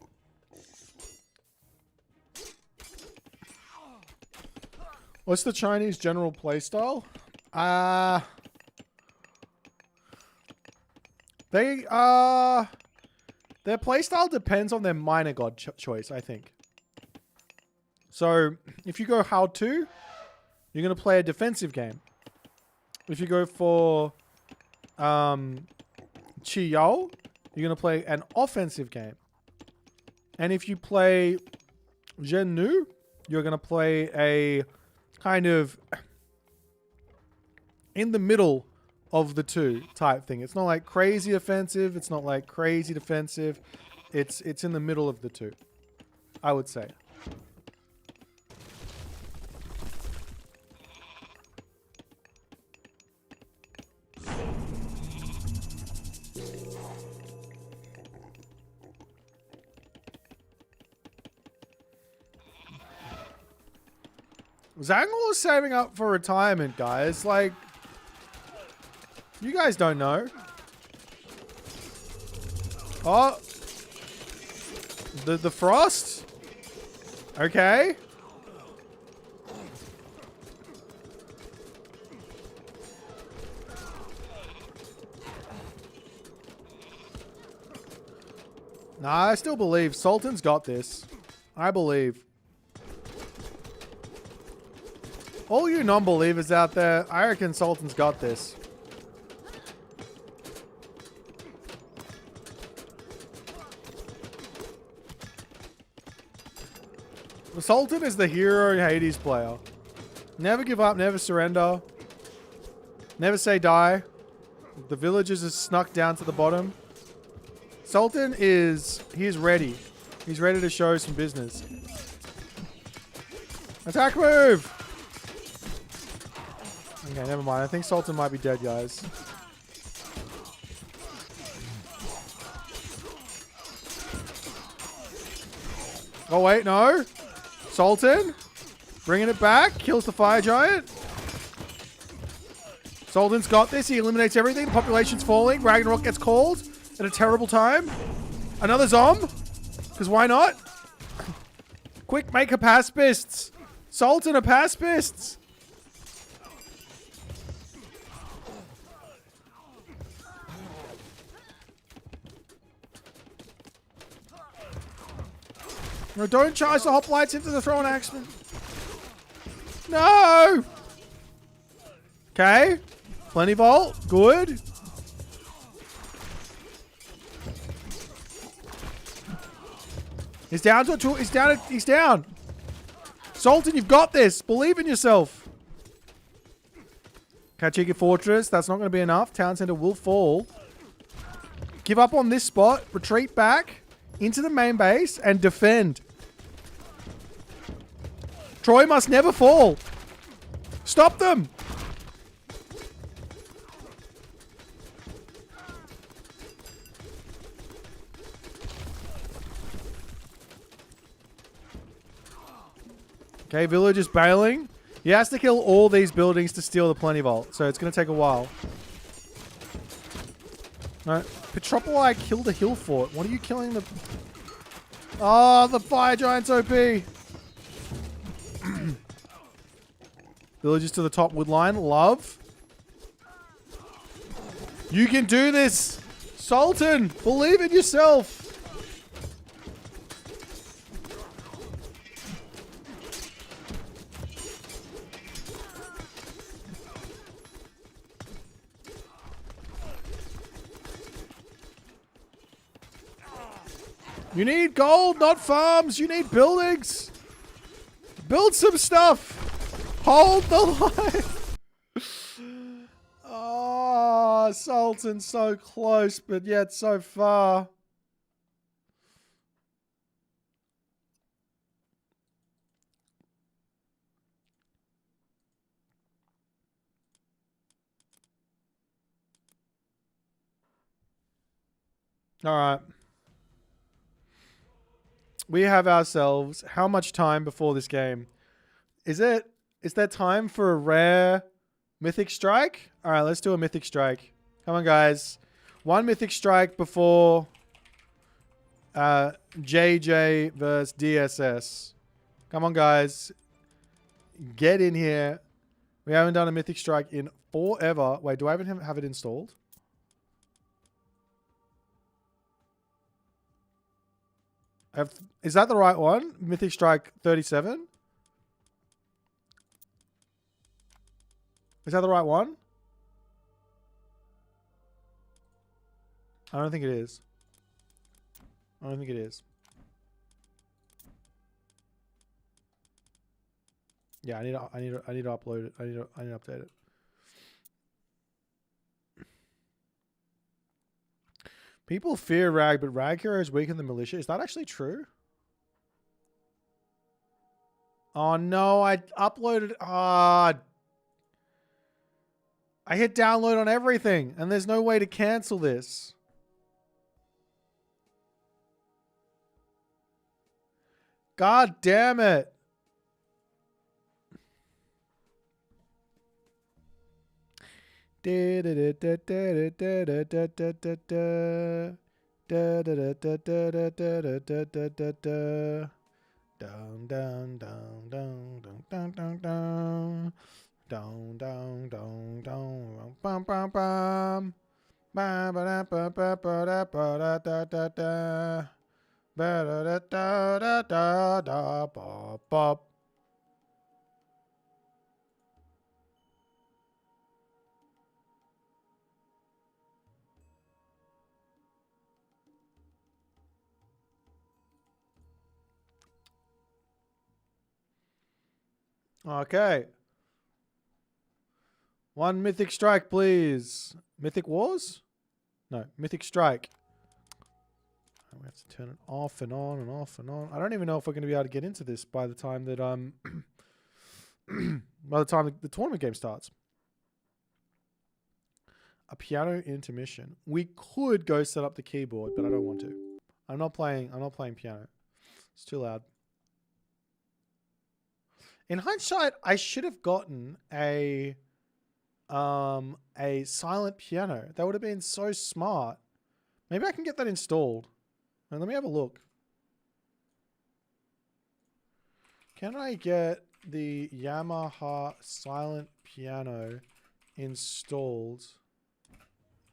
What's the Chinese general playstyle? Their playstyle depends on their minor god choice, I think. So, if you go how to, you're going to play a defensive game. If you go for Chi Yao, you're going to play an offensive game. And if you play Zhen Nu, you're going to play a kind of in the middle of the two type thing. It's not like crazy offensive. It's not like crazy defensive. It's in the middle of the two, I would say. Zangul is saving up for retirement, guys. Like, you guys don't know. Oh. The frost? Okay. Nah, I still believe Sultan's got this. I believe. All you non-believers out there, I reckon Sultan's got this. The Sultan is the hero Hades player. Never give up, never surrender. Never say die. The villagers are snuck down to the bottom. Sultan is... he's ready. He's ready to show some business. Attack move! Okay, never mind. I think Sultan might be dead, guys. Oh, wait, no. Sultan. Bringing it back. Kills the fire giant. Sultan's got this. He eliminates everything. The population's falling. Ragnarok gets called at a terrible time. Another zomb. Because why not? Quick, make a pacifists. Sultan a pacifists. No, don't charge the hoplites into the throwing axeman. No! Okay. Plenty vault. Good. He's down to a two. He's down. He's down. Sultan, you've got this. Believe in yourself. Kachiki Fortress. That's not going to be enough. Town Center will fall. Give up on this spot. Retreat back into the main base and defend. Troy must never fall. Stop them. Okay, village is bailing. He has to kill all these buildings to steal the Plenty Vault, so it's going to take a while. No, Petropoli killed the hill fort. What are you killing the... Oh, the fire giant's OP. Villages to the top wood line. Love. You can do this. Sultan, believe in yourself. You need gold, not farms. You need buildings. Build some stuff. Hold the line. Oh, Sultan so close, but yet so far. All right. We have ourselves how much time before this game? Is there time for a rare mythic strike? All right, let's do a mythic strike. Come on, guys. One mythic strike before JJ versus DSS. Come on, guys. Get in here. We haven't done a mythic strike in forever. Wait, do I even have it installed? Is that the right one? Mythic Strike 37? Is that the right one? I don't think it is. I don't think it is. Yeah, I need to upload it. I need to update it. People fear Rag, but Rag Hero is weaker than Militia. Is that actually true? Oh no, I uploaded... I hit download on everything, and there's no way to cancel this. God damn it. Down, down, down, down, down, down, down, down, down, down, down, bum, bum, bum, ba ba da ba ba ba da ba da da da da, ba da da da da da da ba ba. Okay. One Mythic Strike, please. Mythic Wars? No, Mythic Strike. We have to turn it off and on and off and on. I don't even know if we're going to be able to get into this by the time that by the time the tournament game starts. A piano intermission. We could go set up the keyboard, but I don't want to. I'm not playing piano. It's too loud. In hindsight, I should have gotten a silent piano. That would have been so smart. Maybe I can get that installed. And let me have a look. Can I get the Yamaha silent piano installed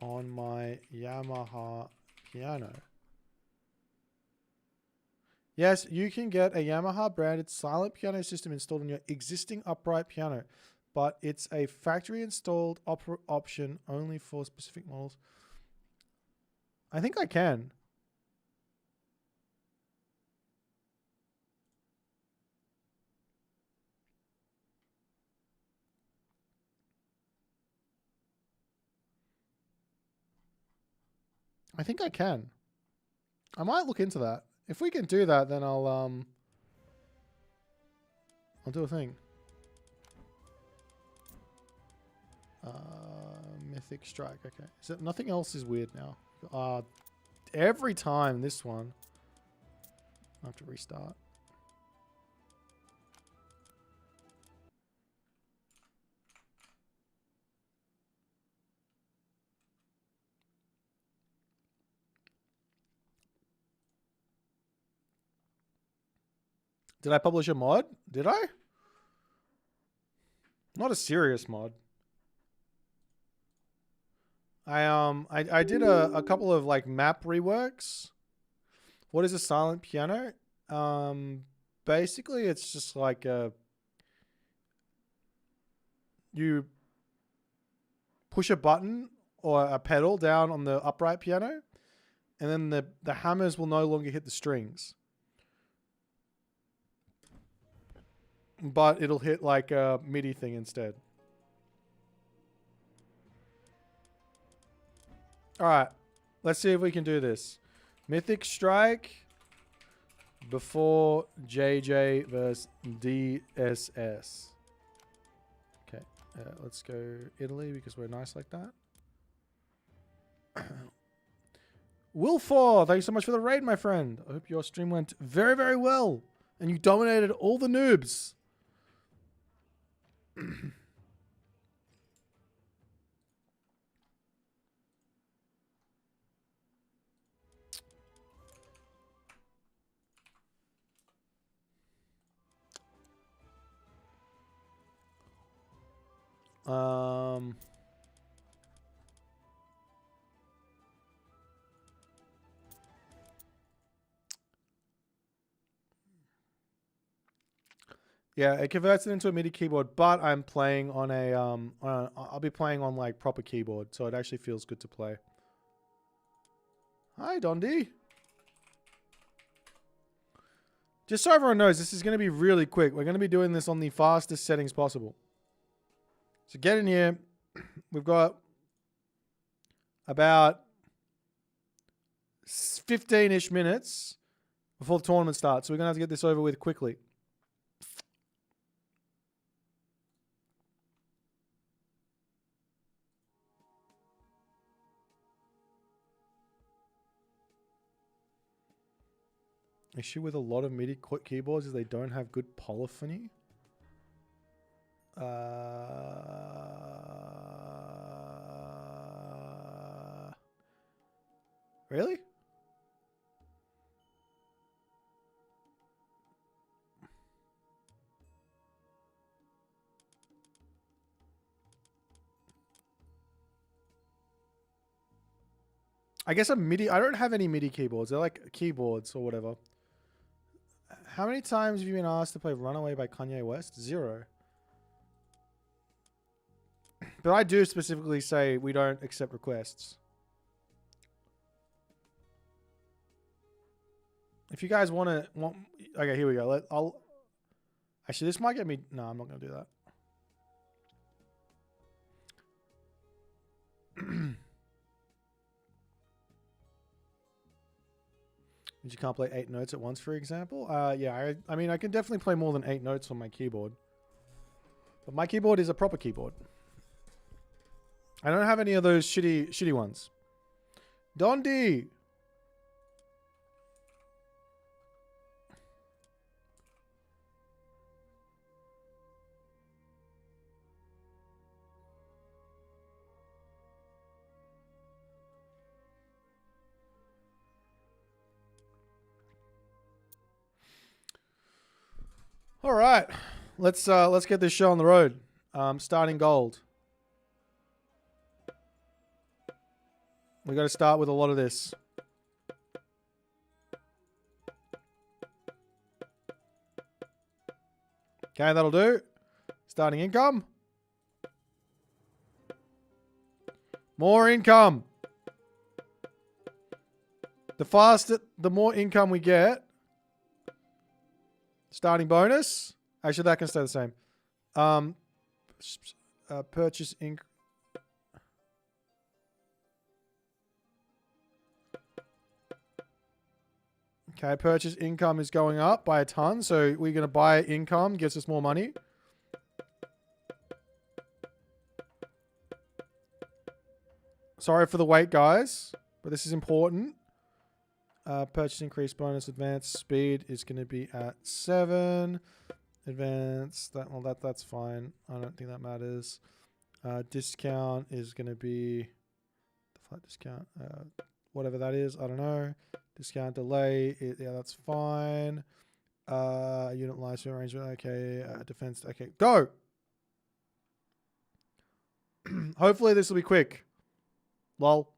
on my Yamaha piano? Yes, you can get a Yamaha branded silent piano system installed on your existing upright piano, but it's a factory installed option only for specific models. I think I can. I think I can. I might look into that. If we can do that, then I'll do a thing. Mythic Strike. Okay. So nothing else is weird now. Every time this one, I have to restart. Did I publish a mod? Did I? Not a serious mod. I did a couple of like map reworks. What is a silent piano? Basically it's just like you push a button or a pedal down on the upright piano, and then the hammers will no longer hit the strings. But it'll hit like a MIDI thing instead. Alright. Let's see if we can do this. Mythic Strike before JJ versus DSS. Okay. Let's go Italy because we're nice like that. Wilfor, thank you so much for the raid, my friend. I hope your stream went very, very well. And you dominated all the noobs. Yeah, it converts it into a MIDI keyboard, but I'm playing on a I'll be playing on like proper keyboard, so it actually feels good to play. Hi, Dondi. Just so everyone knows, this is going to be really quick. We're going to be doing this on the fastest settings possible. So get in here. We've got about 15-ish minutes before the tournament starts, so we're going to have to get this over with quickly. Issue with a lot of MIDI keyboards is they don't have good polyphony. Really? I guess a MIDI... I don't have any MIDI keyboards. They're like keyboards or whatever. How many times have you been asked to play Runaway by Kanye West? 0. But I do specifically say we don't accept requests. If you guys want to... Okay, here we go. I'll... Actually, this might get me... No, I'm not going to do that. You can't play 8 notes at once, for example? Yeah, I mean, I can definitely play more than 8 notes on my keyboard. But my keyboard is a proper keyboard. I don't have any of those shitty ones. Dondi! All right, let's get this show on the road. Starting gold. We got to start with a lot of this. Okay, that'll do. Starting income. More income. The faster, the more income we get. Starting bonus. Actually, that can stay the same. Purchase inc. Okay, purchase income is going up by a ton. So we're going to buy income, gets us more money. Sorry for the wait, guys, but this is important. Purchase increase bonus advanced speed is going to be at 7. Advanced, that's fine. I don't think that matters. Discount is going to be the flight discount, whatever that is. I don't know. Discount delay, yeah, that's fine. Unit lies arrangement. Okay. Defense. Okay. Go. Hopefully this will be quick. Lol.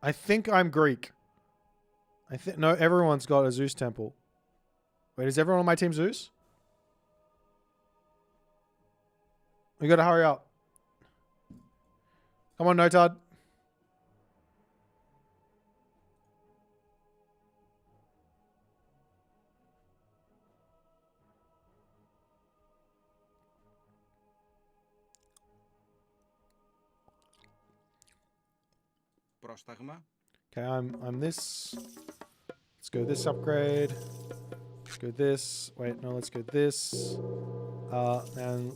I think I'm Greek. I think no, everyone's got a Zeus temple. Wait, is everyone on my team Zeus? We gotta hurry up. Come on, Notard. Okay, I'm this. Let's go this upgrade. Let's go this. Wait, no, let's go this. And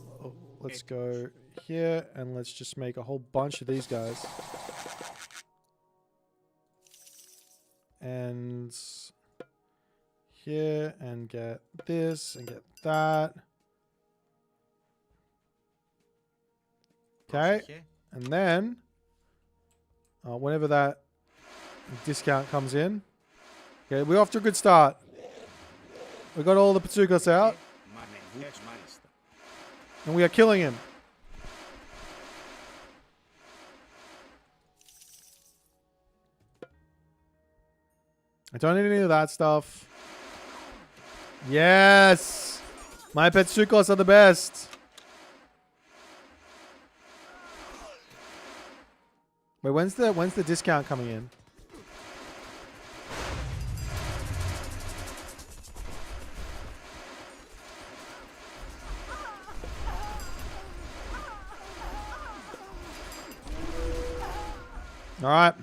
let's go here, and let's just make a whole bunch of these guys. And here, and get this, and get that. Okay, and then whenever that discount comes in. Okay, we're off to a good start. We got all the Patsukas out. And we are killing him. I don't need any of that stuff. Yes! My Petsukos are the best. Wait, when's the discount coming in? All right.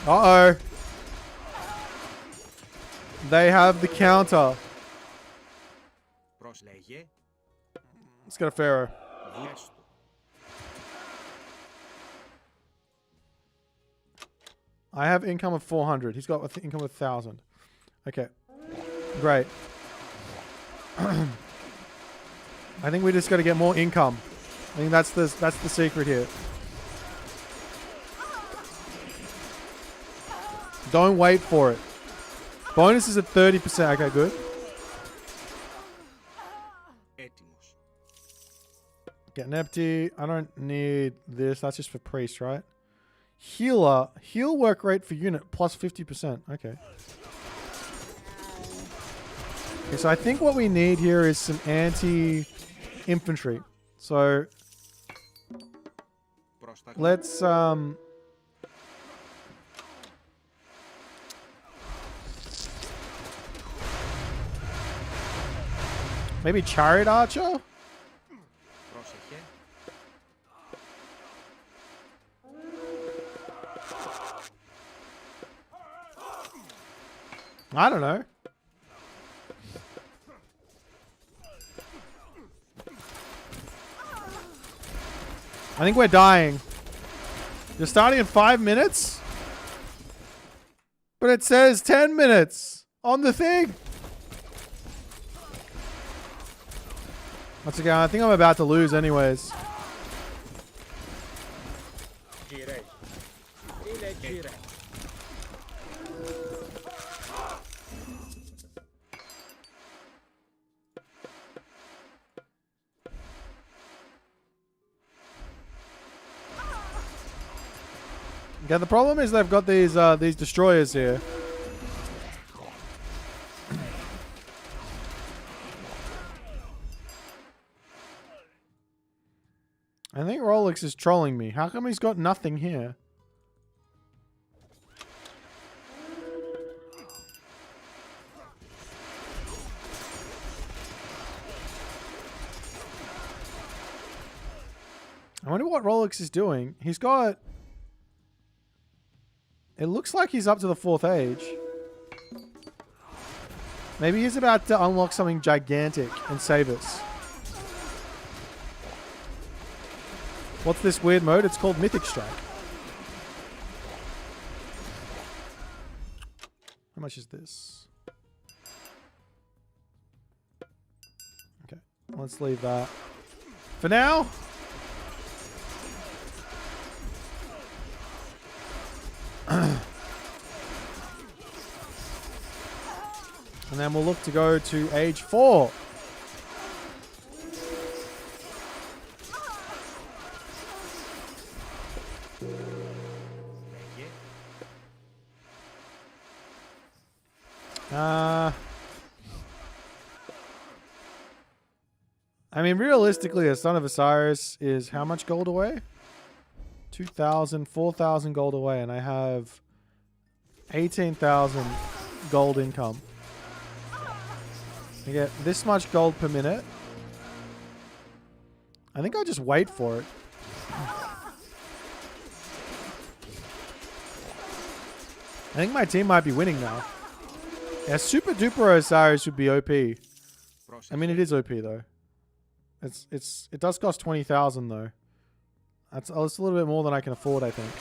Uh-oh. They have the counter. Let's get a Pharaoh. I have income of 400. He's got income of 1,000. Okay. Great. I think we just got to get more income. I think that's the secret here. Don't wait for it. Bonus is at 30%. Okay, good. Get an empty. I don't need this. That's just for priest, right? Healer. Heal work rate for unit plus 50%. Okay. Okay, so I think what we need here is some anti-infantry. So let's maybe chariot archer? I don't know. I think we're dying. You're starting in 5 minutes? But it says 10 minutes on the thing. Once again, I think I'm about to lose anyways. Okay, the problem is they've got these destroyers here. I think Rolex is trolling me. How come he's got nothing here? I wonder what Rolex is doing. He's got... It looks like he's up to the 4th age. Maybe he's about to unlock something gigantic and save us. What's this weird mode? It's called Mythic Strike. How much is this? Let's leave that. For now. And then we'll look to go to age 4. I mean, realistically, a Son of Osiris is how much gold away? 2,000, 4,000 gold away, and I have 18,000 gold income. I get this much gold per minute. I think I just wait for it. I think my team might be winning now. Yeah, Super Duper Osiris would be OP. I mean, it is OP though. It does cost 20,000 though. That's a little bit more than I can afford, I think.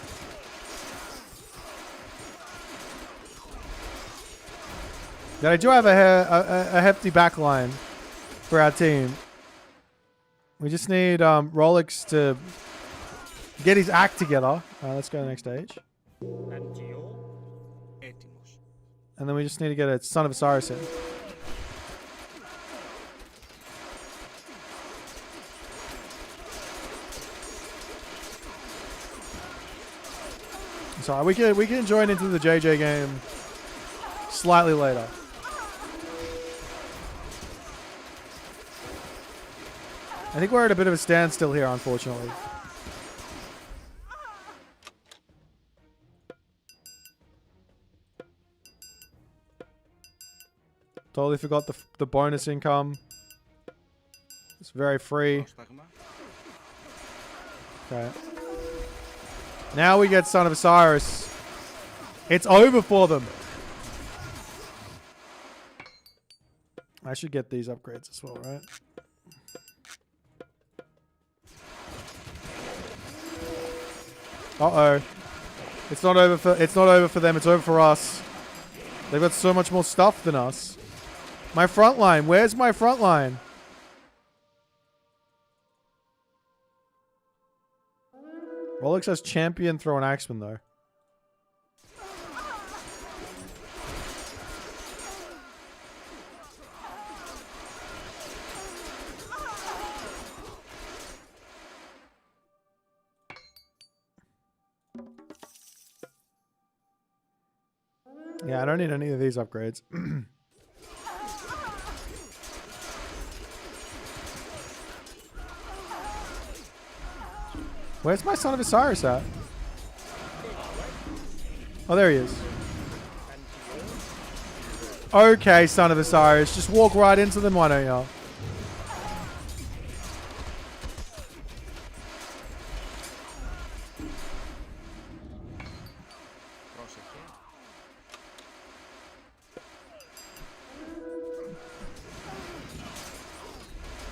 But I do have a hefty backline for our team. We just need Rolex to get his act together. Let's go to the next stage. And then we just need to get a Son of Osiris in. Sorry, we can join into the JJ game slightly later. I think we're at a bit of a standstill here, unfortunately. Totally forgot the bonus income. It's very free. Okay. Now we get Son of Osiris. It's over for them. I should get these upgrades as well, right? Uh-oh. It's not over for them, it's over for us. They've got so much more stuff than us. My front line, where's my front line? Rolex has champion throw and axeman though. Yeah, I don't need any of these upgrades. Where's my Son of Osiris at? Oh, there he is. Okay, Son of Osiris. Just walk right into them, why don't you?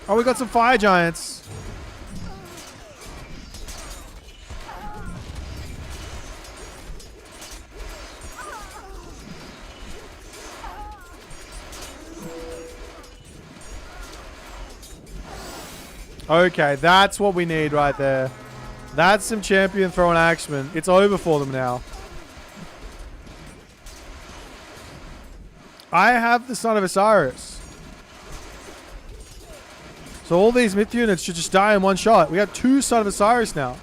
Oh, we got some fire giants. Okay, that's what we need right there. That's some champion throwing axemen. It's over for them now. I have the Son of Osiris. So all these myth units should just die in one shot. We got 2 Son of Osiris now.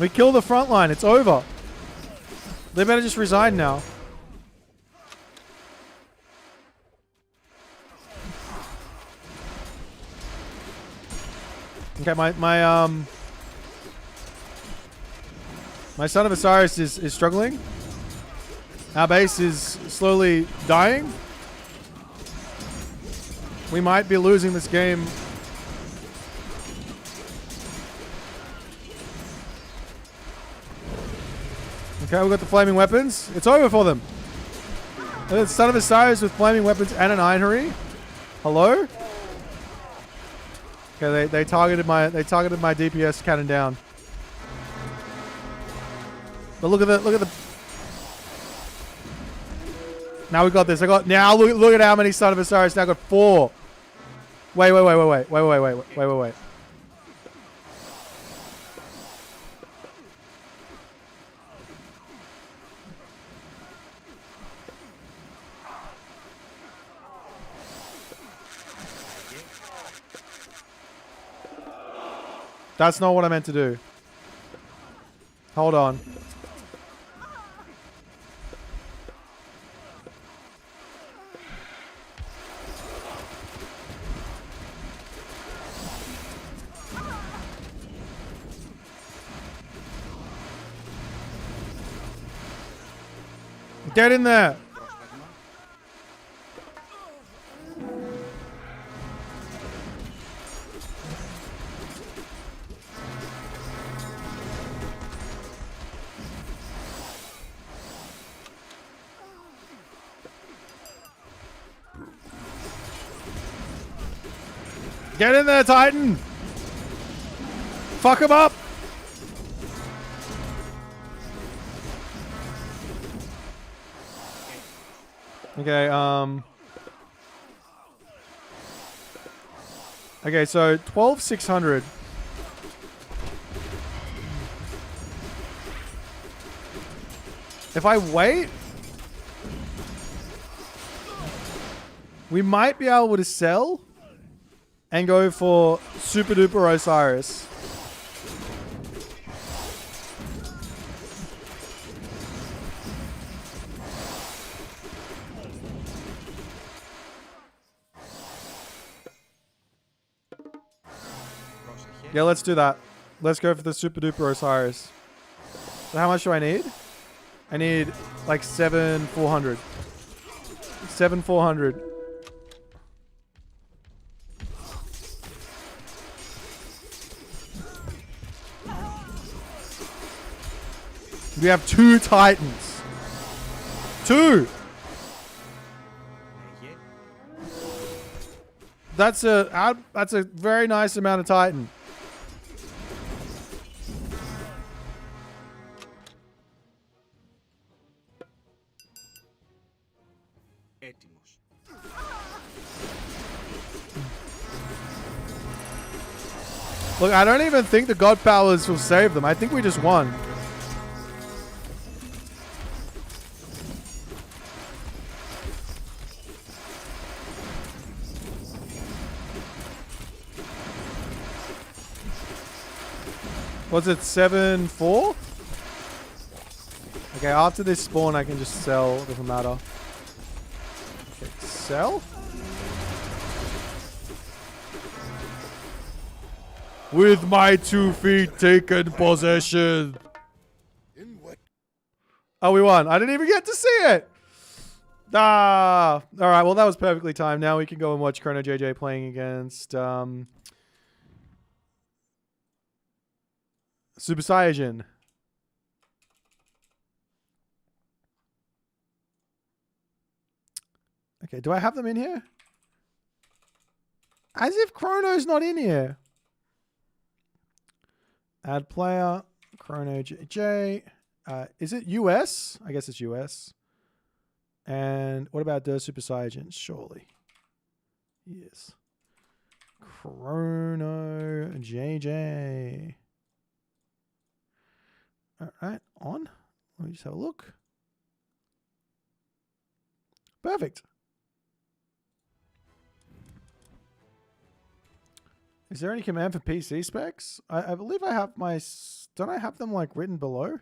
We kill the front line. It's over. They better just resign now. Okay, my Son of Osiris is struggling. Our base is slowly dying. We might be losing this game. Okay, we got the flaming weapons. It's over for them. The Son of Osiris with flaming weapons and an ironry. Hello? Okay, they targeted my DPS cannon down. But look at the Now we got this. Now look at how many Son of Osiris. Now I got 4. Wait. That's not what I meant to do. Hold on. Get in there. Get in there, Titan! Fuck him up! Okay, okay, so 12,600. If I wait, we might be able to sell and go for Super Duper Osiris. Yeah, let's do that. Let's go for the Super Duper Osiris. So how much do I need? I need like 7,400. 7,400. We have 2 Titans. 2! That's a very nice amount of Titan. Look, I don't even think the God Powers will save them. I think we just won. Was it 7-4? Okay, after this spawn, I can just sell. Doesn't matter. Okay, sell. With my 2 feet taken possession. Oh, we won. I didn't even get to see it. Ah. All right. Well, that was perfectly timed. Now we can go and watch Chrono JJ playing against Super Saiyan. Okay, do I have them in here? As if Chrono's not in here. Add player, Chrono JJ. Is it US? I guess it's US. And what about the Super Saiyan? Surely. Yes. Chrono JJ. Alright, on. Let me just have a look. Perfect. Is there any command for PC specs? I believe I have my... Don't I have them like written below?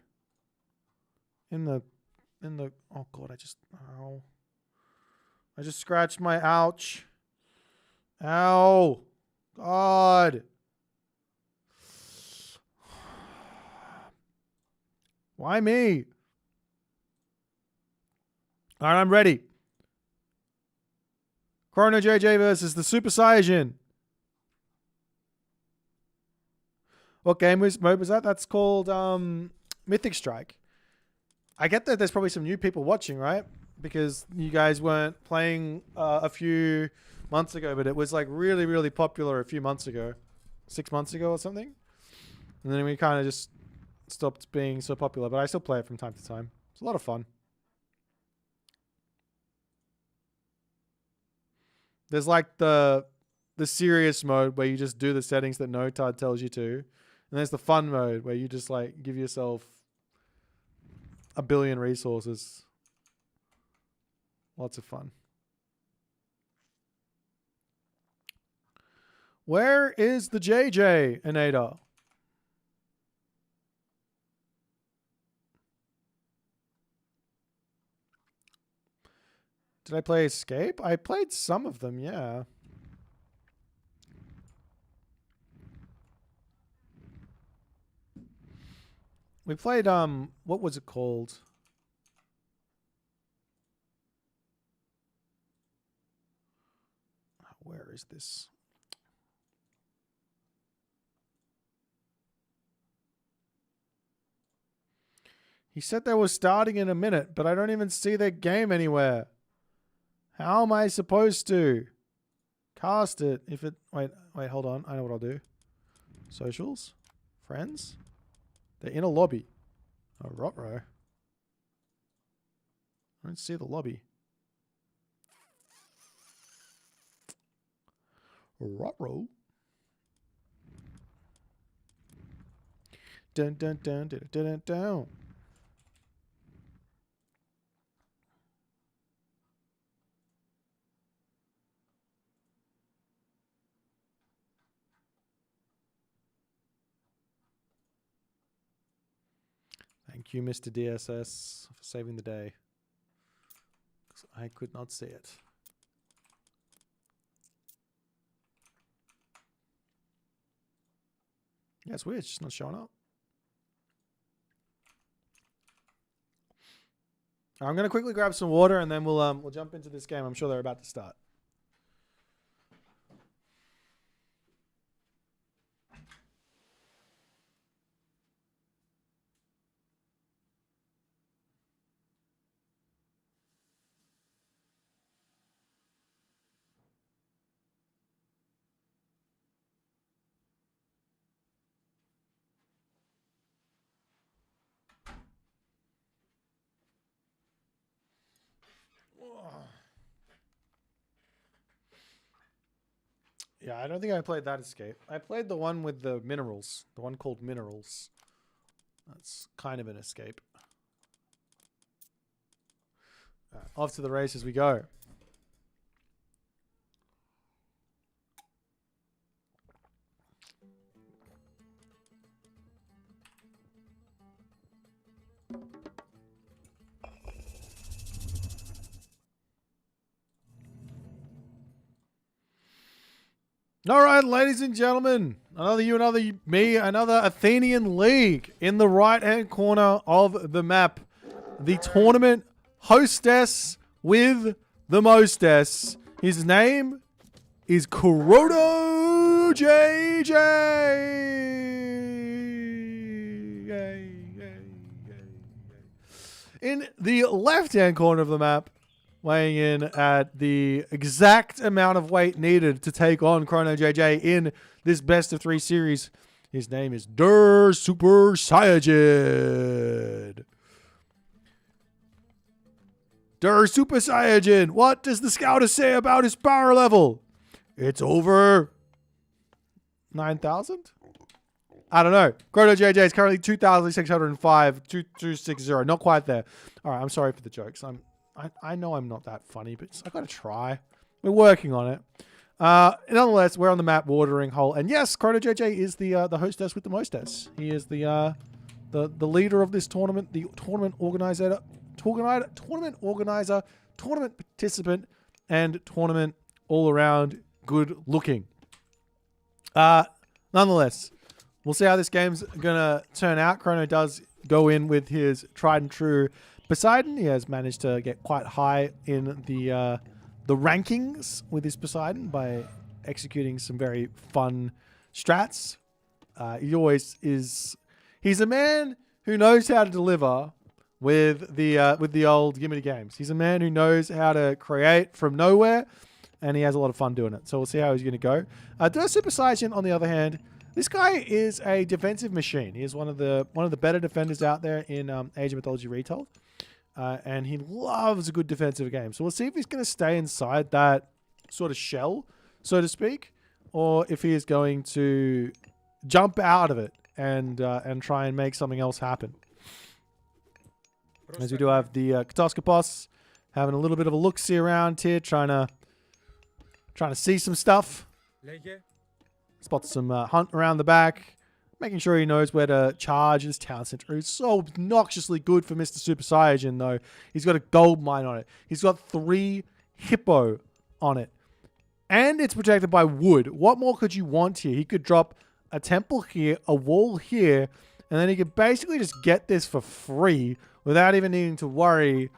In the... Oh god, Ow. I just scratched my ouch. Ow. God. Why me? Alright, I'm ready. Chrono JJ versus the Super Saiyan. What game mode was that? That's called Mythic Strike. I get that there's probably some new people watching, right? Because you guys weren't playing a few months ago, but it was like really, really popular a few months ago. 6 months ago or something. And then we kind of just stopped being so popular, but I still play it from time to time. It's a lot of fun. There's like the serious mode where you just do the settings that Notard tells you to. And there's the fun mode where you just like give yourself a billion resources. Lots of fun. Where is the JJ, Anada? Did I play Escape? I played some of them, yeah. We played, what was it called? Where is this? He said they were starting in a minute, but I don't even see their game anywhere. How am I supposed to cast it if it... Wait, hold on. I know what I'll do. Socials. Friends. They're in a lobby. Oh, Rotro. I don't see the lobby. Rotro. Dun dun dun dun dun dun dun. Thank you, Mr. DSS, for saving the day. 'Cause I could not see it. Yeah, it's weird. It's just not showing up. I'm going to quickly grab some water and then we'll jump into this game. I'm sure they're about to start. Yeah, I don't think I played that Escape. I played the one with the minerals. The one called Minerals. That's kind of an escape. Off to the races we go. All right, ladies and gentlemen, another you, another me, another Athenian league in the right-hand corner of the map. The tournament hostess with the mostess. His name is Kurodo JJ. In the left-hand corner of the map, weighing in at the exact amount of weight needed to take on Chrono JJ in this best of 3 series. His name is Der Super Saiyajin. Der Super Saiyajin. What does the scouter say about his power level? It's over 9,000? I don't know. Chrono JJ is currently 2,605, 2,260. Not quite there. All right, I'm sorry for the jokes. I know I'm not that funny, but I gotta try. We're working on it. Nonetheless, we're on the map watering hole, and yes, Chrono JJ is the hostess with the mostess. He is the leader of this tournament, the tournament organizer, tournament participant, and tournament all around good looking. Nonetheless, we'll see how this game's gonna turn out. Chrono does go in with his tried and true Poseidon. He has managed to get quite high in the rankings with his Poseidon by executing some very fun strats. He always is. He's a man who knows how to deliver with the old Gimme games. He's a man who knows how to create from nowhere, and he has a lot of fun doing it. So we'll see how he's going to go. Der Super Saiyajin, on the other hand, this guy is a defensive machine. He is one of the better defenders out there in Age of Mythology Retold. And he loves a good defensive game. So we'll see if he's going to stay inside that sort of shell, so to speak, or if he is going to jump out of it and try and make something else happen. As we do have the Katoskopos having a little bit of a look-see around here, trying to see some stuff. Spot some hunt around the back, making sure he knows where to charge his town center. It's so obnoxiously good for Mr. Super Saiyajin, though. He's got a gold mine on it. He's got 3 hippo on it. And it's protected by wood. What more could you want here? He could drop a temple here, a wall here, and then he could basically just get this for free without even needing to worry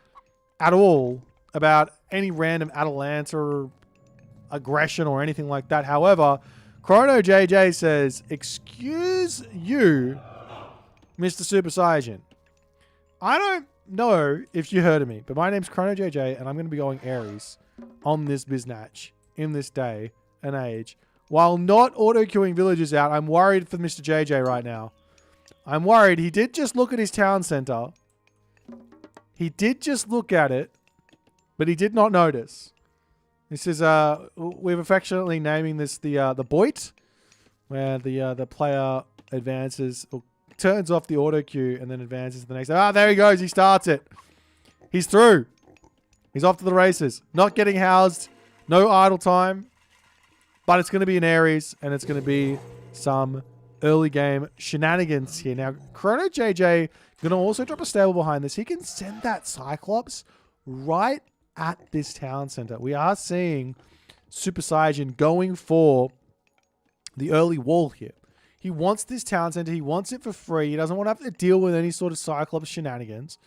at all about any random Atalanta aggression or anything like that. However, Chrono JJ says, excuse you, Mr. Super Saiyajin. I don't know if you heard of me, but my name's Chrono JJ, and I'm going to be going Aries on this biznatch in this day and age. While not auto-queuing villagers out, I'm worried for Mr. JJ right now. I'm worried. He did just look at his town center. He did just look at it, but he did not notice. This is we've affectionately naming this the Boit, where the player advances or turns off the auto queue and then advances to the next. Ah, there he goes. He starts it. He's through. He's off to the races. Not getting housed. No idle time. But it's going to be an Aries, and it's going to be some early game shenanigans here. Now, Chrono JJ going to also drop a stable behind this. He can send that Cyclops right at this town center. We are seeing Super Saiyajin going for the early wall here. He wants this town center. He wants it for free. He doesn't want to have to deal with any sort of Cyclops shenanigans.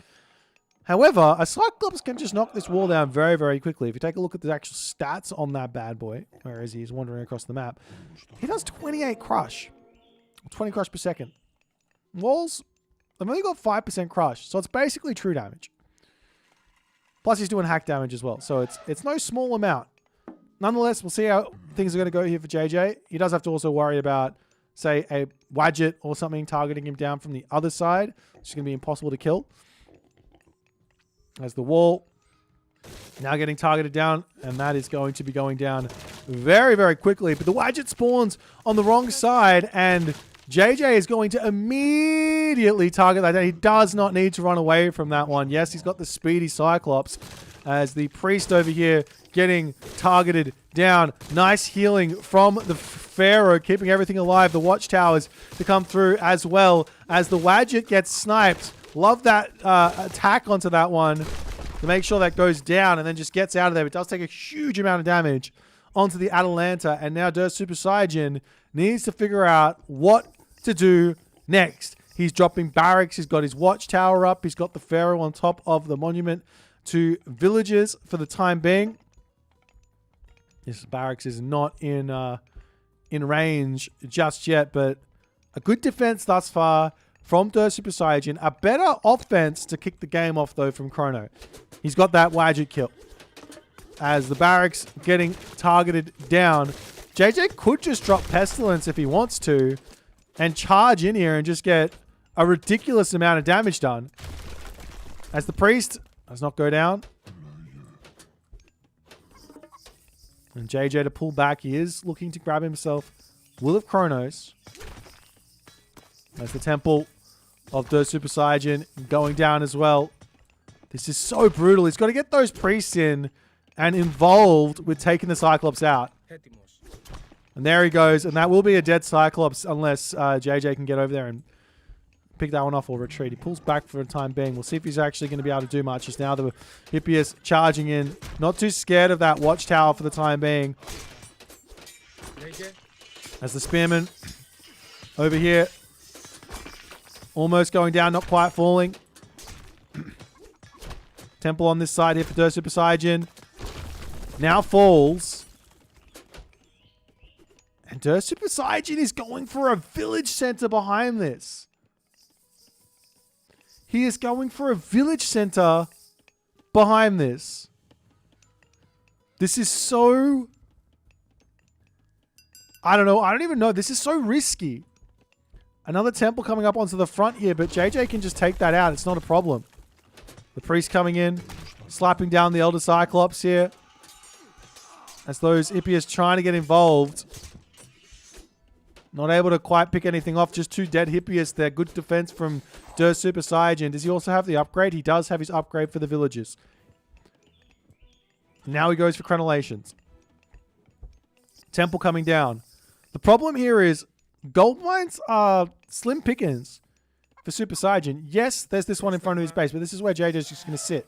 However, a Cyclops can just knock this wall down very, very quickly. If you take a look at the actual stats on that bad boy, whereas he's wandering across the map, he does 28 crush. 20 crush per second. Walls, I've only got 5% crush, so it's basically true damage. Plus he's doing hack damage as well, so it's no small amount. Nonetheless, we'll see how things are going to go here for JJ. He does have to also worry about, say, a Wadget or something targeting him down from the other side, which is going to be impossible to kill. As the wall now getting targeted down, and that is going to be going down very, very quickly. But the Wadget spawns on the wrong side, and JJ is going to immediately target that. He does not need to run away from that one. Yes, he's got the speedy Cyclops, as the priest over here getting targeted down. Nice healing from the Pharaoh, keeping everything alive. The watchtowers to come through as well, as the Wadget gets sniped. Love that attack onto that one to make sure that goes down and then just gets out of there. It does take a huge amount of damage onto the Atalanta, and now Super Saiyajin needs to figure out what to do next. He's dropping barracks. He's got his watchtower up. He's got the Pharaoh on top of the monument to villagers for the time being. This barracks is not in range just yet, but a good defense thus far from Super Saiyajin. A better offense to kick the game off, though, from Chrono. He's got that Wadget kill. As the barracks getting targeted down, JJ could just drop Pestilence if he wants to and charge in here and just get a ridiculous amount of damage done. As the priest does not go down. And JJ to pull back. He is looking to grab himself Will of Chronos. As the temple of Super Saiyajin going down as well. This is so brutal. He's got to get those priests in and involved with taking the Cyclops out. And there he goes. And that will be a dead Cyclops unless JJ can get over there and pick that one off or retreat. He pulls back for the time being. We'll see if he's actually going to be able to do much. As now the Hippias charging in. Not too scared of that watchtower for the time being. As the Spearman over here. Almost going down, not quite falling. Temple on this side here for Super Saiyajin. Now falls. And Super Saiyajin is going for a village center behind this. He is going for a village center behind this. This is so... I don't know. I don't even know. This is so risky. Another temple coming up onto the front here, but JJ can just take that out. It's not a problem. The priest coming in, slapping down the Elder Cyclops here. as those Hippias trying to get involved. Not able to quite pick anything off. Just 2 dead Hippias there. Good defense from Der Super Saiyan. Does he also have the upgrade? He does have his upgrade for the villagers. Now he goes for crenellations. Temple coming down. The problem here is gold mines are slim pickings for Super Saiyan. Yes, there's this one in front of his base, but this is where JJ's just going to sit.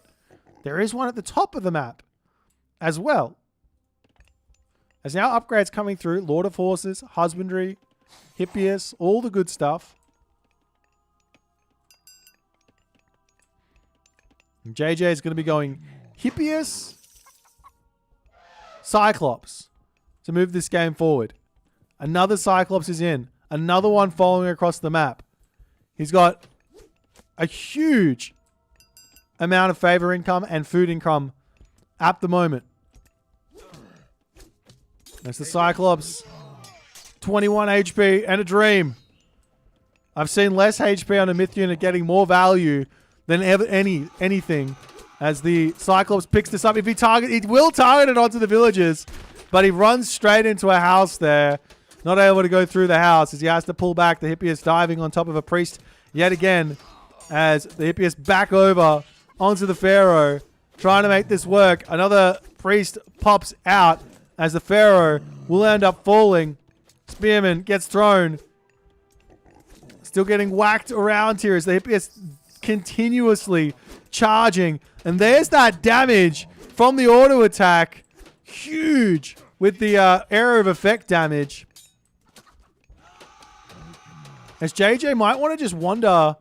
There is one at the top of the map as well. As now upgrades coming through. Lord of Horses, Husbandry, Hippias, all the good stuff. And JJ is going to be going Hippias, Cyclops to move this game forward. Another Cyclops is in. Another one following across the map. He's got a huge amount of favor income and food income at the moment. That's the Cyclops. 21 HP and a dream. I've seen less HP on a myth unit getting more value than ever anything. As the Cyclops picks this up. If he will target it onto the villagers, but he runs straight into a house there. Not able to go through the house as he has to pull back. The Hippias diving on top of a priest yet again. As the Hippias back over onto the Pharaoh. Trying to make this work. Another priest pops out as the Pharaoh will end up falling. Spearman gets thrown. Still getting whacked around here as the Hippias continuously charging. And there's that damage from the auto attack. Huge with the area of effect damage. As JJ might want to just wander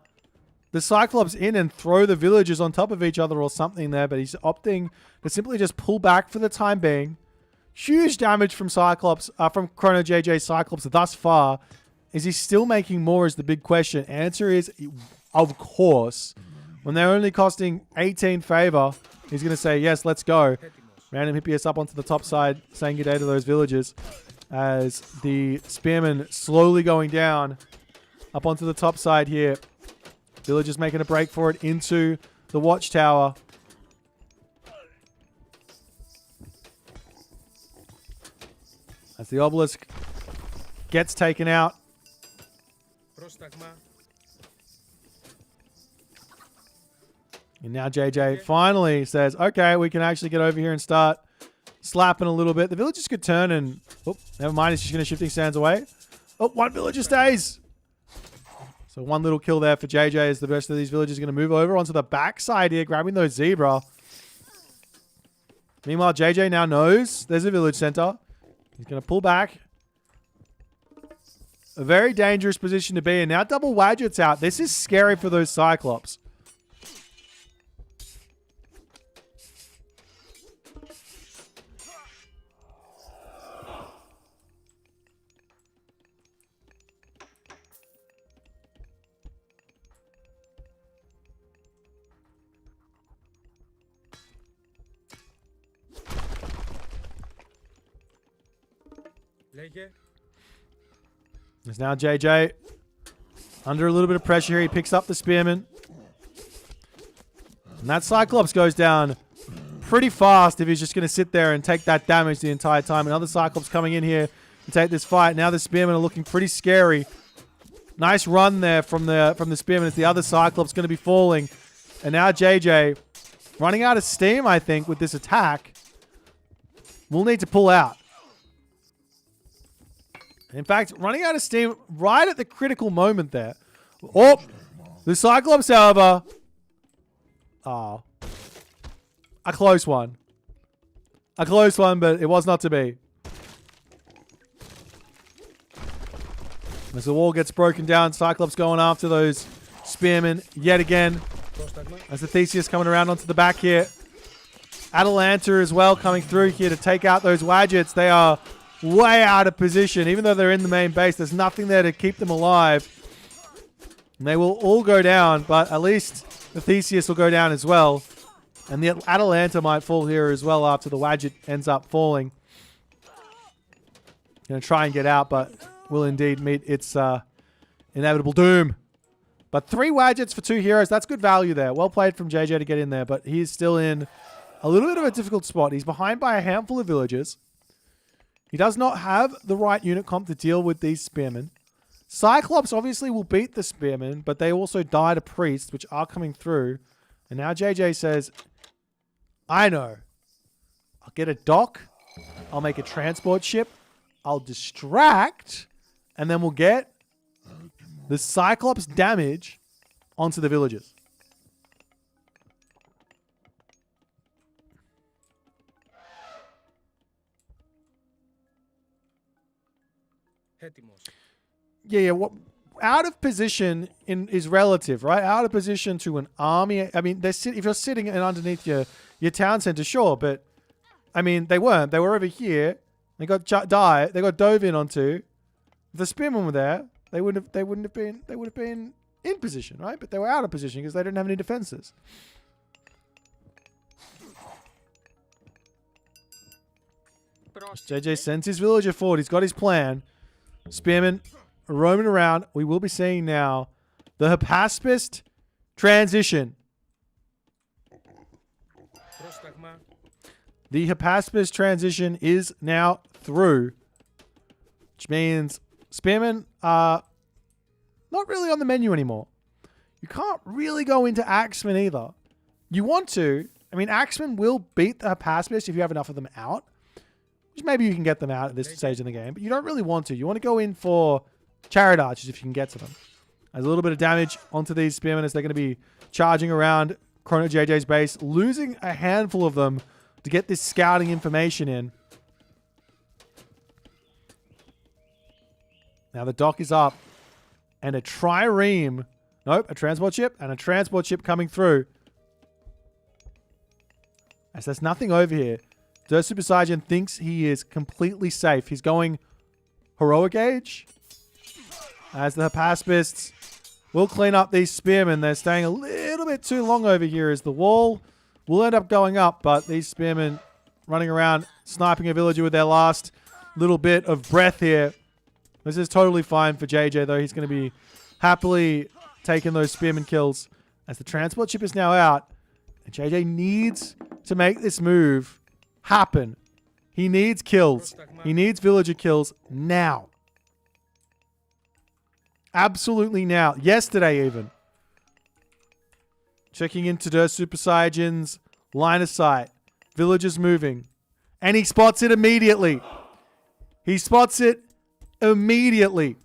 the Cyclops in and throw the villagers on top of each other or something there. But he's opting to simply just pull back for the time being. Huge damage from Cyclops, from Chrono JJ Cyclops thus far. Is he still making more is the big question. Answer is, of course. When they're only costing 18 favor, he's going to say, yes, let's go. Random Hippias up onto the top side, saying good day to those villagers. As the Spearman slowly going down up onto the top side here. Villagers making a break for it into the watchtower. As the obelisk gets taken out. And now JJ finally says, okay, we can actually get over here and start slapping a little bit. The villagers could turn and... Oh, never mind. It's just going to shifting sands away. Oh, one villager stays. So one little kill there for JJ as the rest of these villagers are going to move over onto the backside here, grabbing those zebra. Meanwhile, JJ now knows there's a village center. He's going to pull back. A very dangerous position to be in. Now double Wadget's out. This is scary for those Cyclops. There's now JJ under a little bit of pressure here. He picks up the Spearman. And that Cyclops goes down pretty fast if he's just going to sit there and take that damage the entire time. Another Cyclops coming in here to take this fight. Now the Spearmen are looking pretty scary. Nice run there from the Spearman as the other Cyclops going to be falling. And now JJ running out of steam, I think, with this attack. We'll need to pull out. In fact, running out of steam right at the critical moment there. Oh, the Cyclops, however. Oh. A close one. A close one, but it was not to be. As the wall gets broken down, Cyclops going after those Spearmen yet again. As the Theseus coming around onto the back here. Atalanta as well coming through here to take out those Wadgets. They are way out of position. Even though they're in the main base, there's nothing there to keep them alive. And they will all go down, but at least the Theseus will go down as well. And the Atalanta might fall here as well after the Wadget ends up falling. Going to try and get out, but will indeed meet its inevitable doom. But 3 Wadgets for 2 heroes. That's good value there. Well played from JJ to get in there, but he's still in a little bit of a difficult spot. He's behind by a handful of villagers. He does not have the right unit comp to deal with these spearmen. Cyclops obviously will beat the spearmen, but they also die to priests, which are coming through. And now JJ says, I know. I'll get a dock. I'll make a transport ship. I'll distract. And then we'll get the Cyclops damage onto the villagers. Yeah. What out of position is relative, right? Out of position to an army. I mean, if you're sitting underneath your town center, sure, but I mean, they weren't. They were over here. They got They got dove in onto. If the spearmen were there, they would have been in position, right? But they were out of position because they didn't have any defenses. JJ sends his villager forward. He's got his plan. Spearmen roaming around. We will be seeing now the Hypaspist transition. The Hypaspist transition is now through, which means spearmen are not really on the menu anymore. You can't really go into Axemen either. You want to. I mean, Axemen will beat the Hypaspist if you have enough of them out. Which maybe you can get them out at this stage in the game. But you don't really want to. You want to go in for Chariot Archers if you can get to them. There's a little bit of damage onto these spearmen as they're going to be charging around Chrono JJ's base. Losing a handful of them to get this scouting information in. Now the dock is up. And a trireme. Nope, a transport ship. And a transport ship coming through. As there's nothing over here. The Super Saiyan thinks he is completely safe. He's going heroic age. As the Hypaspists will clean up these spearmen. They're staying a little bit too long over here as the wall will end up going up. But these spearmen running around, sniping a villager with their last little bit of breath here. This is totally fine for JJ, though. He's going to be happily taking those spearmen kills. As the transport ship is now out. And JJ needs to make this move happen. He needs kills. He needs villager kills now. Absolutely now. Yesterday even. Checking into the Super Saiyan's line of sight. Villagers moving. And he spots it immediately. He spots it immediately.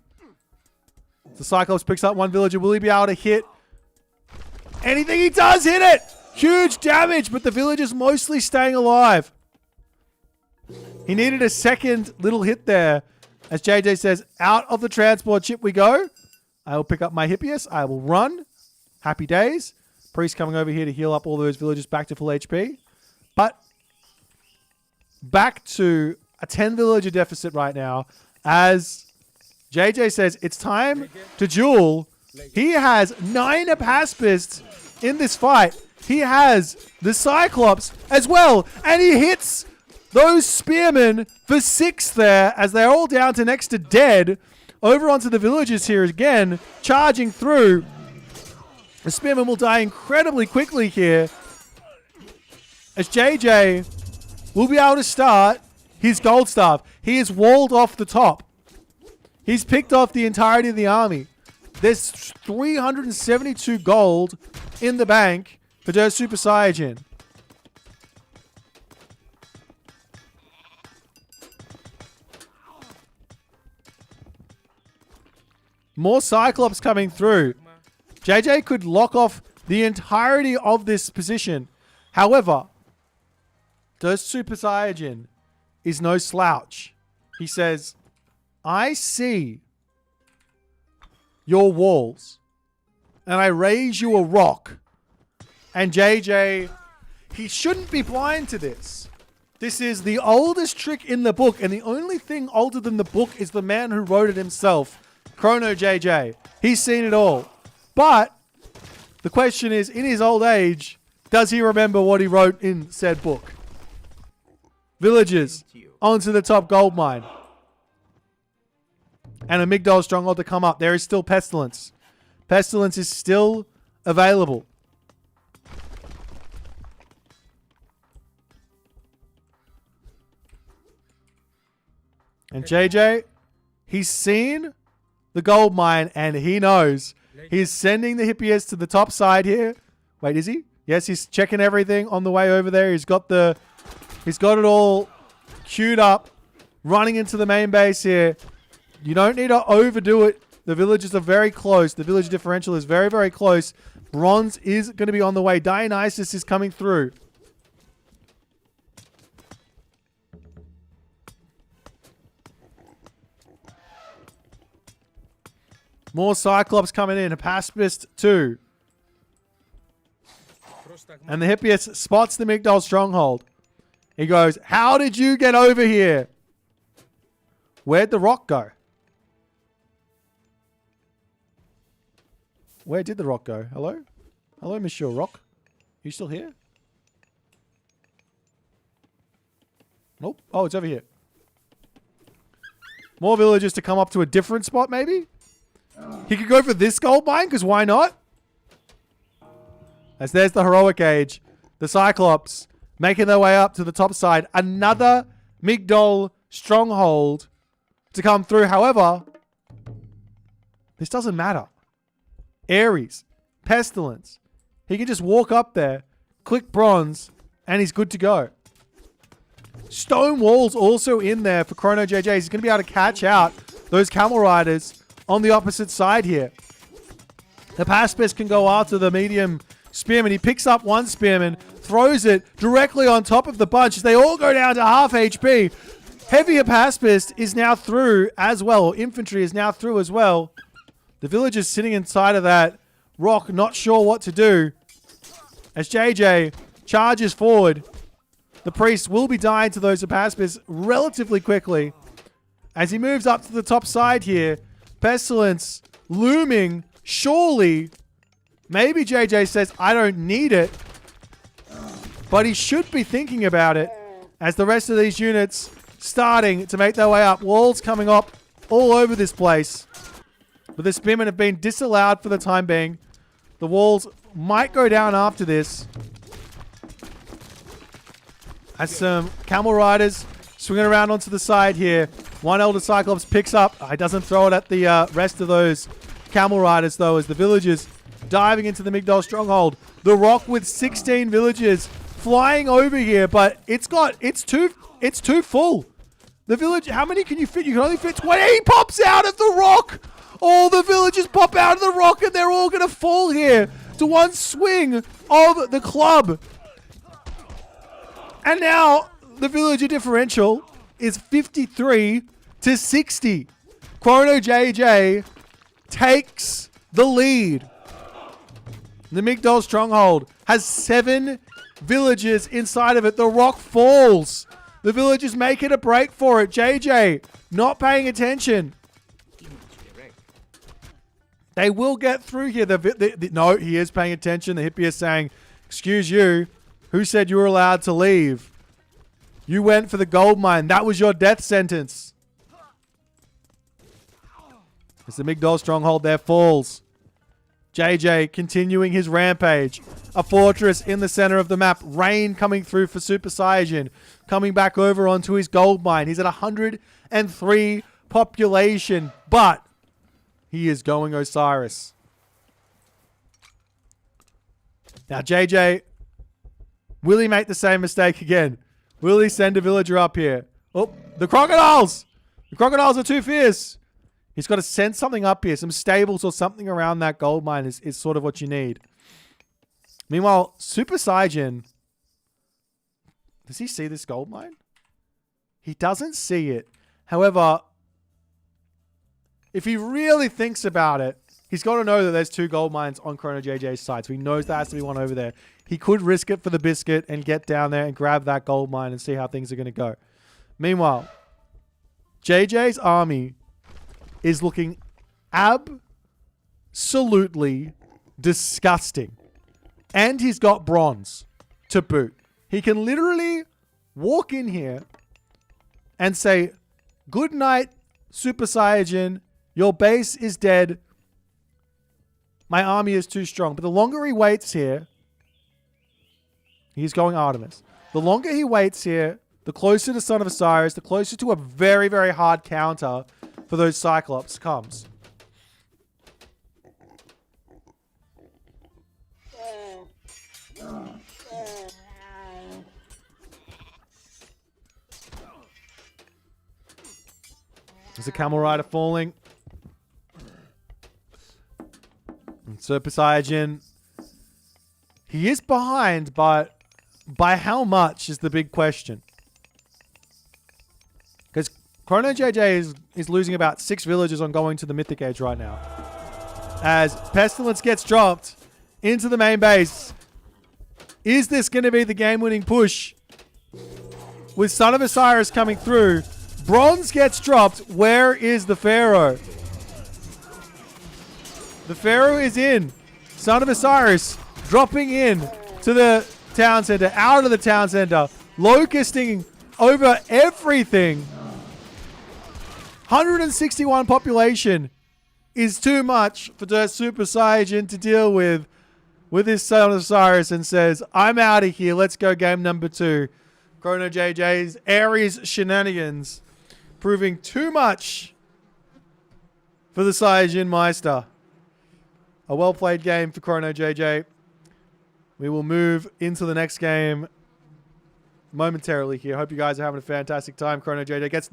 The Cyclops picks up one villager. Will he be able to hit anything? He does hit it! Huge damage, but the villager's mostly staying alive. He needed a second little hit there. As JJ says, out of the transport ship we go. I will pick up my Hippias. I will run. Happy days. Priest coming over here to heal up all those villagers back to full HP. But back to a 10 villager deficit right now. As JJ says, it's time to duel. He has 9 Hypaspists in this fight. He has the Cyclops as well. And he hits those spearmen for 6 there as they're all down to next to dead. Over onto the villagers here again, charging through. The spearmen will die incredibly quickly here. As JJ will be able to start his gold staff. He is walled off the top. He's picked off the entirety of the army. There's 372 gold in the bank for the Super Saiyan. More Cyclops coming through. JJ could lock off the entirety of this position. However, the Super Saiyan is no slouch. He says, I see your walls and I raise you a rock. And JJ, he shouldn't be blind to this. This is the oldest trick in the book, and the only thing older than the book is the man who wrote it himself, Chrono JJ. He's seen it all. But the question is, in his old age, does he remember what he wrote in said book? Villagers onto the top gold mine. And a Migdol stronghold to come up. There is still Pestilence. Pestilence is still available. And JJ, he's seen the gold mine and he knows. He's sending the Hippias to the top side here. Wait, is he? Yes, he's checking everything on the way over there. He's got it all queued up, running into the main base here. You don't need to overdo it. The villages are very close. The village differential is very, very close. Bronze is going to be on the way. Dionysus is coming through. More Cyclops coming in. Hypaspist 2. And the Hippias spots the Migdol stronghold. He goes, how did you get over here? Where'd the rock go? Where did the rock go? Hello? Hello, Monsieur Rock. You still here? Nope. Oh, it's over here. More villagers to come up to a different spot, maybe? He could go for this gold mine, because why not? As there's the heroic age. The Cyclops making their way up to the top side. Another Migdol stronghold to come through. However, this doesn't matter. Ares, Pestilence. He can just walk up there, click bronze, and he's good to go. Stone Wall's also in there for Chrono JJ. He's going to be able to catch out those camel riders on the opposite side here. The Hypaspist can go after the medium spearman. He picks up one spearman, throws it directly on top of the bunch as they all go down to half HP. Heavy Hypaspist is now through as well, or infantry is now through as well. The villagers sitting inside of that rock, not sure what to do. As JJ charges forward, the priest will be dying to those Hypaspists relatively quickly. As he moves up to the top side here, Pestilence looming, surely. Maybe JJ says, I don't need it. But he should be thinking about it as the rest of these units starting to make their way up. Walls coming up all over this place. But the spearmen have been disallowed for the time being. The walls might go down after this. As some camel riders swinging around onto the side here. One Elder Cyclops picks up. He doesn't throw it at the rest of those camel riders, though, as the villagers diving into the Migdol stronghold. The rock with 16 villagers flying over here, but it's too full. The village, how many can you fit? You can only fit 20. He pops out of the rock. All the villagers pop out of the rock and they're all going to fall here to one swing of the club. And now the villager differential is 53 to 60. Chrono JJ takes the lead. The Migdol stronghold has 7 villagers inside of it. The rock falls. The villagers making a break for it. JJ not paying attention. They will get through here. No, he is paying attention. The Hippie is saying, excuse you, who said you were allowed to leave? You went for the gold mine. That was your death sentence. As the Migdol stronghold there falls. JJ continuing his rampage. A fortress in the center of the map. Rain coming through for Super Saiyan. Coming back over onto his gold mine. He's at 103 population. But he is going Osiris. Now JJ, will he make the same mistake again? Will he send a villager up here? Oh, the crocodiles! The crocodiles are too fierce. He's got to send something up here. Some stables or something around that gold mine is sort of what you need. Meanwhile, Super Saiyan, does he see this gold mine? He doesn't see it. However, if he really thinks about it, he's got to know that there's 2 gold mines on Chrono JJ's side. So he knows there has to be one over there. He could risk it for the biscuit and get down there and grab that gold mine and see how things are going to go. Meanwhile, JJ's army is looking absolutely disgusting. And he's got bronze to boot. He can literally walk in here and say, good night, Super Saiyan. Your base is dead. My army is too strong. But the longer he waits here, he's going Artemis. The longer he waits here, the closer to Son of Osiris, the closer to a very, very hard counter for those Cyclops comes. There's a Camel Rider falling. And Super Saiyan. He is behind, but by how much is the big question. Because Chrono JJ is losing about 6 villagers on going to the Mythic Age right now. As Pestilence gets dropped into the main base. Is this going to be the game-winning push? With Son of Osiris coming through. Bronze gets dropped. Where is the Pharaoh? The Pharaoh is in. Son of Osiris dropping in to the town center. Out of the town center. Locusting over everything. 161 population is too much for the Super Saiyan to deal with his Son of Osiris and says, I'm out of here. Let's go game number 2. Chrono JJ's Ares shenanigans proving too much for the Saiyajin Meister. A well-played game for Chrono JJ. We will move into the next game momentarily here. Hope you guys are having a fantastic time. Chrono JJ gets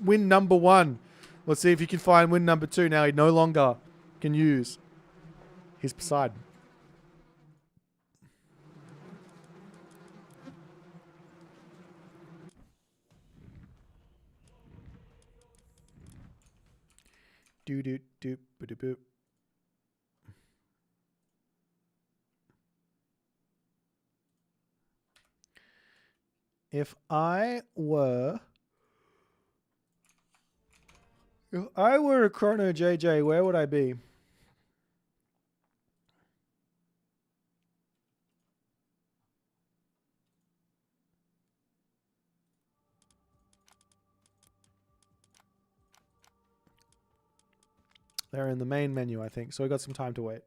win number 1. Let's see if he can find win number 2. Now he no longer can use his Poseidon. Boop. If I were a Chrono JJ, where would I be? They're in the main menu, I think. So we got some time to wait.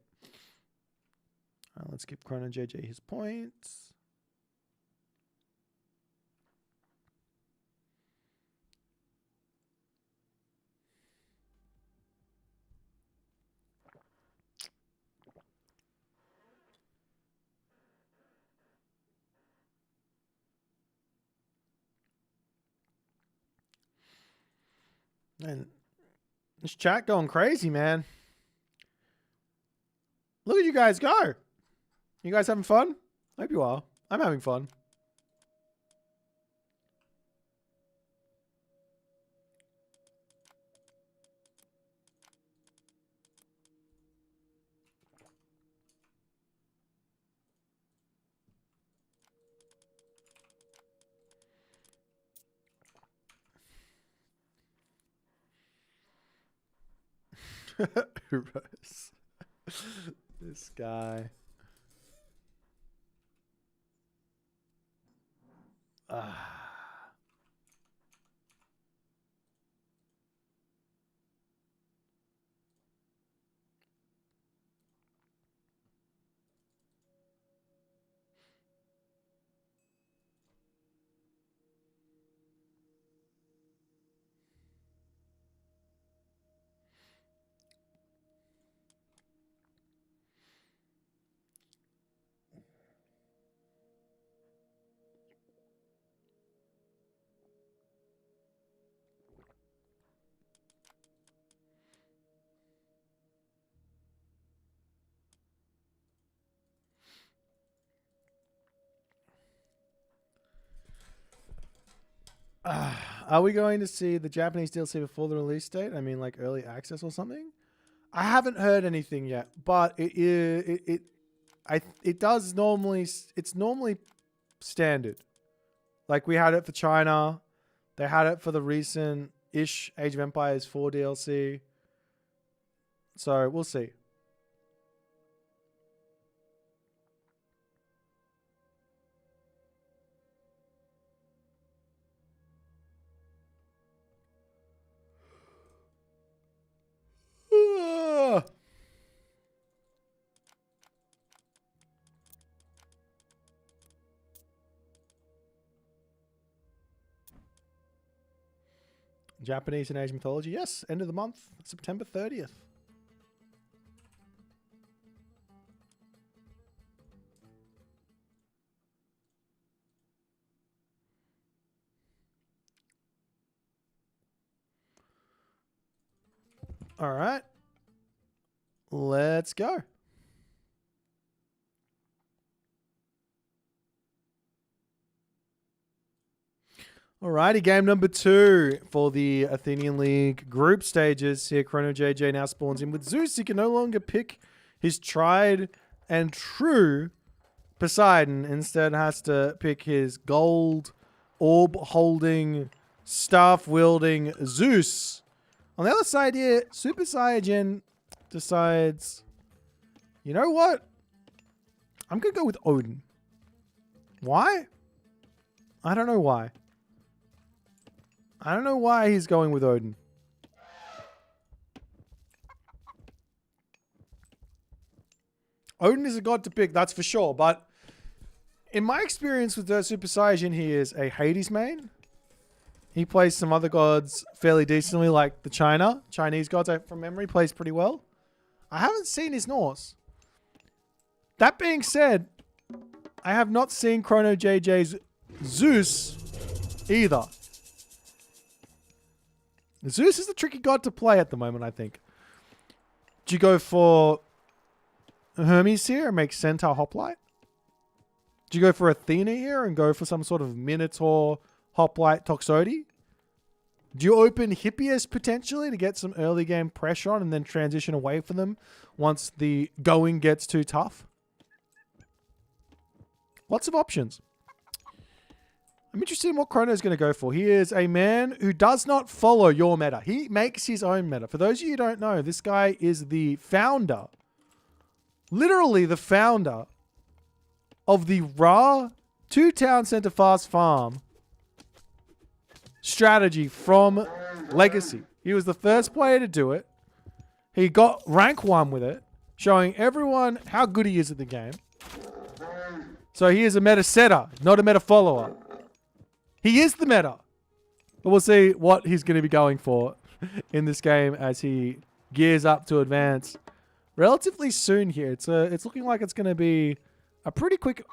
Let's give Chrono JJ his points. And this chat going crazy, man. Look at you guys go. You guys having fun? I hope you are. I'm having fun. This guy. Are we going to see the Japanese DLC before the release date? I mean, like early access or something? I haven't heard anything yet, but it does normally, it's normally standard. Like we had it for China. They had it for the recent-ish Age of Empires 4 DLC. So we'll see. Japanese and Asian mythology. Yes, end of the month, September 30th. All right. Let's go. Alrighty, game number 2 for the Athenian League group stages. Here, Chrono JJ now spawns in with Zeus. He can no longer pick his tried and true Poseidon. Instead, has to pick his gold orb-holding, staff-wielding Zeus. On the other side here, Super Saiyan decides, you know what? I'm going to go with Odin. Why? I don't know why. I don't know why he's going with Odin. Odin is a god to pick, that's for sure. But in my experience with the Super Saiyan, he is a Hades main. He plays some other gods fairly decently, like the Chinese gods, from memory, plays pretty well. I haven't seen his Norse. That being said, I have not seen Chrono JJ's Zeus either. Zeus is the tricky god to play at the moment, I think. Do you go for Hermes here and make Centaur Hoplite? Do you go for Athena here and go for some sort of Minotaur Hoplite Toxotes? Do you open Hippias potentially to get some early game pressure on and then transition away from them once the going gets too tough? Lots of options. I'm interested in what Chrono's going to go for. He is a man who does not follow your meta. He makes his own meta. For those of you who don't know, this guy is the founder, literally the founder of the Ra 2 Town Center Fast Farm strategy from Legacy. He was the first player to do it. He got rank 1 with it, showing everyone how good he is at the game. So he is a meta setter, not a meta follower. He is the meta. But we'll see what he's going to be going for in this game as he gears up to advance relatively soon here. It's looking like it's going to be a pretty quick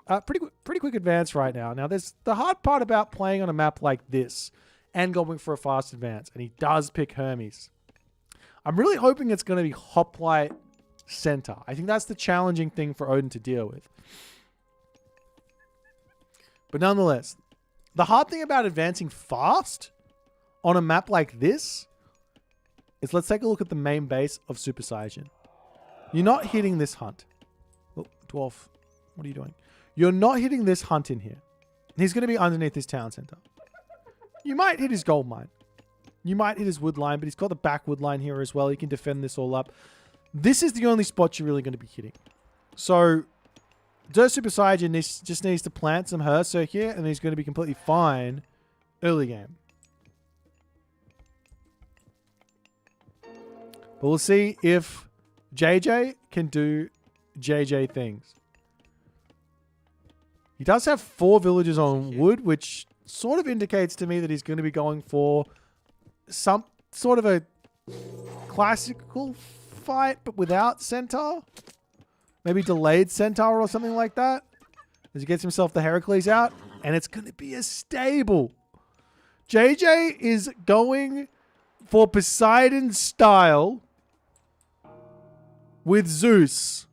advance right now. Now, there's the hard part about playing on a map like this and going for a fast advance, and he does pick Hermes. I'm really hoping it's going to be Hoplite Center. I think that's the challenging thing for Odin to deal with. But nonetheless, the hard thing about advancing fast on a map like this is, let's take a look at the main base of Super Saiyan. You're not hitting this hunt. Oh, Dwarf, what are you doing? You're not hitting this hunt in here. He's going to be underneath this town center. You might hit his gold mine. You might hit his wood line, but he's got the back wood line here as well. He can defend this all up. This is the only spot you're really going to be hitting. So Super Saiyan just needs to plant some Herso here, and he's going to be completely fine early game. But we'll see if JJ can do JJ things. He does have 4 villagers on wood, which sort of indicates to me that he's going to be going for some sort of a classical fight, but without Centaur. Maybe delayed Centaur or something like that. As he gets himself the Heracles out. And it's going to be a stable. JJ is going for Poseidon style with Zeus.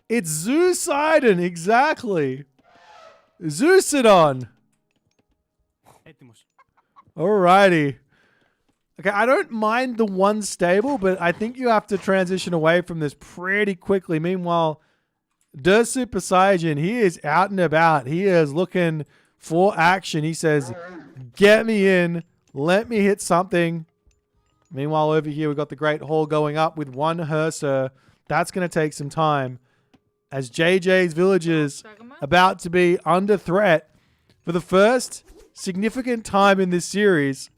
It's Zeus-Idon, exactly. Zeus-Idon. Alrighty. Okay, I don't mind the one stable, but I think you have to transition away from this pretty quickly. Meanwhile, Der Super Saiyan, he is out and about. He is looking for action. He says, get me in. Let me hit something. Meanwhile, over here, we've got the Great Hall going up with 1 Herser. That's going to take some time. As JJ's villagers about to be under threat for the first significant time in this series.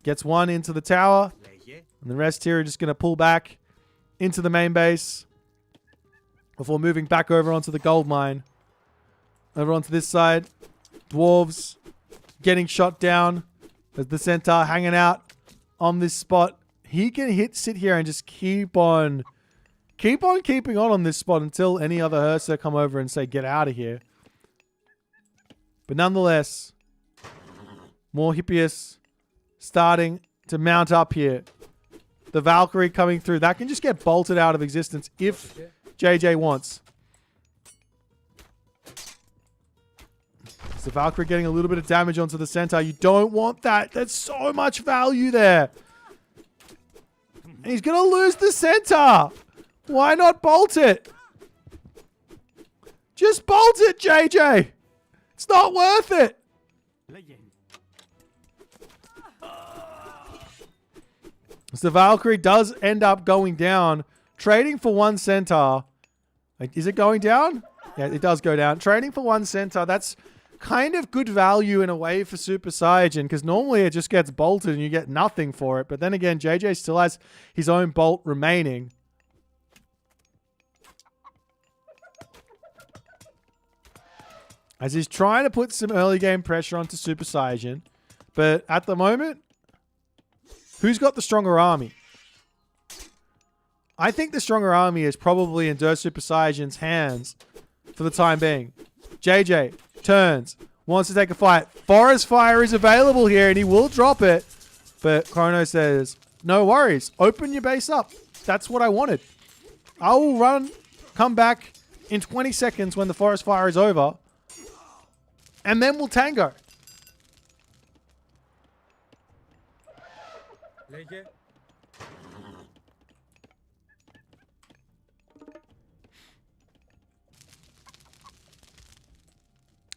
Gets 1 into the tower. And the rest here are just going to pull back into the main base before moving back over onto the gold mine. Over onto this side. Dwarves getting shot down. As the centaur hanging out on this spot. He can sit here and just keep on keeping on this spot until any other Herser come over and say, get out of here. But nonetheless, more Hippias starting to mount up here. The Valkyrie coming through. That can just get bolted out of existence if JJ wants. So Valkyrie getting a little bit of damage onto the centaur. You don't want that. There's so much value there. And he's going to lose the centaur. Why not bolt it? Just bolt it, JJ. It's not worth it. So Valkyrie does end up going down. Trading for one centaur. Is it going down? Yeah, it does go down. Trading for one centaur. That's kind of good value in a way for Super Saiyan, because normally it just gets bolted and you get nothing for it. But then again, JJ still has his own bolt remaining. As he's trying to put some early game pressure onto Super Saiyan. But at the moment, who's got the stronger army? I think the stronger army is probably in Super Saiyan's hands for the time being. JJ turns, wants to take a fight. Forest Fire is available here and he will drop it. But Chrono says, no worries. Open your base up. That's what I wanted. I will run, come back in 20 seconds when the Forest Fire is over. And then we'll tango.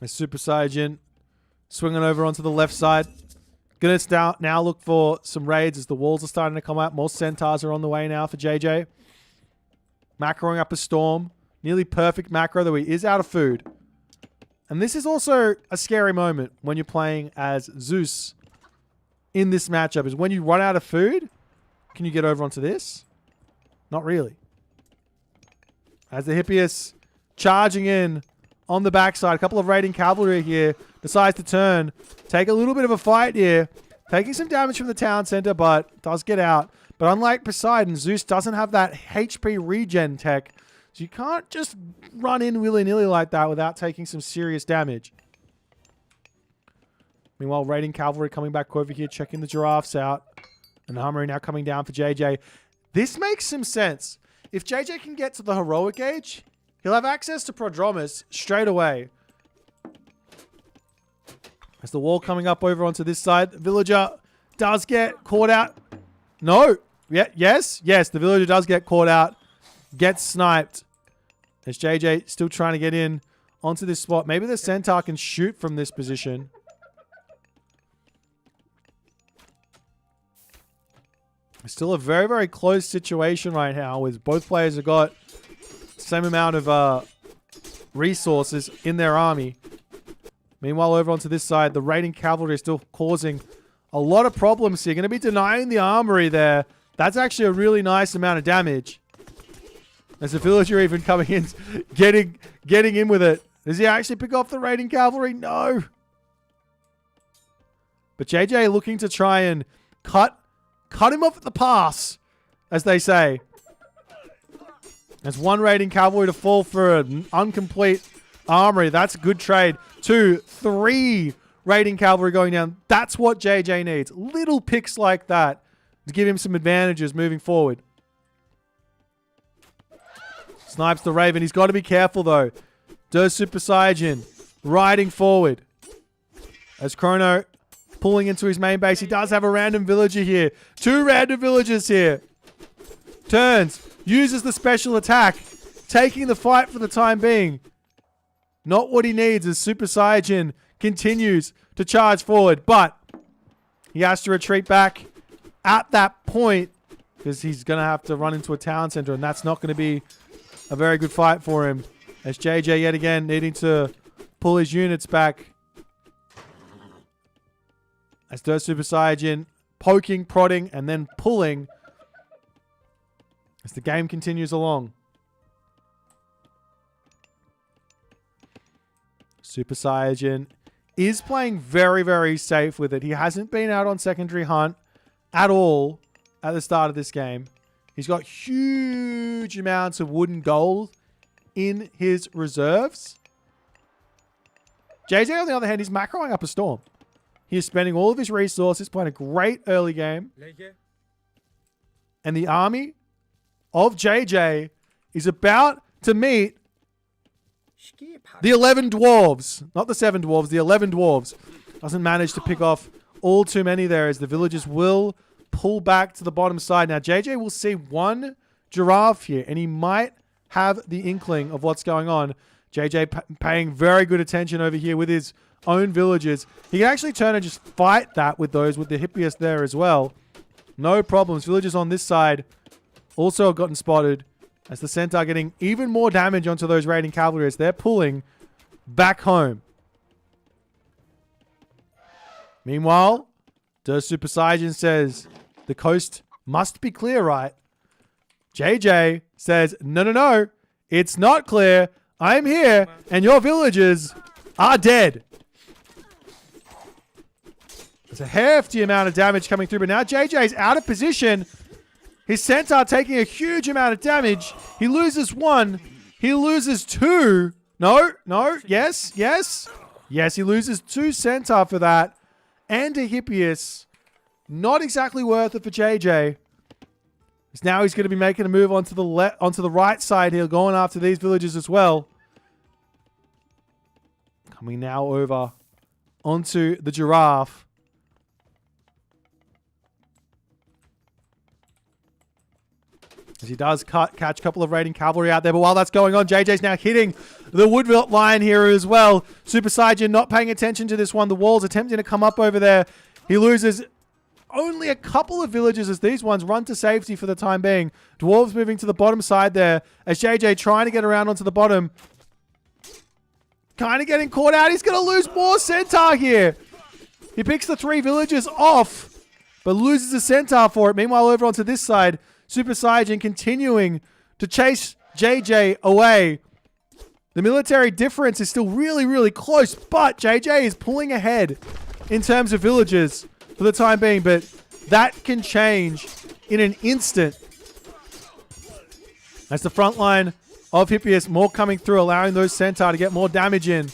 A Super Saiyan swinging over onto the left side. Gonna now look for some raids as the walls are starting to come out. More centaurs are on the way now for JJ. Macroing up a storm. Nearly perfect macro, though he is out of food. And this is also a scary moment when you're playing as Zeus in this matchup. Is when you run out of food, can you get over onto this? Not really. As the Hippias charging in on the backside. A couple of raiding cavalry here. Decides to turn. Take a little bit of a fight here. Taking some damage from the town center, but does get out. But unlike Poseidon, Zeus doesn't have that HP regen tech. So you can't just run in willy-nilly like that without taking some serious damage. Meanwhile, raiding cavalry coming back over here, checking the giraffes out. And the armory now coming down for JJ. This makes some sense. If JJ can get to the heroic age, he'll have access to Prodromus straight away. As the wall coming up over onto this side, the villager does get caught out. No. Yeah, yes, the villager does get caught out. Gets sniped. As JJ still trying to get in onto this spot. Maybe the centaur can shoot from this position. Still a very, very close situation right now with both players have got the same amount of resources in their army. Meanwhile, over onto this side, the raiding cavalry is still causing a lot of problems here. Going to be denying the armory there. That's actually a really nice amount of damage. As the villager even coming in, getting in with it. Does he actually pick off the raiding cavalry? No. But JJ looking to try and cut him off at the pass, as they say. There's one raiding cavalry to fall for an incomplete armory. That's a good trade. 2, 3 raiding cavalry going down. That's what JJ needs. Little picks like that to give him some advantages moving forward. Snipes the Raven. He's got to be careful, though. Does Super Saiyan riding forward. As Chrono pulling into his main base. He does have a random villager here. 2 random villagers here. Turns. Uses the special attack. Taking the fight for the time being. Not what he needs as Super Saiyan continues to charge forward. But he has to retreat back at that point because he's going to have to run into a town center, and that's not going to be a very good fight for him. As JJ yet again needing to pull his units back. As does Super Saiyan poking, prodding, and then pulling as the game continues along. Super Saiyan is playing very, very safe with it. He hasn't been out on secondary hunt at all at the start of this game. He's got huge amounts of wood and gold in his reserves. JJ, on the other hand, is macroing up a storm. He is spending all of his resources, playing a great early game. And the army of JJ is about to meet the 11 dwarves. Not the 7 dwarves, the 11 dwarves. Doesn't manage to pick off all too many there as the villagers will pull back to the bottom side. Now, JJ will see one giraffe here, and he might have the inkling of what's going on. JJ paying very good attention over here with his own villagers. He can actually turn and just fight that with those, with the hippiest there as well. No problems. Villagers on this side also have gotten spotted as the centaur getting even more damage onto those raiding cavalry as they're pulling back home. Meanwhile, Der Super Saiyan says the coast must be clear, right? JJ says, no, it's not clear. I'm here and your villagers are dead. There's a hefty amount of damage coming through, but now JJ's out of position. His centaur taking a huge amount of damage. He loses 1. He loses 2. No. Yes. Yes, he loses 2 centaur for that. And a hippias. Not exactly worth it for JJ. Now he's going to be making a move onto the right side here, going after these villagers as well. Coming now over onto the giraffe. As he does catch a couple of raiding cavalry out there. But while that's going on, JJ's now hitting the wood line here as well. Super Saiyan not paying attention to this one. The wall's attempting to come up over there. He loses only a couple of villagers as these ones run to safety for the time being. Dwarves moving to the bottom side there as JJ trying to get around onto the bottom. Kind of getting caught out. He's going to lose more centaur here. He picks the 3 villagers off, but loses a centaur for it. Meanwhile, over onto this side, Super Saiyan continuing to chase JJ away. The military difference is still really, really close, but JJ is pulling ahead in terms of villagers for the time being, but that can change in an instant. As the front line of hippias, more coming through, allowing those centaur to get more damage in.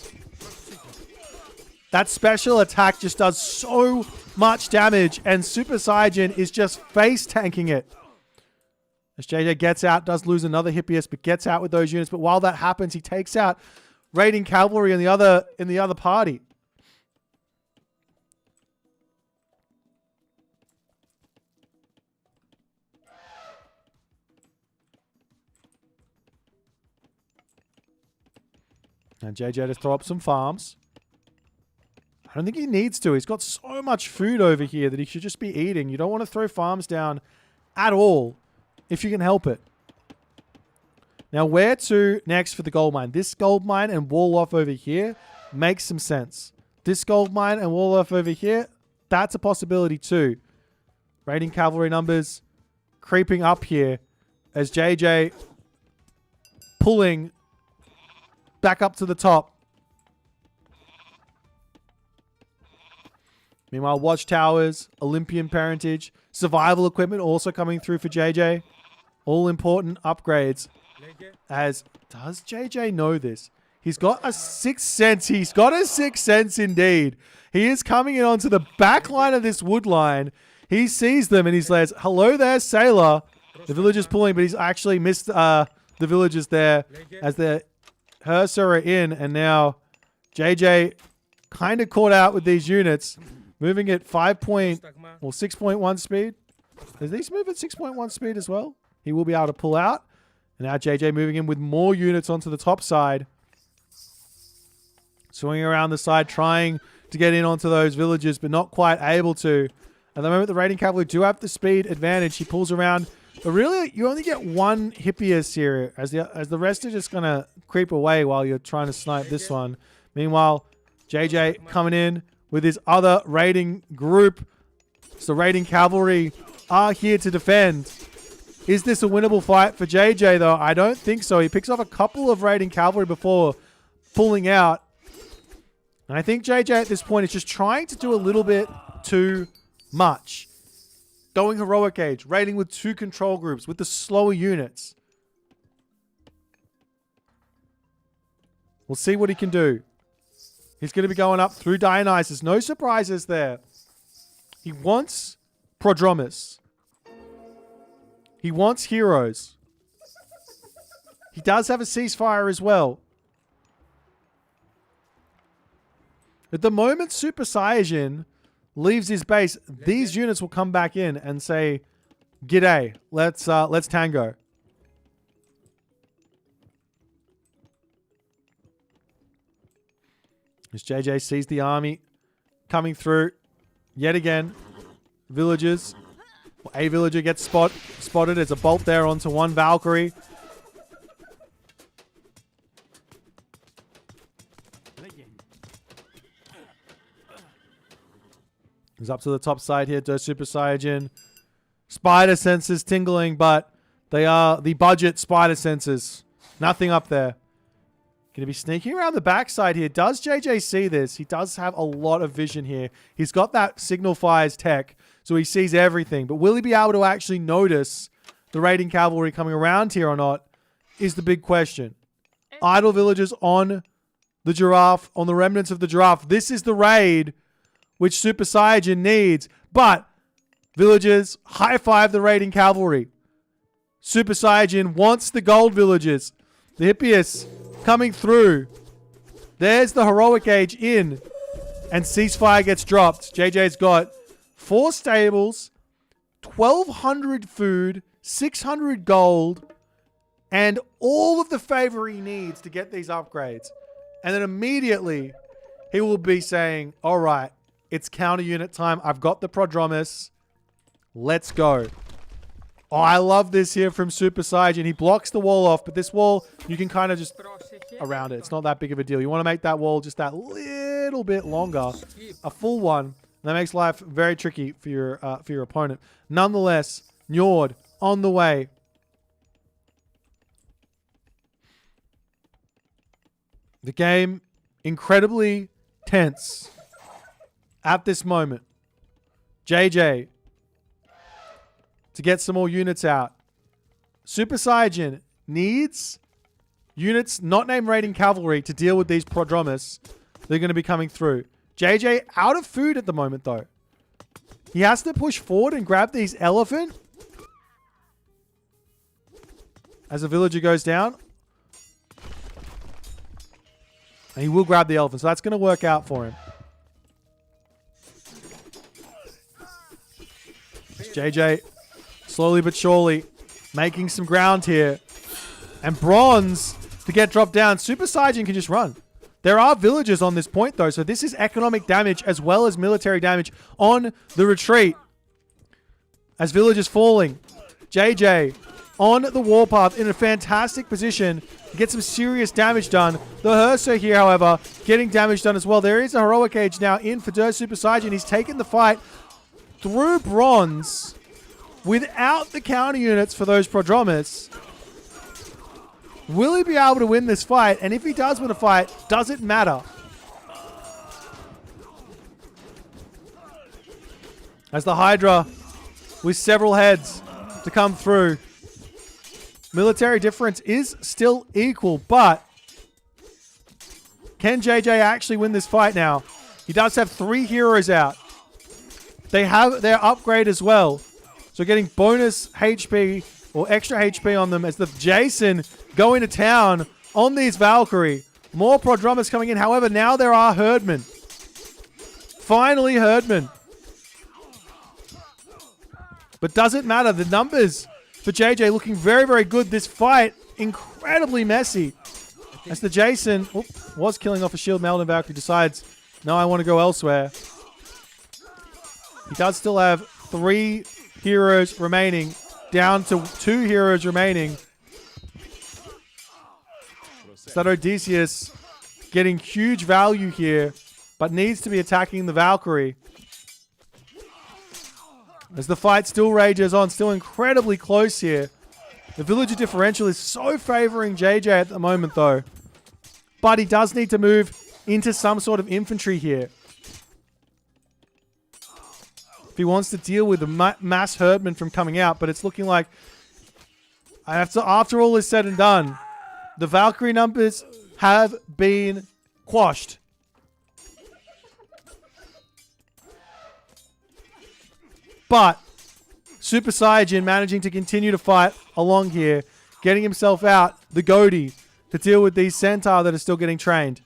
That special attack just does so much damage, and Super Saiyan is just face tanking it. As JJ gets out, does lose another hippias, but gets out with those units. But while that happens, he takes out raiding cavalry in the other party. And JJ to throw up some farms. I don't think he needs to. He's got so much food over here that he should just be eating. You don't want to throw farms down at all if you can help it. Now, where to next for the gold mine? This gold mine and wall off over here makes some sense. This gold mine and wall off over here, that's a possibility too. Raiding cavalry numbers creeping up here as JJ pulling back up to the top. Meanwhile, watchtowers, Olympian parentage, survival equipment also coming through for JJ. All important upgrades. As does JJ know this? He's got a 6th sense. He's got a 6th sense indeed. He is coming in onto the back line of this wood line. He sees them and he says, hello there, sailor. The villager's pulling, but he's actually missed the villagers there as the Herser are in. And now JJ kind of caught out with these units. Moving at 6.1 speed. Does these move at 6.1 speed as well? He will be able to pull out. And now JJ moving in with more units onto the top side. Swinging around the side, trying to get in onto those villages, but not quite able to. At the moment, the raiding cavalry do have the speed advantage. He pulls around. But really, you only get 1 hippias here, as the rest are just going to creep away while you're trying to snipe this one. Meanwhile, JJ coming in with his other raiding group. So raiding cavalry are here to defend. Is this a winnable fight for JJ, though? I don't think so. He picks off a couple of raiding cavalry before pulling out. And I think JJ at this point is just trying to do a little bit too much. Going heroic age, raiding with 2 control groups, with the slower units. We'll see what he can do. He's going to be going up through Dionysus. No surprises there. He wants Prodromus. He wants heroes. He does have a ceasefire as well. At the moment Super Saiyajin leaves his base, these units will come back in and say, "G'day, let's tango." As JJ sees the army coming through yet again, villagers. A villager gets spotted. There's a bolt there onto one Valkyrie. He's up to the top side here to Super Saiyajin. Spider senses tingling, but they are the budget spider senses. Nothing up there. Going to be sneaking around the backside here. Does JJ see this? He does have a lot of vision here. He's got that signal fires tech, so he sees everything. But will he be able to actually notice the raiding cavalry coming around here or not is the big question. Idle villagers on the giraffe, on the remnants of the giraffe. This is the raid which Super Saiyajin needs. But villagers, high five the raiding cavalry. Super Saiyajin wants the gold villagers. The Hippias coming through. There's the heroic age in. And ceasefire gets dropped. JJ's got 4 stables, 1,200 food, 600 gold, and all of the favor he needs to get these upgrades. And then immediately he will be saying, all right, it's counter unit time. I've got the Prodromus. Let's go. Oh, I love this here from Super Saiyajin. He blocks the wall off, but this wall, you can kind of just around it. It's not that big of a deal. You want to make that wall just that little bit longer. A full one. That makes life very tricky for your opponent. Nonetheless, Njord on the way. The game incredibly tense at this moment. JJ to get some more units out. Super Saiyajin needs units not named raiding cavalry to deal with these Prodromus. They're going to be coming through. JJ out of food at the moment though. He has to push forward and grab these elephant. As a villager goes down. And he will grab the elephant. So that's going to work out for him. JJ slowly but surely making some ground here. And bronze to get dropped down. Super Saiyajin can just run. There are villagers on this point though. So this is economic damage as well as military damage on the retreat. As villagers falling. JJ on the warpath in a fantastic position to get some serious damage done. The Herso here, however, getting damage done as well. There is a heroic age now in for Super Saiyajin. He's taken the fight through bronze without the counter units for those Prodromus. Will he be able to win this fight? And if he does win a fight, does it matter? As the Hydra with several heads to come through. Military difference is still equal, but can JJ actually win this fight now? He does have 3 heroes out. They have their upgrade as well. So getting bonus HP or extra HP on them as the Jason going to town on these Valkyrie. More Prodromus coming in. However, now there are Herdmen. Finally Herdmen. But does it matter? The numbers for JJ looking very, very good. This fight, incredibly messy. As the Jason was killing off a shield, Melvin Valkyrie decides, no, I want to go elsewhere. He does still have 3 heroes remaining, down to 2 heroes remaining. So that Odysseus getting huge value here, but needs to be attacking the Valkyrie. As the fight still rages on, still incredibly close here. The villager differential is so favoring JJ at the moment though. But he does need to move into some sort of infantry here. If he wants to deal with the mass herdmen from coming out, but it's looking like after all is said and done, the Valkyrie numbers have been quashed. But Super Saiyajin managing to continue to fight along here, getting himself out, the Goatee, to deal with these Centaur that are still getting trained.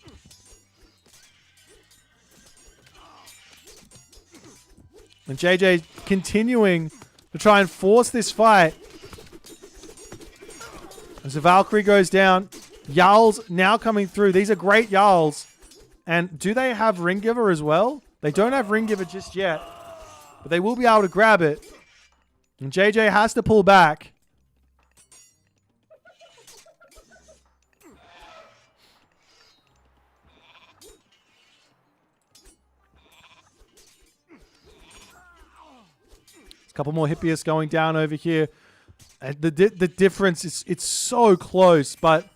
And JJ continuing to try and force this fight. As the Valkyrie goes down, Jarls now coming through. These are great Jarls. And do they have Ringgiver as well? They don't have Ringgiver just yet. But they will be able to grab it. And JJ has to pull back. A couple more Hippias going down over here. And the difference is it's so close, but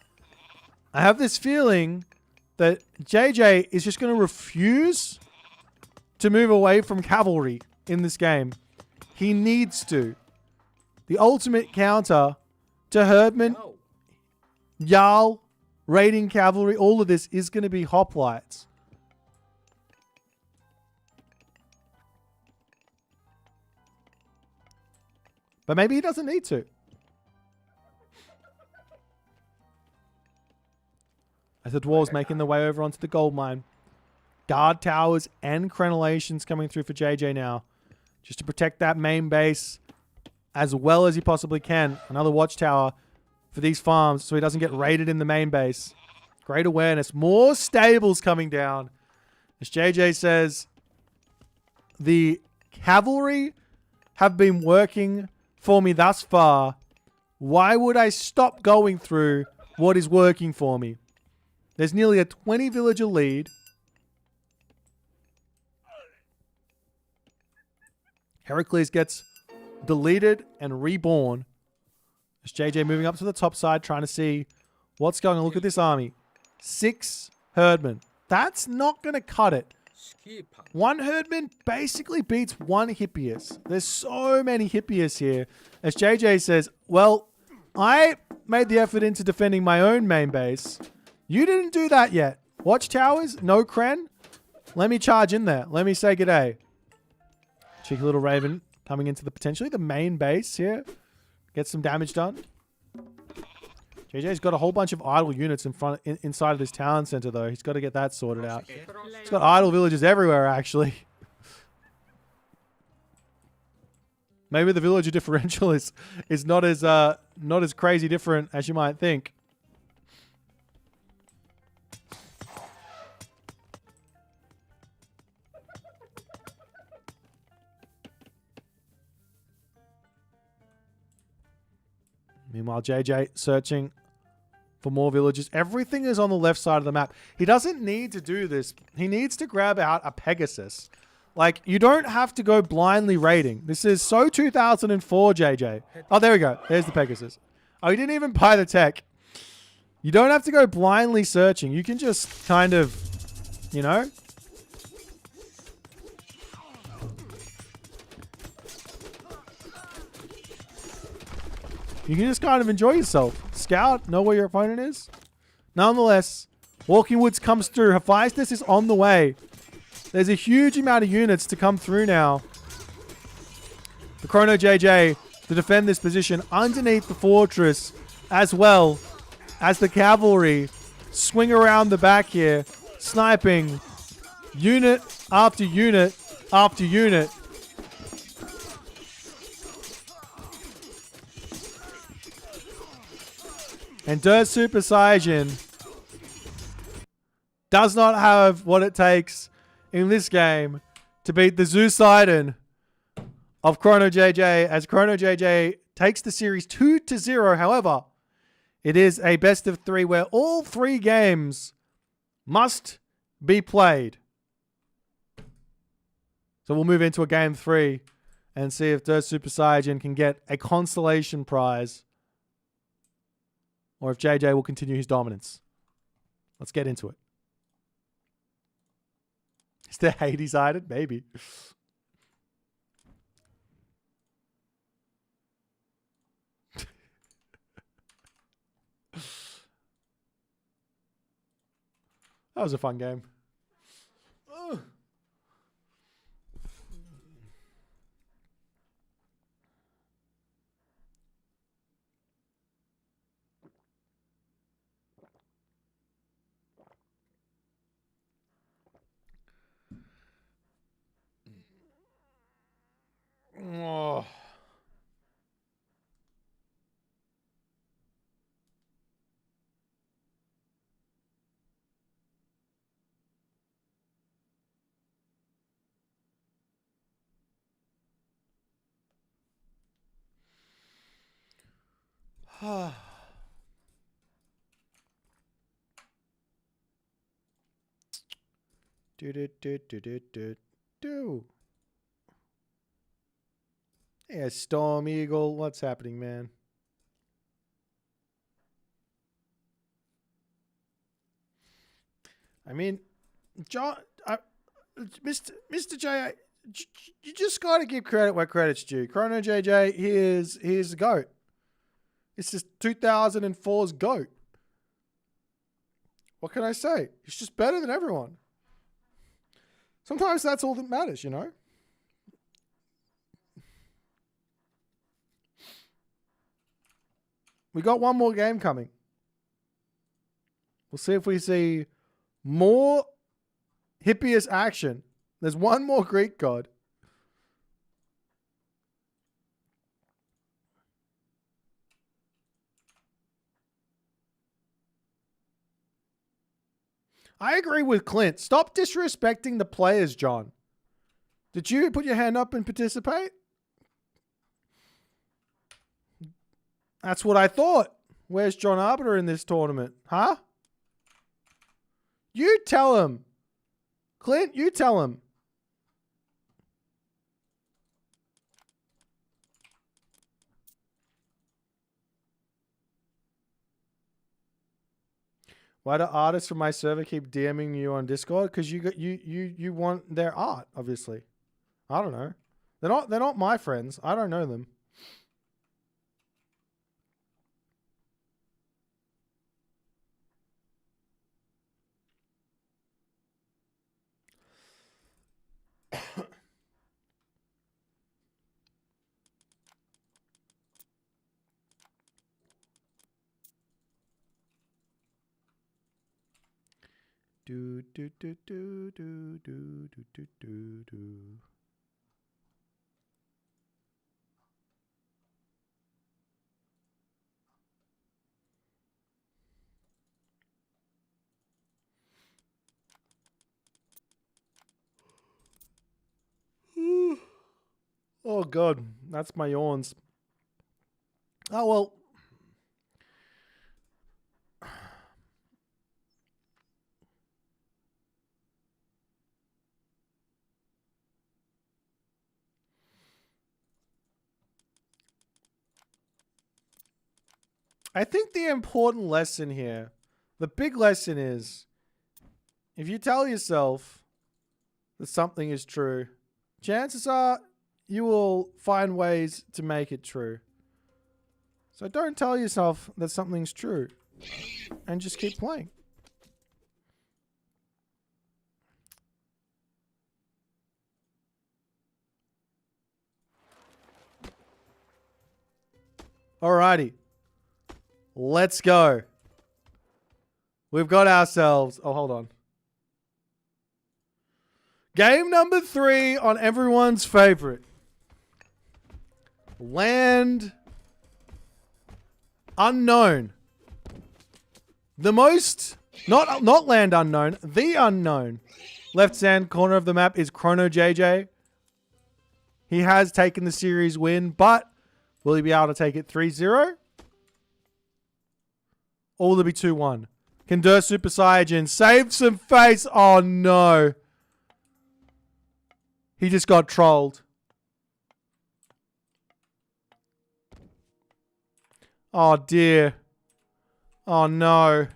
I have this feeling that JJ is just going to refuse to move away from cavalry in this game. He needs to. The ultimate counter to Herdman, Jarl, raiding cavalry, all of this is going to be hoplites. But maybe he doesn't need to. As the dwarves making their way over onto the gold mine. Guard towers and crenellations coming through for JJ now. Just to protect that main base as well as he possibly can. Another watchtower for these farms so he doesn't get raided in the main base. Great awareness. More stables coming down. As JJ says, the cavalry have been working for me thus far. Why would I stop going through what is working for me? There's nearly a 20 villager lead. Heracles gets deleted and reborn. As JJ moving up to the top side, trying to see what's going on. Look at this army. 6 herdmen. That's not going to cut it. One herdman basically beats one Hippias. There's so many Hippias here. As JJ says, well, I made the effort into defending my own main base. You didn't do that yet. Watchtowers, no Kren. Let me charge in there. Let me say g'day. Cheeky little Raven coming into potentially the main base here. Get some damage done. JJ's got a whole bunch of idle units inside of this town center, though. He's got to get that sorted out. He's got idle villages everywhere, actually. Maybe the villager differential is not as crazy different as you might think. Meanwhile, JJ searching for more villages. Everything is on the left side of the map. He doesn't need to do this. He needs to grab out a Pegasus. Like, you don't have to go blindly raiding. This is so 2004, JJ. Oh, there we go. There's the Pegasus. Oh, he didn't even buy the tech. You don't have to go blindly searching. You can just kind of, you know. You can just kind of enjoy yourself. Scout, know where your opponent is. Nonetheless, Walking Woods comes through. Hephaestus is on the way. There's a huge amount of units to come through now. The Chrono JJ to defend this position underneath the fortress, as well as the cavalry swing around the back here, sniping unit after unit after unit. And Dirt Super Saiyajin does not have what it takes in this game to beat the Zeus Idon of Chrono JJ, as Chrono JJ takes the series 2-0. However, it is a best of 3 where all 3 games must be played. So we'll move into a game 3 and see if Dirt Super Saiyajin can get a consolation prize, or if JJ will continue his dominance. Let's get into it. Is there Hades hiding? Maybe. That was a fun game. Ugh. Oh. Do. Yeah, Storm Eagle. What's happening, man? I mean, John, Mr. J, you just got to give credit where credit's due. Chrono JJ, he is the GOAT. It's just 2004's GOAT. What can I say? He's just better than everyone. Sometimes that's all that matters, you know? We got one more game coming. We'll see if we see more hippiest action. There's one more Greek god. I agree with Clint. Stop disrespecting the players, John. Did you put your hand up and participate? That's what I thought. Where's John Arbiter in this tournament? Huh? You tell him. Clint, you tell him. Why do artists from my server keep DMing you on Discord? Because you want their art, obviously. I don't know. They're not my friends. I don't know them. Do do do do do do do do do do. Oh God, that's my yawns. Oh well. I think the important lesson here, the big lesson is, if you tell yourself that something is true, chances are you will find ways to make it true. So don't tell yourself that something's true and just keep playing. Alrighty. Let's go. We've got ourselves... Oh, hold on. Game number 3 on everyone's favorite. Land Unknown. The most... Not Land Unknown. The Unknown. Left-hand corner of the map is Chrono JJ. He has taken the series win, but will he be able to take it 3-0? Or will it be 2-1? Can Der Super Saiyajin save some face? Oh no. He just got trolled. Oh dear. Oh no.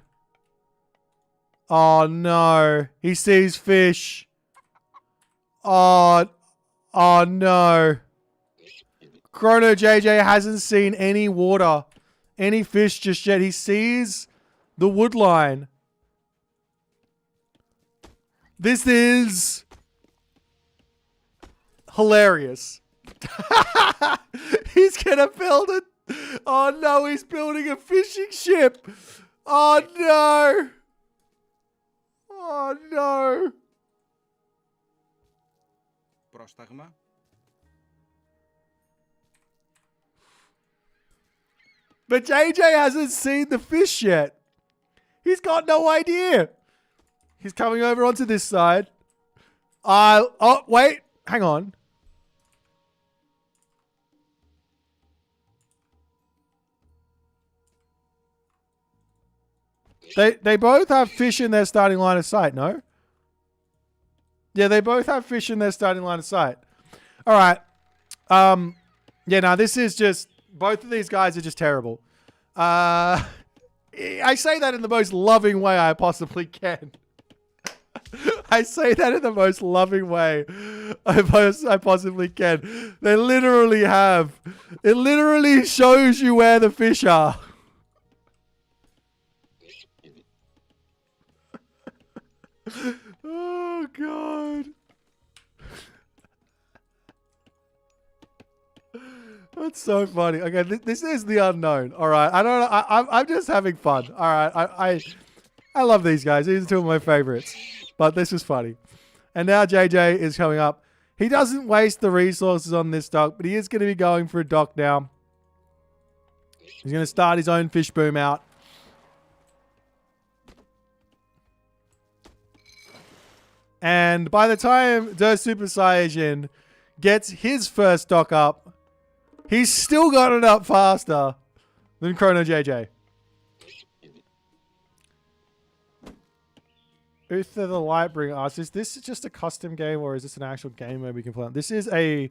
Oh no. He sees fish. Oh, oh no. Chrono JJ hasn't seen any water, any fish just yet. He sees the wood line. This is hilarious. He's gonna build it. Oh no, he's building a fishing ship. Oh no. Oh no. Πρόσταγμα. But JJ hasn't seen the fish yet. He's got no idea. He's coming over onto this side. Oh, wait. Hang on. They both have fish in their starting line of sight, no? Yeah, they both have fish in their starting line of sight. All right. Yeah, no, this is just... Both of these guys are just terrible. I say that in the most loving way I possibly can. I say that in the most loving way I possibly can. They literally have... It literally shows you where the fish are. Oh, God. That's so funny. Okay, this is the unknown. All right, I don't know. I'm just having fun. All right, I love these guys. These are two of my favorites. But this is funny. And now JJ is coming up. He doesn't waste the resources on this dock, but he is going to be going for a dock now. He's going to start his own fish boom out. And by the time Der Super Saiyajin gets his first dock up, he's still got it up faster than Chrono JJ. Uther the Lightbringer asks, is this just a custom game or is this an actual game mode we can play on? This is a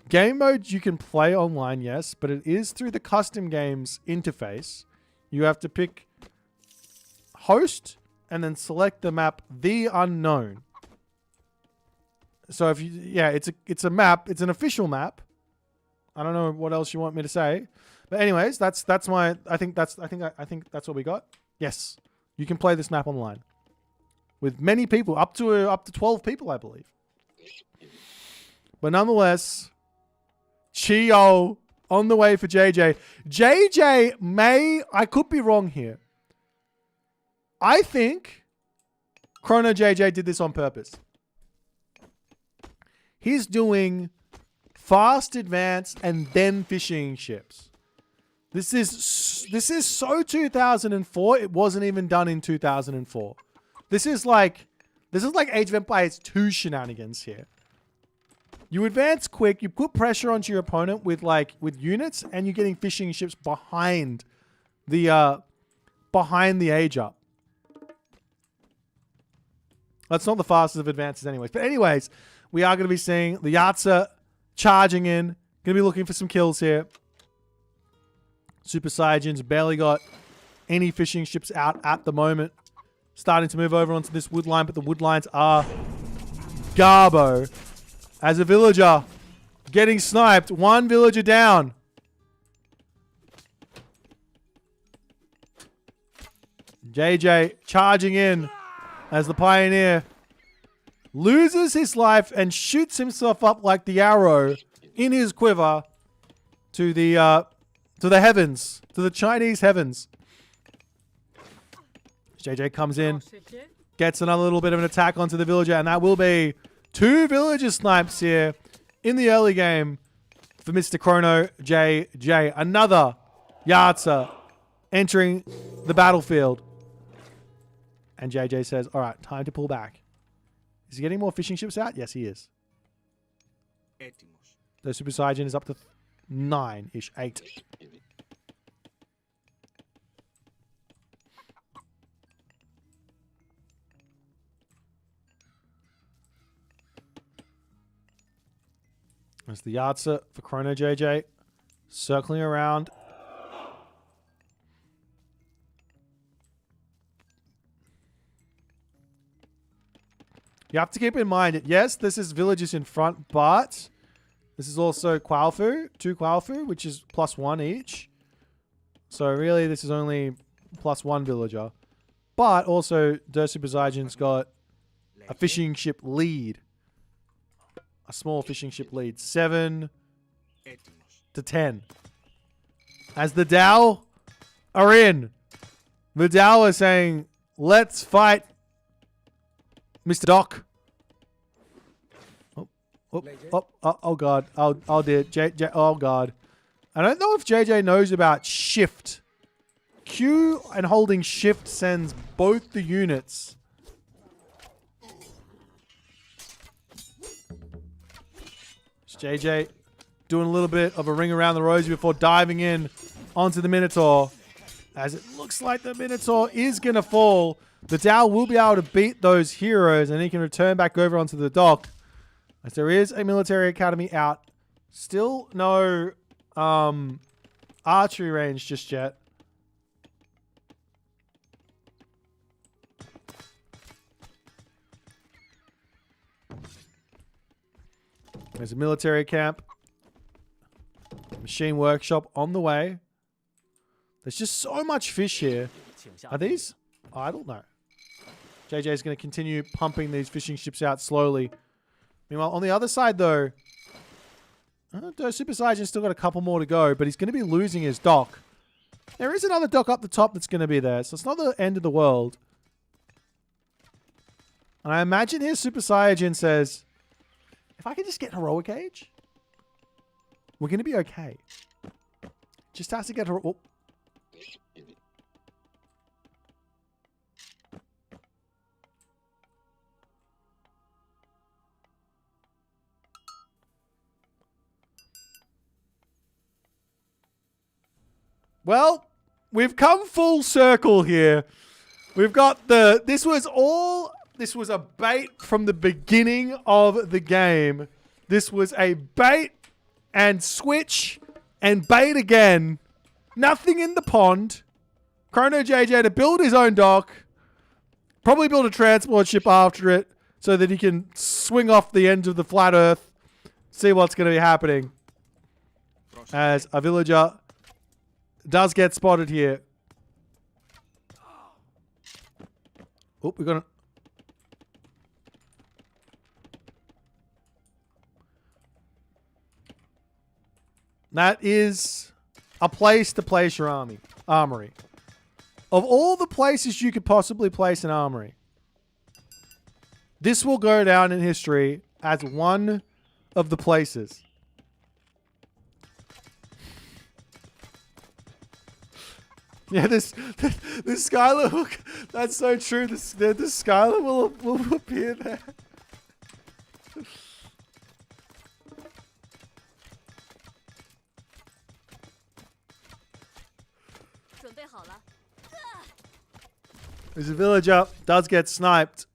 game mode you can play online, yes, but it is through the custom games interface. You have to pick host and then select the map The Unknown. So if you, yeah, it's a map. It's an official map. I don't know what else you want me to say, but anyways, that's my. I think that's what we got. Yes, you can play this map online with many people, up to 12 people, I believe. But nonetheless, Chio on the way for JJ. JJ may, I could be wrong here. I think Chrono JJ did this on purpose. He's doing fast advance and then fishing ships. This is so 2004. It wasn't even done in 2004. This is like Age of Empires 2 shenanigans here. You advance quick, you put pressure onto your opponent with units, and you're getting fishing ships behind the age up. That's not the fastest of advances anyways. But anyways, we are going to be seeing the Yatsa charging in. Going to be looking for some kills here. Super Saiyajin's barely got any fishing ships out at the moment. Starting to move over onto this wood line, but the wood lines are Garbo. As a villager getting sniped. One villager down. JJ charging in as the pioneer loses his life and shoots himself up like the arrow in his quiver to the heavens, to the Chinese heavens. JJ comes in, gets another little bit of an attack onto the villager, and that will be 2 villager snipes here in the early game for Mr. Chrono JJ. Another Yatsa entering the battlefield. And JJ says, all right, time to pull back. Is he getting more fishing ships out? Yes, he is. The Super Saiyan is up to 9-ish, 8. There's the Yatsa for Chrono JJ. Circling around. You have to keep in mind that, yes, this is villages in front, but this is also Qualfu, 2 Qualfu, which is +1 each. So really, this is only +1 villager. But also, Der Supersaiyan's got a fishing ship lead. A small fishing ship lead. 7 to 10. As the Dao are in. The Dao are saying, let's fight Mr. Doc. Oh God. Oh dear. Oh God. I don't know if JJ knows about shift. Q and holding shift sends both the units. It's JJ doing a little bit of a ring around the rosy before diving in onto the Minotaur. As it looks like the Minotaur is going to fall. The Dao will be able to beat those heroes and he can return back over onto the dock. As there is a military academy out. Still no archery range just yet. There's a military camp. Machine workshop on the way. There's just so much fish here. Are these? Oh, I don't know. JJ's going to continue pumping these fishing ships out slowly. Meanwhile, on the other side, though, Super Saiyan's still got a couple more to go, but he's going to be losing his dock. There is another dock up the top that's going to be there, so it's not the end of the world. And I imagine here Super Saiyan says, if I can just get Heroic Age, we're going to be okay. Just has to get her. Oh. Well, we've come full circle here. We've got this was a bait from the beginning of the game. This was a bait and switch and bait again. Nothing in the pond. Chrono JJ to build his own dock. Probably build a transport ship after it so that he can swing off the end of the flat earth. See what's going to be happening. As a villager does get spotted here. Oh, we're gonna. That is a place to place your armory. Of all the places you could possibly place an armory, this will go down in history as one of the places. Yeah, this Skylar hook, that's so true. The Skylar will appear there. There's a villager, does get sniped.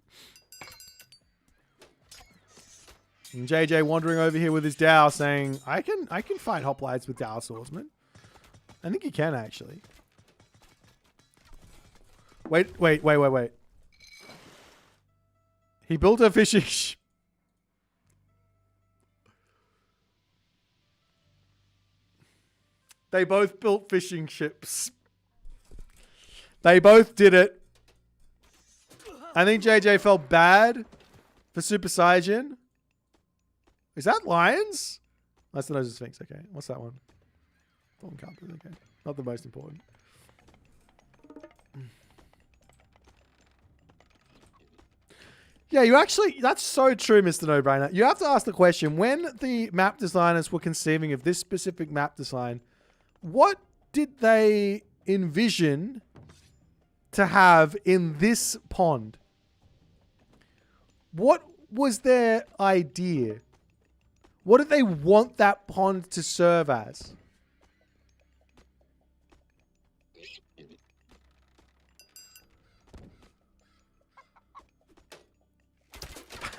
And JJ wandering over here with his Dao saying, I can fight hoplites with Dao swordsmen. I think you can actually. Wait. He built a fishing ship. They both built fishing ships. They both did it. I think JJ felt bad for Super Saiyan. Is that lions? That's the nose of Sphinx. Okay. What's that one? Okay. Not the most important. Yeah, you actually, that's so true, Mr. No-Brainer. You have to ask the question, when the map designers were conceiving of this specific map design, what did they envision to have in this pond? What was their idea? What did they want that pond to serve as?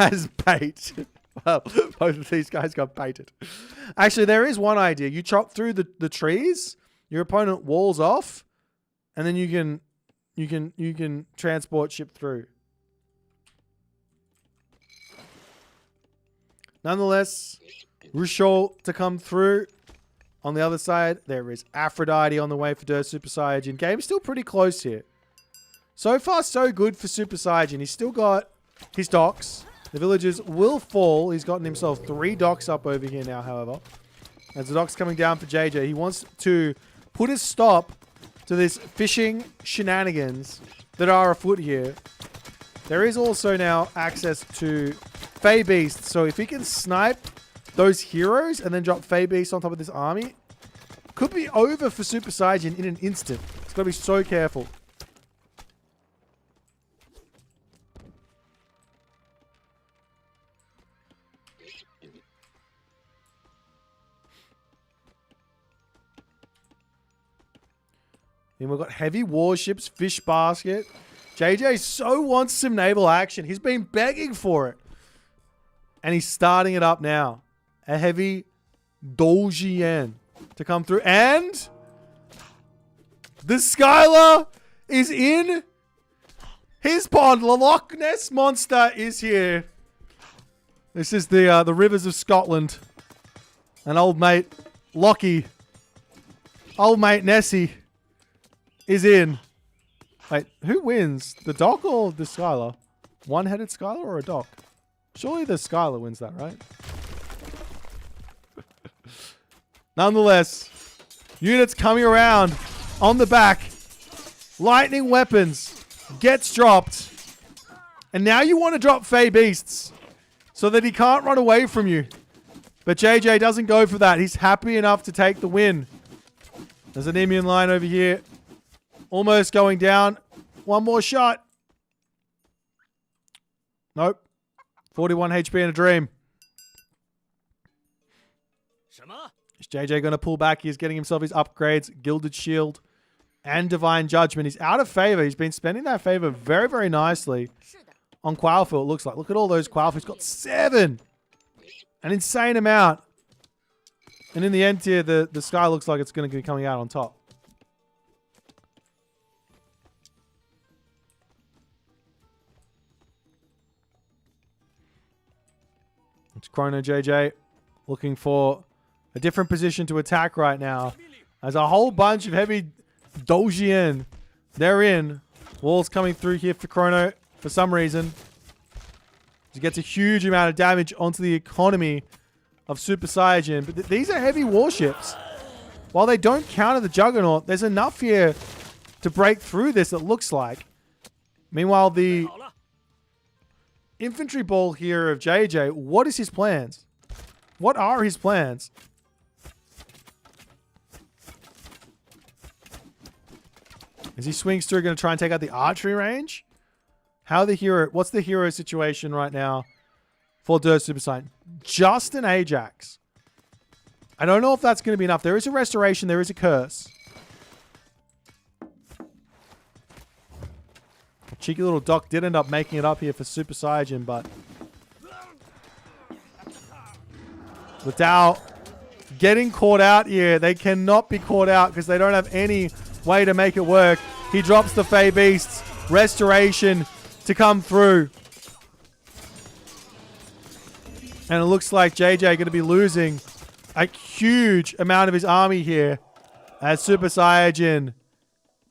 As bait. Well, both of these guys got baited. Actually, there is one idea. You chop through the trees, your opponent walls off, and then you can transport ship through. Nonetheless, Rushol to come through. On the other side, there is Aphrodite on the way for Dirt Super Saiyan. Game's still pretty close here. So far, so good for Super Saiyan. He's still got his docks. The villagers will fall. He's gotten himself 3 docks up over here now, however. As the docks coming down for JJ, he wants to put a stop to this fishing shenanigans that are afoot here. There is also now access to Fey Beasts. So if he can snipe those heroes and then drop Fey Beasts on top of this army, could be over for Super Saiyan in an instant. It's got to be so careful. Then we've got heavy warships, fish basket. JJ so wants some naval action. He's been begging for it. And he's starting it up now. A heavy Dolgien to come through. And the Skylar is in his pond. The Loch Ness Monster is here. This is the rivers of Scotland. And old mate Loki, old mate Nessie is in. Wait, who wins? The dock or the Skylar? One-headed Skylar or a dock? Surely the Skylar wins that, right? Nonetheless, units coming around on the back. Lightning weapons gets dropped. And now you want to drop Fey Beasts so that he can't run away from you. But JJ doesn't go for that. He's happy enough to take the win. There's an Nemean line over here. Almost going down. One more shot. Nope. 41 HP in a dream. Is JJ going to pull back? He's getting himself his upgrades. Gilded Shield and Divine Judgment. He's out of favor. He's been spending that favor very, very nicely on Quailfield, it looks like. Look at all those Quailfields. He's got 7. An insane amount. And in the end here, the sky looks like it's going to be coming out on top. It's Chrono JJ looking for a different position to attack right now. There's a whole bunch of heavy Dolgien. They're in. Walls coming through here for Chrono for some reason. He gets a huge amount of damage onto the economy of Super Saiyan. But these are heavy warships. While they don't counter the Juggernaut, there's enough here to break through this, it looks like. Meanwhile, the infantry ball here of JJ, what is his plans? What are his plans? As he swings through, going to try and take out the archery range? What's the hero situation right now for Dirt Super Saiyan? Just an Ajax. I don't know if that's going to be enough. There is a restoration. There is a curse. A cheeky little Doc did end up making it up here for Super Saiyan, but Liddell getting caught out here. They cannot be caught out because they don't have any way to make it work. He drops the Fey Beasts. Restoration to come through. And it looks like JJ going to be losing a huge amount of his army here as Super Saiyan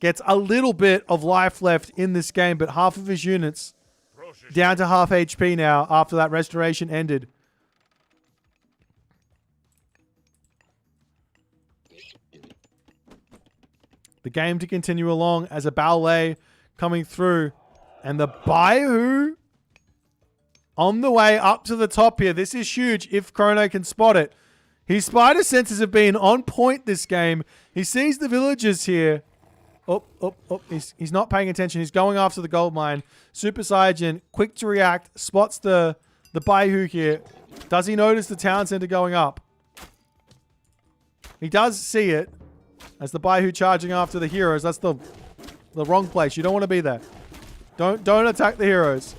gets a little bit of life left in this game, but half of his units down to half HP now after that restoration ended. The game to continue along as a ballet coming through. And the Baihu on the way up to the top here. This is huge if Chrono can spot it. His spider senses have been on point this game. He sees the villagers here. Oh. He's not paying attention. He's going after the gold mine. Super Saiyan, quick to react, spots the Baihu here. Does he notice the town center going up? He does see it. As the Baihu charging after the heroes. That's the wrong place. You don't want to be there. Don't attack the heroes.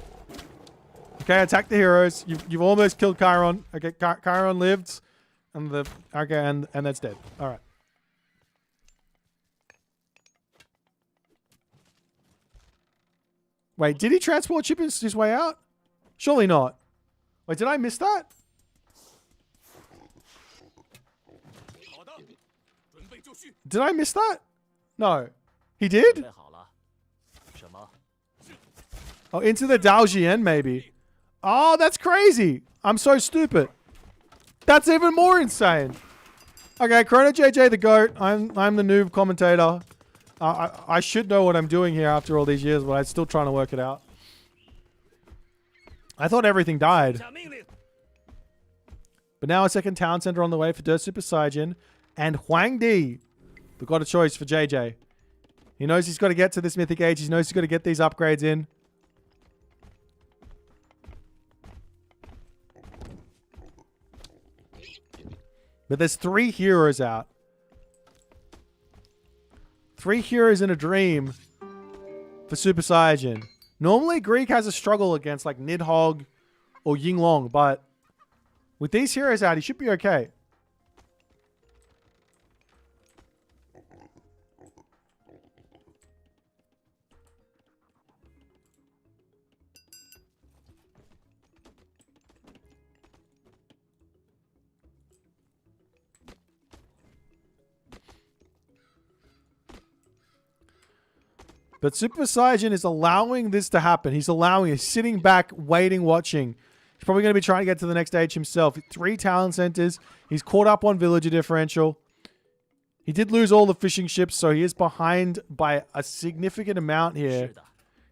Okay, attack the heroes. You've almost killed Chiron. Okay, Chiron lived. And that's dead. Alright. Wait, did he transport ship his way out? Surely not. Wait, did I miss that? Did I miss that? No. He did? 准备好了。什么？ Oh, into the Daojian, maybe. Oh, that's crazy. I'm so stupid. That's even more insane. Okay, Chrono JJ the GOAT. I'm the noob commentator. I should know what I'm doing here after all these years, but I'm still trying to work it out. I thought everything died. 下命令。 But now a second town center on the way for Dirt Super Saiyan and Huang Di. We've got a choice for JJ. He knows he's got to get to this mythic age. He knows he's got to get these upgrades in. But there's 3 heroes out. 3 heroes in a dream for Super Saiyan. Normally, Greek has a struggle against like Nidhogg or Yinglong, but with these heroes out, he should be okay. But Super Saiyan is allowing this to happen. He's allowing it. He's sitting back, waiting, watching. He's probably going to be trying to get to the next stage himself. 3 talent centers. He's caught up on villager differential. He did lose all the fishing ships, so he is behind by a significant amount here.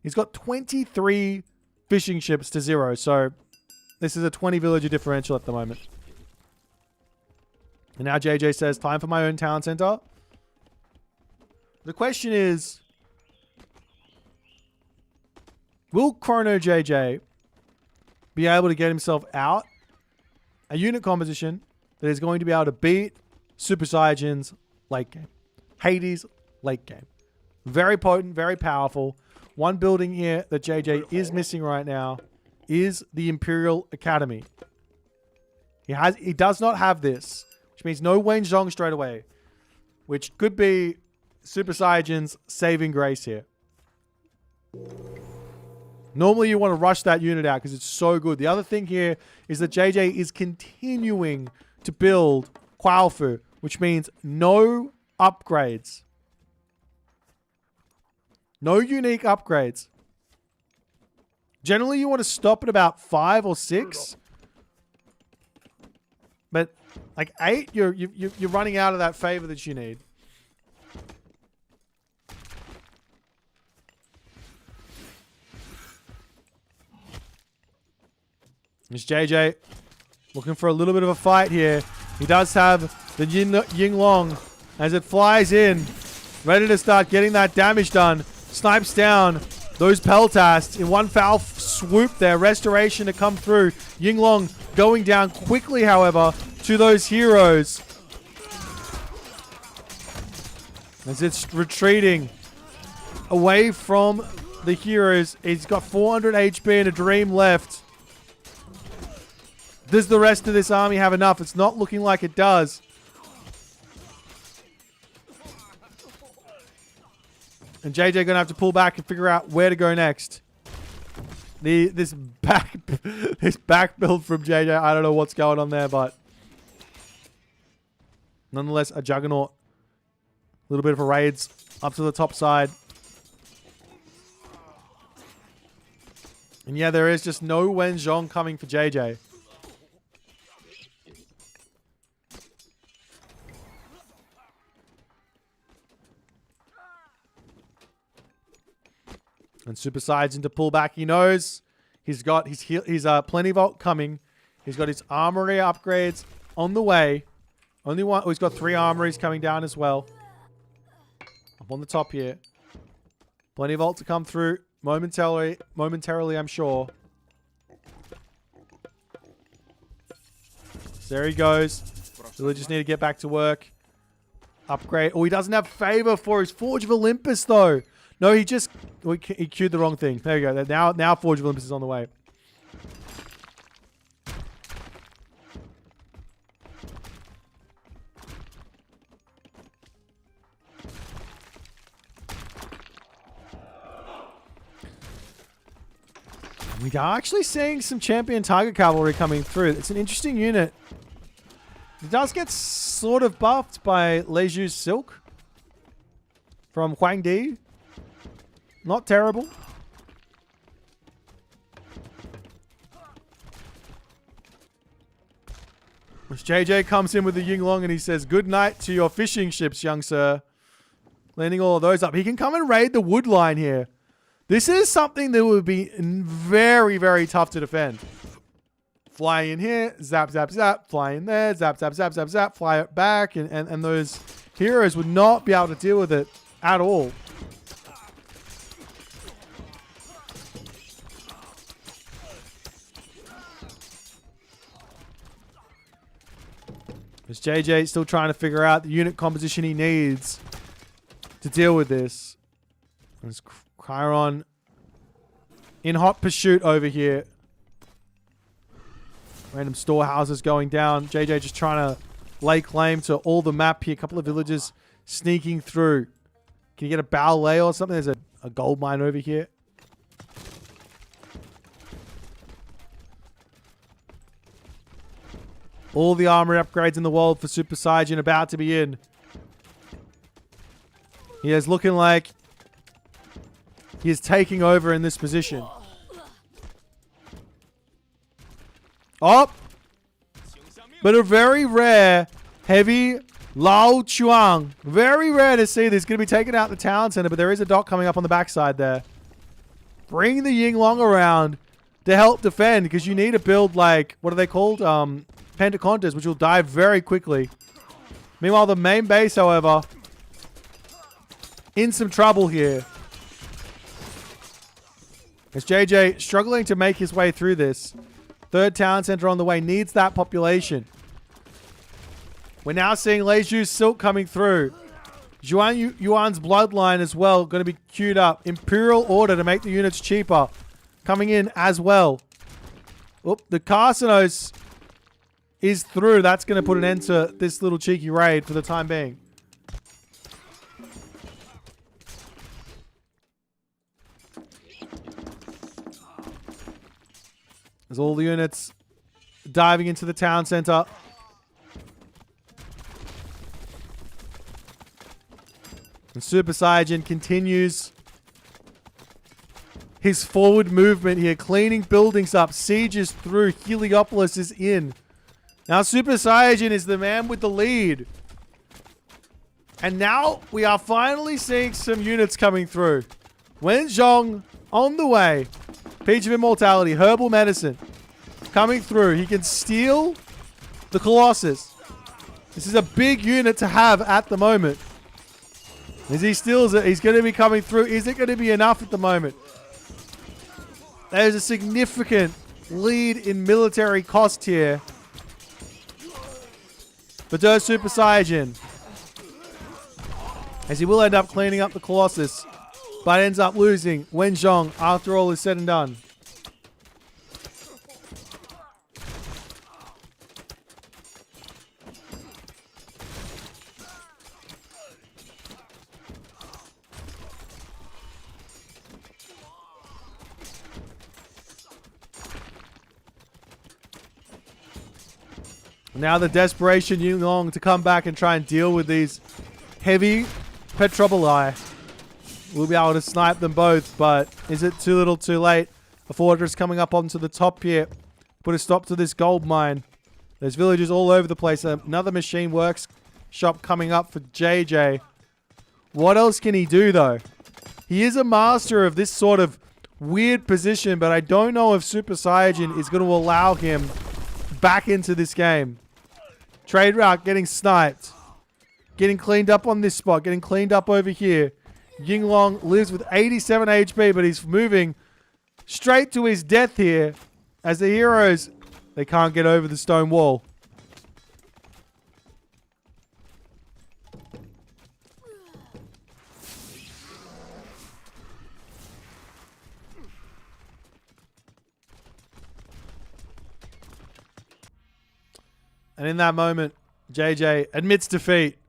He's got 23 fishing ships to 0, so this is a 20 villager differential at the moment. And now JJ says, time for my own talent center. The question is, will Chrono JJ be able to get himself out a unit composition that is going to be able to beat Super Saiyan's late game? Hades late game. Very potent, very powerful. One building here that JJ is missing right now is the Imperial Academy. He does not have this, which means no Wenzhong straight away, which could be Super Saiyan's saving grace here. Normally, you want to rush that unit out because it's so good. The other thing here is that JJ is continuing to build Quaofu, which means no upgrades. No unique upgrades. Generally, you want to stop at about 5 or 6. But like 8, you're running out of that favor that you need. It's JJ looking for a little bit of a fight here. He does have the Yinglong as it flies in, ready to start getting that damage done. Snipes down those Peltasts in one foul swoop there. Restoration to come through. Yinglong going down quickly, however, to those heroes. As it's retreating away from the heroes. He's got 400 HP and a dream left. Does the rest of this army have enough? It's not looking like it does. And JJ going to have to pull back and figure out where to go next. This back build from JJ, I don't know what's going on there, but nonetheless, a juggernaut. A little bit of a raids up to the top side. And yeah, there is just no Wenzhong coming for JJ. And Super Saiyan to pull back. He knows he's got his plenty vault coming. He's got his armory upgrades on the way. Only one. Oh, he's got 3 armories coming down as well. Up on the top here. Plenty of vault to come through momentarily, I'm sure. There he goes. Villagers need to get back to work. Upgrade. Oh, he doesn't have favor for his Forge of Olympus, though. No, he queued the wrong thing. There you go. Now Forge of Olympus is on the way. We are actually seeing some Champion Tiger Cavalry coming through. It's an interesting unit. It does get sort of buffed by Leju's Silk. from Huang Di. Not terrible. As JJ comes in with the Yinglong and he says, good night to your fishing ships, young sir. Landing all of those up. He can come and raid the wood line here. This is something that would be very, very tough to defend. Fly in here, zap, zap, zap. Fly in there, zap, zap, zap, zap, zap. Fly it back. And those heroes would not be able to deal with it at all. As JJ still trying to figure out the unit composition he needs to deal with this. There's Chiron in hot pursuit over here. Random storehouses going down. JJ just trying to lay claim to all the map here. A couple of villagers sneaking through. Can you get a ballet or something? There's a gold mine over here. All the armor upgrades in the world for Super Saiyan about to be in. He is looking like he is taking over in this position. Oh! But a very rare heavy Lao Chuang. Very rare to see this. Going to be taken out the town center, but there is a dock coming up on the backside there. Bring the Yinglong around to help defend because you need to build like, what are they called? Pentacontas, which will die very quickly. Meanwhile, the main base, however, in some trouble here. As JJ struggling to make his way through this. Third town center on the way. Needs that population. We're now seeing Leiju's Silk coming through. Yuan's bloodline as well. Going to be queued up. Imperial Order to make the units cheaper. Coming in as well. Oop, the Carcinos is through. That's going to put an end to this little cheeky raid for the time being. As all the units diving into the town center. And Super Saiyan continues his forward movement here. Cleaning buildings up. Sieges through. Heliopolis is in. Now Super Saiyan is the man with the lead. And now we are finally seeing some units coming through. Wenzhong on the way. Peach of Immortality, Herbal Medicine coming through. He can steal the Colossus. This is a big unit to have at the moment. As he steals it, he's going to be coming through. Is it going to be enough at the moment? There's a significant lead in military cost here. But does Super Saiyan, as he will end up cleaning up the Colossus, but ends up losing Wenzhong after all is said and done. Now the desperation Yinglong to come back and try and deal with these heavy Petropoli. We'll be able to snipe them both, but is it too little too late? A fortress coming up onto the top here. Put a stop to this gold mine. There's villages all over the place. Another machine works shop coming up for JJ. What else can he do, though? He is a master of this sort of weird position, but I don't know if Super Saiyan is going to allow him back into this game. Trade route getting sniped. Getting cleaned up on this spot. Getting cleaned up over here. Yinglong lives with 87 HP, but he's moving straight to his death here. As the heroes, they can't get over the stone wall. And in that moment, JJ admits defeat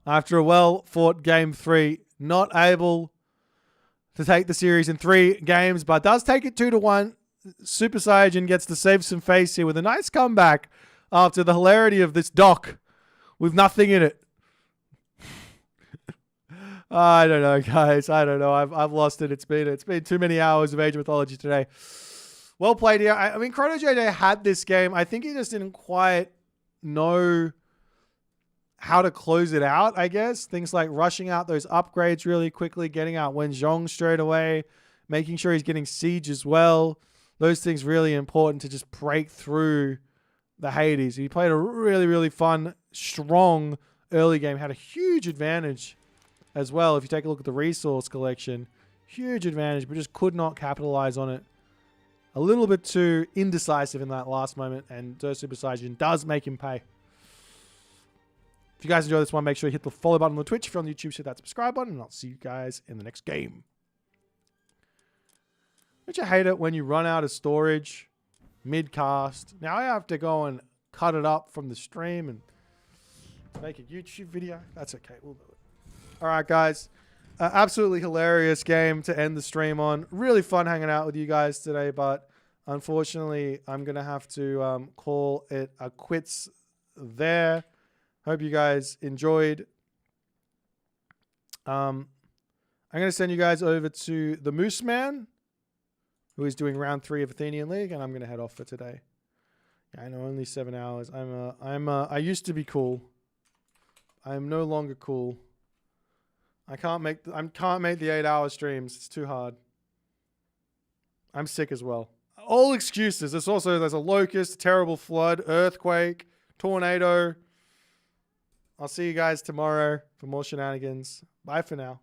after a well-fought Game 3. Not able to take the series in 3 games, but does take it 2-1. Super Saiyan gets to save some face here with a nice comeback after the hilarity of this dock with nothing in it. I don't know, guys. I don't know. I've lost it. It's been too many hours of Age of Mythology today. Well played here. I mean, Chrono JJ had this game. I think he just didn't quite know how to close it out, I guess. Things like rushing out those upgrades really quickly, getting out Wenzhong straight away, making sure he's getting Siege as well. Those things really important to just break through the Hades. He played a really, really fun, strong early game. Had a huge advantage as well. If you take a look at the resource collection, huge advantage, but just could not capitalize on it. A little bit too indecisive in that last moment, and Super Saiyan does make him pay. If you guys enjoy this one, make sure you hit the follow button on the Twitch. If you're on YouTube, hit that subscribe button, and I'll see you guys in the next game. Don't you hate it when you run out of storage mid-cast? Now I have to go and cut it up from the stream and make a YouTube video. That's okay. We'll do it. All right, guys. Absolutely hilarious game to end the stream on. Really fun hanging out with you guys today, but unfortunately, I'm going to have to call it a quits there. Hope you guys enjoyed. I'm going to send you guys over to the Moose Man, who is doing round 3 of Athenian League, and I'm going to head off for today. Yeah, I know, only 7 hours. I used to be cool. I am no longer cool. I can't make the 8-hour streams. It's too hard. I'm sick as well. All excuses. There's a locust, terrible flood, earthquake, tornado. I'll see you guys tomorrow for more shenanigans. Bye for now.